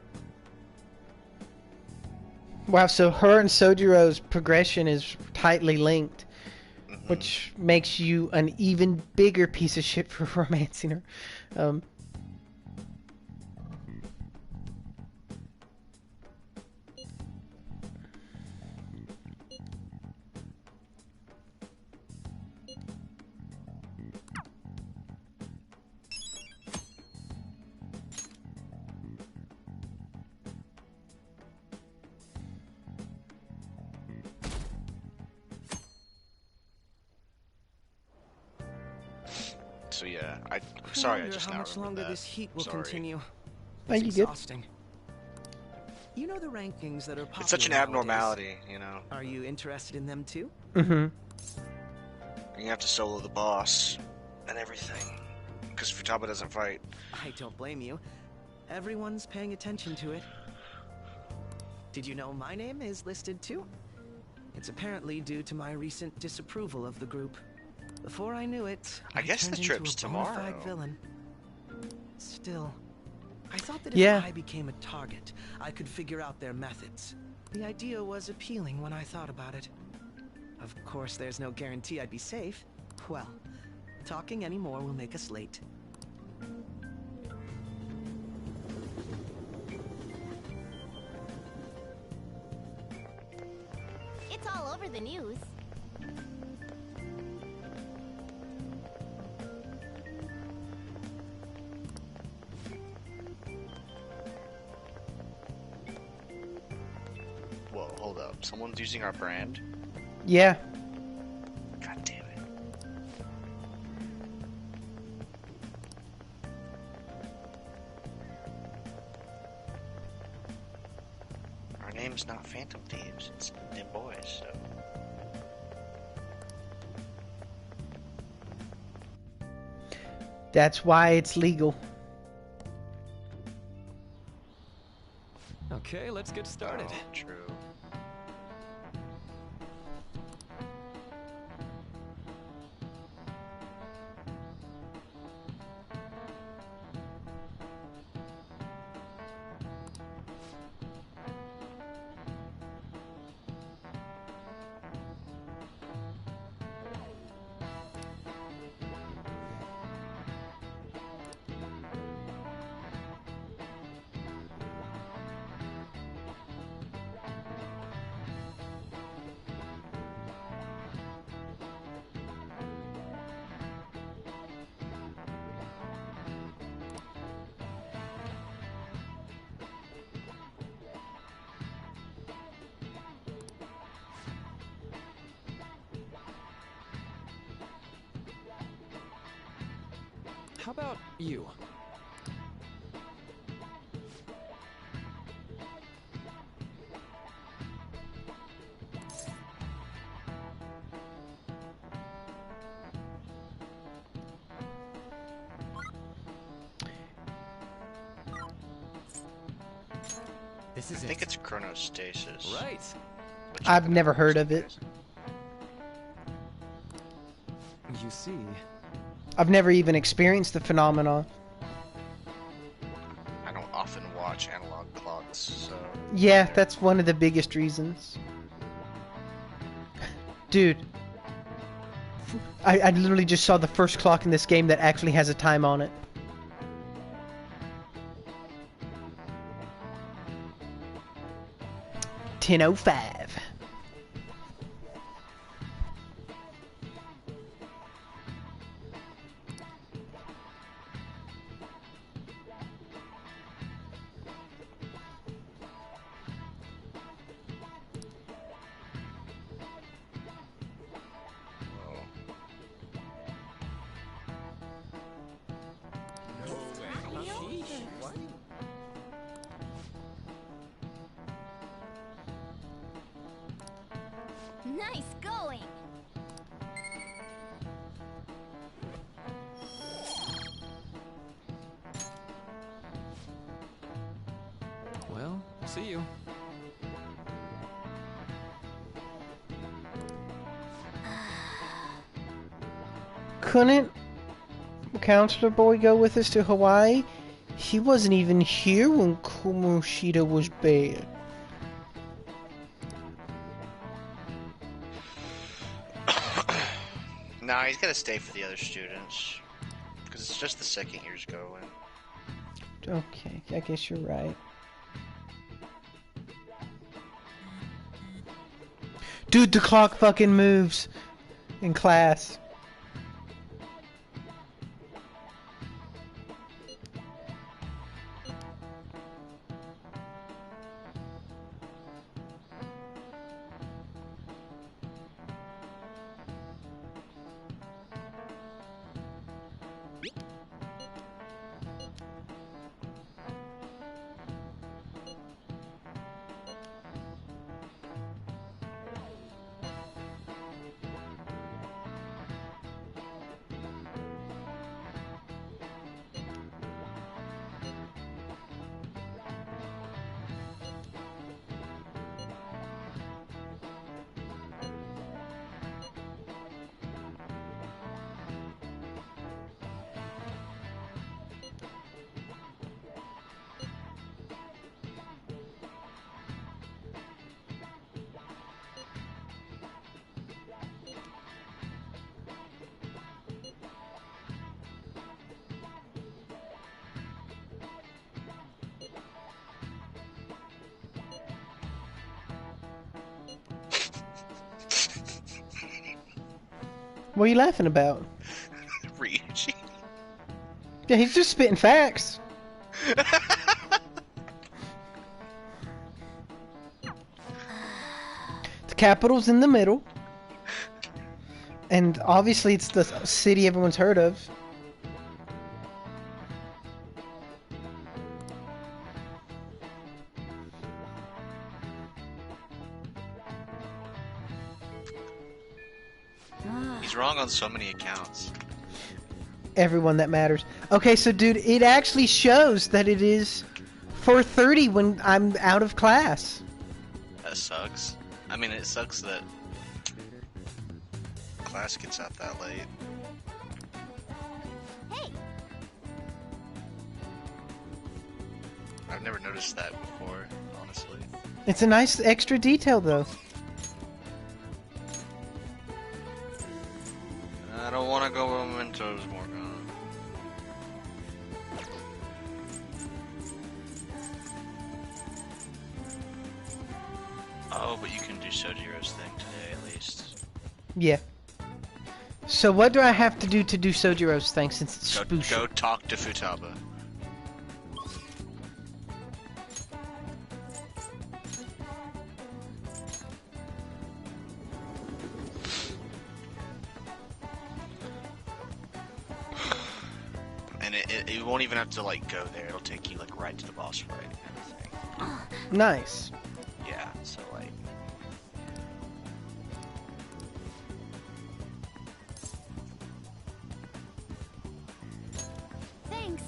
Wow, so her and Sojiro's progression is tightly linked, which makes you an even bigger piece of shit for romancing her. So yeah, I'm sorry. I just how now much longer that. this heat will Sorry. continue. Are It's you good? exhausting. You know the rankings that are popular It's such an nowadays. abnormality, you know. Are you interested in them too? Mm-hmm. You have to solo the boss and everything, because Futaba doesn't fight. I don't blame you. Everyone's paying attention to it. Did you know my name is listed too? It's apparently due to my recent disapproval of the group. Before I knew it, I guess the turned trip's into a bona fide tomorrow. villain. Still, I thought that Yeah. if I became a target, I could figure out their methods. The idea was appealing when I thought about it. Of course, there's no guarantee I'd be safe. Well, talking anymore will make us late. It's all over the news. Whoa, hold up. Someone's using our brand? Yeah. God damn it. Our name's not Phantom Thieves, it's Dim Boys, so. That's why it's legal. Okay, let's get started. Oh, true. How about you? I think it's chronostasis. Right. I've never heard of it. You see, I've never even experienced the phenomenon. I don't often watch analog clocks, so... Yeah, that's one of the biggest reasons. Dude. I literally just saw the first clock in this game that actually has a time on it. $10:05. Nice going! well, see you. Couldn't Counselor Boy go with us to Hawaii? He wasn't even here when Kamoshida was bad. Nah, he's gotta stay for the other students. Because it's just the second years going. Okay, I guess you're right. Dude, the clock fucking moves in class. What are you laughing about? Ryuji. Yeah, he's just spitting facts. The capital's in the middle. And obviously it's the city everyone's heard of. He's wrong on so many accounts. Everyone that matters. Okay, so dude, it actually shows that it is 4:30 when I'm out of class. That sucks. I mean, it sucks that class gets out that late. Hey! I've never noticed that before, honestly. It's a nice extra detail though. I don't want to go Mementos, Morgan. Oh, but you can do Sojiro's thing today, at least. Yeah. So what do I have to do Sojiro's thing since it's Go talk to Futaba. you won't even have to like go there. It'll take you like right to the boss fight and everything. Nice. Yeah, so like. Thanks.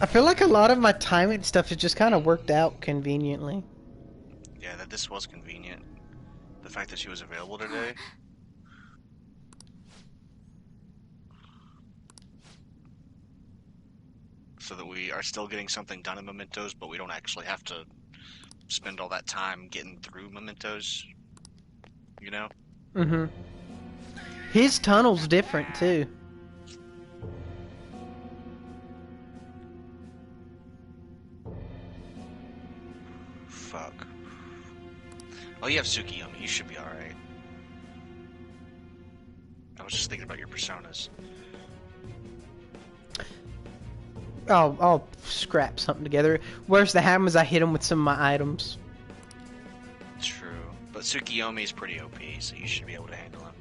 I feel like a lot of my timing stuff has just kind of worked out conveniently. Yeah, that this was convenient. The fact that she was available today. So that we are still getting something done in Mementos, but we don't actually have to spend all that time getting through Mementos. You know? Mm-hmm. His tunnel's different, too. Fuck. Oh, you have Tsukiyomi. You should be alright. I was just thinking about your personas. I'll scrap something together. Where's the hammers? I hit him with some of my items. True. But Tsukiyomi is pretty OP, so you should be able to handle him.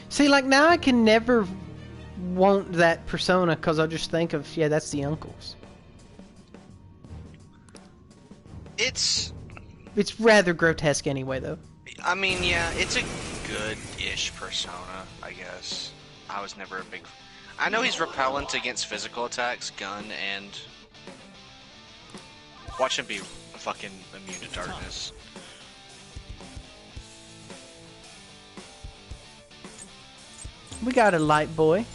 See, like, now I can never want that persona because I'll just think of, yeah, that's the uncle's. It's rather grotesque anyway, though. I mean, yeah, it's a good-ish persona, I guess. I was never a big... I know he's repellent against physical attacks, gun, and... Watch him be fucking immune to darkness. We got a light boy.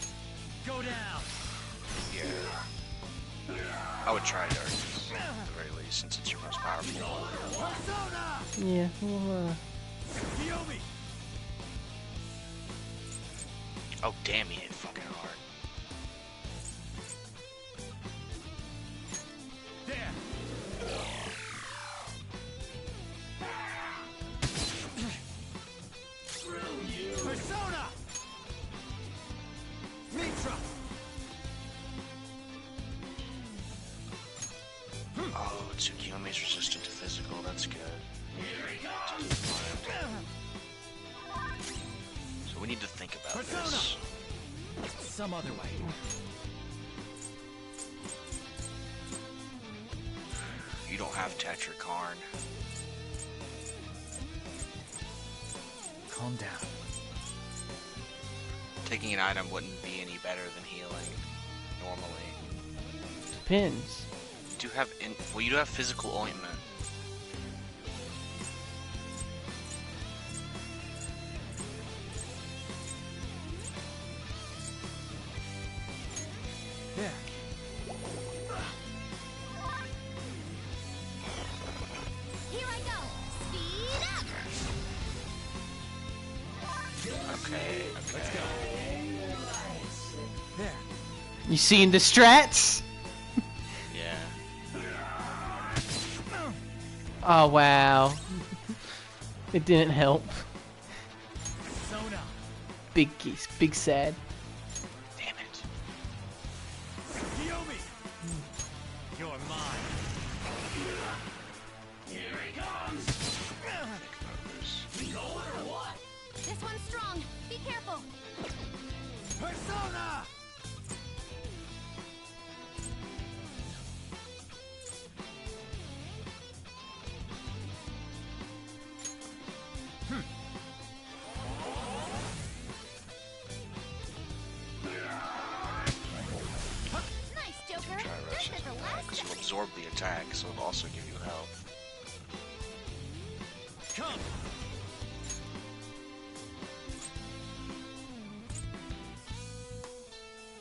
Go down! Yeah. I would try darkness, at the very least, since it's your most powerful. Yeah, well, Oh, damn, he hit fucking hard. Persona! Mitra! Oh, Tsukiyomi's resistant to physical, that's good. So we need to think about this. Some other way. You don't have Tetra Karn. Calm down. Taking an item wouldn't be any better than healing, normally. Depends. You do have, well, you do have physical ointment. Yeah. Here I go. Speed up. Okay. Let's go. There. You seen the strats? Yeah. Oh, wow. It didn't help. Persona. Big sad. Damn it. Tsukiyomi! You're mine. Here he comes. This one's strong. Be careful. Persona! Nice, Joker. Try rush This is the last because you'll absorb the attack, so it'll also give you health. Come.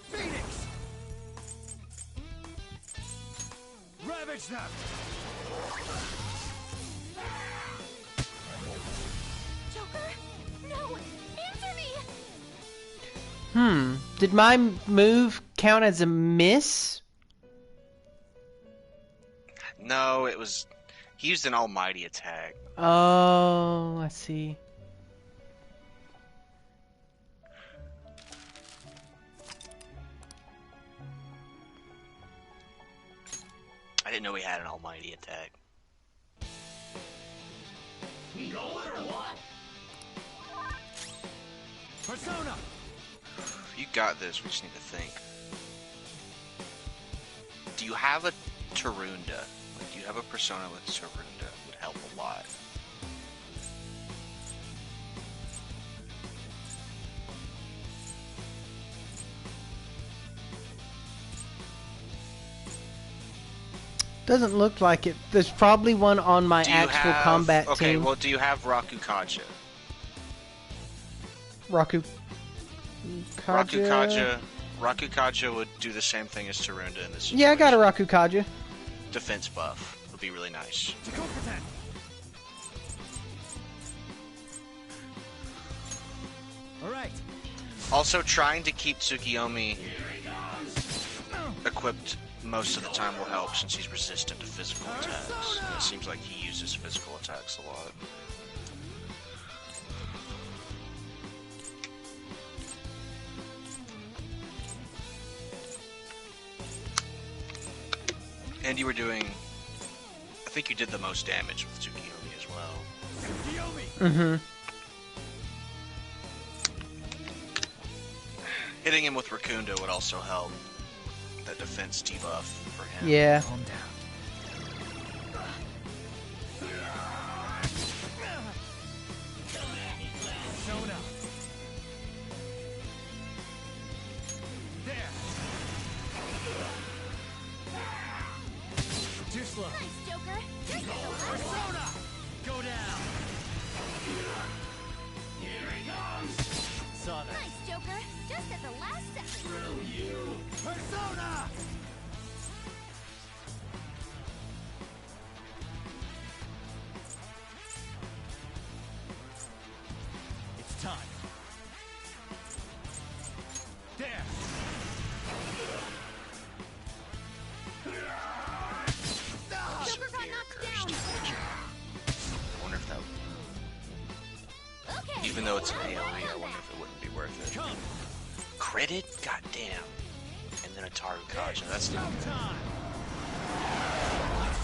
Phoenix! Ravage them! Joker? No! Answer me! Did my move count as a miss? No, it was... He used an almighty attack. Oh, I see. I didn't know he had an almighty attack. We going or what? Persona! You got this, we just need to think. Do you have a Tarunda? Like, do you have a persona with Tarunda? Would help a lot. Doesn't look like it. There's probably one on my actual combat okay, team. well, do you have Rakukaja? Rakukaja would do the same thing as Tarunda in this situation. Yeah, I got a Rakukaja. Defense buff would be really nice. Alright. Also, trying to keep Tsukiyomi equipped most of the time will help since he's resistant to physical attacks. It seems like he uses physical attacks a lot. And you were doing... I think you did the most damage with Tsukiyomi as well. Mm-hmm. Hitting him with Rakunda would also help. That defense debuff for him. Yeah. Calm down. Persona. There. Too slow. Nice, Joker. Persona. Go down. Here he comes. Saw that. Nice, Joker. Just at the last second. Screw you. Persona. It's time. There. Joker got knocked down. I wonder if that would... Okay. Even though it's an AoE, I wonder if it wouldn't be worth it. Critted? Goddamn. And then a Tarukaja. That's not good.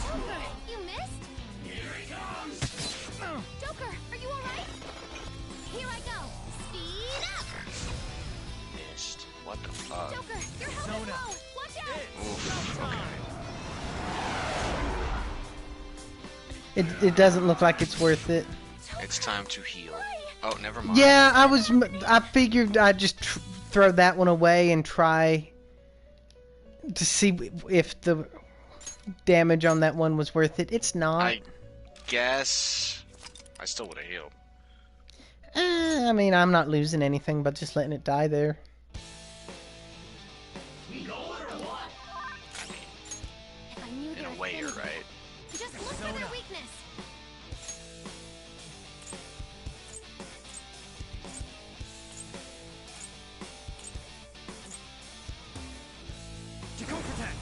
Joker, you missed? Here he comes. Joker, are you alright? Here I go. Speed up. Missed. What the fuck? Joker, your helmet's low. Watch out. Oof. Okay. It doesn't look like it's worth it. It's time to heal. Oh, never mind. Yeah, I figured I'd just throw that one away and try to see if the damage on that one was worth it. It's not. I guess I still would have healed. I mean, I'm not losing anything, but just letting it die there. We going or what? If I knew In a way, you're right. Just look for their weakness. Jikoku attack.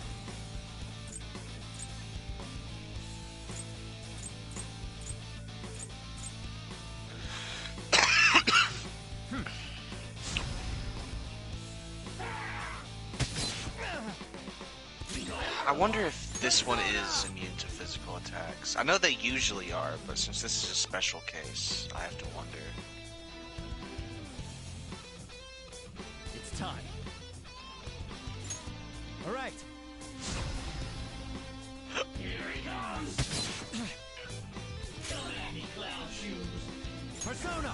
I wonder if this one is immune to physical attacks. I know they usually are, but since this is a special case, I have to wonder. It's time. All right. Here he comes. Come at me, clown shoes. Persona.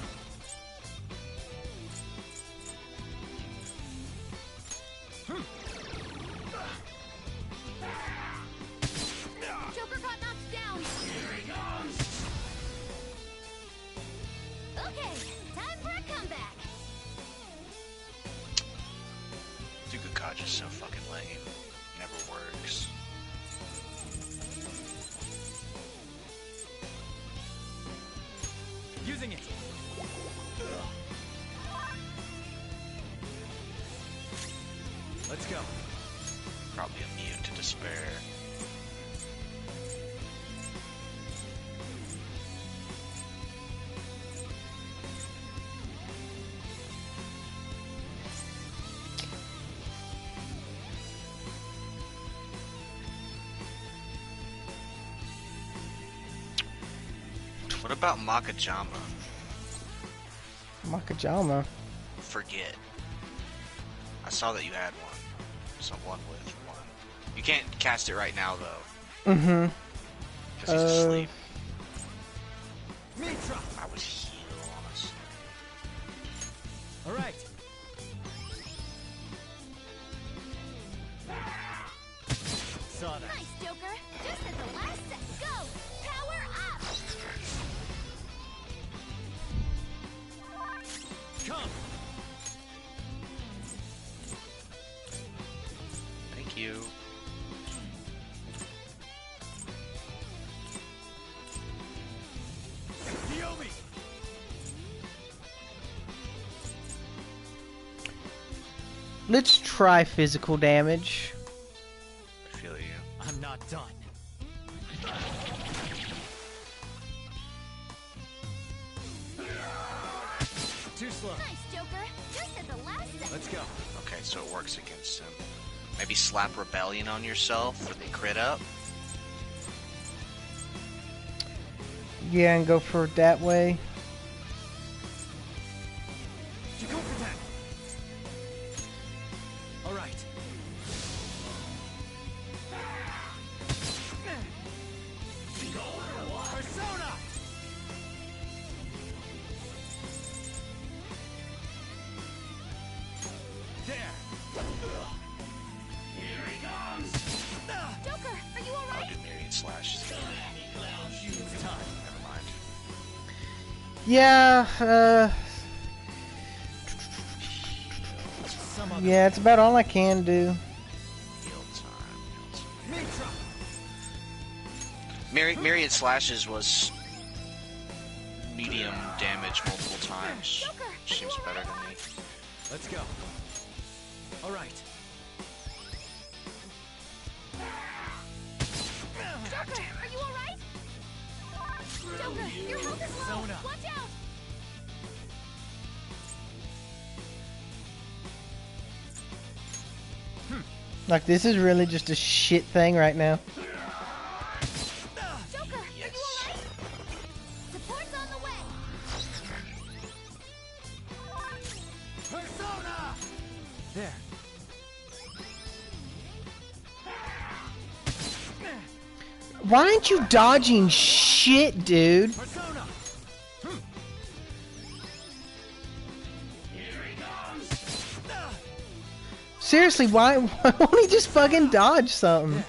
Joker got knocked down. Here he comes. Okay, time for a comeback. Tsukukaja's so fucking lame. Never works. Using it. Let's go. Probably immune to despair. What about Makajama? Makajama? Forget. I saw that you had one. Someone with one. You can't cast it right now, though. Mm-hmm. Because he's asleep. Mitra! I was healed on us. Alright. Saw that. Nice, Joker. Just at the last sec. Go! Power up! Come! Thank you. Yomi! Let's try physical damage. I feel you. I'm not done. Too slow. Nice, Joker. Just at the last sec. Let's go. Okay, so it works against him. Maybe slap Rebellion on yourself for the crit up. Yeah, and go for it that way. Alright. Persona! There! Here he comes! Joker, are you alright? I'll do Myriad Slash. It's time. Never mind. Yeah, yeah, it's about all I can do. Heal time. Myriad Slashes was medium damage multiple times. Seems better to me. Let's go. Alright. Joker, are you alright? Joker, your health is low. Persona. Watch out! Like, this is really just a shit thing right now. Joker, are you alright? Support's on the way. Persona! There. Why aren't you dodging shit, dude? Persona! Seriously, why won't he just fucking dodge something?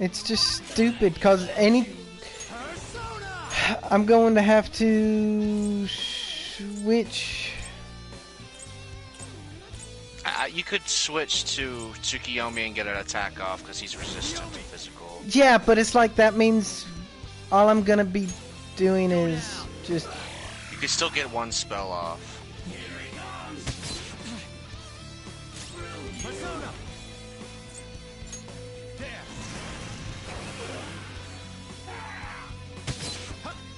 It's just stupid, cause I'm going to have to switch. You could switch to Tsukiyomi and get an attack off because he's resistant to physical. Yeah, but it's like that means all I'm gonna be doing is just. You could still get one spell off. Persona! There!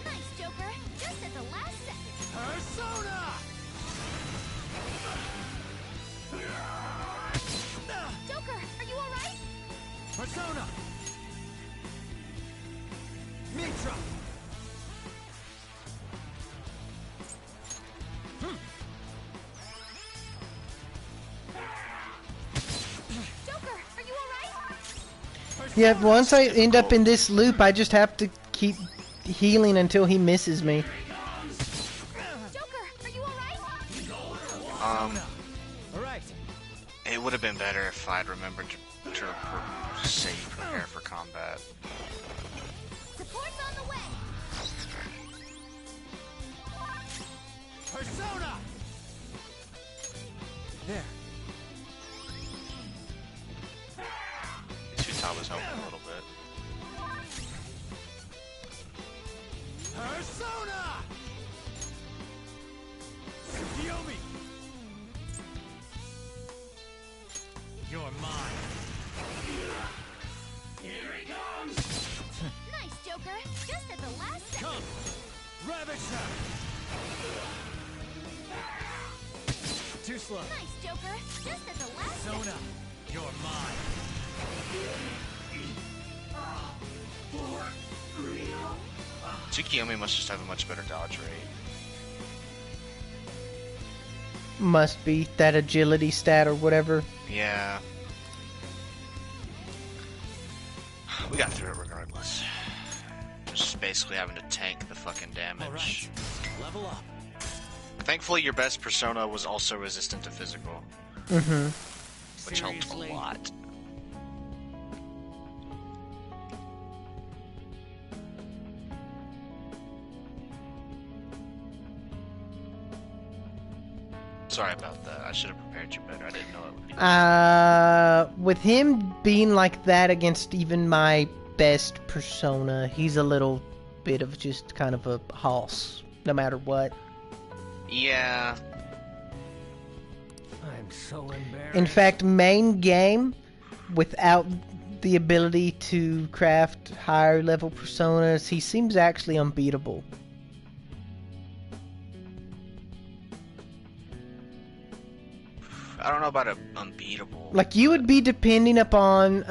Nice, Joker. Just at the last second. Persona! Joker, are you alright? Persona! Mitra! Joker, are you alright? Yeah, once I end up in this loop, I just have to keep healing until he misses me. Joker, are you alright? Alright. It would have been better if I'd remembered to prepare for combat. Support's on the way. Persona! There. Tsutaba's helping a little bit. Persona! Tsukiyomi! You're mine. Here he comes! Nice, Joker. Just at the last second. Come! Ravisher! Too slow. Nice, Joker. Just at the last Persona! second. You're mine. Tsukiyomi must just have a much better dodge rate. Must be that agility stat or whatever. Yeah. We got through it regardless. Just basically having to tank the fucking damage. Right. Level up. Thankfully, your best persona was also resistant to physical. Mm-hmm. Which helped a lot. Sorry about that. I should have prepared you better. I didn't know it would be With him being like that against even my best persona, he's a little bit of just kind of a hoss, no matter what. Yeah. I'm so embarrassed. In fact, main game, without the ability to craft higher level personas, he seems actually unbeatable. I don't know about unbeatable. Like, you would be depending upon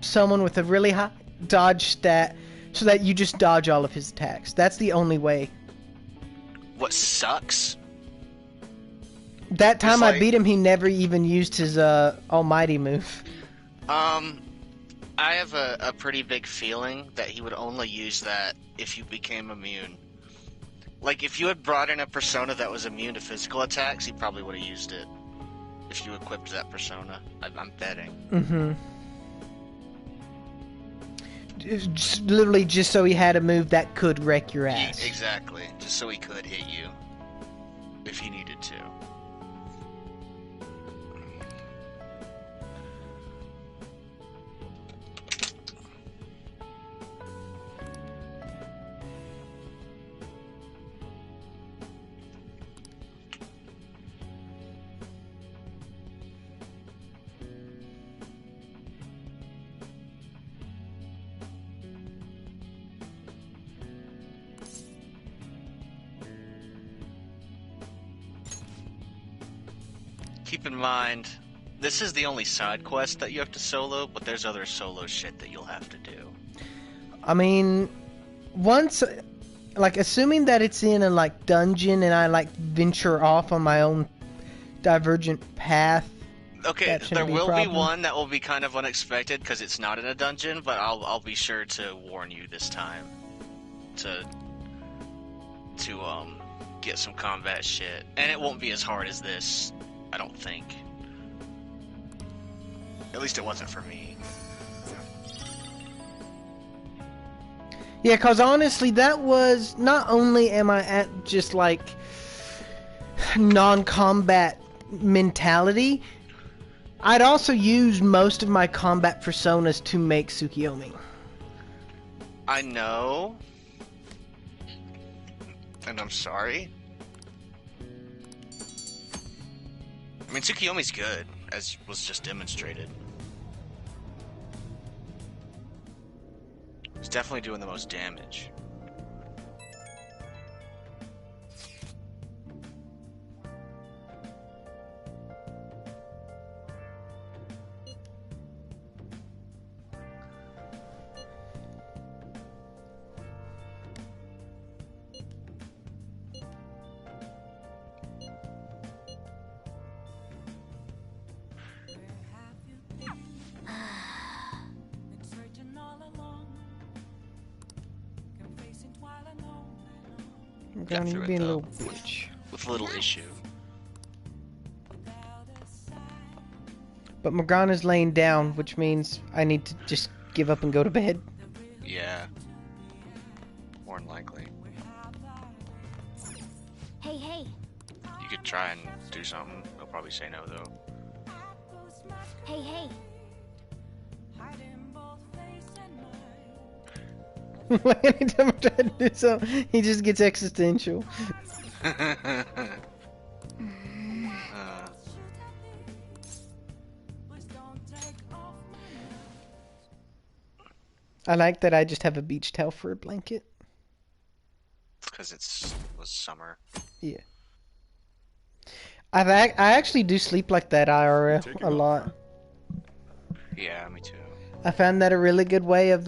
someone with a really high dodge stat so that you just dodge all of his attacks. That's the only way. What sucks? That time I beat him, he never even used his almighty move. I have a pretty big feeling that he would only use that if you became immune. Like, if you had brought in a persona that was immune to physical attacks, he probably would have used it. If you equipped that persona. I'm betting. Mm-hmm. Literally just so he had a move that could wreck your ass. Exactly. Just so he could hit you. If he needed to. Keep in mind, this is the only side quest that you have to solo, but there's other solo shit that you'll have to do. I mean, once, like, assuming that it's in a, like, dungeon and I, like, venture off on my own divergent path. Okay, there will be one that will be kind of unexpected because it's not in a dungeon, but I'll be sure to warn you this time to get some combat shit, and it won't be as hard as this. I don't think. At least it wasn't for me. Yeah, because honestly, that was... Not only am I at just, like, non-combat mentality, I'd also use most of my combat personas to make Tsukiyomi. I know. And I'm sorry. I mean, Tsukiyomi's good, as was just demonstrated. He's definitely doing the most damage. Granny, you being a little bitch. With a little issue. But Morgana's laying down, which means I need to just give up and go to bed. Yeah. More than likely. Hey, hey. You could try and do something. They'll probably say no, though. Hey, hey. Anytime I try to do something, he just gets existential. I like that I just have a beach towel for a blanket. Because it was summer. Yeah. I actually do sleep like that IRL a lot. Yeah, me too. I found that a really good way of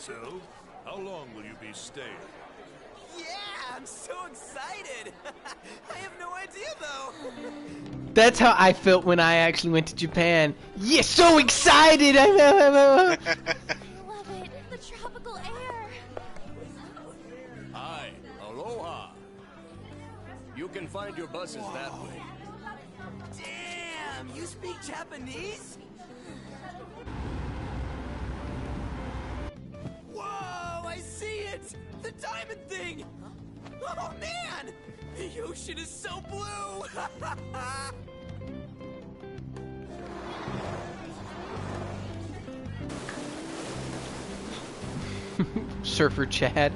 So, how long will you be staying? Yeah, I'm so excited! I have no idea, though! That's how I felt when I actually went to Japan. Yeah, so excited! I love it! The tropical air! Hi, aloha. You can find your buses that way. Damn, you speak Japanese? Whoa, I see it! The diamond thing! Oh man! The ocean is so blue! Surfer Chad.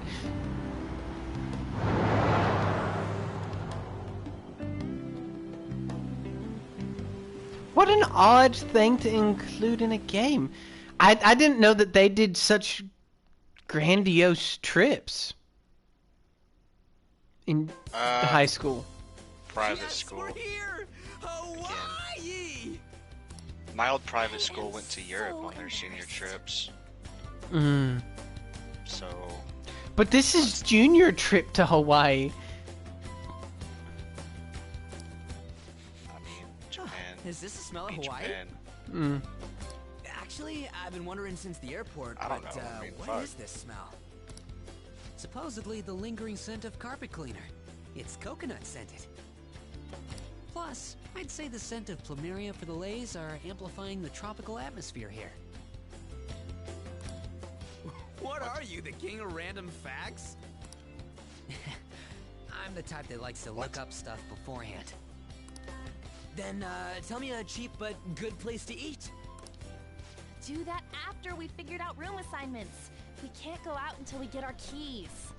What an odd thing to include in a game. I didn't know that they did such grandiose trips in high school. Private school. Hawaii! My old private school went to Europe on their senior trips. So. But this is junior trip to Hawaii. I mean, Japan. Is this the smell of Hawaii? Japan. Actually, I've been wondering since the airport, I but don't know. I mean, what fuck. is this smell? Supposedly the lingering scent of carpet cleaner. It's coconut scented. Plus, I'd say the scent of plumeria for the lays are amplifying the tropical atmosphere here. What are you, the king of random facts? I'm the type that likes to look up stuff beforehand. Then, tell me a cheap but good place to eat. Do that after we figured out room assignments. We can't go out until we get our keys.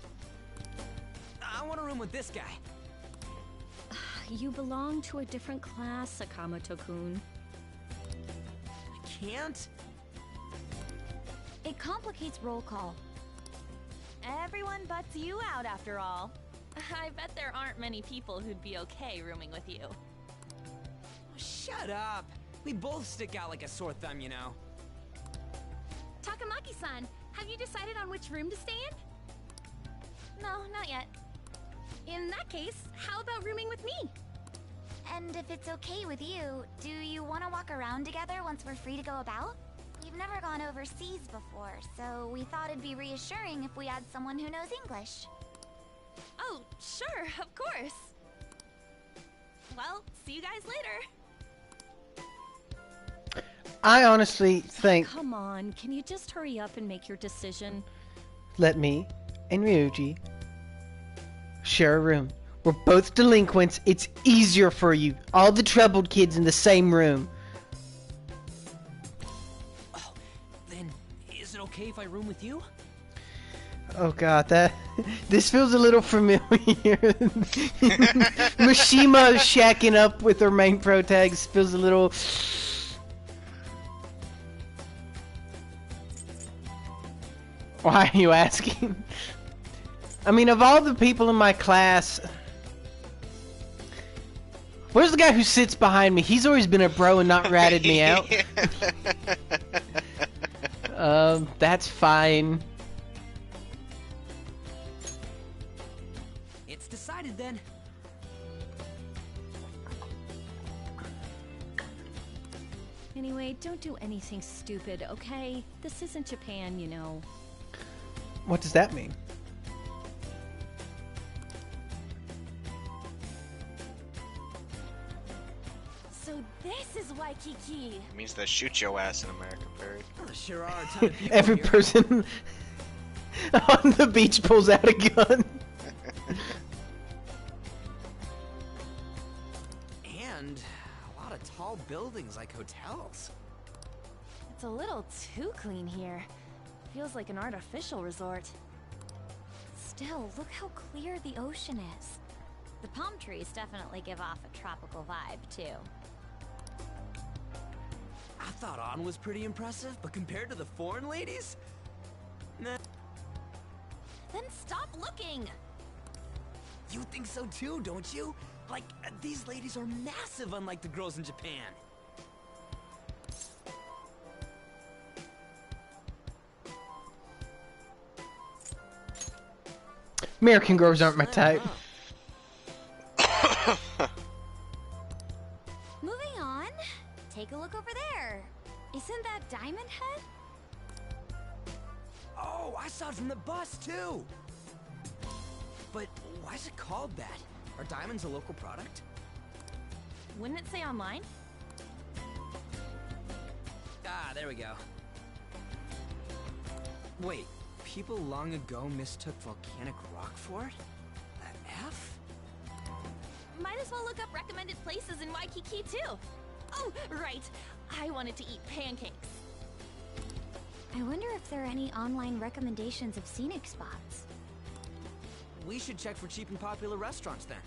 I want a room with this guy. You belong to a different class, Sakamoto-kun. I can't? It complicates roll call. Everyone butts you out after all. I bet there aren't many people who'd be okay rooming with you. Shut up! We both stick out like a sore thumb, you know. Takamaki-san, have you decided on which room to stay in? No, not yet. In that case, how about rooming with me? And if it's okay with you, do you want to walk around together once we're free to go about? We've never gone overseas before, so we thought it'd be reassuring if we had someone who knows English. Oh, sure, of course. Well, see you guys later. I honestly think Come on, can you just hurry up and make your decision? let me and Ryuji share a room. We're both delinquents. It's easier for you. All the troubled kids in the same room. Then, is it okay if I room with you? Oh god, this feels a little familiar. Mishima shacking up with her main protagonist feels a little. Why are you asking? I mean, of all the people in my class, where's the guy who sits behind me? He's always been a bro and not ratted me out. That's fine. It's decided then. Anyway, don't do anything stupid, okay? This isn't Japan, you know. What does that mean? So this is Waikiki. It means they shoot your ass in America, Perry. Sure are a ton of people Every here. person on the beach pulls out a gun. And a lot of tall buildings like hotels. It's a little too clean here. Feels like an artificial resort. Still, look how clear the ocean is. The palm trees definitely give off a tropical vibe, too. I thought Ann was pretty impressive, but compared to the foreign ladies? Nah. Then stop looking! You think so too, don't you? Like, these ladies are massive unlike the girls in Japan. American girls aren't my type. Moving on. Take a look over there. Isn't that Diamond Head? Oh, I saw it from the bus, too! But why is it called that? Are diamonds a local product? Wouldn't it say online? Ah, there we go. Wait, people long ago mistook volcanic rock for it? That F? Might as well look up recommended places in Waikiki, too. Oh, right. I wanted to eat pancakes. I wonder if there are any online recommendations of scenic spots. We should check for cheap and popular restaurants then.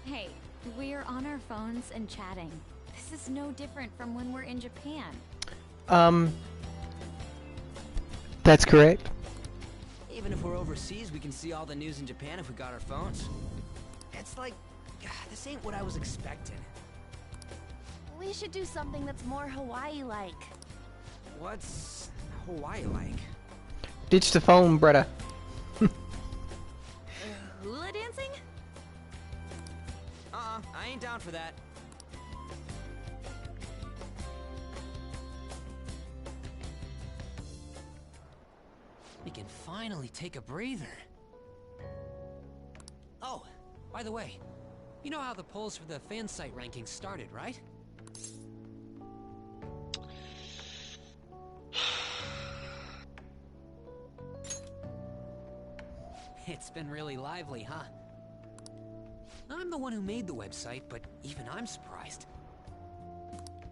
Hey, we're on our phones and chatting. This is no different from when we're in Japan. That's correct. Even if we're overseas, we can see all the news in Japan if we got our phones. It's like, this ain't what I was expecting. We should do something that's more Hawaii-like. What's Hawaii-like? Ditch the phone, brother. Hula dancing? I ain't down for that. We can finally take a breather. Oh, by the way, you know how the polls for the fan site rankings started, right? It's been really lively, huh? I'm the one who made the website, but even I'm surprised.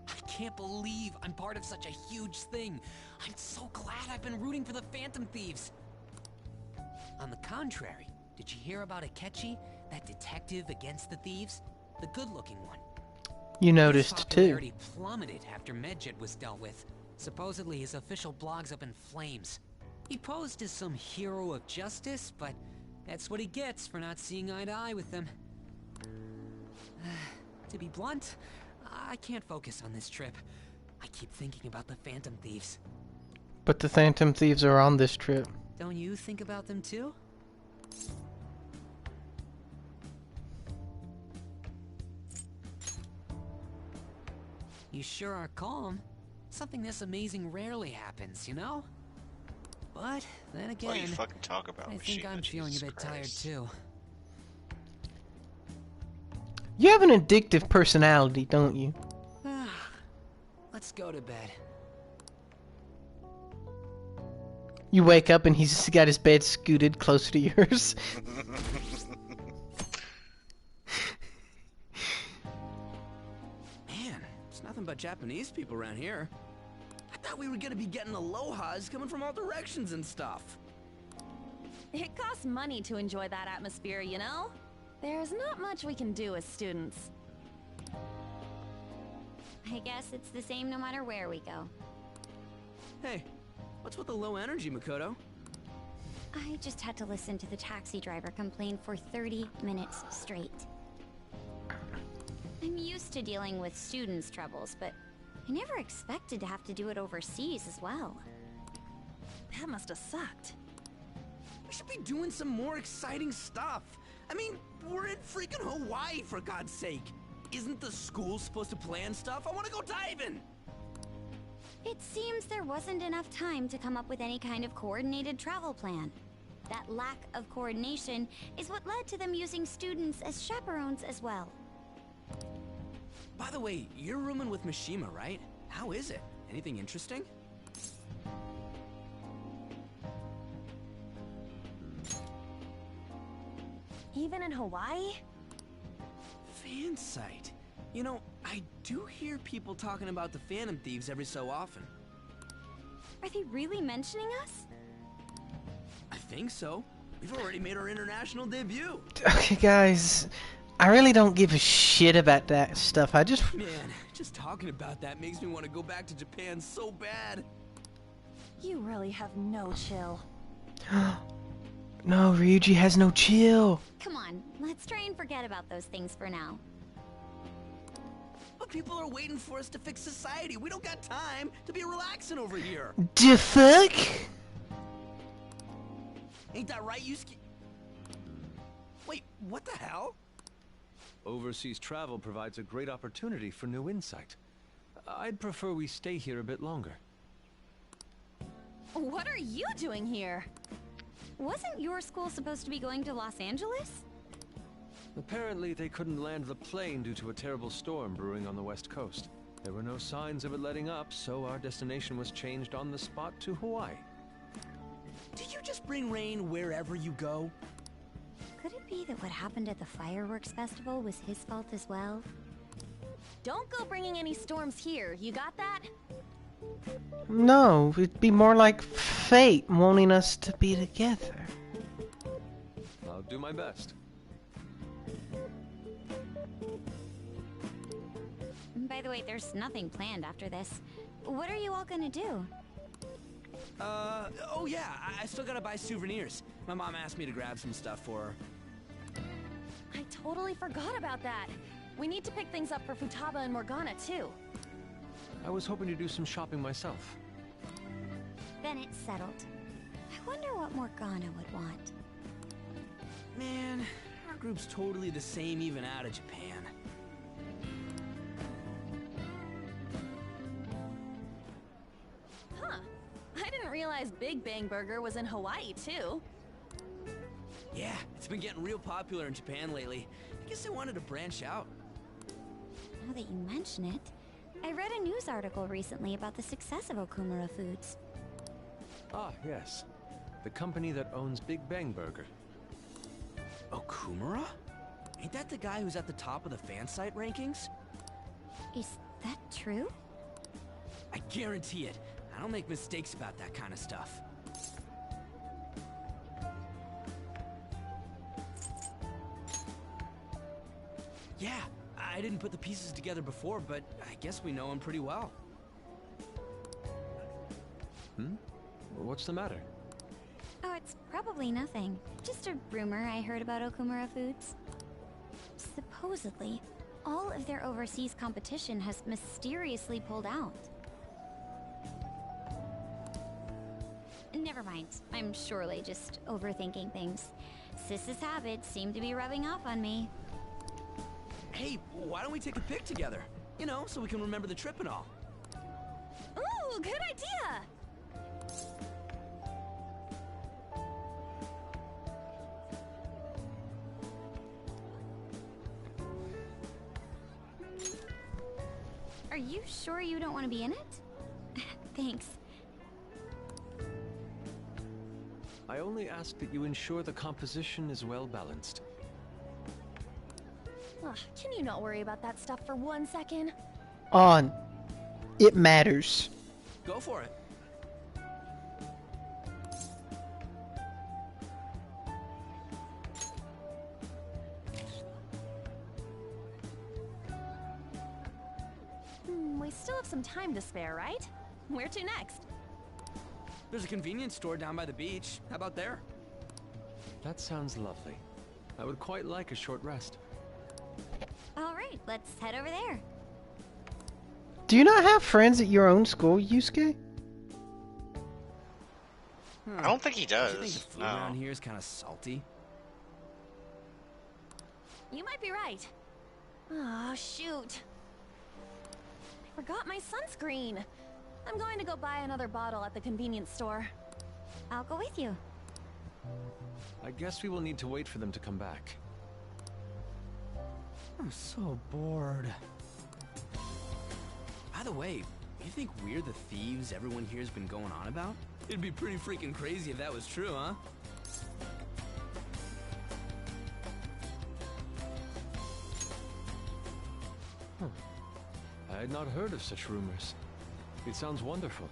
I can't believe I'm part of such a huge thing. I'm so glad I've been rooting for the Phantom Thieves. On the contrary, did you hear about Akechi, that detective against the thieves? The good-looking one. You noticed His too. popularity plummeted after Medjed was dealt with. Supposedly his official blog's up in flames. He posed as some hero of justice, but that's what he gets for not seeing eye to eye with them. To be blunt, I can't focus on this trip. I keep thinking about the Phantom Thieves. But the Phantom Thieves are on this trip. Don't you think about them too? You sure are calm. Something this amazing rarely happens, you know? But then again, What do you fucking talk about, I think I'm feeling a bit tired too. You have an addictive personality, don't you? Let's go to bed. You wake up and he's got his bed scooted closer to yours. Man, it's nothing but Japanese people around here. I thought we were gonna be getting alohas coming from all directions and stuff. It costs money to enjoy that atmosphere, you know? There's not much we can do as students. I guess it's the same no matter where we go. Hey, what's with the low energy, Makoto? I just had to listen to the taxi driver complain for 30 minutes straight. I'm used to dealing with students' troubles, but I never expected to have to do it overseas as well. That must have sucked. We should be doing some more exciting stuff. I mean, we're in freaking Hawaii, for God's sake. Isn't the school supposed to plan stuff? I want to go diving! It seems there wasn't enough time to come up with any kind of coordinated travel plan. That lack of coordination is what led to them using students as chaperones as well. By the way, you're rooming with Mishima, right? How is it? Anything interesting? Even in Hawaii? Fan site. You know, I do hear people talking about the Phantom Thieves every so often. Are they really mentioning us? I think so. We've already made our international debut. Okay, guys. I really don't give a shit about that stuff. I just... Man, just talking about that makes me want to go back to Japan so bad. You really have no chill. No, Ryuji has no chill. Come on, let's try and forget about those things for now. But people are waiting for us to fix society. We don't got time to be relaxing over here. The fuck? Ain't that right, Yusuke? Wait, what the hell? Overseas travel provides a great opportunity for new insight. I'd prefer we stay here a bit longer. What are you doing here? Wasn't your school supposed to be going to Los Angeles? Apparently, they couldn't land the plane due to a terrible storm brewing on the west coast. There were no signs of it letting up, so our destination was changed on the spot to Hawaii. Did you just bring rain wherever you go? Could it be that what happened at the fireworks festival was his fault as well? Don't go bringing any storms here, you got that? No, it'd be more like fate wanting us to be together. I'll do my best. By the way, there's nothing planned after this. What are you all gonna do? Oh yeah, I still gotta buy souvenirs. My mom asked me to grab some stuff for her. I totally forgot about that. We need to pick things up for Futaba and Morgana, too. I was hoping to do some shopping myself. Then it's settled. I wonder what Morgana would want. Man, our group's totally the same even out of Japan. Huh. I didn't realize Big Bang Burger was in Hawaii, too. Yeah, it's been getting real popular in Japan lately. I guess they wanted to branch out. Now that you mention it, I read a news article recently about the success of Okumura Foods. Ah, yes. The company that owns Big Bang Burger. Okumura? Ain't that the guy who's at the top of the fan site rankings? Is that true? I guarantee it. I don't make mistakes about that kind of stuff. Yeah, I didn't put the pieces together before, but I guess we know him pretty well. What's the matter? Oh, it's probably nothing. Just a rumor I heard about Okumura Foods. Supposedly, all of their overseas competition has mysteriously pulled out. Never mind. I'm surely just overthinking things. Sis's habits seem to be rubbing off on me. Hey, why don't we take a pic together? You know, so we can remember the trip and all. Ooh, good idea! Are you sure you don't want to be in it? Thanks. I only ask that you ensure the composition is well balanced. Ugh, can you not worry about that stuff for 1 second? On. It matters. Go for it. We still have some time to spare, right? Where to next? There's a convenience store down by the beach. How about there? That sounds lovely. I would quite like a short rest. All right, let's head over there. Do you not have friends at your own school, Yusuke? I don't think he does. Do you think the food around here is kind of salty? You might be right. Oh, shoot. I forgot my sunscreen. I'm going to go buy another bottle at the convenience store. I'll go with you. I guess we will need to wait for them to come back. I'm so bored. By the way, you think we're the thieves everyone here's been going on about? It'd be pretty freaking crazy if that was true, huh? I had not heard of such rumors. It sounds wonderful.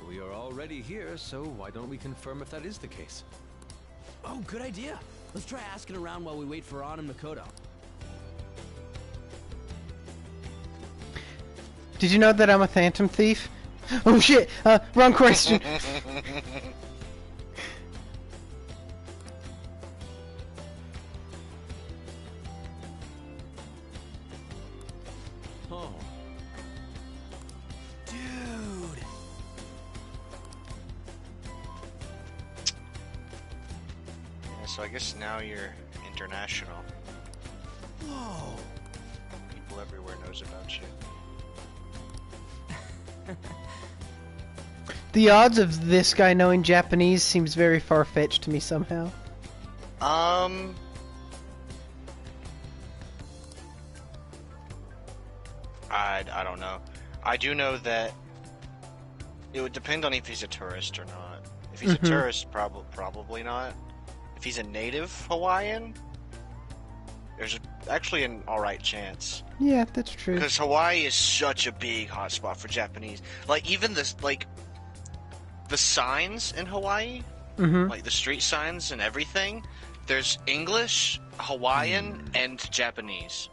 We are already here, so why don't we confirm if that is the case? Oh, good idea. Let's try asking around while we wait for Ann and Makoto. Did you know that I'm a phantom thief? Oh shit! Wrong question! Oh. Dude! So I guess now you're international. Whoa! People everywhere knows about you. The odds of this guy knowing Japanese seems very far-fetched to me somehow. I don't know. I do know that it would depend on if he's a tourist or not. If he's a tourist, probably not. If he's a native Hawaiian, there's actually an alright chance. Yeah, that's true. Because Hawaii is such a big hotspot for Japanese. Like, even the signs in Hawaii, like the street signs and everything, there's English, Hawaiian, and Japanese.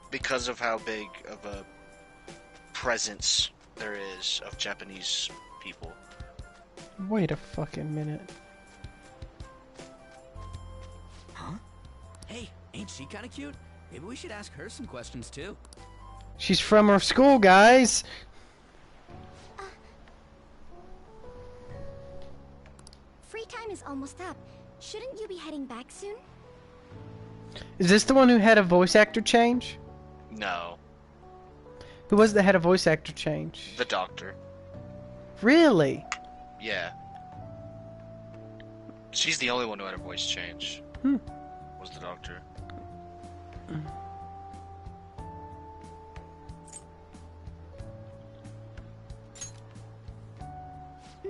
Because of how big of a presence there is of Japanese people. Wait a fucking minute. Huh? Hey, ain't she kinda cute? Maybe we should ask her some questions too. She's from our school, guys. Free time is almost up. Shouldn't you be heading back soon? Is this the one who had a voice actor change? No. Who was the head of voice actor change? The doctor. Really? Yeah. She's the only one who had a voice change. Was the doctor.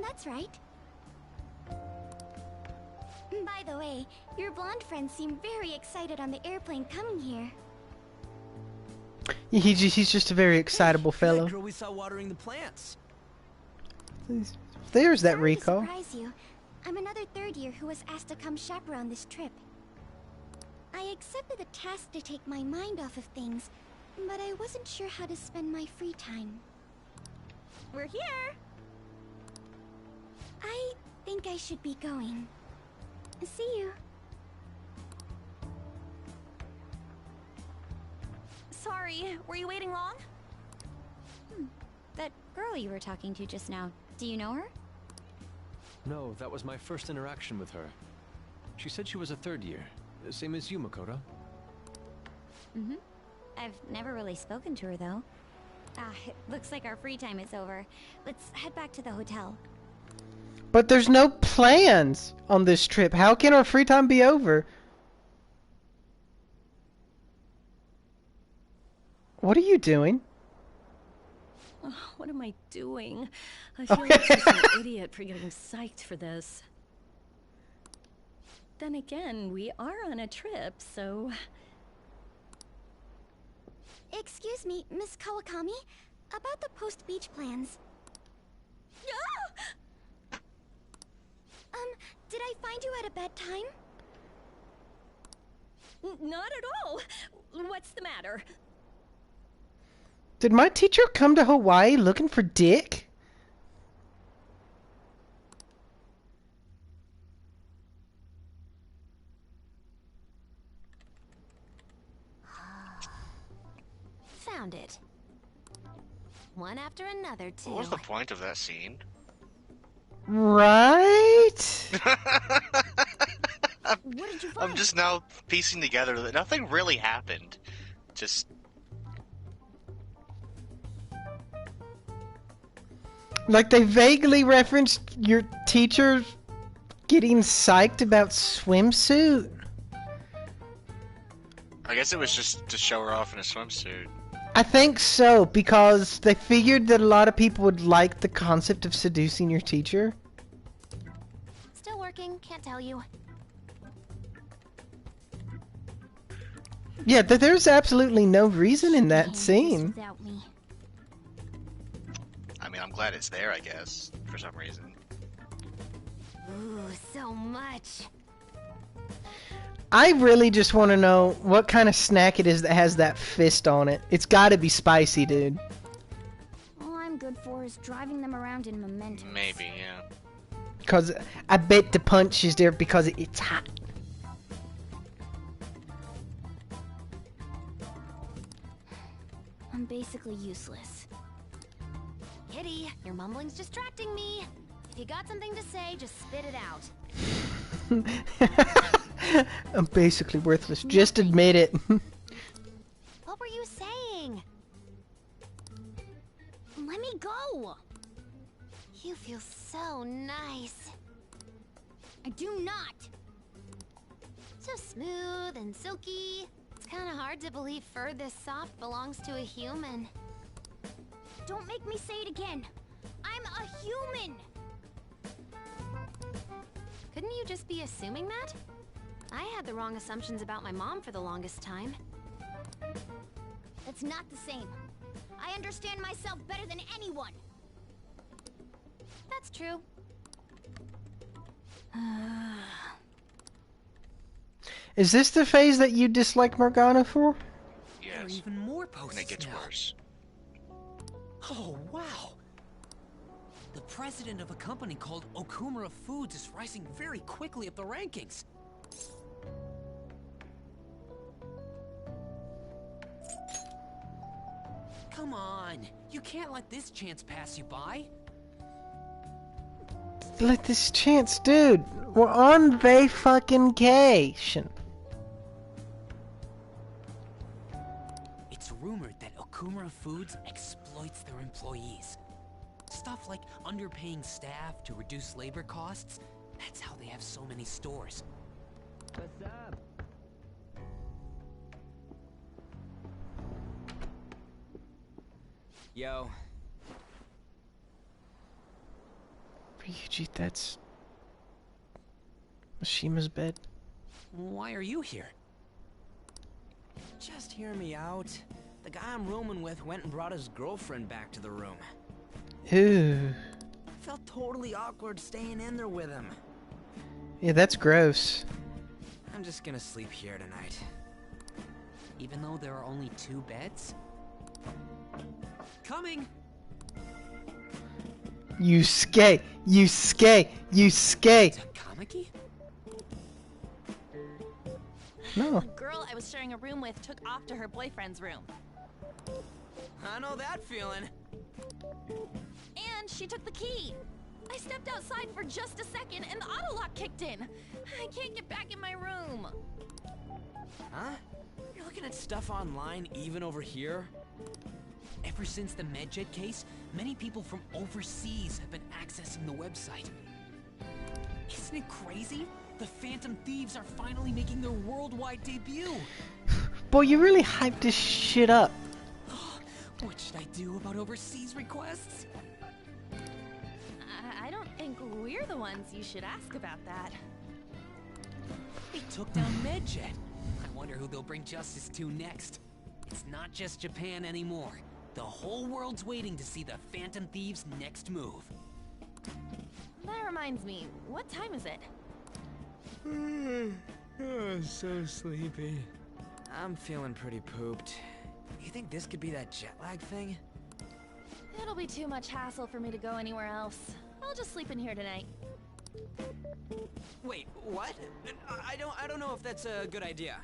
That's right. By the way, your blonde friends seem very excited on the airplane coming here. He's just a very excitable fellow. That girl we saw watering the plants. There's that Sorry Rico. to surprise you. I'm another third year who was asked to come chaperone this trip. I accepted the task to take my mind off of things, but I wasn't sure how to spend my free time. We're here! I think I should be going. See you. Sorry, were you waiting long? That girl you were talking to just now, do you know her? No, that was my first interaction with her. She said she was a third year, same as you, Makoto. I've never really spoken to her, though. It looks like our free time is over. Let's head back to the hotel. But there's no plans on this trip. How can our free time be over? What are you doing? Oh, what am I doing? I feel like such an idiot for getting psyched for this. Then again, we are on a trip, so... Excuse me, Miss Kawakami, about the post-beach plans. Did I find you at a bad time? Not at all. What's the matter? Did my teacher come to Hawaii looking for dick? Found it. One after another, too. What was the point of that scene? Right? What did you find? I'm just now piecing together that nothing really happened. Just... Like they vaguely referenced your teacher getting psyched about swimsuit. I guess it was just to show her off in a swimsuit. I think so, because they figured that a lot of people would like the concept of seducing your teacher. Still working, can't tell you. Yeah, there's absolutely no reason in that scene. Without me. I mean, I'm glad it's there, I guess, for some reason. Ooh, so much. I really just want to know what kind of snack it is that has that fist on it. It's gotta be spicy, dude. All I'm good for is driving them around in Mementos. Maybe, yeah. Because I bet the punch is there because it's hot. I'm basically useless. Kitty, your mumbling's distracting me. If you got something to say, just spit it out. I'm basically worthless. Just admit it. What were you saying? Let me go! You feel so nice. I do not! So smooth and silky. It's kinda hard to believe fur this soft belongs to a human. Don't make me say it again! I'm a human! Couldn't you just be assuming that? I had the wrong assumptions about my mom for the longest time. That's not the same. I understand myself better than anyone! That's true. Is this the phase that you dislike Morgana for? Yes. There are even more posts and it gets worse. Oh, wow! The president of a company called Okumura Foods is rising very quickly up the rankings. Come on, you can't let this chance pass you by. Let this chance, dude. We're on vacation. It's rumored that Okumura Foods exploits their employees. Stuff like underpaying staff to reduce labor costs. That's how they have so many stores. What's up? Yo. Ryuji, that's Mishima's bed. Why are you here? Just hear me out. The guy I'm rooming with went and brought his girlfriend back to the room. Ew. Felt totally awkward staying in there with him. Yeah, that's gross. I'm just gonna sleep here tonight. Even though there are only 2 beds? Coming! You skate! You skate! You skate! Takamaki? No. The girl I was sharing a room with took off to her boyfriend's room. I know that feeling. And she took the key. I stepped outside for just a second and the auto lock kicked in. I can't get back in my room. Huh? You're looking at stuff online even over here? Ever since the MedJet case, many people from overseas have been accessing the website. Isn't it crazy? The Phantom Thieves are finally making their worldwide debut! Boy, you really hyped this shit up. What should I do about overseas requests? I don't think we're the ones you should ask about that. They took down MedJet. I wonder who they'll bring justice to next. It's not just Japan anymore. The whole world's waiting to see the Phantom Thieves' next move. That reminds me, what time is it? Oh, so sleepy. I'm feeling pretty pooped. You think this could be that jet lag thing? It'll be too much hassle for me to go anywhere else. I'll just sleep in here tonight. Wait, what? I don't know if that's a good idea.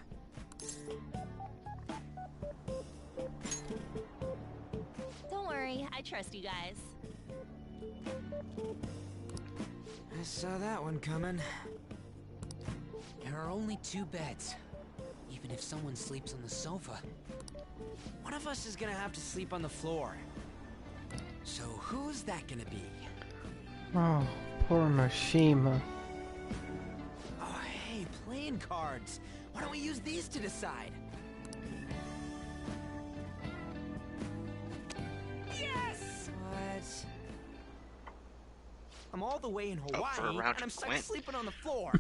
Don't worry, I trust you guys. I saw that one coming. There are only 2 beds. Even if someone sleeps on the sofa. One of us is gonna have to sleep on the floor. So who's that gonna be? Oh, poor Mishima. Oh, hey, playing cards. Why don't we use these to decide? Yes! What? I'm all the way in Hawaii, and I'm stuck sleeping on the floor.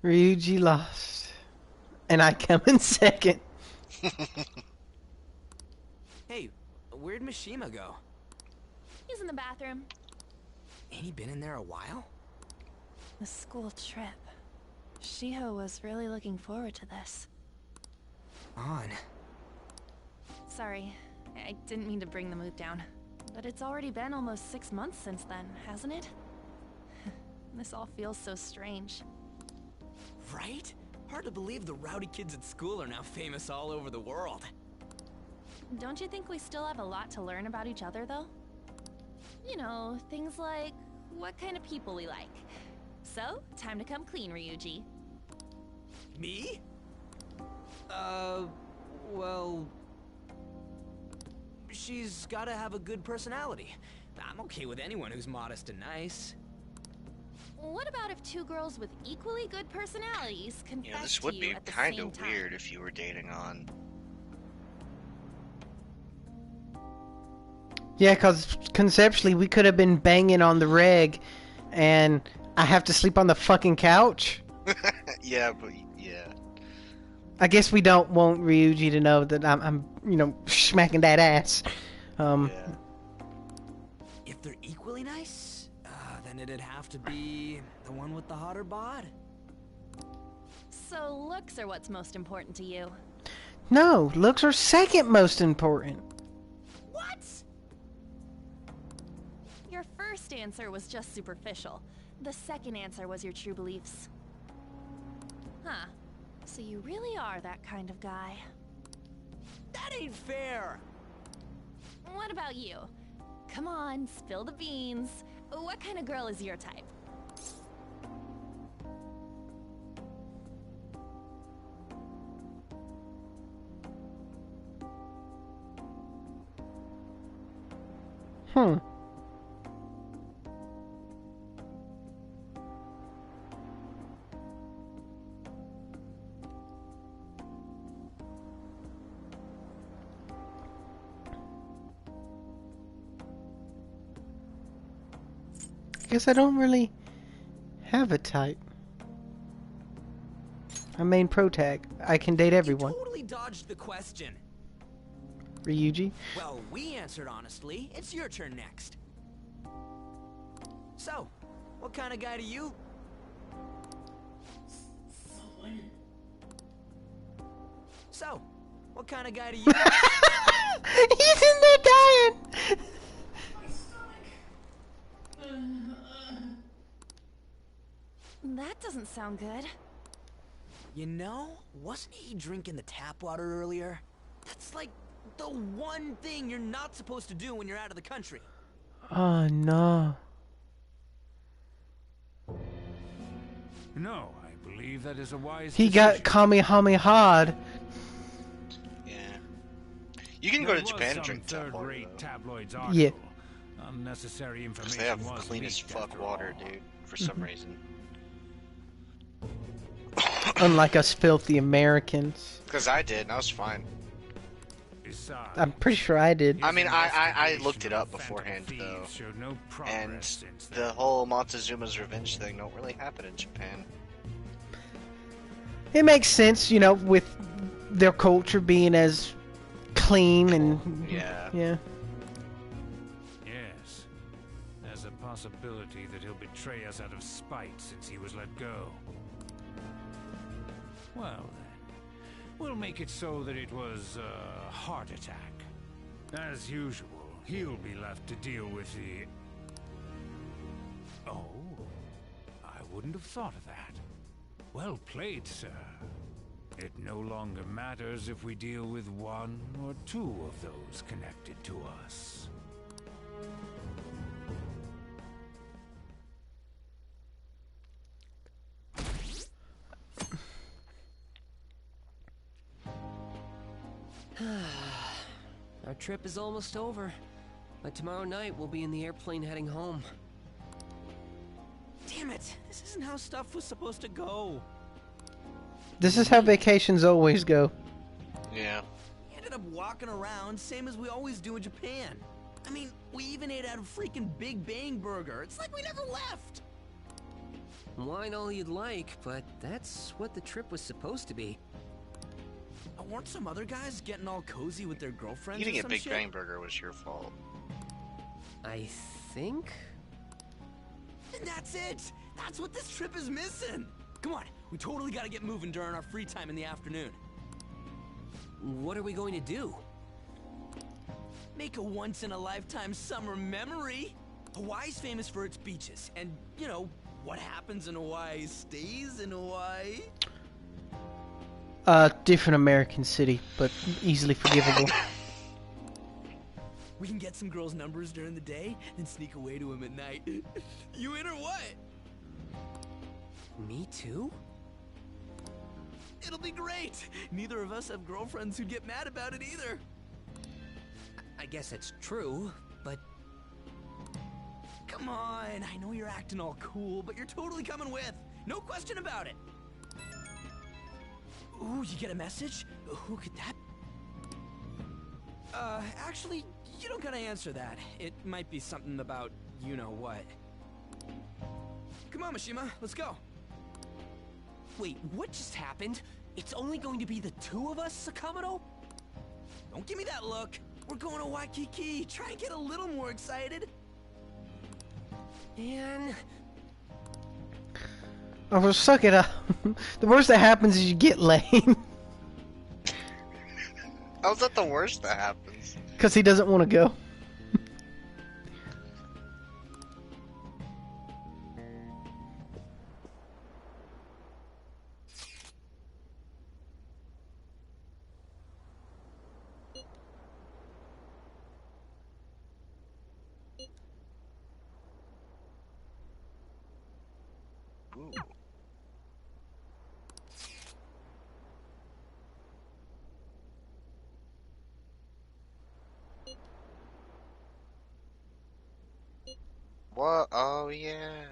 Ryuji lost. And I come in second. Hey, where'd Mishima go? He's in the bathroom. Ain't he been in there a while? The school trip. Shiho was really looking forward to this. On. Sorry, I didn't mean to bring the mood down. But it's already been almost 6 months since then, hasn't it? This all feels so strange. Right? Hard to believe the rowdy kids at school are now famous all over the world. Don't you think we still have a lot to learn about each other, though? You know, things like what kind of people we like. So, time to come clean, Ryuji. Me? Well... She's gotta have a good personality. I'm okay with anyone who's modest and nice. What about if two girls with equally good personalities confess You know, this to would you be at the kind same of time? weird if you were dating on. Yeah, because conceptually we could have been banging on the reg, and I have to sleep on the fucking couch. Yeah, but yeah. I guess we don't want Ryuji to know that I'm you know, smacking that ass. If they're equally nice, then it'd have to be the one with the hotter bod. So looks are what's most important to you. No, looks are second most important. What? Your first answer was just superficial. The second answer was your true beliefs. Huh. So you really are that kind of guy. That ain't fair! What about you? Come on, spill the beans. What kind of girl is your type? Hmm. Guess I don't really have a type. I'm main protag. I can date everyone. You totally dodged the question. Ryuji? Well, we answered honestly. It's your turn next. So, what kind of guy do you... So, what kind of guy do you... He's in there dying! That doesn't sound good. You know, wasn't he drinking the tap water earlier? That's like the one thing you're not supposed to do when you're out of the country. Oh no. No, I believe that is a wise He decision. got Kamehameha'd. Yeah. You can go to There Japan was and drink some tap water, third-rate though. tabloids Yeah. article. Unnecessary Because information they have was clean as leaked fuck after water, all. dude, for some Mhm. reason. Unlike us filthy Americans. Because I did, and I was fine. I'm pretty sure I did. I mean, I looked it up beforehand, though. No And the whole Montezuma's revenge thing don't really happen in Japan. It makes sense, you know, with their culture being as clean and... Yeah. Yeah. Yes. There's a possibility that he'll betray us out of spite since he was let go. Well then, we'll make it so that it was a heart attack. As usual, he'll be left to deal with the... Oh, I wouldn't have thought of that. Well played, sir. It no longer matters if we deal with one or two of those connected to us. Our trip is almost over. By tomorrow night, we'll be in the airplane heading home. Damn it! This isn't how stuff was supposed to go. This is how vacations always go. Yeah. We ended up walking around, same as we always do in Japan. I mean, we even ate at a freaking Big Bang Burger. It's like we never left. Wine all you'd like, but that's what the trip was supposed to be. Weren't some other guys getting all cozy with their girlfriends Eating or a some Big shit? Bang Burger was your fault. I think? And that's it! That's what this trip is missing! Come on, we totally gotta get moving during our free time in the afternoon. What are we going to do? Make a once-in-a-lifetime summer memory! Hawaii's famous for its beaches, and, you know, what happens in Hawaii stays in Hawaii. Different American city, but easily forgivable. We can get some girls' numbers during the day, then sneak away to them at night. You in or what? Me too? It'll be great! Neither of us have girlfriends who'd get mad about it either. I guess it's true, but... Come on, I know you're acting all cool, but you're totally coming with. No question about it. Ooh, you get a message? Who could that... Actually, you don't gotta answer that. It might be something about you-know-what. Come on, Mishima, let's go. Wait, what just happened? It's only going to be the two of us, Sakamoto? Don't give me that look. We're going to Waikiki. Try and get a little more excited. And... Oh, well, suck it up. The worst that happens is you get laid. How's that the worst that happens? Because he doesn't want to go. What? Oh, yeah.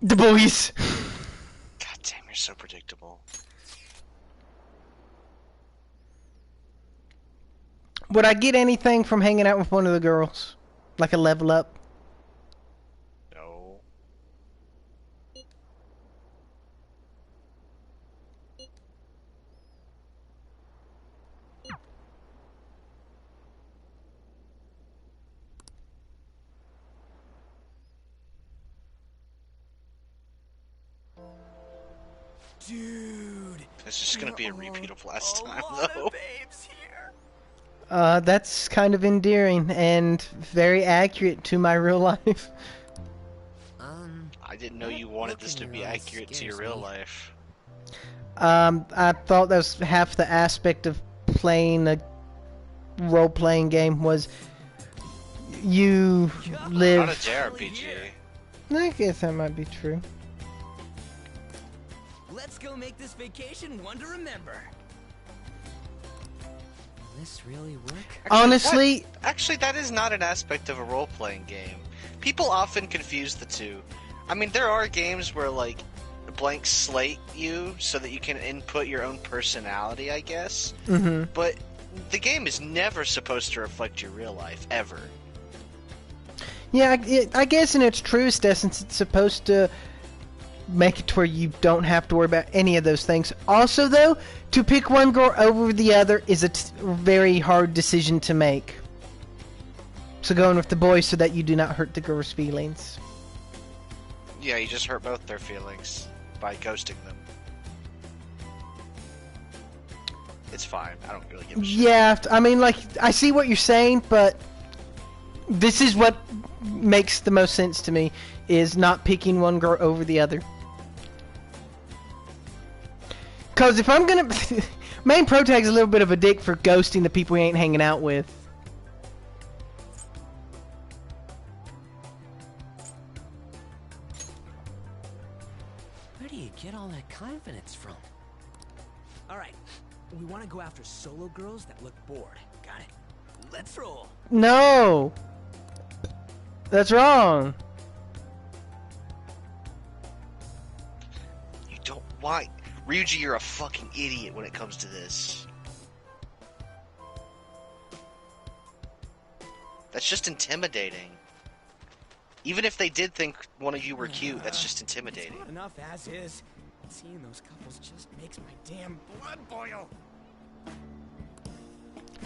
The boys. God damn, you're so predictable. Would I get anything from hanging out with one of the girls? Like a level up? No. Dude, This is gonna be a repeat of last time, lot though. of babes here. That's kind of endearing and very accurate to my real life. I didn't know you wanted this to be accurate to your real life. I thought that was half the aspect of playing a role-playing game was you live... Not a JRPG. I guess that might be true. Let's go make this vacation one to remember. Will this really work? Honestly... Actually, that is not an aspect of a role-playing game. People often confuse the two. I mean, there are games where, like, blank slate you so that you can input your own personality, I guess. Mm-hmm. But the game is never supposed to reflect your real life, ever. Yeah, I guess in its truest essence, it's supposed to make it to where you don't have to worry about any of those things. Also, though, to pick one girl over the other is a very hard decision to make. So going with the boys so that you do not hurt the girls' feelings. Yeah, you just hurt both their feelings by ghosting them. It's fine. I don't really give a shit. Yeah, I mean, like, I see what you're saying, but this is what makes the most sense to me, is not picking one girl over the other. Because if I'm gonna... Main Protag's a little bit of a dick for ghosting the people he ain't hanging out with. Where do you get all that confidence from? Alright, we want to go after solo girls that look bored. Got it. Let's roll. No! That's wrong. You don't... Why? Ryuji, you're a fucking idiot when it comes to this. That's just intimidating. Even if they did think one of you were cute, that's just intimidating. It's not enough as is. Seeing those couples just makes my damn blood boil.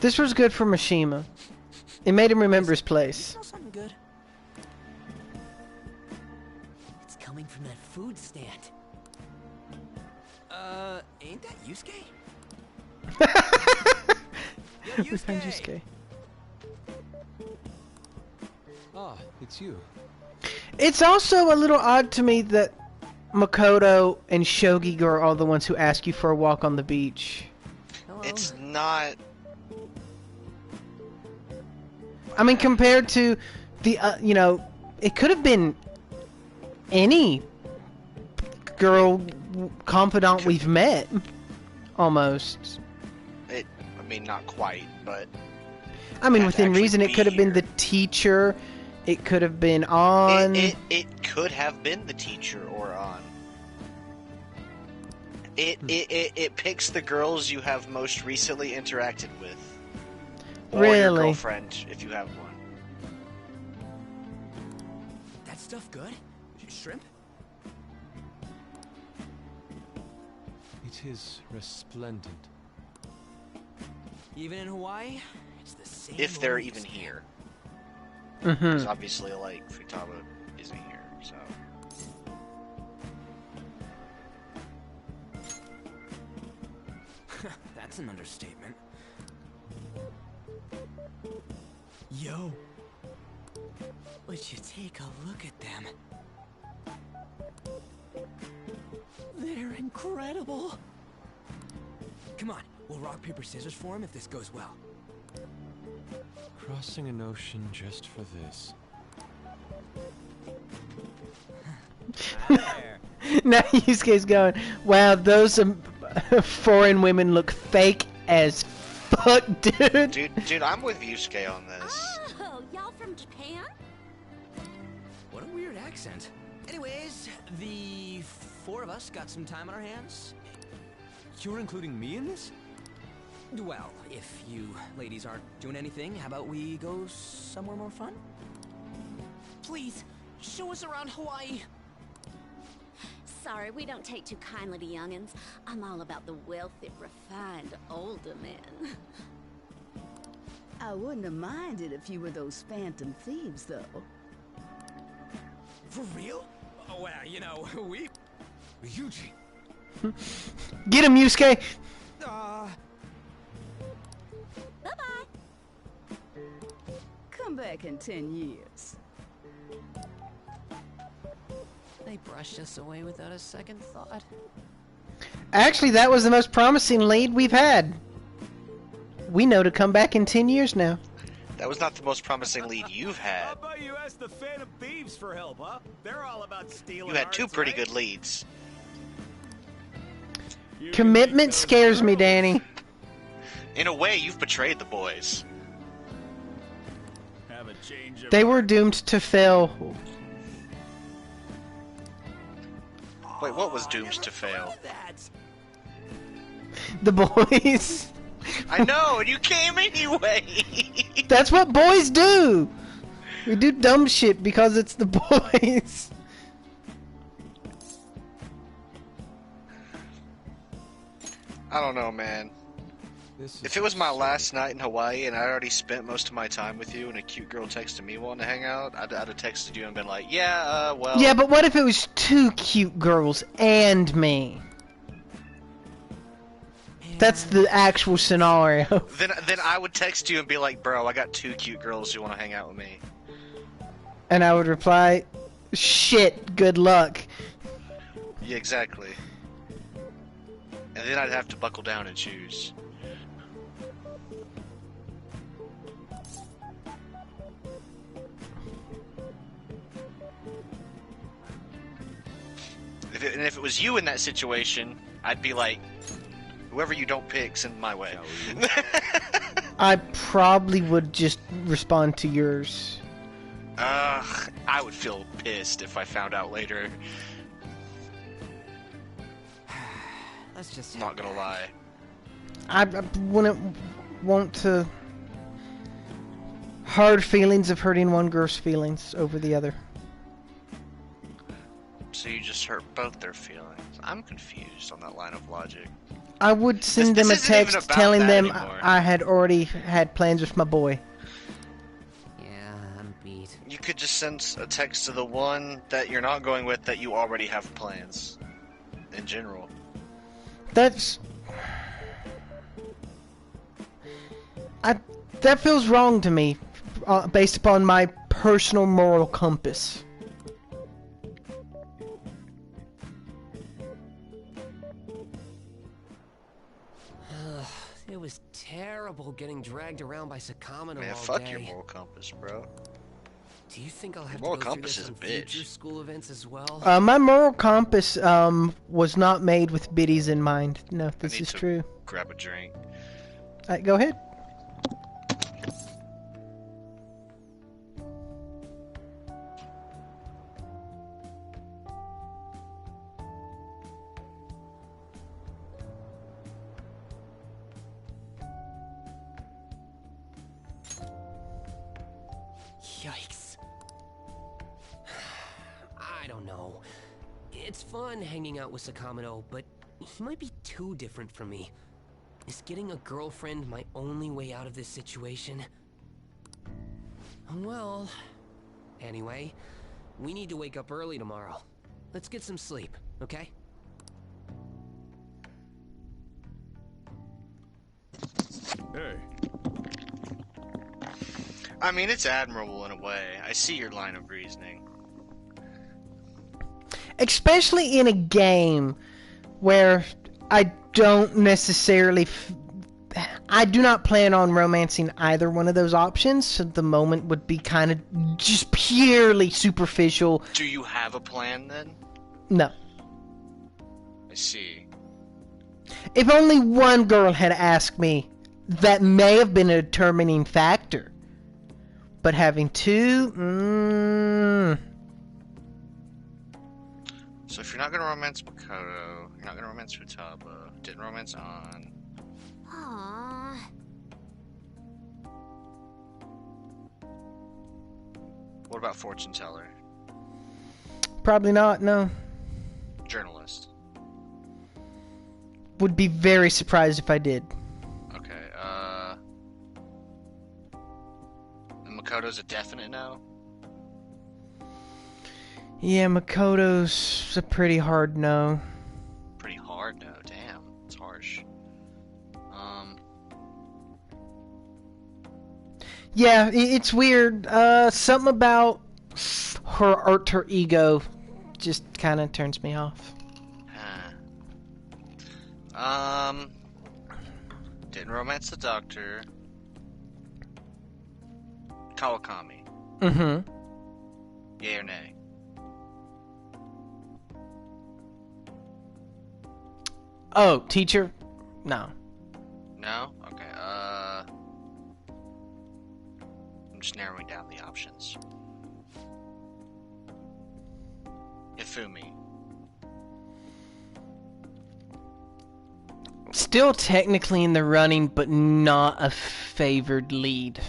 This was good for Mishima. It made him remember his place. Smell something good. It's coming from that food stand. Ain't that Yusuke? Yo, We found Yusuke. Ah, it's you. It's also a little odd to me that Makoto and Shogi are all the ones who ask you for a walk on the beach. It's not. I mean, compared to the, you know, it could have been any girl confidant we've met, almost. I mean, not quite, but. I mean, within reason, it could have been the teacher. It could have been on. It could have been the teacher or on. It picks the girls you have most recently interacted with. Or your girlfriend, if you have one. That stuff good? Shrimp? It is resplendent. Even in Hawaii, it's the same. If they're even here. Mm-hmm. Because obviously, like, Futaba isn't here, so. That's an understatement. Yo. Would you take a look at them? They're incredible. Come on, we'll rock, paper, scissors for him if this goes well. Crossing an ocean just for this. Now Yusuke's going, wow, those foreign women look fake as fuck, dude. Dude, I'm with Yusuke on this. Oh, y'all from Japan? What a weird accent. Anyways, the four of us got some time on our hands. You're including me in this? Well, if you ladies aren't doing anything, how about we go somewhere more fun? Please, show us around Hawaii. Sorry, we don't take too kindly to youngins. I'm all about the wealthy, refined, older men. I wouldn't have minded if you were those phantom thieves, though. For real? Oh, well, you know, we... Yuji! Get him, Yusuke! Bye-bye! Come back in 10 years. They brushed us away without a second thought. Actually, that was the most promising lead we've had. We know to come back in 10 years now. That was not the most promising lead you've How had. about you ask the Phantom Thieves for help, huh? They're all about stealing. You had two hearts, pretty right? good leads. Commitment scares me, Danny. In a way, you've betrayed the boys. Have a change of They were doomed to fail. Wait, what was doomed to fail? The boys. I know, and you came anyway! That's what boys do! We do dumb shit because it's the boys. I don't know, man. If it was my last night in Hawaii and I already spent most of my time with you and a cute girl texted me wanting to hang out, I'd have texted you and been like, yeah, well... Yeah, but what if it was two cute girls and me? That's the actual scenario. Then I would text you and be like, bro, I got two cute girls who want to hang out with me. And I would reply, shit, good luck. Yeah, exactly. And then I'd have to buckle down and choose. If it was you in that situation, I'd be like, whoever you don't pick, send my way. I probably would just respond to yours. I would feel pissed if I found out later. Let's just... Not gonna lie. I wouldn't want to hurt feelings of hurting one girl's feelings over the other. So you just hurt both their feelings. I'm confused on that line of logic. I would send them a text telling them I had already had plans with my boy. Yeah, I'm beat. You could just send a text to the one that you're not going with that you already have plans. In general. That's... that feels wrong to me, based upon my personal moral compass. It was terrible getting dragged around by Sakamino all day. Man, fuck your moral compass, bro. Do you think I'll have moral to go compass through is this a on bitch. future school events as well? My moral compass was not made with biddies in mind. No, this is true. Grab a drink. Alright, go ahead. Yikes. I don't know. It's fun hanging out with Sakamino, but he might be too different from me. Is getting a girlfriend my only way out of this situation? Well, anyway, we need to wake up early tomorrow. Let's get some sleep, okay? Hey. I mean, it's admirable in a way. I see your line of reasoning. Especially in a game where I don't necessarily... I do not plan on romancing either one of those options, so the moment would be kind of just purely superficial. Do you have a plan, then? No. I see. If only one girl had asked me, that may have been a determining factor. But having two, So if you're not gonna romance Makoto, you're not gonna romance Futaba, didn't romance An. Aww. What about fortune teller? Probably not, no. Journalist. Would be very surprised if I did. Okay, and Makoto's a definite no? Yeah, Makoto's a pretty hard no. Pretty hard no, damn. It's harsh. Yeah, it's weird. Something about her alter ego just kind of turns me off. Didn't romance the doctor. Kawakami. Mm-hmm. Yay or nay? Oh, teacher? No. No? Okay, I'm just narrowing down the options. Ifumi. Still technically in the running, but not a favored lead.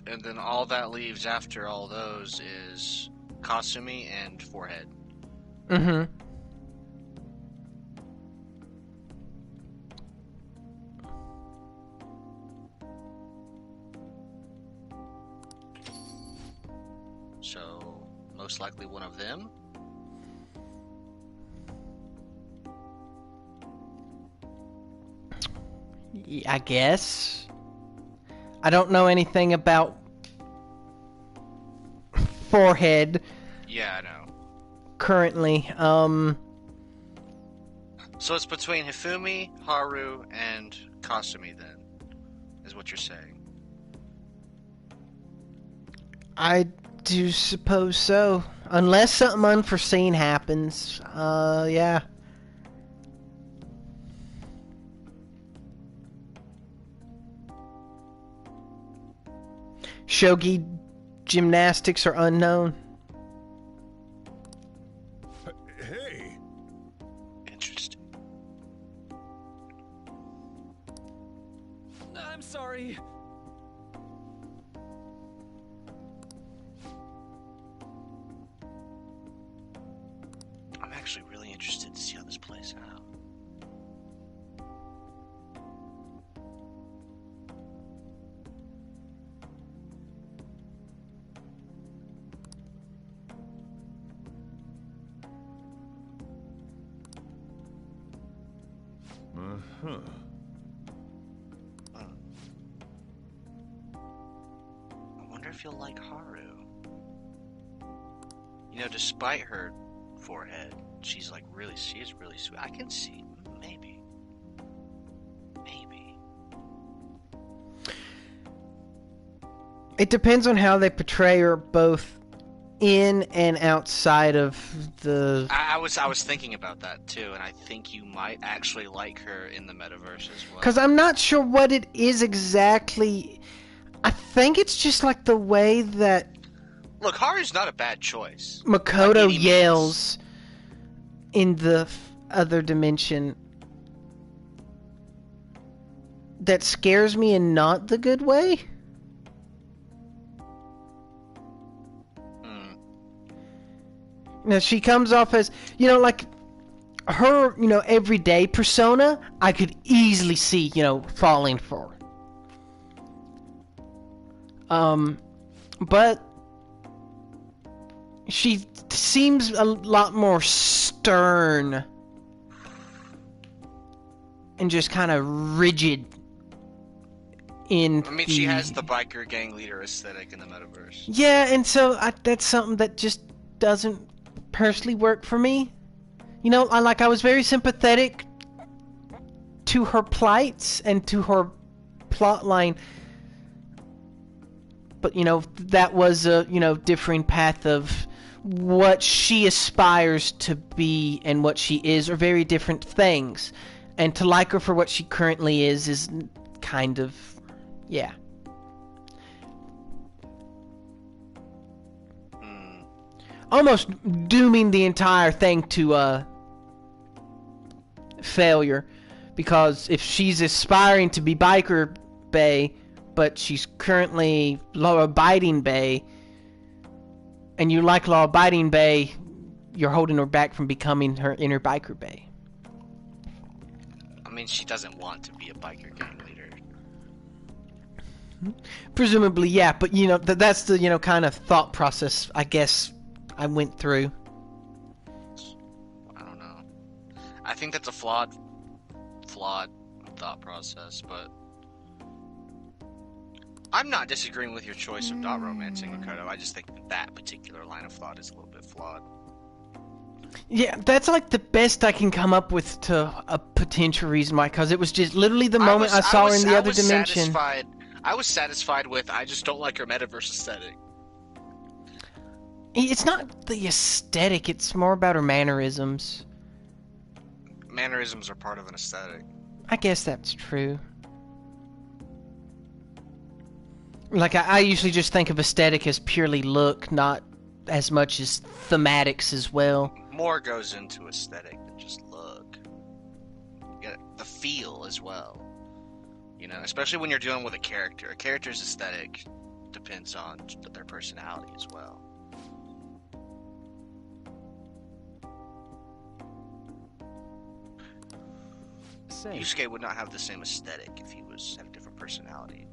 And then all that leaves after all those is Kasumi and Forehead. Mm-hmm. So, most likely one of them? I guess. I don't know anything about Forehead. Yeah, I know. Currently, So it's between Hifumi, Haru, and Kasumi then, is what you're saying. I do suppose so. Unless something unforeseen happens. Yeah. Shogi gymnastics are unknown. Hey. Interesting. I'm sorry. actually really interested to see how this plays out. Uh-huh. I wonder if you'll like Haru. You know, despite her forehead, she is really sweet. I can see, maybe. It depends on how they portray her, both in and outside of the... I was thinking about that too, and I think you might actually like her in the metaverse as well. Because I'm not sure what it is exactly. I think it's just like the way that... Look, Haru's not a bad choice. Makoto yells in the other dimension. That scares me in not the good way. Now, she comes off as, like her, everyday persona, I could easily see, falling for. But she seems a lot more stern and just kind of rigid in she has the biker gang leader aesthetic in the metaverse. Yeah, and so that's something that just doesn't personally work for me. I was very sympathetic to her plights and to her plot line, but that was a differing path of what she aspires to be and what she is are very different things, and to like her for what she currently is kind of, yeah. Almost dooming the entire thing to failure, because if she's aspiring to be Biker Bae, but she's currently law-abiding Bae, and you like law-abiding Bae, you're holding her back from becoming her inner Biker Bae. I mean, she doesn't want to be a biker gang leader. Presumably, yeah, but that's the kind of thought process I guess I went through. I don't know. I think that's a flawed thought process, but I'm not disagreeing with your choice of not romancing Makoto. I just think that particular line of thought is a little bit flawed. Yeah, that's like the best I can come up with to a potential reason why, because it was just literally the moment I saw her in the other dimension. I was satisfied with, I just don't like her metaverse aesthetic. It's not the aesthetic, it's more about her mannerisms. Mannerisms are part of an aesthetic. I guess that's true. Like, I usually just think of aesthetic as purely look, not as much as thematics as well. More goes into aesthetic than just look. You get the feel as well. Especially when you're dealing with a character. A character's aesthetic depends on their personality as well. Yusuke would not have the same aesthetic if he had a different personality.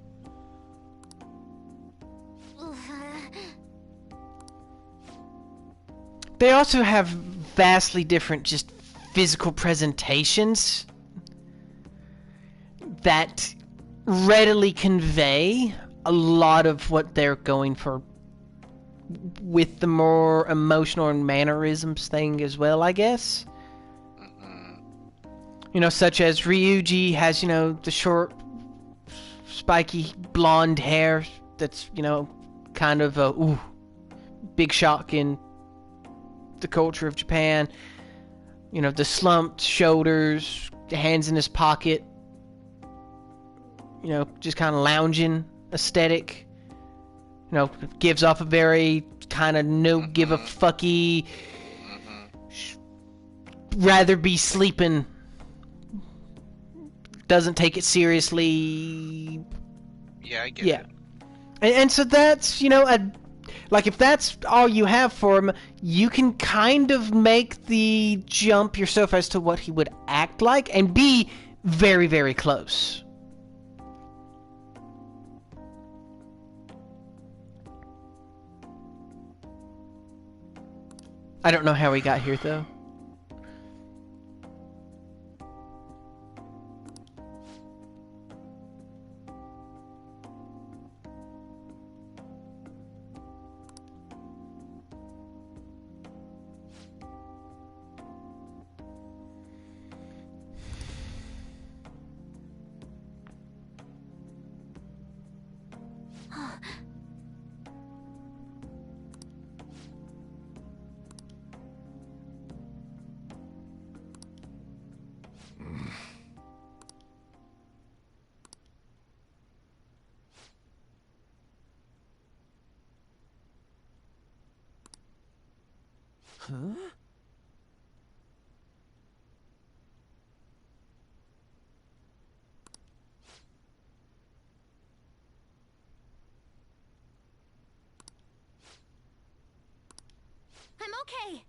They also have vastly different just physical presentations that readily convey a lot of what they're going for with the more emotional and mannerisms thing as well, I guess. Such as Ryuji has, the short, spiky blonde hair that's, kind of a big shock in the culture of Japan. The slumped shoulders, the hands in his pocket, just kind of lounging aesthetic. Gives off a very kind of no-give-a-fucky, rather be sleeping, doesn't take it seriously. Yeah, I get it. And so that's, Like, if that's all you have for him, you can kind of make the jump yourself as to what he would act like and be very, very close. I don't know how he got here, though. Huh? I'm okay.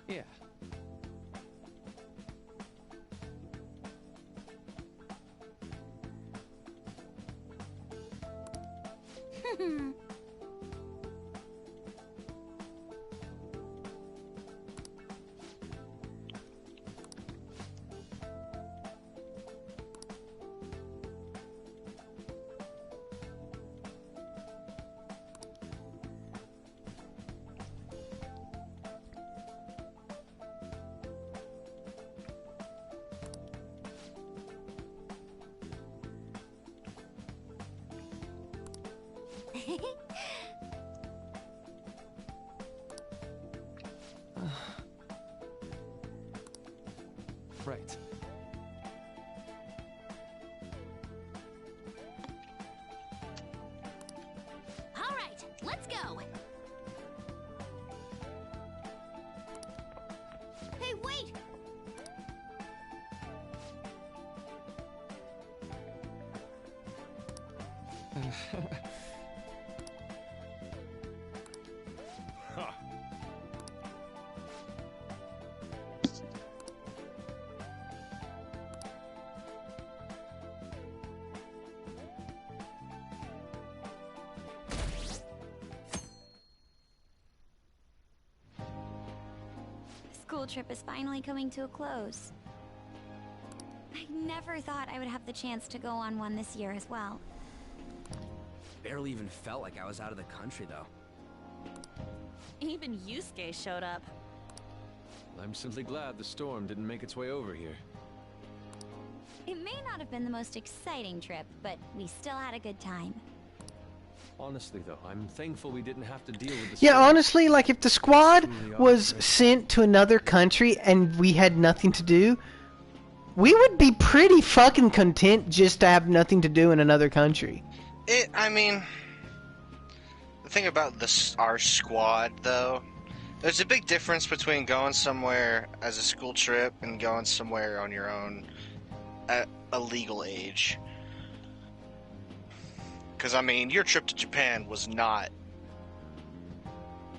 Yeah. Right. All right, let's go. Hey, wait! School trip is finally coming to a close. I never thought I would have the chance to go on one this year as well. Barely even felt like I was out of the country, though. Even Yusuke showed up. I'm simply glad the storm didn't make its way over here. It may not have been the most exciting trip, but we still had a good time. Honestly, though, I'm thankful we didn't have to deal with the Yeah, storm. honestly, like, if the squad was sent to another country and we had nothing to do, we would be pretty fucking content just to have nothing to do in another country. I mean, the thing about our squad, though, there's a big difference between going somewhere as a school trip and going somewhere on your own at a legal age. Because, I mean, your trip to Japan was not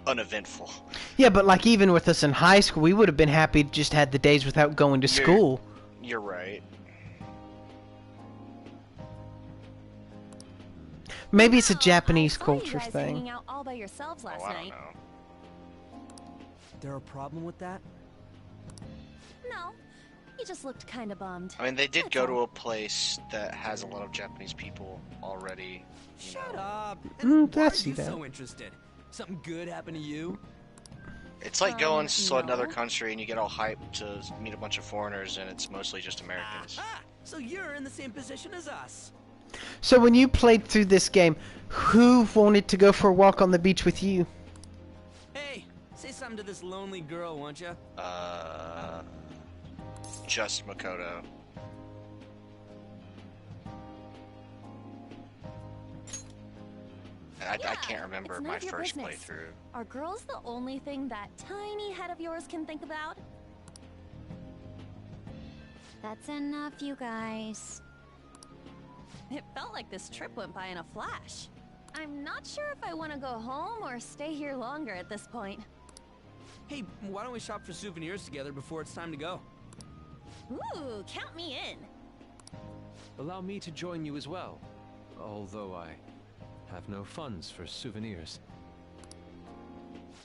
uneventful. Yeah, but like even with us in high school, we would have been happy to just had the days without going to school. You're right. Maybe it's a Japanese You culture guys thing. hanging out all by yourselves last night. There a problem with that? No, you just looked kind of bummed. I mean, they did go to a place that has a lot of Japanese people already. Shut up. I Why see are you that. so interested? Something good happened to you? It's like going to another no. country and you get all hyped to meet a bunch of foreigners and it's mostly just Americans. So you're in the same position as us. So when you played through this game, who wanted to go for a walk on the beach with you? Hey, say something to this lonely girl, won't you? Just Makoto. I can't remember it's none my of your first business. playthrough. Are girls the only thing that tiny head of yours can think about? That's enough, you guys. It felt like this trip went by in a flash. I'm not sure if I want to go home or stay here longer at this point. Hey, why don't we shop for souvenirs together before it's time to go? Ooh, count me in. Allow me to join you as well, although I have no funds for souvenirs.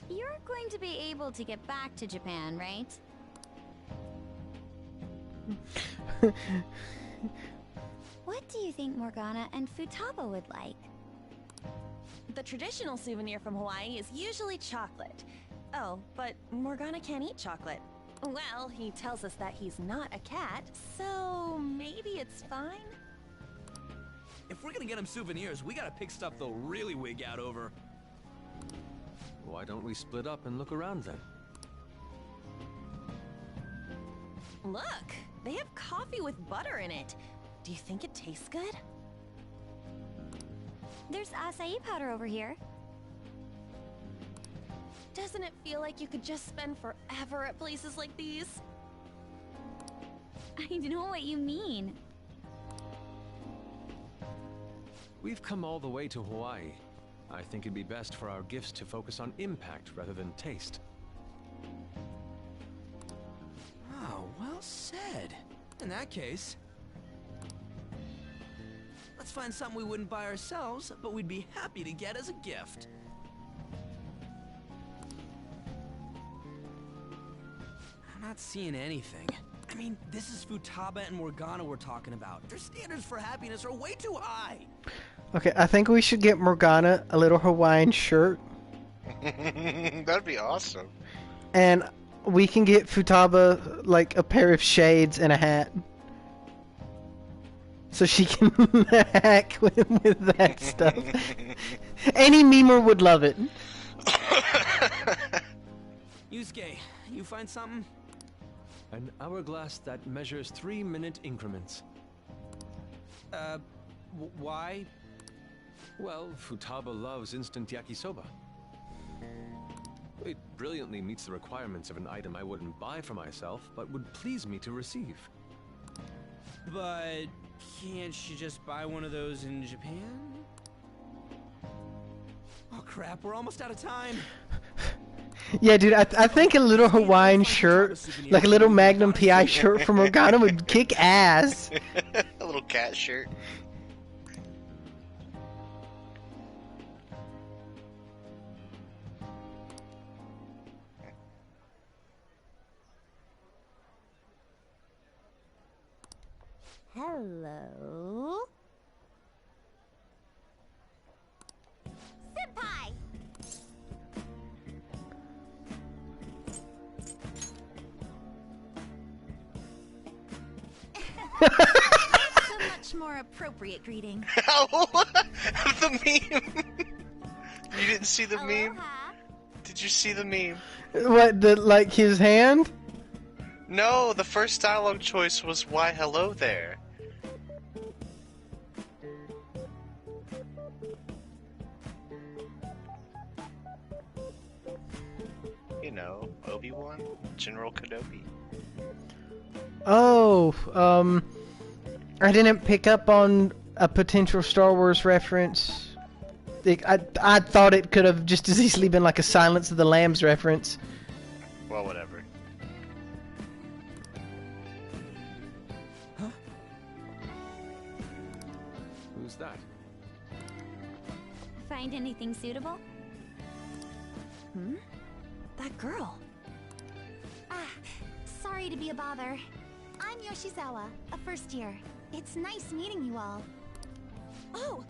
You're going to be able to get back to Japan, right? What do you think Morgana and Futaba would like? The traditional souvenir from Hawaii is usually chocolate. Oh, but Morgana can't eat chocolate. Well, he tells us that he's not a cat, so maybe it's fine? If we're gonna get him souvenirs, we gotta pick stuff they'll really wig out over. Why don't we split up and look around then? Look, they have coffee with butter in it. Do you think it tastes good? There's acai powder over here. Doesn't it feel like you could just spend forever at places like these? I know what you mean. We've come all the way to Hawaii. I think it'd be best for our gifts to focus on impact rather than taste. Oh, well said. In that case, let's find something we wouldn't buy ourselves, but we'd be happy to get as a gift. I'm not seeing anything. I mean, this is Futaba and Morgana we're talking about. Their standards for happiness are way too high. Okay, I think we should get Morgana a little Hawaiian shirt. That'd be awesome. And we can get Futaba, like, a pair of shades and a hat. So she can hack with that stuff. Any memer would love it. Yusuke, you find something? An hourglass that measures 3-minute increments. Why? Well, Futaba loves instant yakisoba. It brilliantly meets the requirements of an item I wouldn't buy for myself, but would please me to receive. But can't she just buy one of those in Japan? Oh crap, we're almost out of time. Yeah, dude, I think a little Hawaiian shirt, like a little Magnum PI shirt from Morgana would kick ass. A little cat shirt. Hello? Senpai! That's a much more appropriate greeting. The meme! You didn't see the meme? Did you see the meme? What, like his hand? No, the first dialogue choice was why hello there. You know, Obi-Wan, General Kenobi. Oh, I didn't pick up on a potential Star Wars reference. I thought it could have just as easily been like a Silence of the Lambs reference. Well, whatever. Huh? Who's that? Find anything suitable? Hmm? That girl. Ah, sorry to be a bother. I'm Yoshizawa, a first year. It's nice meeting you all. Oh,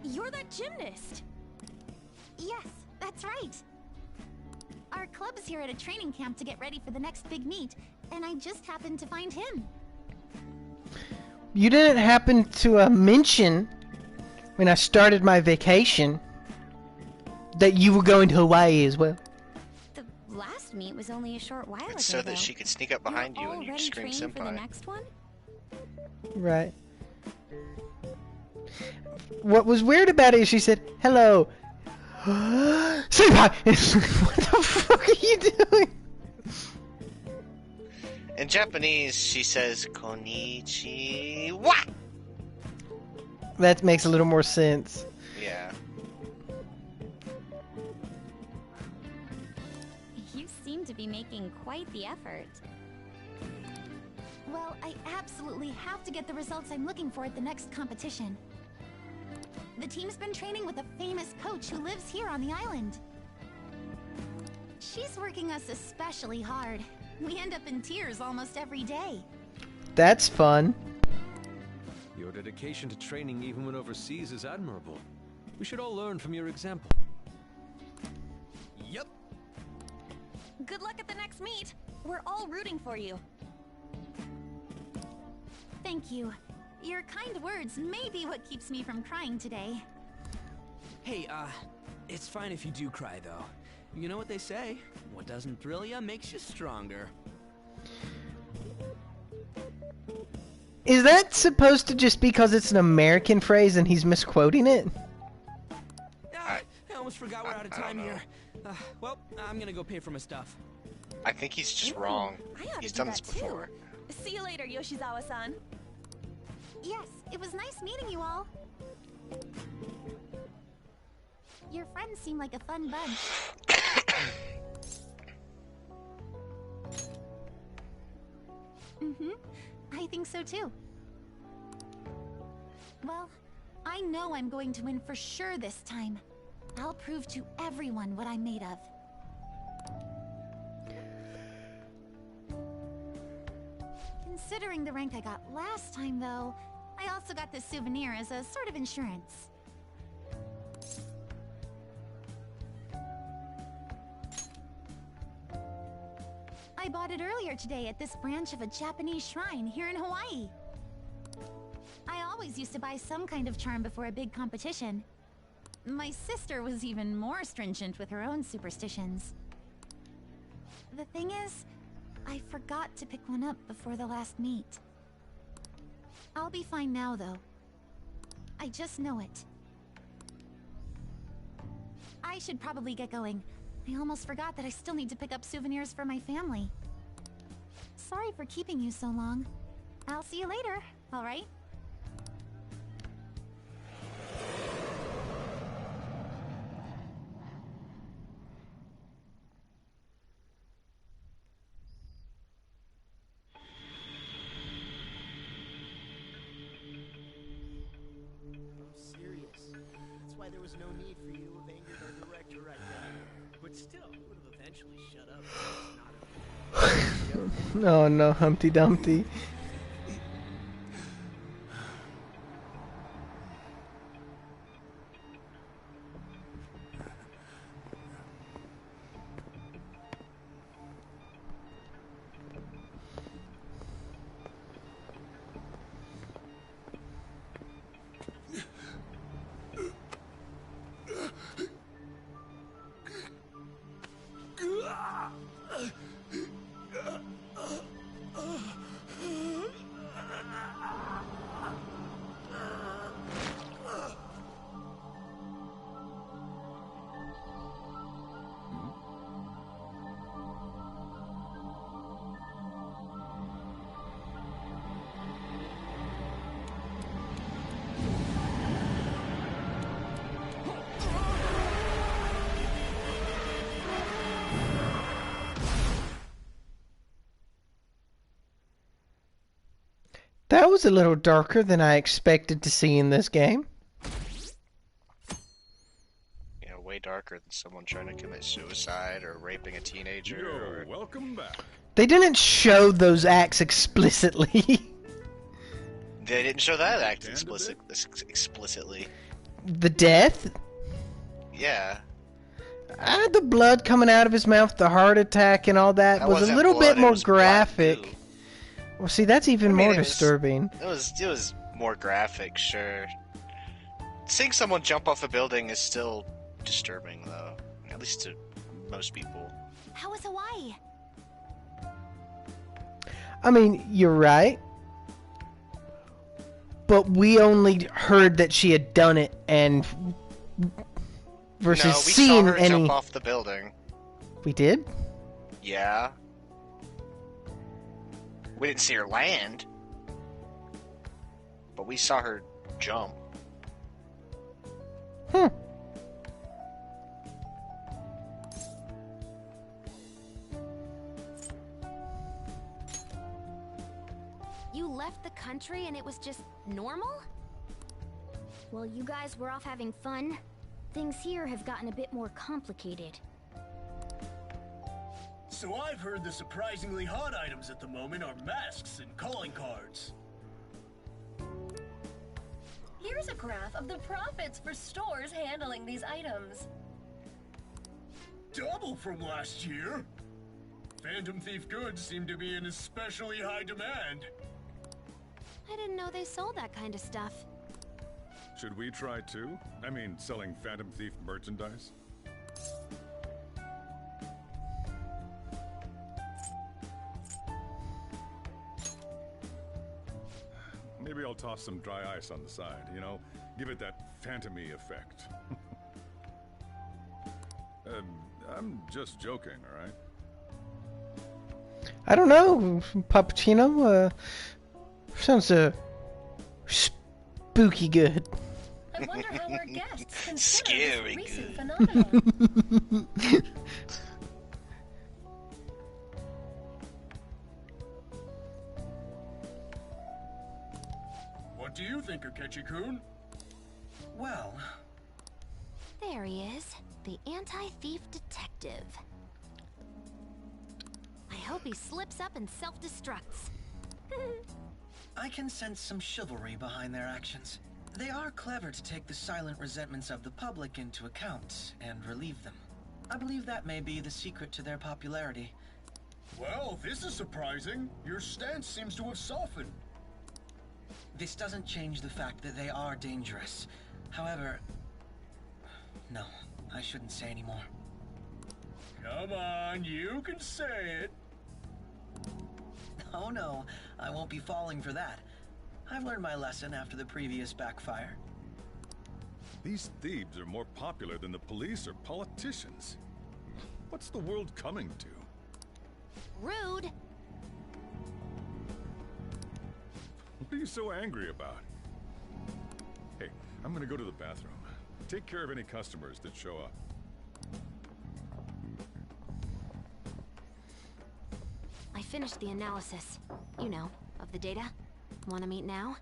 you're that gymnast. Yes, that's right. Our club's here at a training camp to get ready for the next big meet, and I just happened to find him. You didn't happen to mention when I started my vacation that you were going to Hawaii as well. The last meet was only a short while ago. It's so that she could sneak up behind you and you scream senpai. For the next one? Right. What was weird about it is she said, "Hello, senpai." What the fuck are you doing? In Japanese, she says "Konnichiwa." That makes a little more sense. Yeah. You seem to be making quite the effort. Well, I absolutely have to get the results I'm looking for at the next competition. The team's been training with a famous coach who lives here on the island. She's working us especially hard. We end up in tears almost every day. That's fun. Your dedication to training even when overseas is admirable. We should all learn from your example. Yep. Good luck at the next meet. We're all rooting for you. Thank you. Your kind words may be what keeps me from crying today. Hey, it's fine if you do cry, though. You know what they say? What doesn't thrill you makes you stronger. Is that supposed to just because it's an American phrase and he's misquoting it? I almost forgot we're out of time here. Well, I'm gonna go pay for my stuff. I think he's just wrong. He's done this before. See you later, Yoshizawa-san. Yes, it was nice meeting you all. Your friends seem like a fun bunch. I think so too. Well, I know I'm going to win for sure this time. I'll prove to everyone what I'm made of. Considering the rank I got last time, though, I also got this souvenir as a sort of insurance. I bought it earlier today at this branch of a Japanese shrine here in Hawaii. I always used to buy some kind of charm before a big competition. My sister was even more stringent with her own superstitions. The thing is, I forgot to pick one up before the last meet. I'll be fine now, though. I just know it. I should probably get going. I almost forgot that I still need to pick up souvenirs for my family. Sorry for keeping you so long. I'll see you later, all right? There was no need for you to have angered our director right then. But still, he would have eventually shut up. Oh no, Humpty Dumpty. That was a little darker than I expected to see in this game. Yeah, way darker than someone trying to commit suicide or raping a teenager. Welcome back. They didn't show those acts explicitly. They didn't show that act explicitly. The death? Yeah. The blood coming out of his mouth, the heart attack, and all that was a little bit more graphic. Well, see, that's even more disturbing. It was more graphic, sure. Seeing someone jump off a building is still disturbing, though. At least to most people. How was Hawaii? I mean, you're right. But we only heard that she had done it, and versus no, we seeing saw her any. jump off the building. We did? Yeah. We didn't see her land, but we saw her jump. You left the country and it was just normal? While you guys were off having fun, things here have gotten a bit more complicated. So I've heard the surprisingly hot items at the moment are masks and calling cards. Here's a graph of the profits for stores handling these items. Double from last year. Phantom Thief goods seem to be in especially high demand. I didn't know they sold that kind of stuff. Should we try too? I mean, selling Phantom Thief merchandise? Maybe I'll toss some dry ice on the side, you know? Give it that phantom-y effect. I'm just joking, alright? I don't know, Pappuccino. Sounds spooky good. I wonder how our guests consider Scary this recent good. phenomenon. What do you think, Akechi-kun? Well, There he is, the anti-thief detective. I hope he slips up and self-destructs. I can sense some chivalry behind their actions. They are clever to take the silent resentments of the public into account and relieve them. I believe that may be the secret to their popularity. Well, this is surprising. Your stance seems to have softened. This doesn't change the fact that they are dangerous. However... No, I shouldn't say any more. Come on, you can say it. Oh no, I won't be falling for that. I've learned my lesson after the previous backfire. These thieves are more popular than the police or politicians. What's the world coming to? Rude. What are you so angry about? Hey, I'm gonna go to the bathroom. Take care of any customers that show up. I finished the analysis. You know, of the data. Wanna meet now?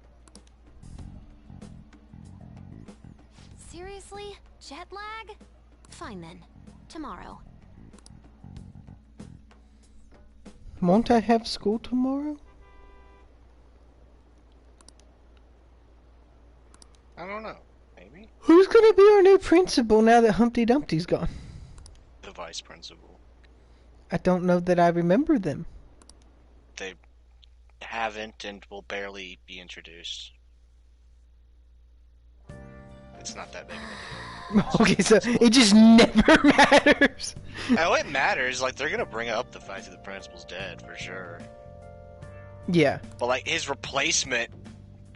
Seriously? Jet lag? Fine then. Tomorrow. Won't I have school tomorrow? I don't know. Maybe? Who's gonna be our new principal now that Humpty Dumpty's gone? The vice principal. I don't know that I remember them. They haven't and will barely be introduced. It's not that big of a deal. Okay, so it just never matters. Oh, it matters. Like, they're gonna bring up the fact that the principal's dead, for sure. Yeah. But, like, his replacement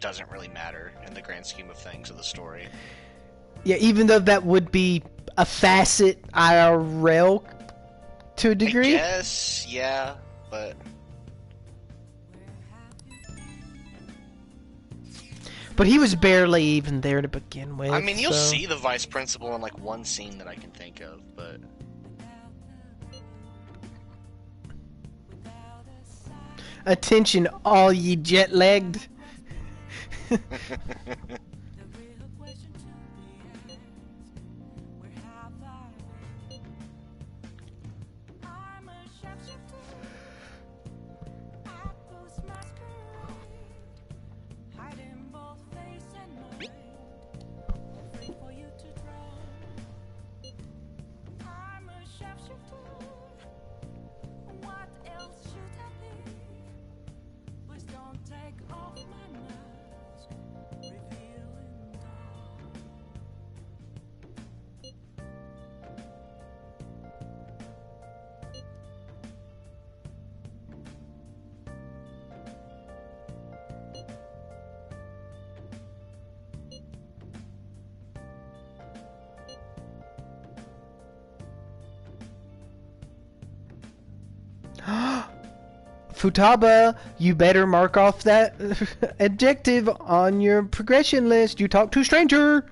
doesn't really matter in the grand scheme of things of the story. Yeah, even though that would be a facet IRL to a degree. Yes, yeah, but... But he was barely even there to begin with. I mean, you'll so. see the vice principal in, like, one scene that I can think of, but... Attention, all ye jet-lagged. Futaba, you better mark off that adjective on your progression list. You talk to stranger.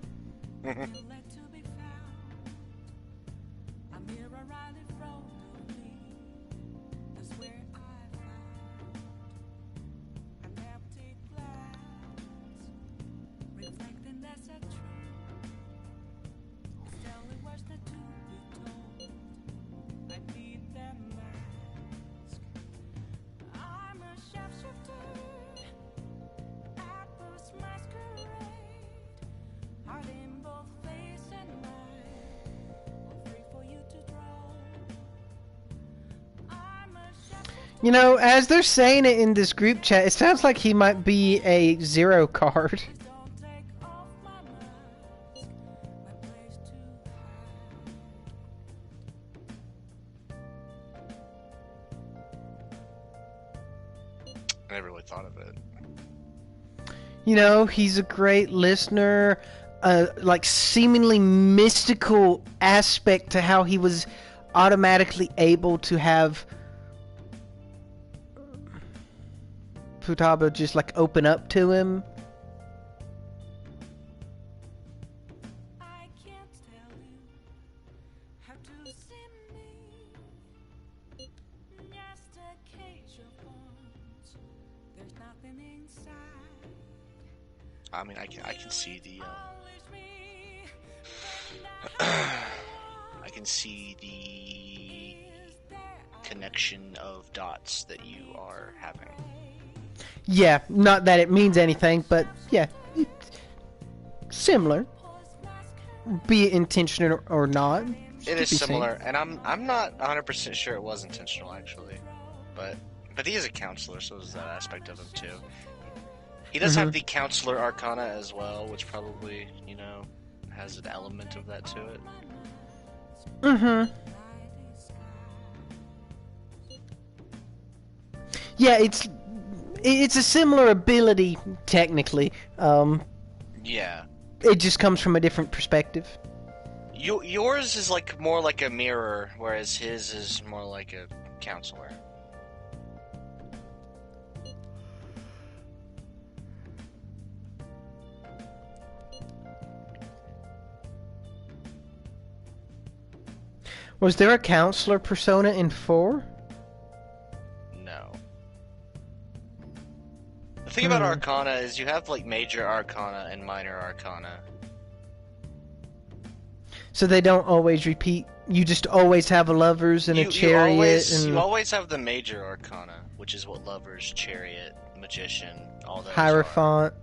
You know, as they're saying it in this group chat, it sounds like he might be a Zero card. I never really thought of it. You know, he's a great listener, like seemingly mystical aspect to how he was automatically able to have Futaba just like open up to him. I mean, I can see the I can see the connection of dots that you are having. Yeah, not that it means anything, but yeah, similar. Be it intentional or not. It is similar, and I'm not 100% sure it was intentional actually, but he is a counselor, so there's that aspect of him too. He does have the counselor arcana as well, which probably, you know, has an element of that to it. Yeah, it's a similar ability technically. Yeah. It just comes from a different perspective. Yours is like more like a mirror, whereas his is more like a counselor. Was there a counselor persona in 4? No. The thing about Arcana is you have like major Arcana and minor Arcana. So they don't always repeat. You just always have a lovers and a chariot. You always have the major Arcana, which is what lovers, chariot, magician, all those Hierophant.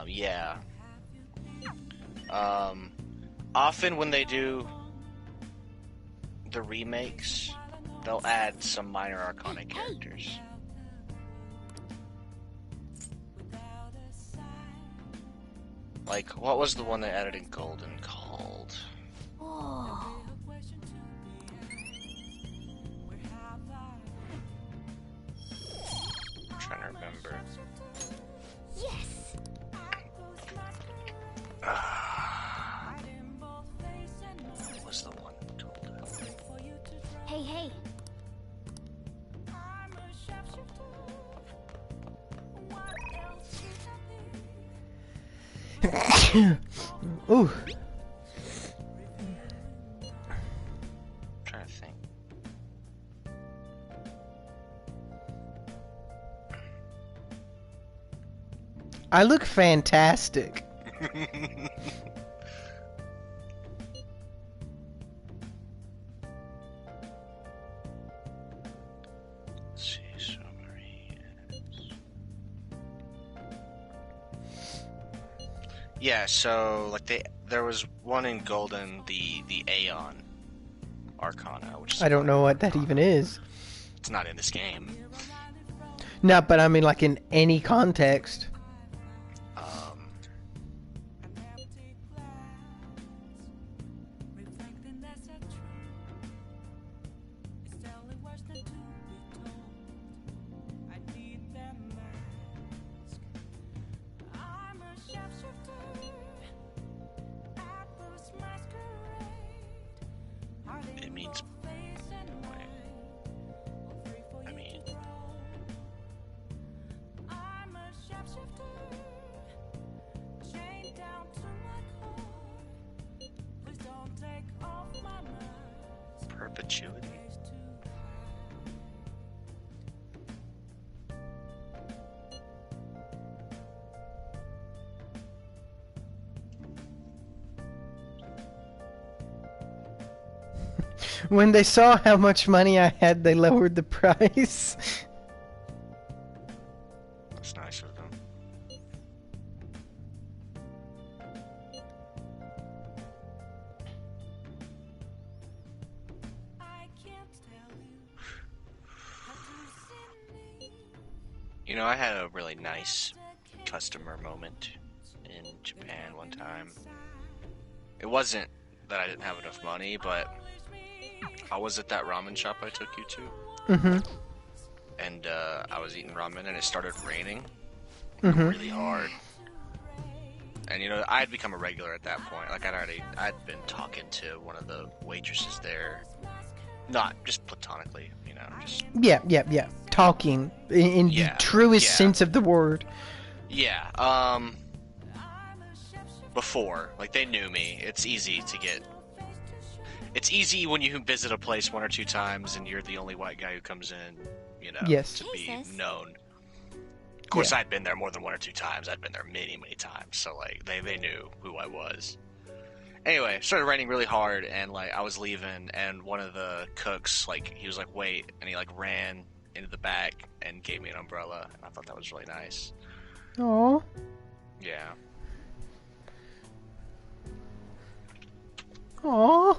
Yeah. Often when they do the remakes, they'll add some minor Arcana characters. Like, what was the one they added in Golden called? Oh. I'm trying to remember. Yes. What was the one told? Hey. Ooh. I'm trying to think. I look fantastic. Yeah, so like there was one in Golden, the Aeon Arcana, which is I don't know what that even is. It's not in this game. No, but I mean like in any context. It means, I mean, Perpetuity. When they saw how much money I had, they lowered the price. That's nice of them. You know, I had a really nice customer moment in Japan one time. It wasn't that I didn't have enough money, but I was at that ramen shop I took you to. Mm-hmm. And I was eating ramen and it started raining Mm-hmm. really hard. And you know, I had become a regular at that point. Like I'd been talking to one of the waitresses there. Not just platonically, you know, just Yeah. Talking in the truest sense of the word. yeah. Before, like, they knew me. It's easy to get. It's easy when you visit a place 1 or 2 times and you're the only white guy who comes in, you know, Yes. to be known. Of course, I'd been there more than 1 or 2 times. I'd been there many, many times. So, like, they knew who I was. Anyway, it started raining really hard, and, like, I was leaving, and one of the cooks, like, he was like, wait, and he, like, ran into the back and gave me an umbrella, and I thought that was really nice. Aww. Yeah. Aww.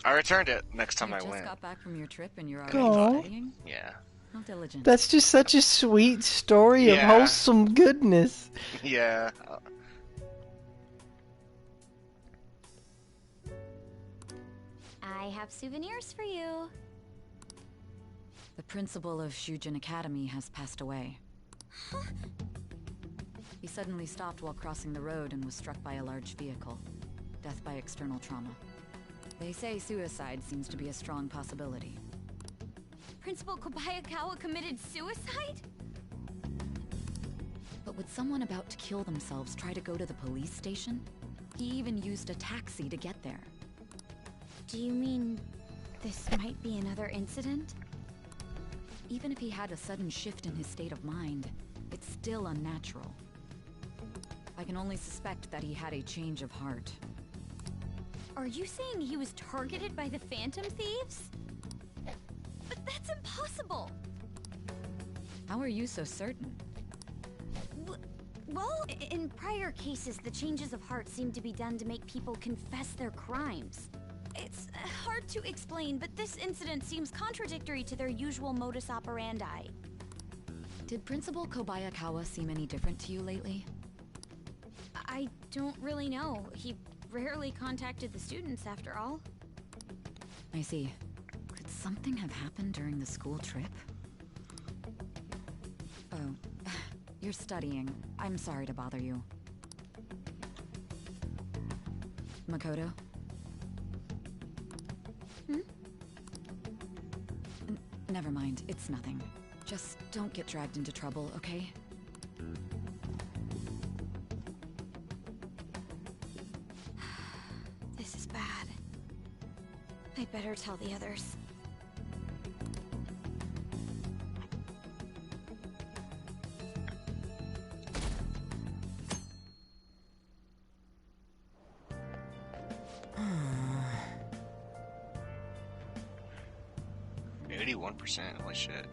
I returned it next time I just went. got back from your trip and you're Aw. already studying? Yeah. How diligent. That's just such a sweet story of Yeah. wholesome goodness. Yeah. I have souvenirs for you. The principal of Shujin Academy has passed away. He suddenly stopped while crossing the road and was struck by a large vehicle. Death by external trauma. They say suicide seems to be a strong possibility. Principal Kobayakawa committed suicide? But would someone about to kill themselves try to go to the police station? He even used a taxi to get there. Do you mean this might be another incident? Even if he had a sudden shift in his state of mind, it's still unnatural. I can only suspect that he had a change of heart. Are you saying he was targeted by the Phantom Thieves? But that's impossible! How are you so certain? Well, in prior cases, the changes of heart seem to be done to make people confess their crimes. It's hard to explain, but this incident seems contradictory to their usual modus operandi. Did Principal Kobayakawa seem any different to you lately? I don't really know. He rarely contacted the students, after all. I see. Could something have happened during the school trip? Oh, you're studying. I'm sorry to bother you. Makoto? Never mind, it's nothing. Just don't get dragged into trouble, okay? This is bad. I'd better tell the others. %, holy shit.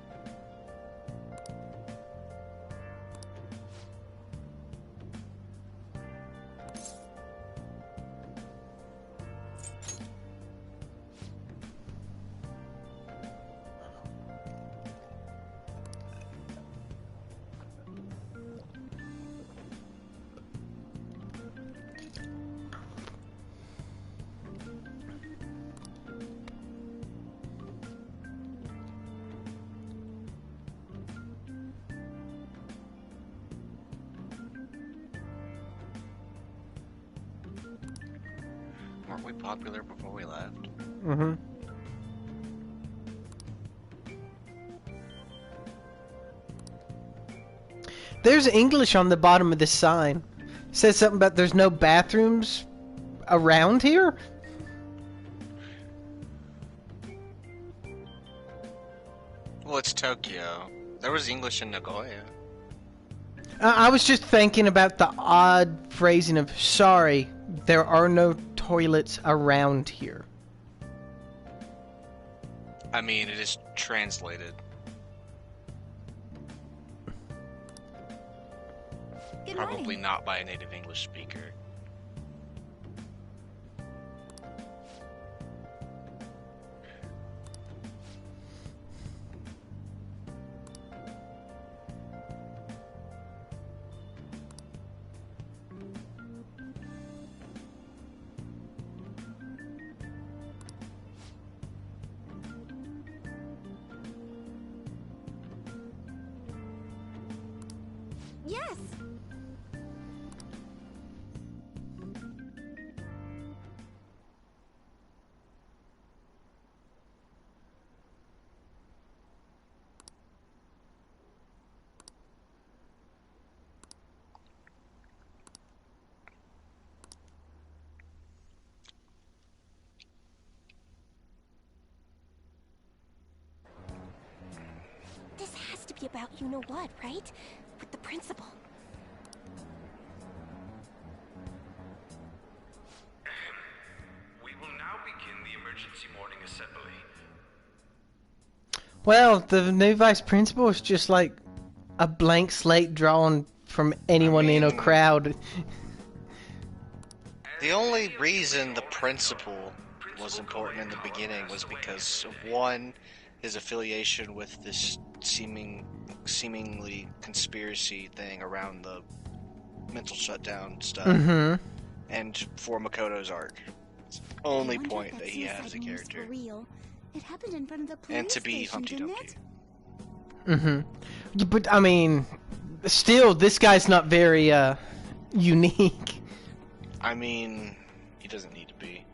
Weren't we popular before we left? Mm-hmm. There's English on the bottom of this sign. It says something about there's no bathrooms around here? Well, it's Tokyo. There was English in Nagoya. I was just thinking about the odd phrasing of, sorry, there are no toilets around here. I mean, it is translated. Probably not by a native English speaker. Yes! This has to be about you-know-what, right? With the principal. We will now begin the emergency morning assembly. Well, the new vice principal is just like a blank slate drawn from anyone in a crowd. The only reason the principal was important in the beginning was because, one, his affiliation with this seemingly conspiracy thing around the mental shutdown stuff, and for Makoto's arc. It's the only point that he has as a character. Real. It happened in front of the police And to be station, Humpty didn't Dumpty. it? But, I mean, still, this guy's not very, unique. I mean, he doesn't need to be.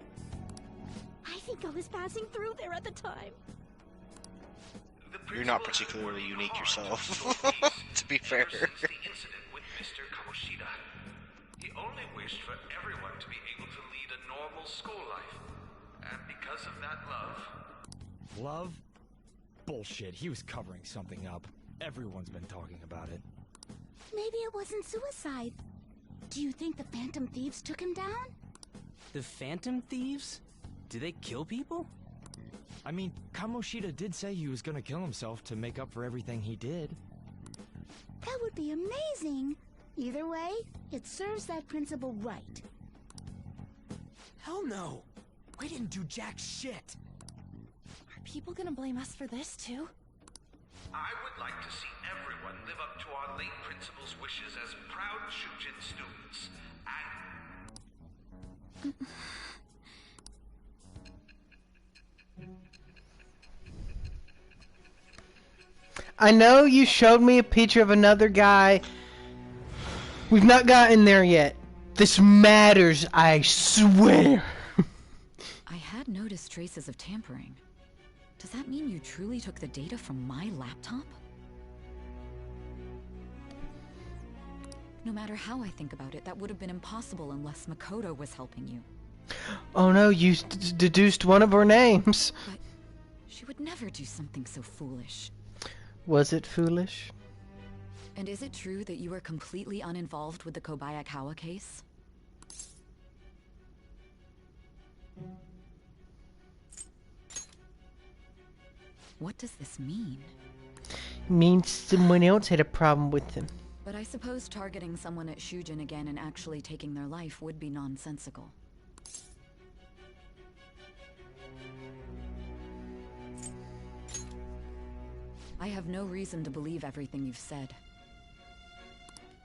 I think I was passing through there at the time. You're not particularly unique yourself, to be fair. The incident with Mr. Kamoshida. He only wished for everyone to be able to lead a normal school life. And because of that love... Love? Bullshit, he was covering something up. Everyone's been talking about it. Maybe it wasn't suicide. Do you think the Phantom Thieves took him down? The Phantom Thieves? Do they kill people? I mean, Kamoshida did say he was gonna kill himself to make up for everything he did. That would be amazing. Either way, it serves that principal right. Hell no! We didn't do jack shit! Are people gonna blame us for this, too? I would like to see everyone live up to our late principal's wishes as proud Shujin students. And... I know you showed me a picture of another guy. We've not gotten there yet. This matters, I swear. I had noticed traces of tampering. Does that mean you truly took the data from my laptop? No matter how I think about it, that would have been impossible unless Makoto was helping you. Oh no, you deduced one of our names. But she would never do something so foolish. Was it foolish? And is it true that you were completely uninvolved with the Kobayakawa case? What does this mean? It means someone else had a problem with him. But I suppose targeting someone at Shujin again and actually taking their life would be nonsensical. I have no reason to believe everything you've said.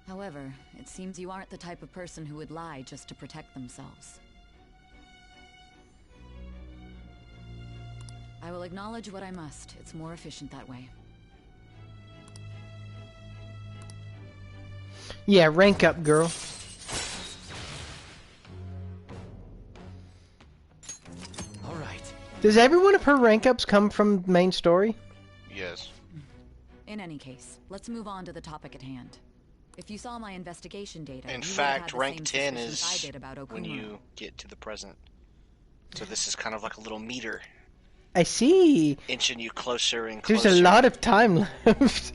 However, it seems you aren't the type of person who would lie just to protect themselves. I will acknowledge what I must. It's more efficient that way. Yeah, rank up, girl. Alright. Does every one of her rank ups come from the main story? Yes. In any case, let's move on to the topic at hand. If you saw my investigation data, In fact, rank 10 is when you get to the present. So this is kind of like a little meter. I see. Inching you closer and closer. There's a lot of time left.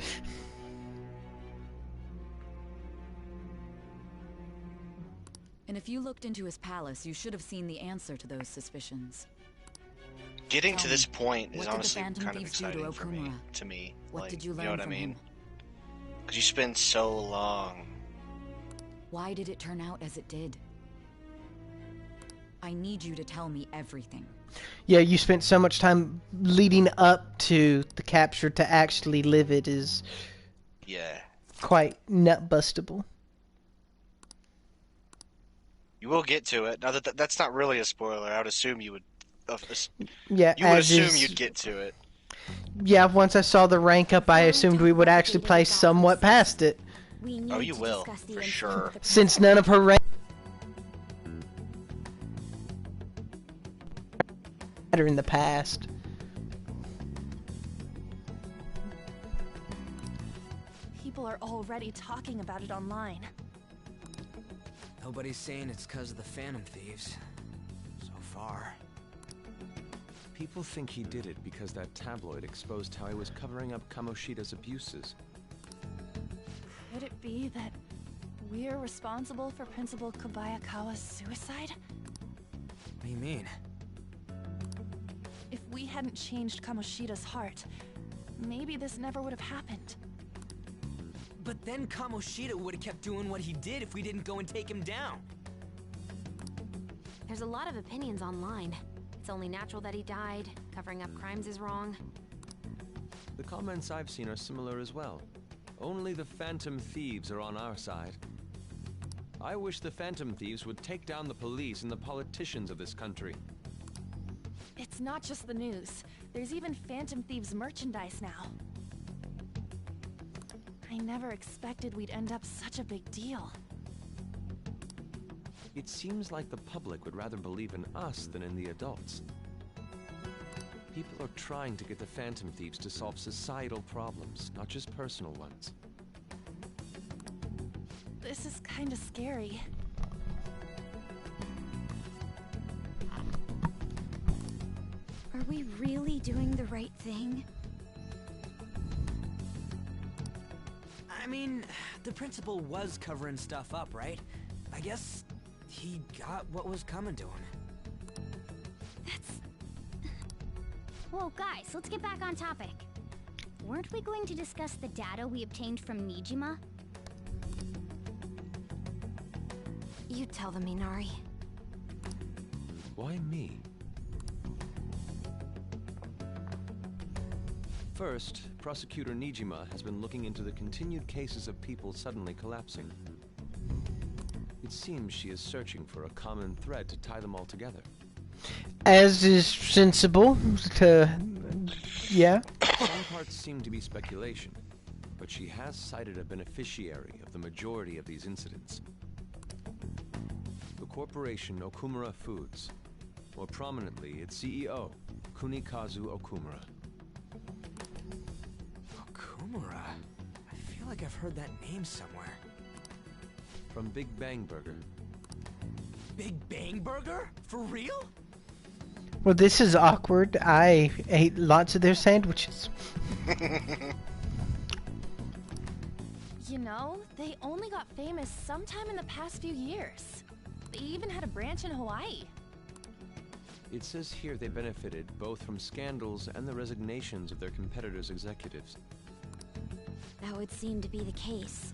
And if you looked into his palace, you should have seen the answer to those suspicions. Getting to this point is honestly kind of exciting for me. To me, what did you learn know what I from mean? him? Because you spend so long. Why did it turn out as it did? I need you to tell me everything. Yeah, you spent so much time leading up to the capture to actually live it is quite nut-bustable. You will get to it. Now that's not really a spoiler. I would assume you would. Yeah, you would assume you'd get to it. Yeah, once I saw the rank up, I assumed we would actually play somewhat past it. Oh, you will, for sure. Since none of her rank matter in the past. People are already talking about it online. Nobody's saying it's because of the Phantom Thieves. So far. People think he did it because that tabloid exposed how he was covering up Kamoshida's abuses. Could it be that we're responsible for Principal Kobayakawa's suicide? What do you mean? If we hadn't changed Kamoshida's heart, maybe this never would have happened. But then Kamoshida would have kept doing what he did if we didn't go and take him down. There's a lot of opinions online. It's only natural that he died. Covering up crimes is wrong. The comments I've seen are similar as well. Only the Phantom Thieves are on our side. I wish the Phantom Thieves would take down the police and the politicians of this country. It's not just the news. There's even Phantom Thieves merchandise now. I never expected we'd end up such a big deal. It seems like the public would rather believe in us than in the adults. People are trying to get the Phantom Thieves to solve societal problems, not just personal ones. This is kinda scary. Are we really doing the right thing? I mean, the principal was covering stuff up, right? I guess he got what was coming to him. Whoa, guys, let's get back on topic. Weren't we going to discuss the data we obtained from Nijima? You tell them, Minari. Why me? First, Prosecutor Nijima has been looking into the continued cases of people suddenly collapsing. It seems she is searching for a common thread to tie them all together. As is sensible to... yeah. Some parts seem to be speculation, but she has cited a beneficiary of the majority of these incidents. The corporation Okumura Foods. More prominently, its CEO, Kunikazu Okumura. Okumura? I feel like I've heard that name somewhere. From Big Bang Burger. Big Bang Burger? For real? Well, this is awkward. I ate lots of their sandwiches. You know, they only got famous sometime in the past few years. They even had a branch in Hawaii. It says here they benefited both from scandals and the resignations of their competitors' executives. That would seem to be the case.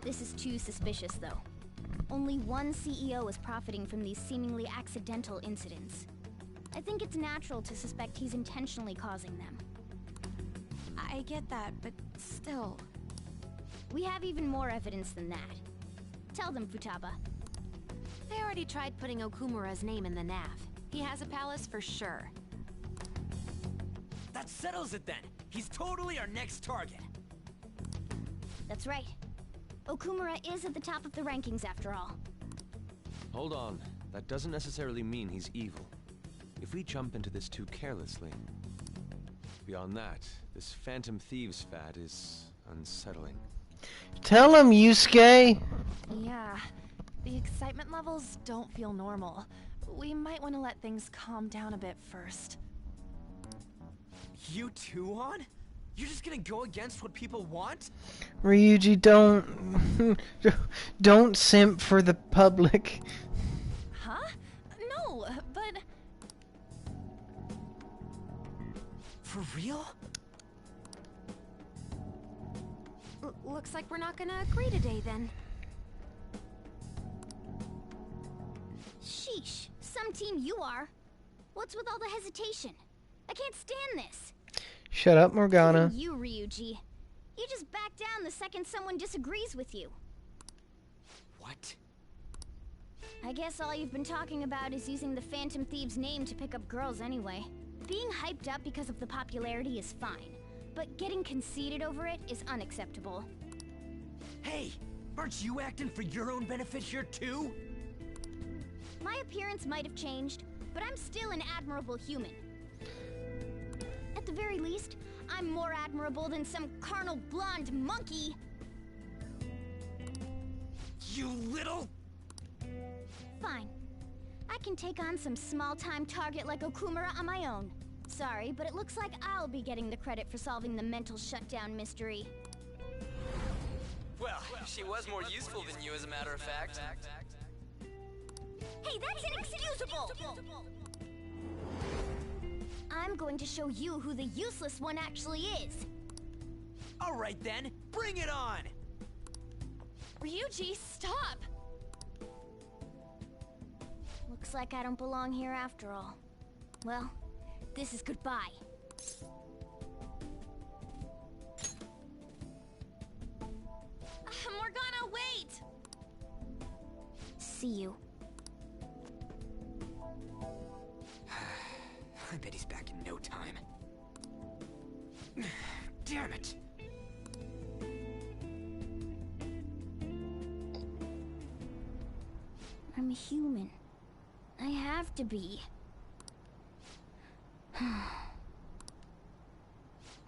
This is too suspicious, though. Only one CEO is profiting from these seemingly accidental incidents. I think it's natural to suspect he's intentionally causing them. I get that, but still... We have even more evidence than that. Tell them, Futaba. They already tried putting Okumura's name in the NAV. He has a palace for sure. That settles it then! He's totally our next target! That's right. Okumura is at the top of the rankings after all. Hold on. That doesn't necessarily mean he's evil. If we jump into this too carelessly... Beyond that, this Phantom Thieves fad is unsettling. Tell him, Yusuke! Yeah, the excitement levels don't feel normal. we might want to let things calm down a bit first. You too, On? You're just gonna go against what people want? Ryuji, don't simp for the public. Huh? No, but... For real? Looks like we're not gonna agree today, then. Sheesh, some team you are. What's with all the hesitation? I can't stand this. Shut up, Morgana. Even you, Ryuji. You just back down the second someone disagrees with you. What? I guess all you've been talking about is using the Phantom Thieves' name to pick up girls anyway. Being hyped up because of the popularity is fine, but getting conceited over it is unacceptable. Hey, aren't you acting for your own benefit here too? My appearance might have changed, but I'm still an admirable human. At the very least, I'm more admirable than some carnal blonde monkey. You little... Fine. I can take on some small-time target like Okumura on my own. Sorry, but it looks like I'll be getting the credit for solving the mental shutdown mystery. Well, she was more useful than you, as a matter of fact. Hey, that's inexcusable! I'm going to show you who the useless one actually is. All right then, bring it on! Ryuji, stop! Looks like I don't belong here after all. Well, this is goodbye. Morgana, wait! See you. I bet he's back in no time. Damn it! I'm a human. I have to be.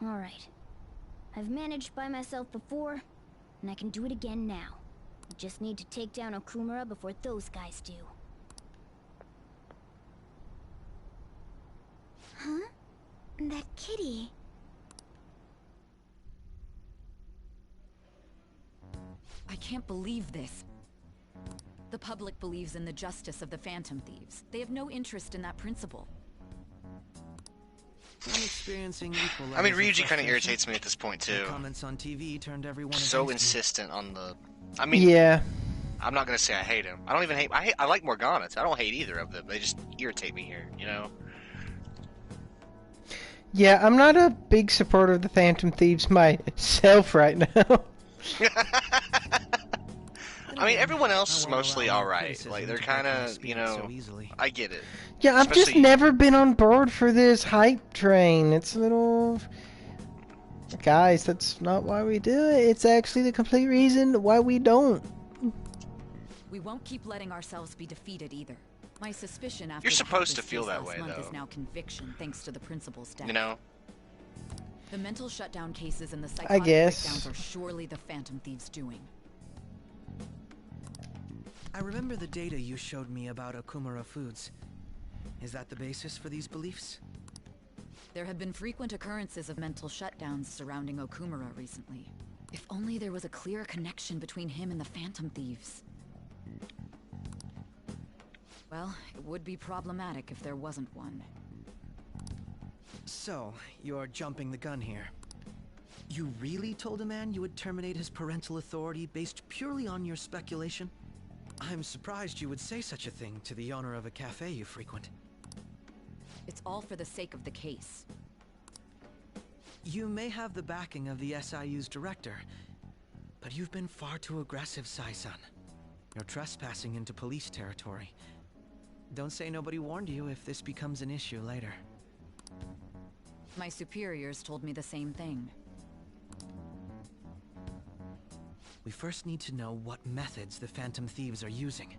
Alright. I've managed by myself before, and I can do it again now. I just need to take down Okumura before those guys do. Huh? That kitty. I can't believe this. The public believes in the justice of the Phantom Thieves. They have no interest in that principle. I'm experiencing equal I mean, levels of Ryuji kind of frustration. irritates me at this point too. The comments on TV turned everyone So against me. insistent on the. I mean, yeah. I'm not gonna say I hate him. I don't even hate. I like Morgana. I don't hate either of them. They just irritate me here. You know. Yeah, I'm not a big supporter of the Phantom Thieves myself right now. I mean, everyone else is mostly alright. Like, they're kind of, you know, I get it. Yeah, I've just Especially- never been on board for this hype train. It's a little... Guys, that's not why we do it. It's actually the complete reason why we don't. We won't keep letting ourselves be defeated either. My suspicion after You're the supposed to Heartless feel case that last way, month though. is now conviction thanks to the principal's death. You know? The mental shutdown cases and the psychotic guess. breakdowns are surely the Phantom Thieves' doing. I remember the data you showed me about Okumura Foods. Is that the basis for these beliefs? There have been frequent occurrences of mental shutdowns surrounding Okumura recently. If only there was a clear connection between him and the Phantom Thieves. Well, it would be problematic if there wasn't one. So, you're jumping the gun here. You really told a man you would terminate his parental authority based purely on your speculation? I'm surprised you would say such a thing to the owner of a cafe you frequent. It's all for the sake of the case. You may have the backing of the SIU's director, but you've been far too aggressive, Sai-san. You're trespassing into police territory. Don't say nobody warned you if this becomes an issue later. My superiors told me the same thing. We first need to know what methods the Phantom Thieves are using.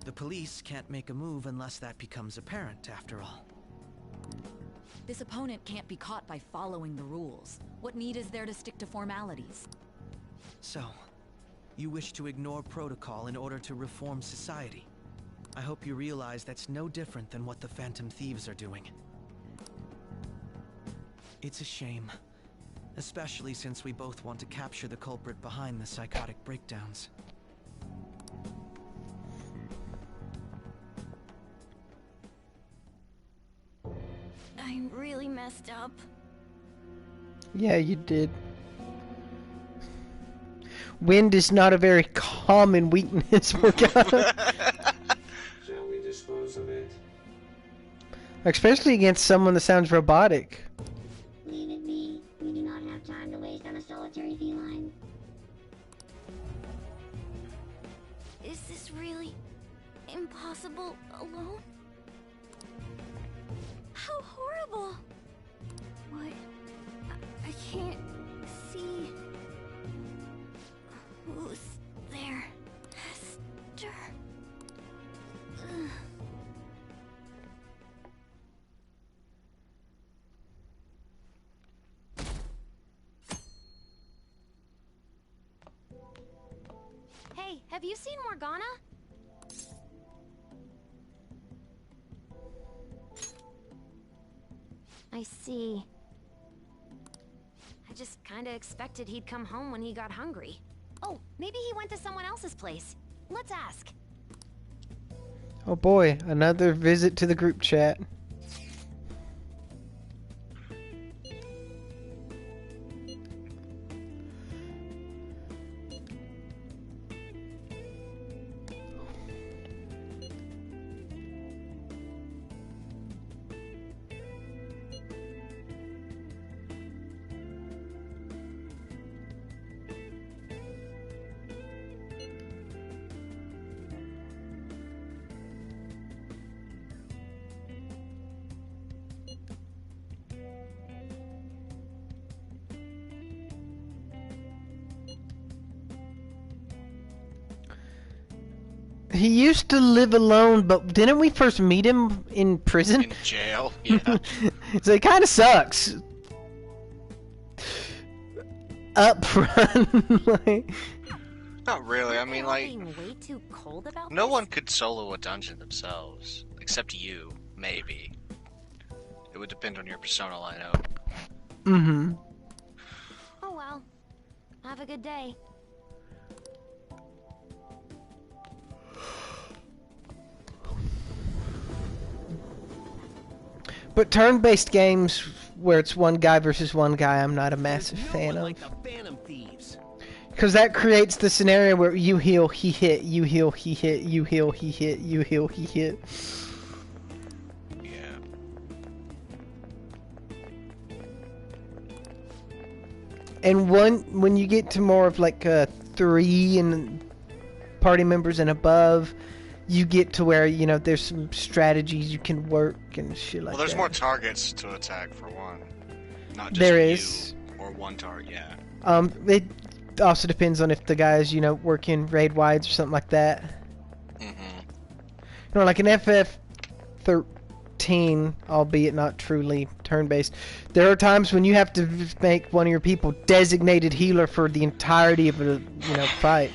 The police can't make a move unless that becomes apparent, after all. This opponent can't be caught by following the rules. What need is there to stick to formalities? So, you wish to ignore protocol in order to reform society? I hope you realize that's no different than what the Phantom Thieves are doing. It's a shame. Especially since we both want to capture the culprit behind the psychotic breakdowns. I really messed up. Yeah, you did. Wind is not a very common weakness, Morgana. Shall we dispose of it? Especially against someone that sounds robotic. Leave it be. We do not have time to waste on a solitary feline. Is this really impossible alone? How horrible! What? I can't see. Who's there? Hester? Ugh. Hey, have you seen Morgana? I see. I just kinda expected he'd come home when he got hungry. Oh, maybe he went to someone else's place. Let's ask. Oh boy, another visit to the group chat. He used to live alone, but didn't we first meet him in prison? In jail, yeah. So it kind of sucks. Up front. Like, not really. I mean, like, Being way too cold about no this? one could solo a dungeon themselves, except you, maybe. It would depend on your persona lineup. mm-hmm. Oh well. Have a good day. But turn-based games where it's one guy versus one guy, I'm not a massive fan of. Like the Phantom Thieves. Because that creates the scenario where you heal, he hit, you heal, he hit, you heal, he hit, you heal, he hit. Yeah. And when you get to more of like 3 and party members and above, you get to where, you know, there's some strategies you can work and shit like that. Well, there's more targets to attack for one. Not just There you is. or one target, yeah. It also depends on if the guys, you know, working raid wides or something like that. Mm-hmm. You know, like an FF13, albeit not truly turn-based, there are times when you have to make one of your people designated healer for the entirety of a, you know, fight.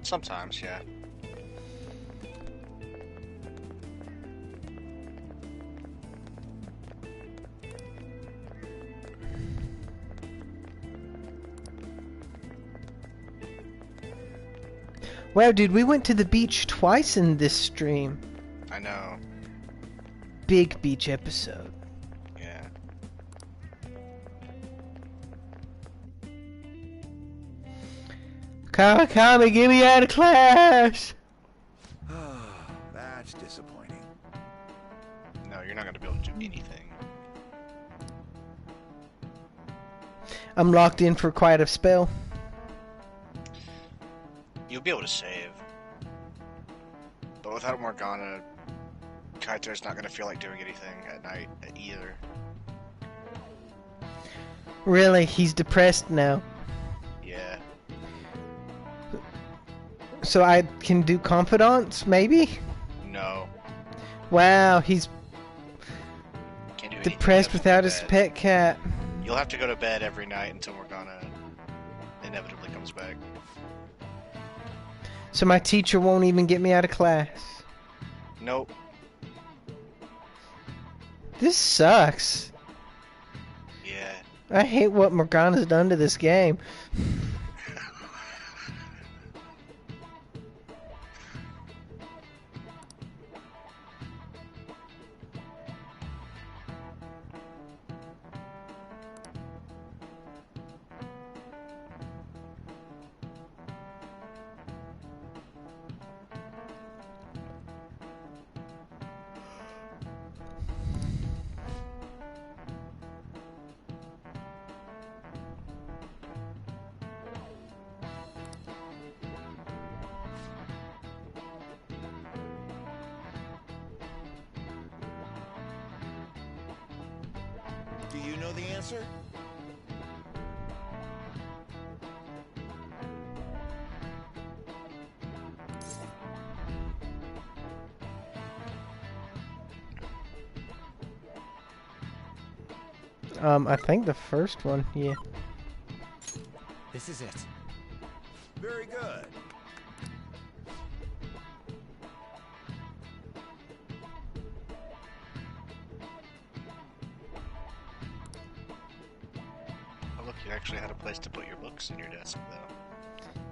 Sometimes, yeah. Wow, dude, we went to the beach twice in this stream. I know. Big beach episode. Yeah. Kawakami, get me out of class! That's disappointing. No, you're not going to be able to do anything. I'm locked in for quite a spell. You'll be able to save. But without Morgana, Kaito's not going to feel like doing anything at night either. Really, he's depressed now. Yeah. So I can do confidants, maybe? No. Wow, he's Can't do anything. depressed You have to go without to his bed. pet cat. You'll have to go to bed every night until Morgana inevitably comes back. So my teacher won't even get me out of class. Nope. This sucks. Yeah. I hate what Morgana's done to this game. Do you know the answer? I think the first one, yeah. This is it. Very good. Oh, look, you actually had a place to put your books in your desk, though.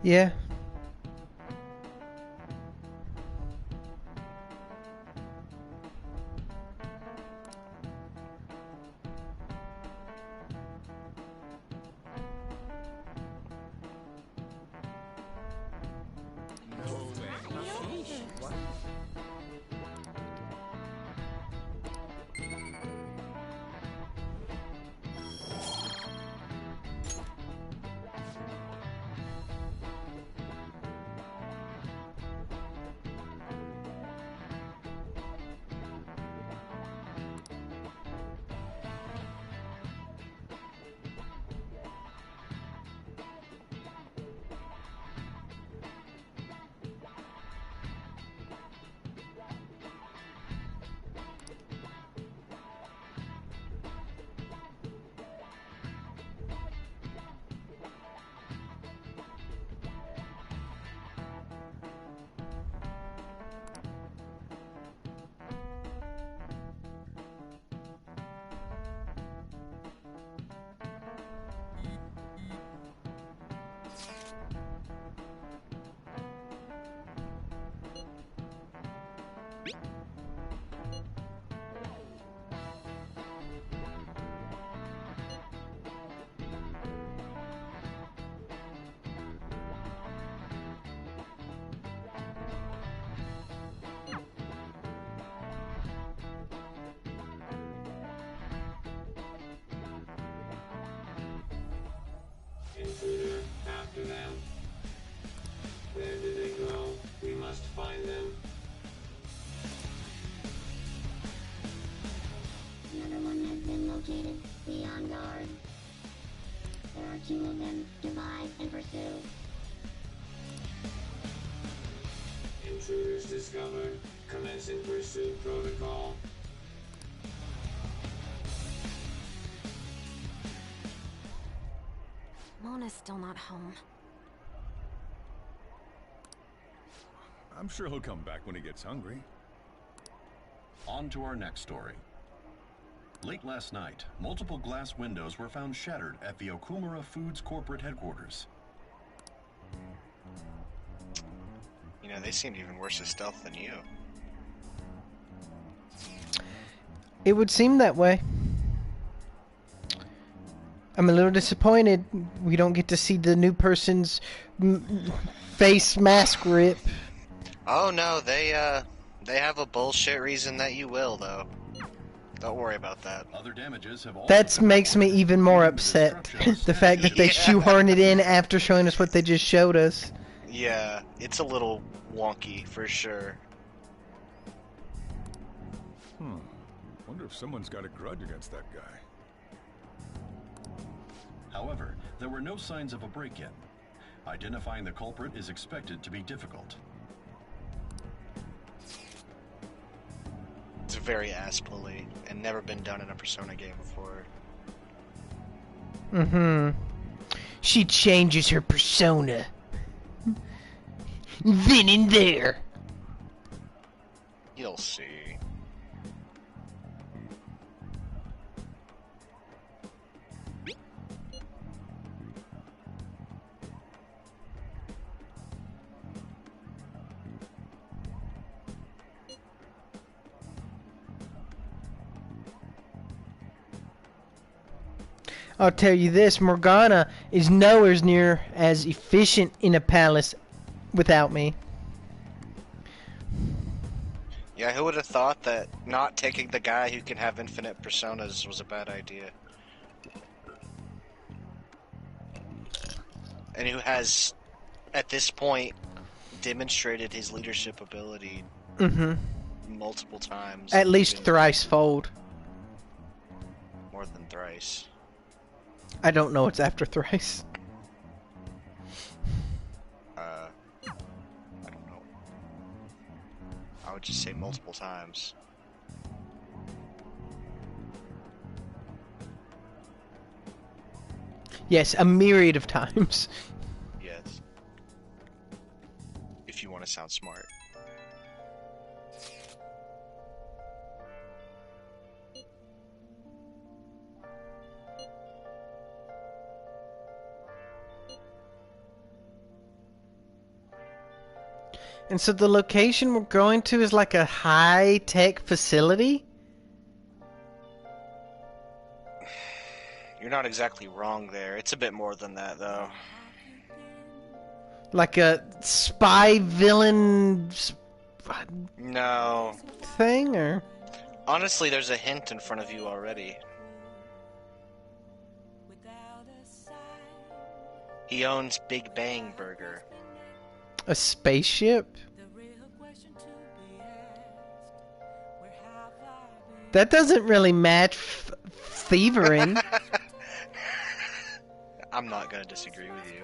Yeah. Intruder, after them. Where did they go? We must find them. Another one has been located. Be on guard. There are 2 of them. Divide and pursue. Intruders discovered. Commencing pursuit protocol. Mona's still not home. I'm sure he'll come back when he gets hungry. On to our next story. Late last night, multiple glass windows were found shattered at the Okumura Foods corporate headquarters. You know, they seemed even worse at stealth than you. It would seem that way. I'm a little disappointed we don't get to see the new person's face mask rip. Oh no, they have a bullshit reason that you will, though. Don't worry about that. Other damages have That makes me even more upset. The fact that they shoehorn it in after showing us what they just showed us. Yeah, it's a little wonky for sure. Wonder if someone's got a grudge against that guy. However, there were no signs of a break-in. Identifying the culprit is expected to be difficult. It's very ass-pully and never been done in a Persona game before. She changes her persona. Then and there. You'll see. I'll tell you this, Morgana is nowhere near as efficient in a palace without me. Yeah, who would have thought that not taking the guy who can have infinite personas was a bad idea? And who has, at this point, demonstrated his leadership ability multiple times. At least thrice fold. More than thrice. I don't know what's after thrice. I don't know. I would just say multiple times. Yes, a myriad of times. Yes. If you want to sound smart. And so the location we're going to is like a high-tech facility? You're not exactly wrong there. It's a bit more than that, though. Like a spy villain No. thing, or? Honestly, there's a hint in front of you already. He owns Big Bang Burger. A spaceship? That doesn't really match Thieverin. I'm not gonna disagree with you.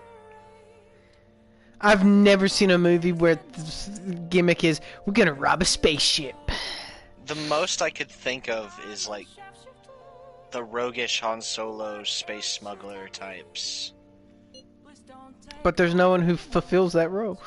I've never seen a movie where the gimmick is, we're gonna rob a spaceship. The most I could think of is like the roguish Han Solo space smuggler types. But there's no one who fulfills that role.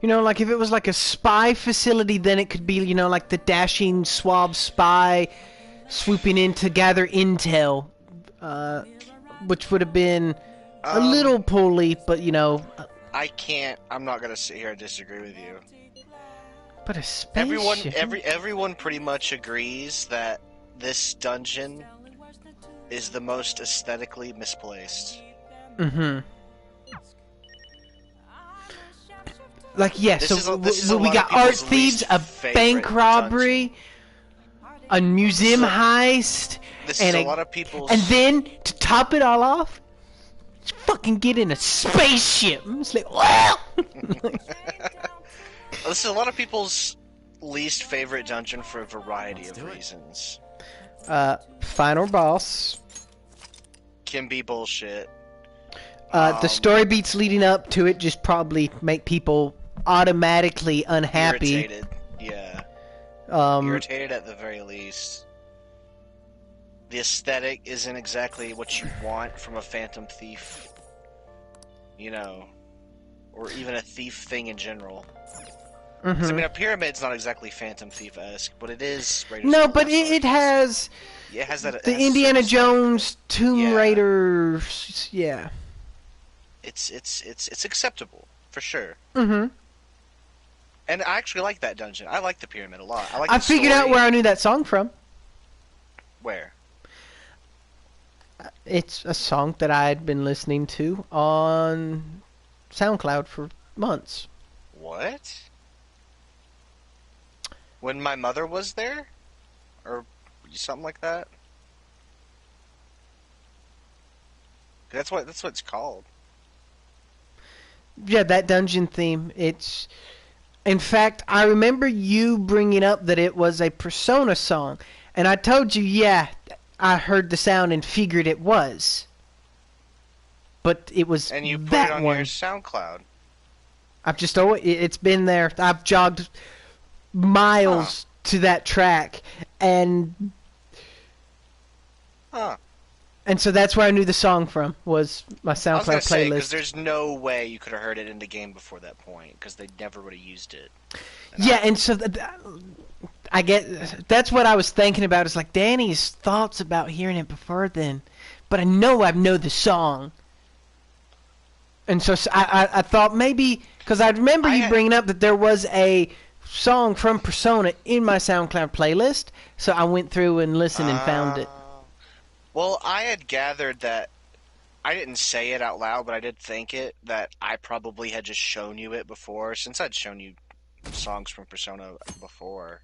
You know, like if it was like a spy facility, then it could be, you know, like the dashing suave spy swooping in to gather intel, which would have been a little poorly, but you know. I'm not gonna sit here and disagree with you. But a spaceship. Everyone pretty much agrees that this dungeon is the most aesthetically misplaced. Mm-hmm. Like, yeah, we got art thieves, a bank robbery, a museum heist, and then, to top it all off, fucking get in a spaceship. It's like, wow! This is a lot of people's least favorite dungeon for a variety of reasons. Final boss. Can be bullshit. The story beats leading up to it just probably make people automatically unhappy. Irritated, yeah. Irritated at the very least. The aesthetic isn't exactly what you want from a Phantom Thief, you know, or even a thief thing in general. I mean, a pyramid's not exactly Phantom Thief-esque, but it is. No, but it has. Yeah, it has that. The Indiana Jones, Tomb Raider. Yeah. It's acceptable for sure. Mm-hmm. And I actually like that dungeon. I like the pyramid a lot. I figured out where I knew that song from. Where? It's a song that I had been listening to on SoundCloud for months. What? When my mother was there? Or something like that? That's what it's called. Yeah, that dungeon theme. In fact, I remember you bringing up that it was a Persona song, and I told you, yeah, I heard the sound and figured it was. But it was And you put that it on one. your SoundCloud. I've just always, it's been there. I've jogged miles to that track, and and so that's where I knew the song from, was my I was SoundCloud gonna say, because playlist. there's no way you could have heard it in the game before that point, because they never would have used it. Yeah, and so I get that's what I was thinking about. Is like Danny's thoughts about hearing it before then, but I know the song, and so I thought maybe because I remember you bringing up that there was a song from Persona in my SoundCloud playlist, so I went through and listened and found it. Well, I had gathered that I didn't say it out loud, but I did think it, that I probably had just shown you it before, since I'd shown you songs from Persona before.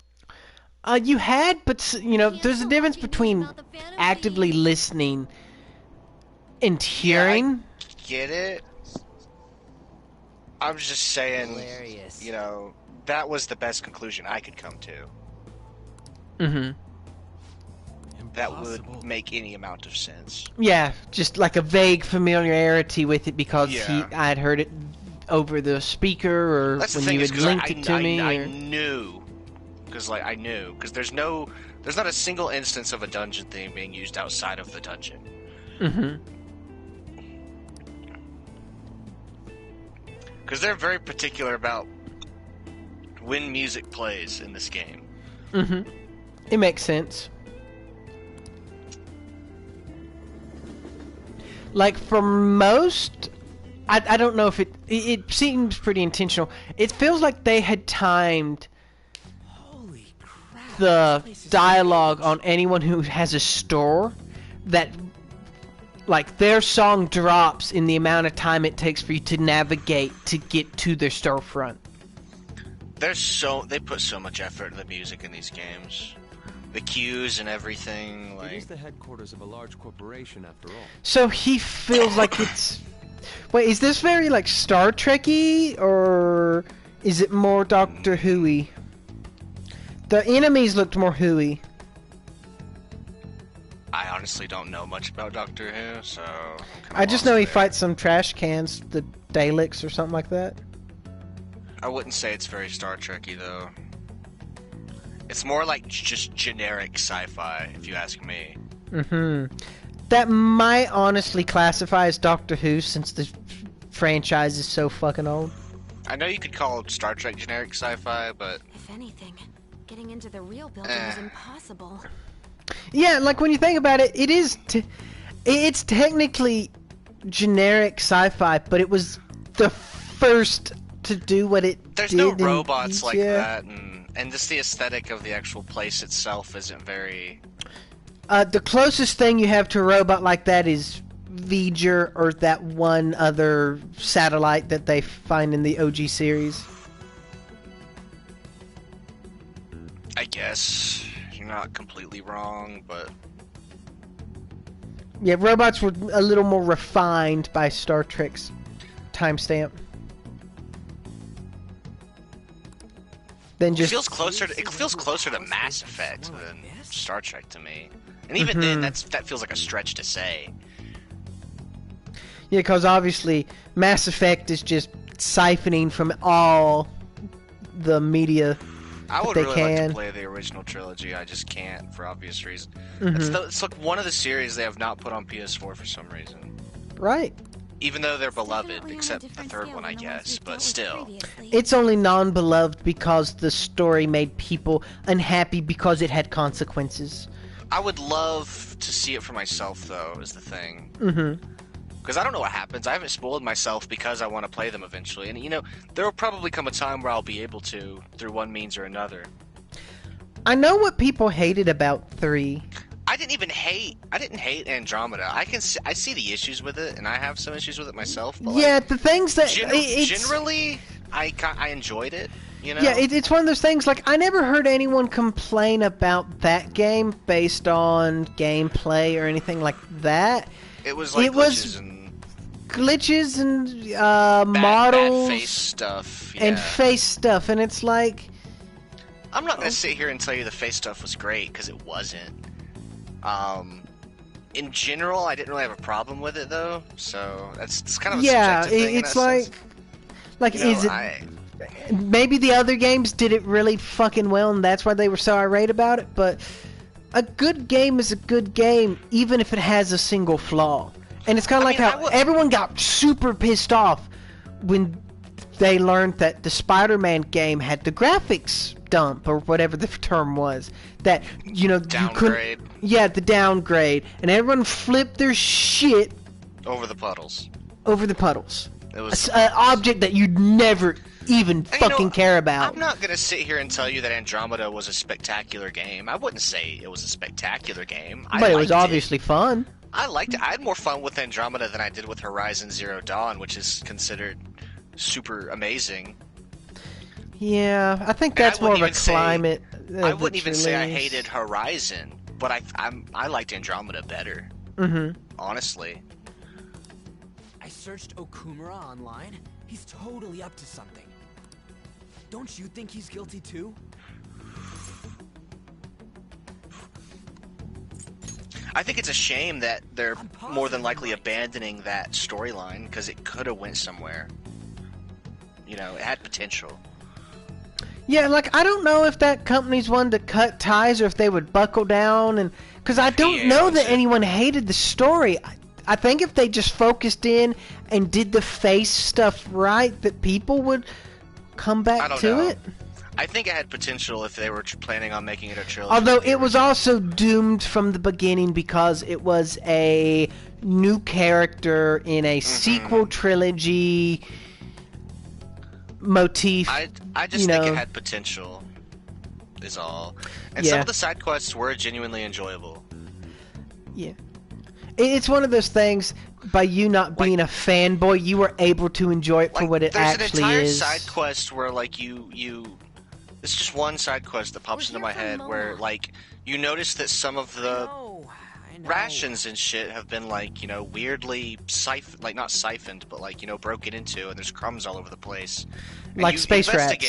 You had, but you know, there's a difference between actively listening and hearing. Get it? I'm just saying, you know, that was the best conclusion I could come to. Mm-hmm. That would make any amount of sense. Yeah, just like a vague familiarity with it because I had heard it over the speaker or That's when the thing, you is had 'cause linked it to me. I knew. Because, like, I knew. Because there's not a single instance of a dungeon theme being used outside of the dungeon. Mm-hmm. Because they're very particular about when music plays in this game. Mm-hmm. It makes sense. Like, for most, I don't know if it seems pretty intentional. It feels like they had timed the dialogue on anyone who has a store that, like, their song drops in the amount of time it takes for you to navigate to get to their storefront. They put so much effort into the music in these games. The cues and everything, like... It is the headquarters of a large corporation, after all. So he feels like it's... Wait, is this very, like, Star Trek-y, or is it more Doctor Who-y? The enemies looked more Who-y. I honestly don't know much about Doctor Who, so... I just know he fights some trash cans, the Daleks or something like that. I wouldn't say it's very Star Trek-y, though. It's more like just generic sci-fi, if you ask me. Mm-hmm. That might honestly classify as Doctor Who, since the franchise is so fucking old. I know you could call Star Trek generic sci-fi, but... If anything, getting into the real building is impossible. Yeah, like when you think about it, it is... it's technically generic sci-fi, but it was the first to do what it did. There's no robots like that, and just the aesthetic of the actual place itself isn't very... The closest thing you have to a robot like that is V'ger, or that one other satellite that they find in the OG series. I guess. You're not completely wrong, but... Yeah, robots were a little more refined by Star Trek's timestamp. Than just... It feels closer to Mass Effect than Star Trek to me. And even then, that feels like a stretch to say. Yeah, because obviously Mass Effect is just siphoning from all the media I would they really can. like to play the original trilogy, I just can't, for obvious reasons. Mhm. It's like one of the series they have not put on PS4 for some reason. Right. Even though they're beloved, except the third one, I guess, but still. It's only non-beloved because the story made people unhappy because it had consequences. I would love to see it for myself, though, is the thing. Mm-hmm. Because I don't know what happens. I haven't spoiled myself because I want to play them eventually. And, you know, there will probably come a time where I'll be able to, through one means or another. I know what people hated about 3. I didn't hate Andromeda. I see the issues with it, and I have some issues with it myself. But Yeah, the things that... generally, I enjoyed it, you know? Yeah, it's one of those things, like, I never heard anyone complain about that game based on gameplay or anything like that. It was like glitches and... glitches and bad models face stuff, and face stuff, and it's like, I'm not gonna sit here and tell you the face stuff was great because it wasn't. In general, I didn't really have a problem with it though, so it's kind of a subjective thing. It's like, you know, is it? Maybe the other games did it really fucking well, and that's why they were so irate about it. But a good game is a good game, even if it has a single flaw. And it's kind of like how everyone got super pissed off when they learned that the Spider-Man game had the graphics dump, or whatever the term was. That, you know, downgrade. Yeah, the downgrade. And everyone flipped their shit over the puddles. It was an object that you'd never even fucking care about. I'm not gonna sit here and tell you that Andromeda was a spectacular game. I wouldn't say it was a spectacular game. But it was obviously fun. I liked it. I had more fun with Andromeda than I did with Horizon Zero Dawn, which is considered super amazing. Yeah, I think that's more of a climate. I wouldn't even say I hated Horizon, but I liked Andromeda better. Mm-hmm. Honestly. I searched Okumura online. He's totally up to something. Don't you think he's guilty too? I think it's a shame that they're more than likely abandoning that storyline because it could have went somewhere. You know, it had potential. Yeah, like, I don't know if that company's one to cut ties or if they would buckle down, and because I don't know that anyone hated the story. I think if they just focused in and did the face stuff right, that people would come back to it. I think it had potential if they were planning on making it a trilogy. Although it was also doomed from the beginning because it was a new character in a sequel trilogy motif. I just think it had potential, is all. And some of the side quests were genuinely enjoyable. Yeah. It's one of those things, by you not being a fanboy, you were able to enjoy it for what it actually is. There's an entire side quest where, like, it's just one side quest that pops into my head where, like, you notice that some of the rations and shit have been, like, you know, weirdly not siphoned, but, like, you know, broken into, and there's crumbs all over the place. And like space rats.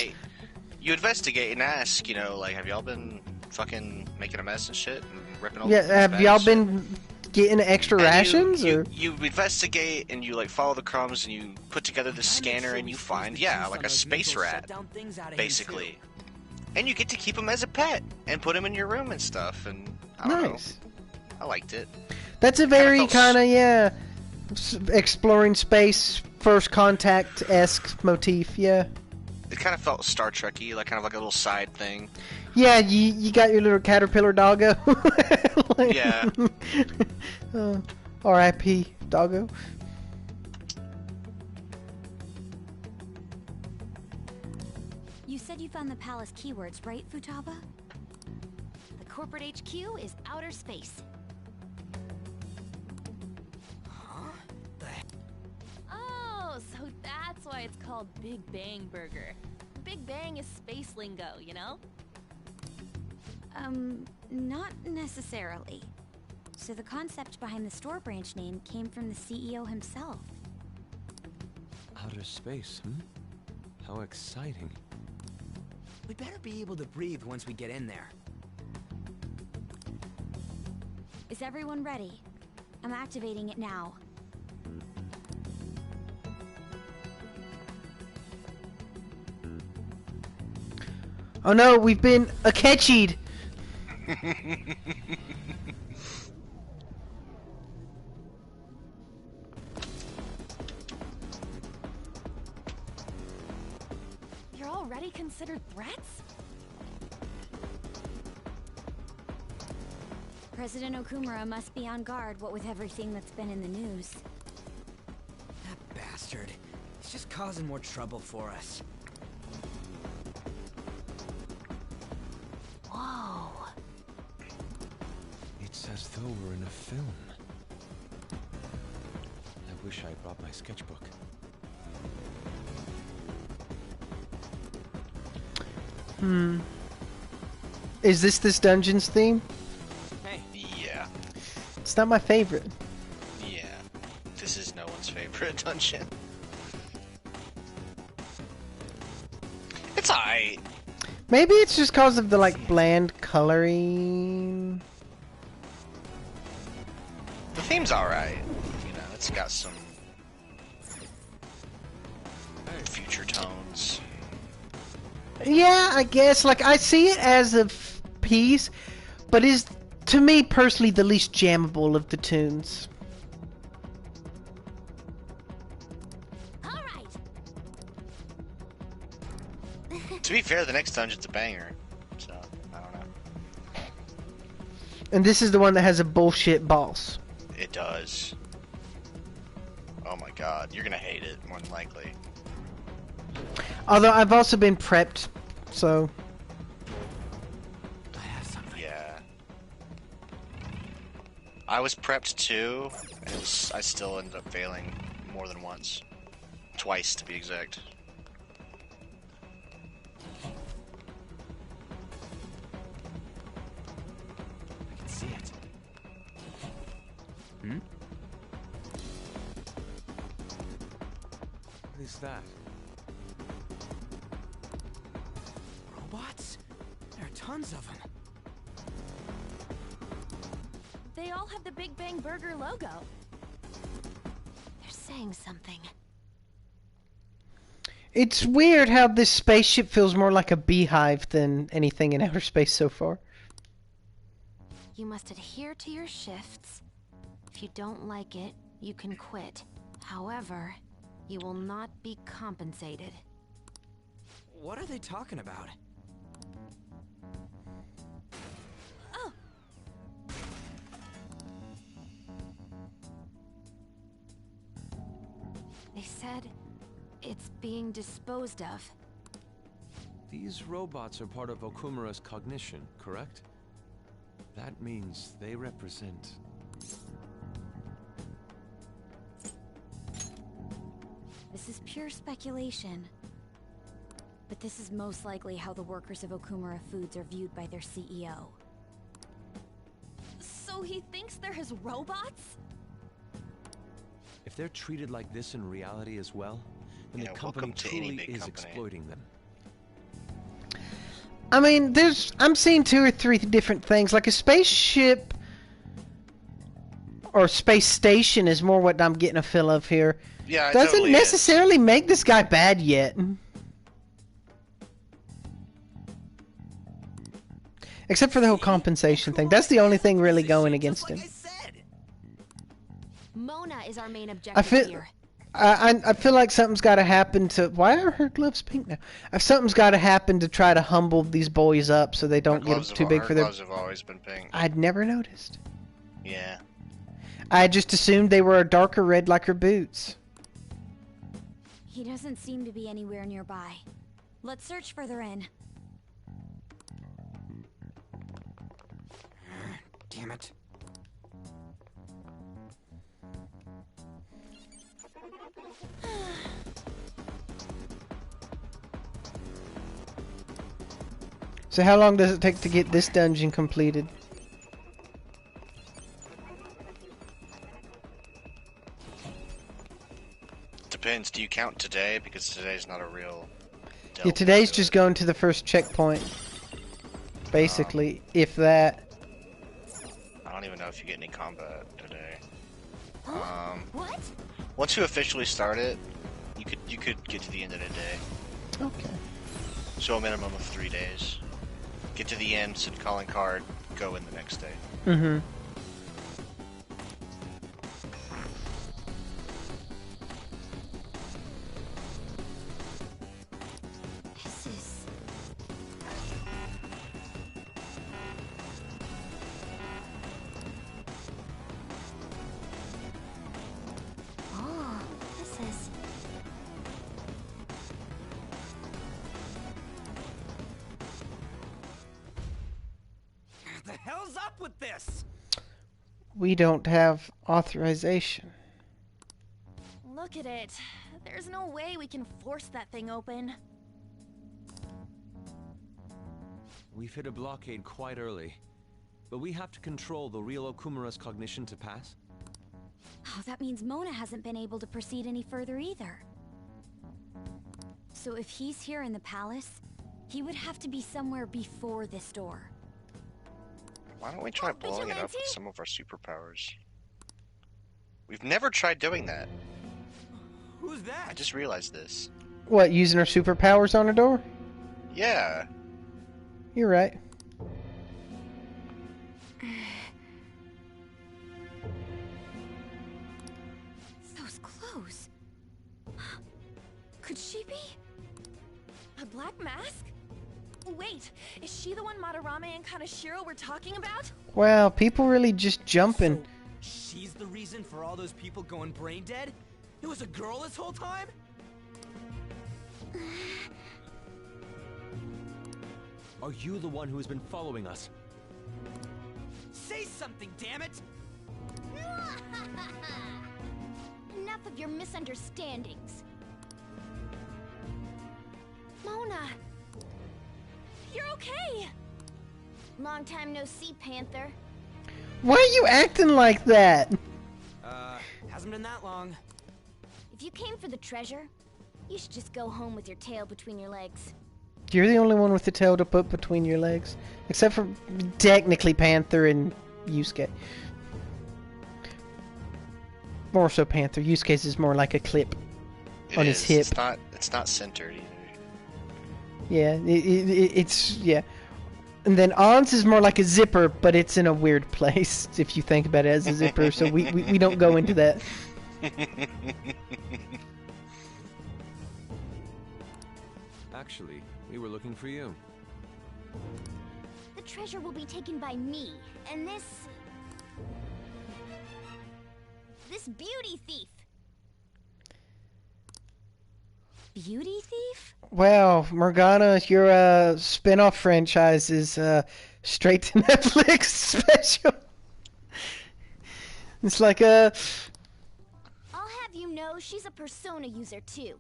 You investigate and ask, you know, like, have y'all been fucking making a mess and shit? And ripping all have y'all been getting extra rations? You investigate and you, like, follow the crumbs and you put together the scanner and you find, like a space rat, basically. And you get to keep him as a pet and put him in your room and stuff, and I don't know. I liked it. That's a very kind of, exploring space, First Contact-esque motif, yeah. It kind of felt Star Trek-y, like kind of like a little side thing. Yeah, you got your little caterpillar doggo. Yeah. R.I.P. doggo. You said you found the palace keywords, right, Futaba? The corporate HQ is outer space. Huh? Oh, so that's why it's called Big Bang Burger. Big Bang is space lingo, you know? Not necessarily. So the concept behind the store branch name came from the CEO himself. Outer space, How exciting. We better be able to breathe once we get in there. Is everyone ready? I'm activating it now. Oh no, we've been Akechi'd! You're already considered threats? President Okumura must be on guard, what with everything that's been in the news. That bastard. He's just causing more trouble for us. Whoa. It's as though we're in a film. I wish I brought my sketchbook. Is this dungeon's theme? Yeah. It's not my favorite. Yeah. This is no one's favorite. secret dungeon. It's alright. Maybe it's just because of the like bland coloring. The theme's alright. You know, it's got some future tones. Yeah, I guess. Like, I see it as a piece, but is, to me personally, the least jammable of the tunes. To be fair, the next dungeon's a banger, so I don't know. And this is the one that has a bullshit boss. It does. Oh my god, you're gonna hate it, more than likely. Although I've also been prepped, so... Yeah. I was prepped too, and I still ended up failing more than once. Twice, to be exact. I can see it. Hmm? What is that? Robots? There are tons of them. They all have the Big Bang Burger logo. They're saying something. It's weird how this spaceship feels more like a beehive than anything in outer space so far. You must adhere to your shifts. If you don't like it, you can quit. However, you will not be compensated. What are they talking about? They said it's being disposed of. These robots are part of Okumura's cognition, correct? That means they represent... This is pure speculation. But this is most likely how the workers of Okumura Foods are viewed by their CEO. So he thinks they're his robots? If they're treated like this in reality as well, then Yeah, the company welcome to any truly big is company. exploiting them. I mean, I'm seeing 2 or 3 different things. Like a spaceship or space station is more what I'm getting a feel of here. Yeah, it Doesn't totally necessarily make this guy bad yet. Except for the whole compensation thing. That's the only thing really going against him. Mona is our main I objective feel, here. I feel like something's got to happen to. Why are her gloves pink now? Something's got to happen to try to humble these boys up so they don't get too big for their. Her gloves have always been pink. I'd never noticed. Yeah. I just assumed they were a darker red like her boots. He doesn't seem to be anywhere nearby. Let's search further in. Damn it. So how long does it take to get this dungeon completed? Depends. Do you count today? Because today's not a real. Yeah, today's just going to the first checkpoint. Basically, if that. I don't even know if you get any combat today. What? Once you officially start it, you could get to the end of the day. Okay. So a minimum of 3 days. Get to the end, sit calling card, go in the next day. Mm-hmm. This is... Oh, this is... What the hell's up with this? We don't have authorization. Look at it. There's no way we can force that thing open. We've hit a blockade quite early, but we have to control the real Okumura's cognition to pass. Oh, that means Mona hasn't been able to proceed any further either. So if he's here in the palace, he would have to be somewhere before this door. Why don't we try blowing it up with some of our superpowers? We've never tried doing that. Who's that? I just realized this. What, using our superpowers on a door? Yeah. You're right. Those clothes. Could she be? A black mask? Wait, is she the one Madarame and Kaneshiro were talking about? Wow, people really just jumping. She's the reason for all those people going brain dead? It was a girl this whole time? Are you the one who has been following us? Say something, damn it! Enough of your misunderstandings. Mona! You're okay! Long time no see, Panther. Why are you acting like that? Hasn't been that long. If you came for the treasure, you should just go home with your tail between your legs. You're the only one with the tail to put between your legs. Except for, technically, Panther and Yusuke. More so Panther. Yusuke's is more like a clip on his hip. It's not centered either. Yeah, it's... yeah. And then On's is more like a zipper, but it's in a weird place, if you think about it as a zipper, so we don't go into that. Actually, we were looking for you. The treasure will be taken by me, and this beauty thief. Beauty thief? Wow, Morgana, your spin-off franchise is straight to Netflix special. It's like I'll have you know she's a Persona user too.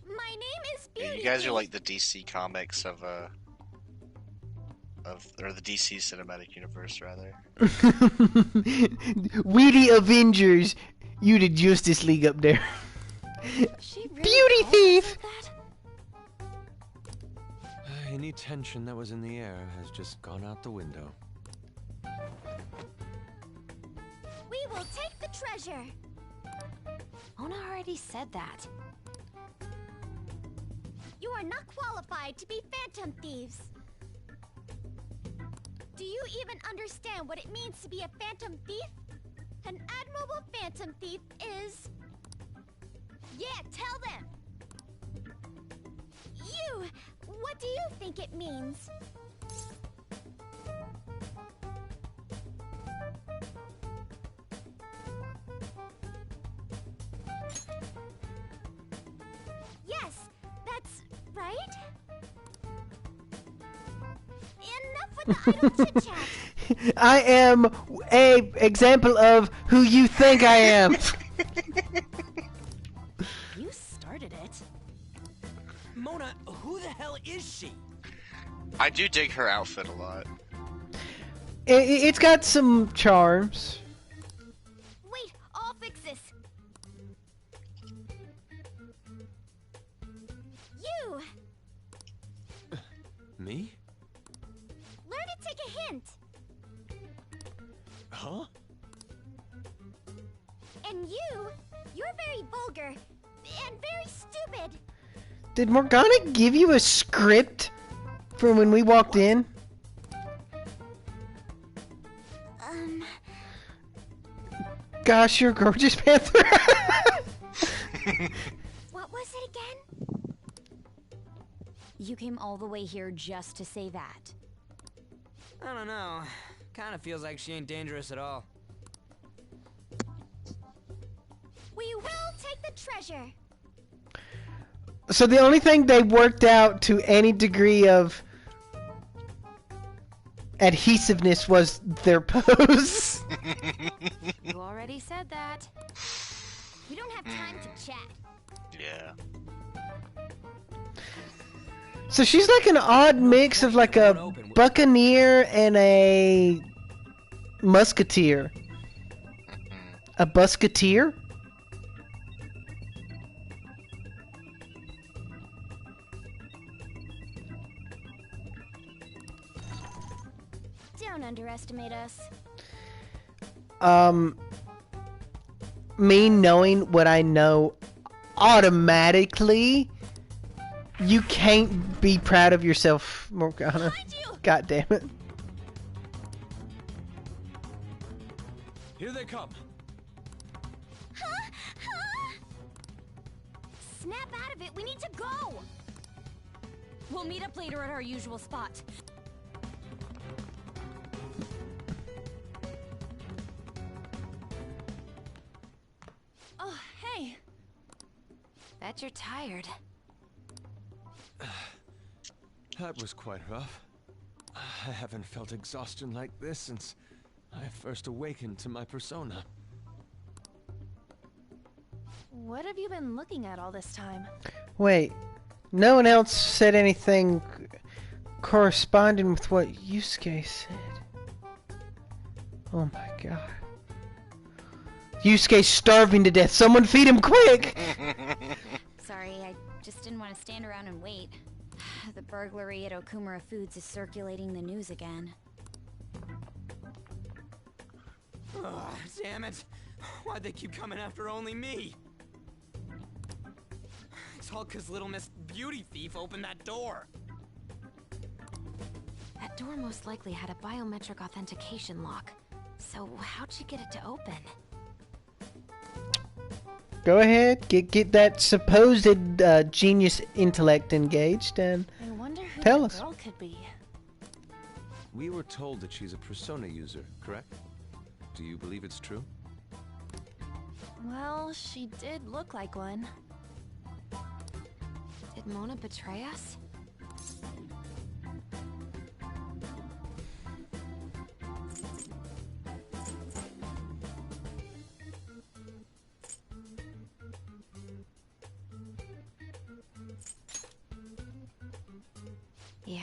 My name is Beauty Yeah, you guys Thief. are like the DC comics or the DC cinematic universe rather. We the Avengers, you the Justice League up there. Beauty thief! Any tension that was in the air has just gone out the window. We will take the treasure. Mona already said that. You are not qualified to be phantom thieves. Do you even understand what it means to be a phantom thief? An admirable phantom thief is... Yeah, tell them! You! What do you think it means? Yes, that's right. Enough with the idle chit-chat. I am a example of who you think I am. You started it. Mona, who the hell is she? I do dig her outfit a lot. It's got some charms. Wait, I'll fix this. You! Me? Learn to take a hint. Huh? And you're very vulgar and very stupid. Did Morgana give you a script from when we walked in? Gosh, you're gorgeous, Panther. What was it again? You came all the way here just to say that. I don't know. Kinda feels like she ain't dangerous at all. We will take the treasure. So the only thing they worked out to any degree of adhesiveness was their pose. You already said that. We don't have time to chat. Yeah. So she's like an odd mix of like a buccaneer and a musketeer. A busketeer? Don't underestimate us. Me knowing what I know automatically, you can't be proud of yourself, Morgana. God damn it. Here they come. Snap out of it. We need to go. We'll meet up later at our usual spot. Oh, hey. Bet you're tired. That was quite rough. I haven't felt exhaustion like this since I first awakened to my persona. What have you been looking at all this time? Wait, no one else said anything corresponding with what Yusuke said. Oh my god. Yusuke's starving to death. Someone feed him quick! Sorry, I just didn't want to stand around and wait. The burglary at Okumura Foods is circulating the news again. Ugh, damn it. Why'd they keep coming after only me? It's all 'cause Little Miss Beauty Thief opened that door. That door most likely had a biometric authentication lock. So how'd you get it to open? Go ahead, get that supposed genius intellect engaged and I wonder who tell that us. girl could be. We were told that she's a persona user, correct? Do you believe it's true? Well, she did look like one. Did Mona betray us? Yeah.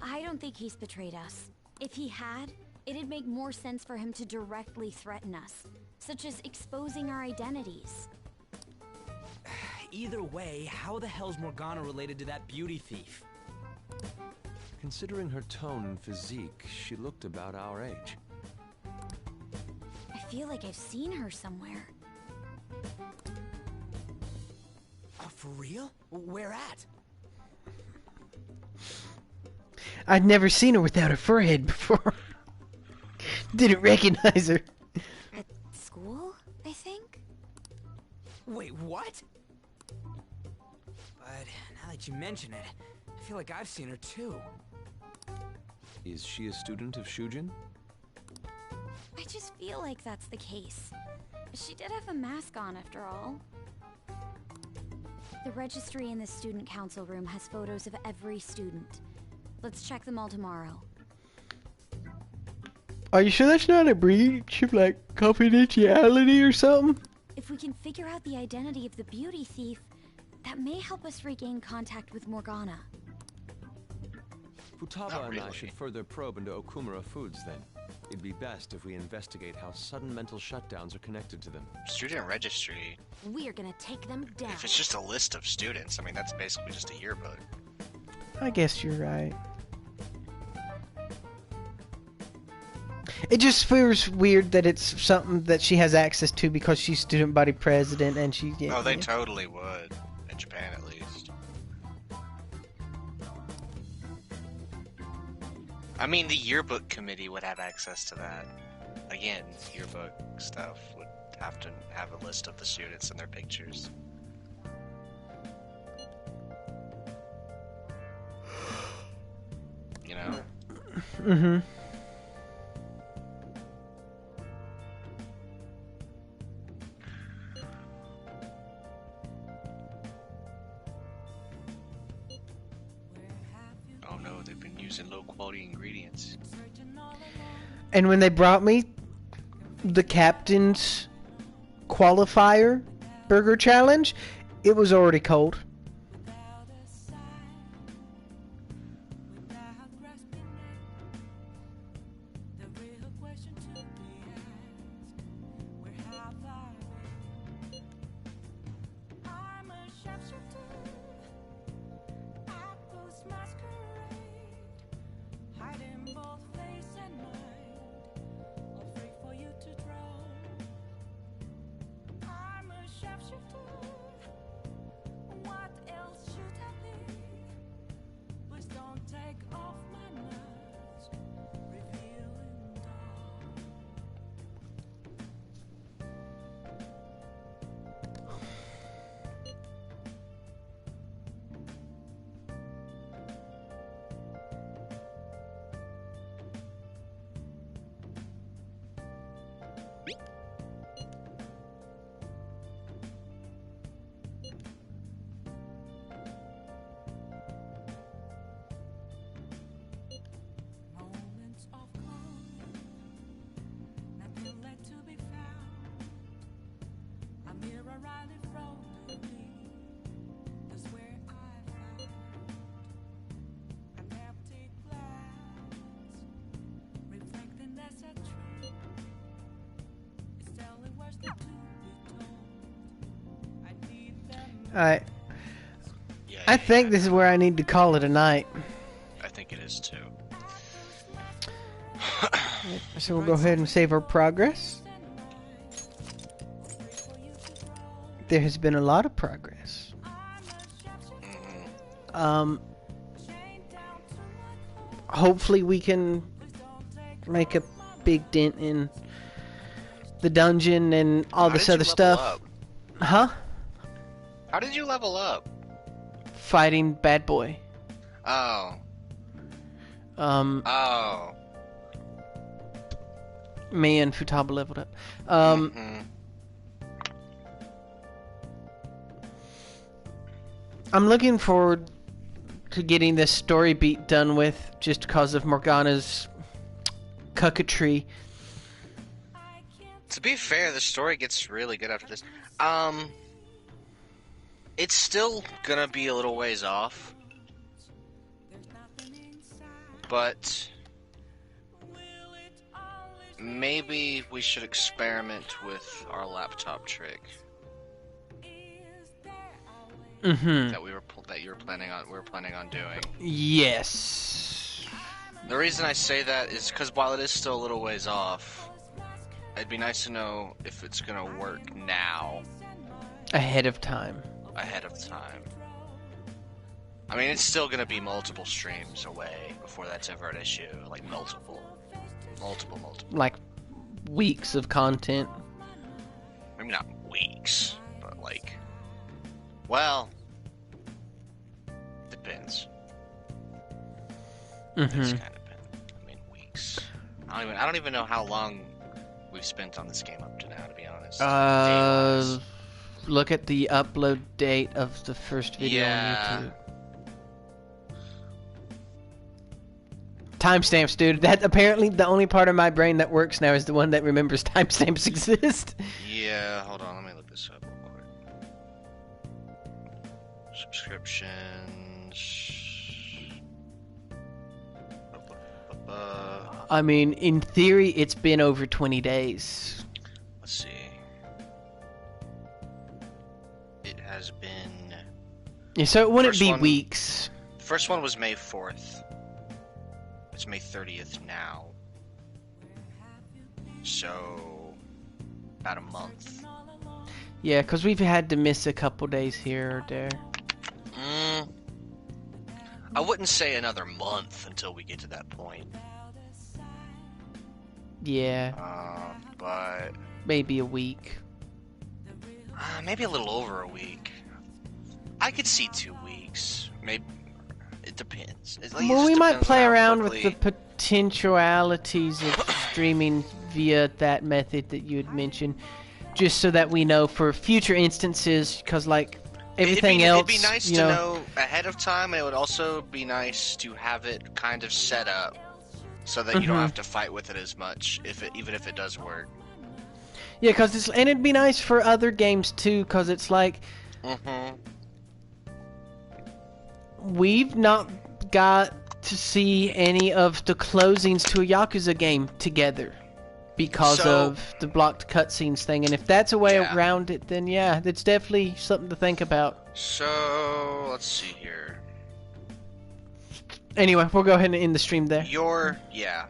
I don't think he's betrayed us. If he had, it'd make more sense for him to directly threaten us, such as exposing our identities. Either way, how the hell's Morgana related to that beauty thief? Considering her tone and physique, she looked about our age. I feel like I've seen her somewhere. For real? Where at? I'd never seen her without a forehead before. Didn't recognize her. At school, I think? Wait, what? But now that you mention it, I feel like I've seen her too. Is she a student of Shujin? I just feel like that's the case. She did have a mask on after all. The registry in the student council room has photos of every student. Let's check them all tomorrow. Are you sure that's not a breach of, like, confidentiality or something? If we can figure out the identity of the beauty thief, that may help us regain contact with Morgana. Futaba and I should further probe into Okumura Foods then. It'd be best if we investigate how sudden mental shutdowns are connected to them. Student registry. We're gonna take them down. If it's just a list of students, I mean, that's basically just a yearbook. I guess you're right. It just feels weird that it's something that she has access to because she's student body president and she... Oh, they totally would. In Japan, at least. I mean, the yearbook committee would have access to that. Again, yearbook stuff would have to have a list of the students and their pictures. You know? Mm-hmm. Oh no, they've been using low quality ingredients. And when they brought me the captain's qualifier burger challenge, it was already cold. I think this is where I need to call it a night. I think it is too. So we'll go ahead and save our progress. There has been a lot of progress. Hopefully we can make a big dent in the dungeon and all this other stuff. Up? Huh? How did you level up? Fighting Bad Boy. Oh. Me and Futaba leveled up. I'm looking forward to getting this story beat done with, just because of Morgana's cucketry. To be fair, the story gets really good after this. It's still gonna be a little ways off, but maybe we should experiment with our laptop trick. That we were planning on doing. Yes. The reason I say that is because while it is still a little ways off, it'd be nice to know if it's gonna work now. Ahead of time. I mean, it's still gonna be multiple streams away before that's ever an issue. Like multiple. Like weeks of content. Maybe not weeks, but like, well, depends. It's kind of weeks. I don't even know how long we've spent on this game up to now, to be honest. Look at the upload date of the first video on YouTube. Timestamps, dude. That's apparently the only part of my brain that works now is the one that remembers timestamps exist. Yeah, hold on, let me look this up real quick. Subscriptions. I mean, in theory, it's been over 20 days. Let's see. It has been... Yeah, so it wouldn't be weeks. The first one was May 4th. It's May 30th now. So, about a month. Yeah, because we've had to miss a couple days here or there. I wouldn't say another month until we get to that point. Yeah. But... maybe a week. Maybe a little over a week. I could see 2 weeks. Maybe... it depends. Well, we might play around with the potentialities of streaming via that method that you had mentioned, just so that we know for future instances, because like everything else, it'd be nice to know ahead of time, and it would also be nice to have it kind of set up so that you don't have to fight with it as much, even if it does work. Yeah, and it'd be nice for other games too, because it's like we've not got to see any of the closings to a Yakuza game together because of the blocked cutscenes thing, and if that's a way around it, then yeah, it's definitely something to think about. So, let's see here. Anyway, we'll go ahead and end the stream there. Yeah.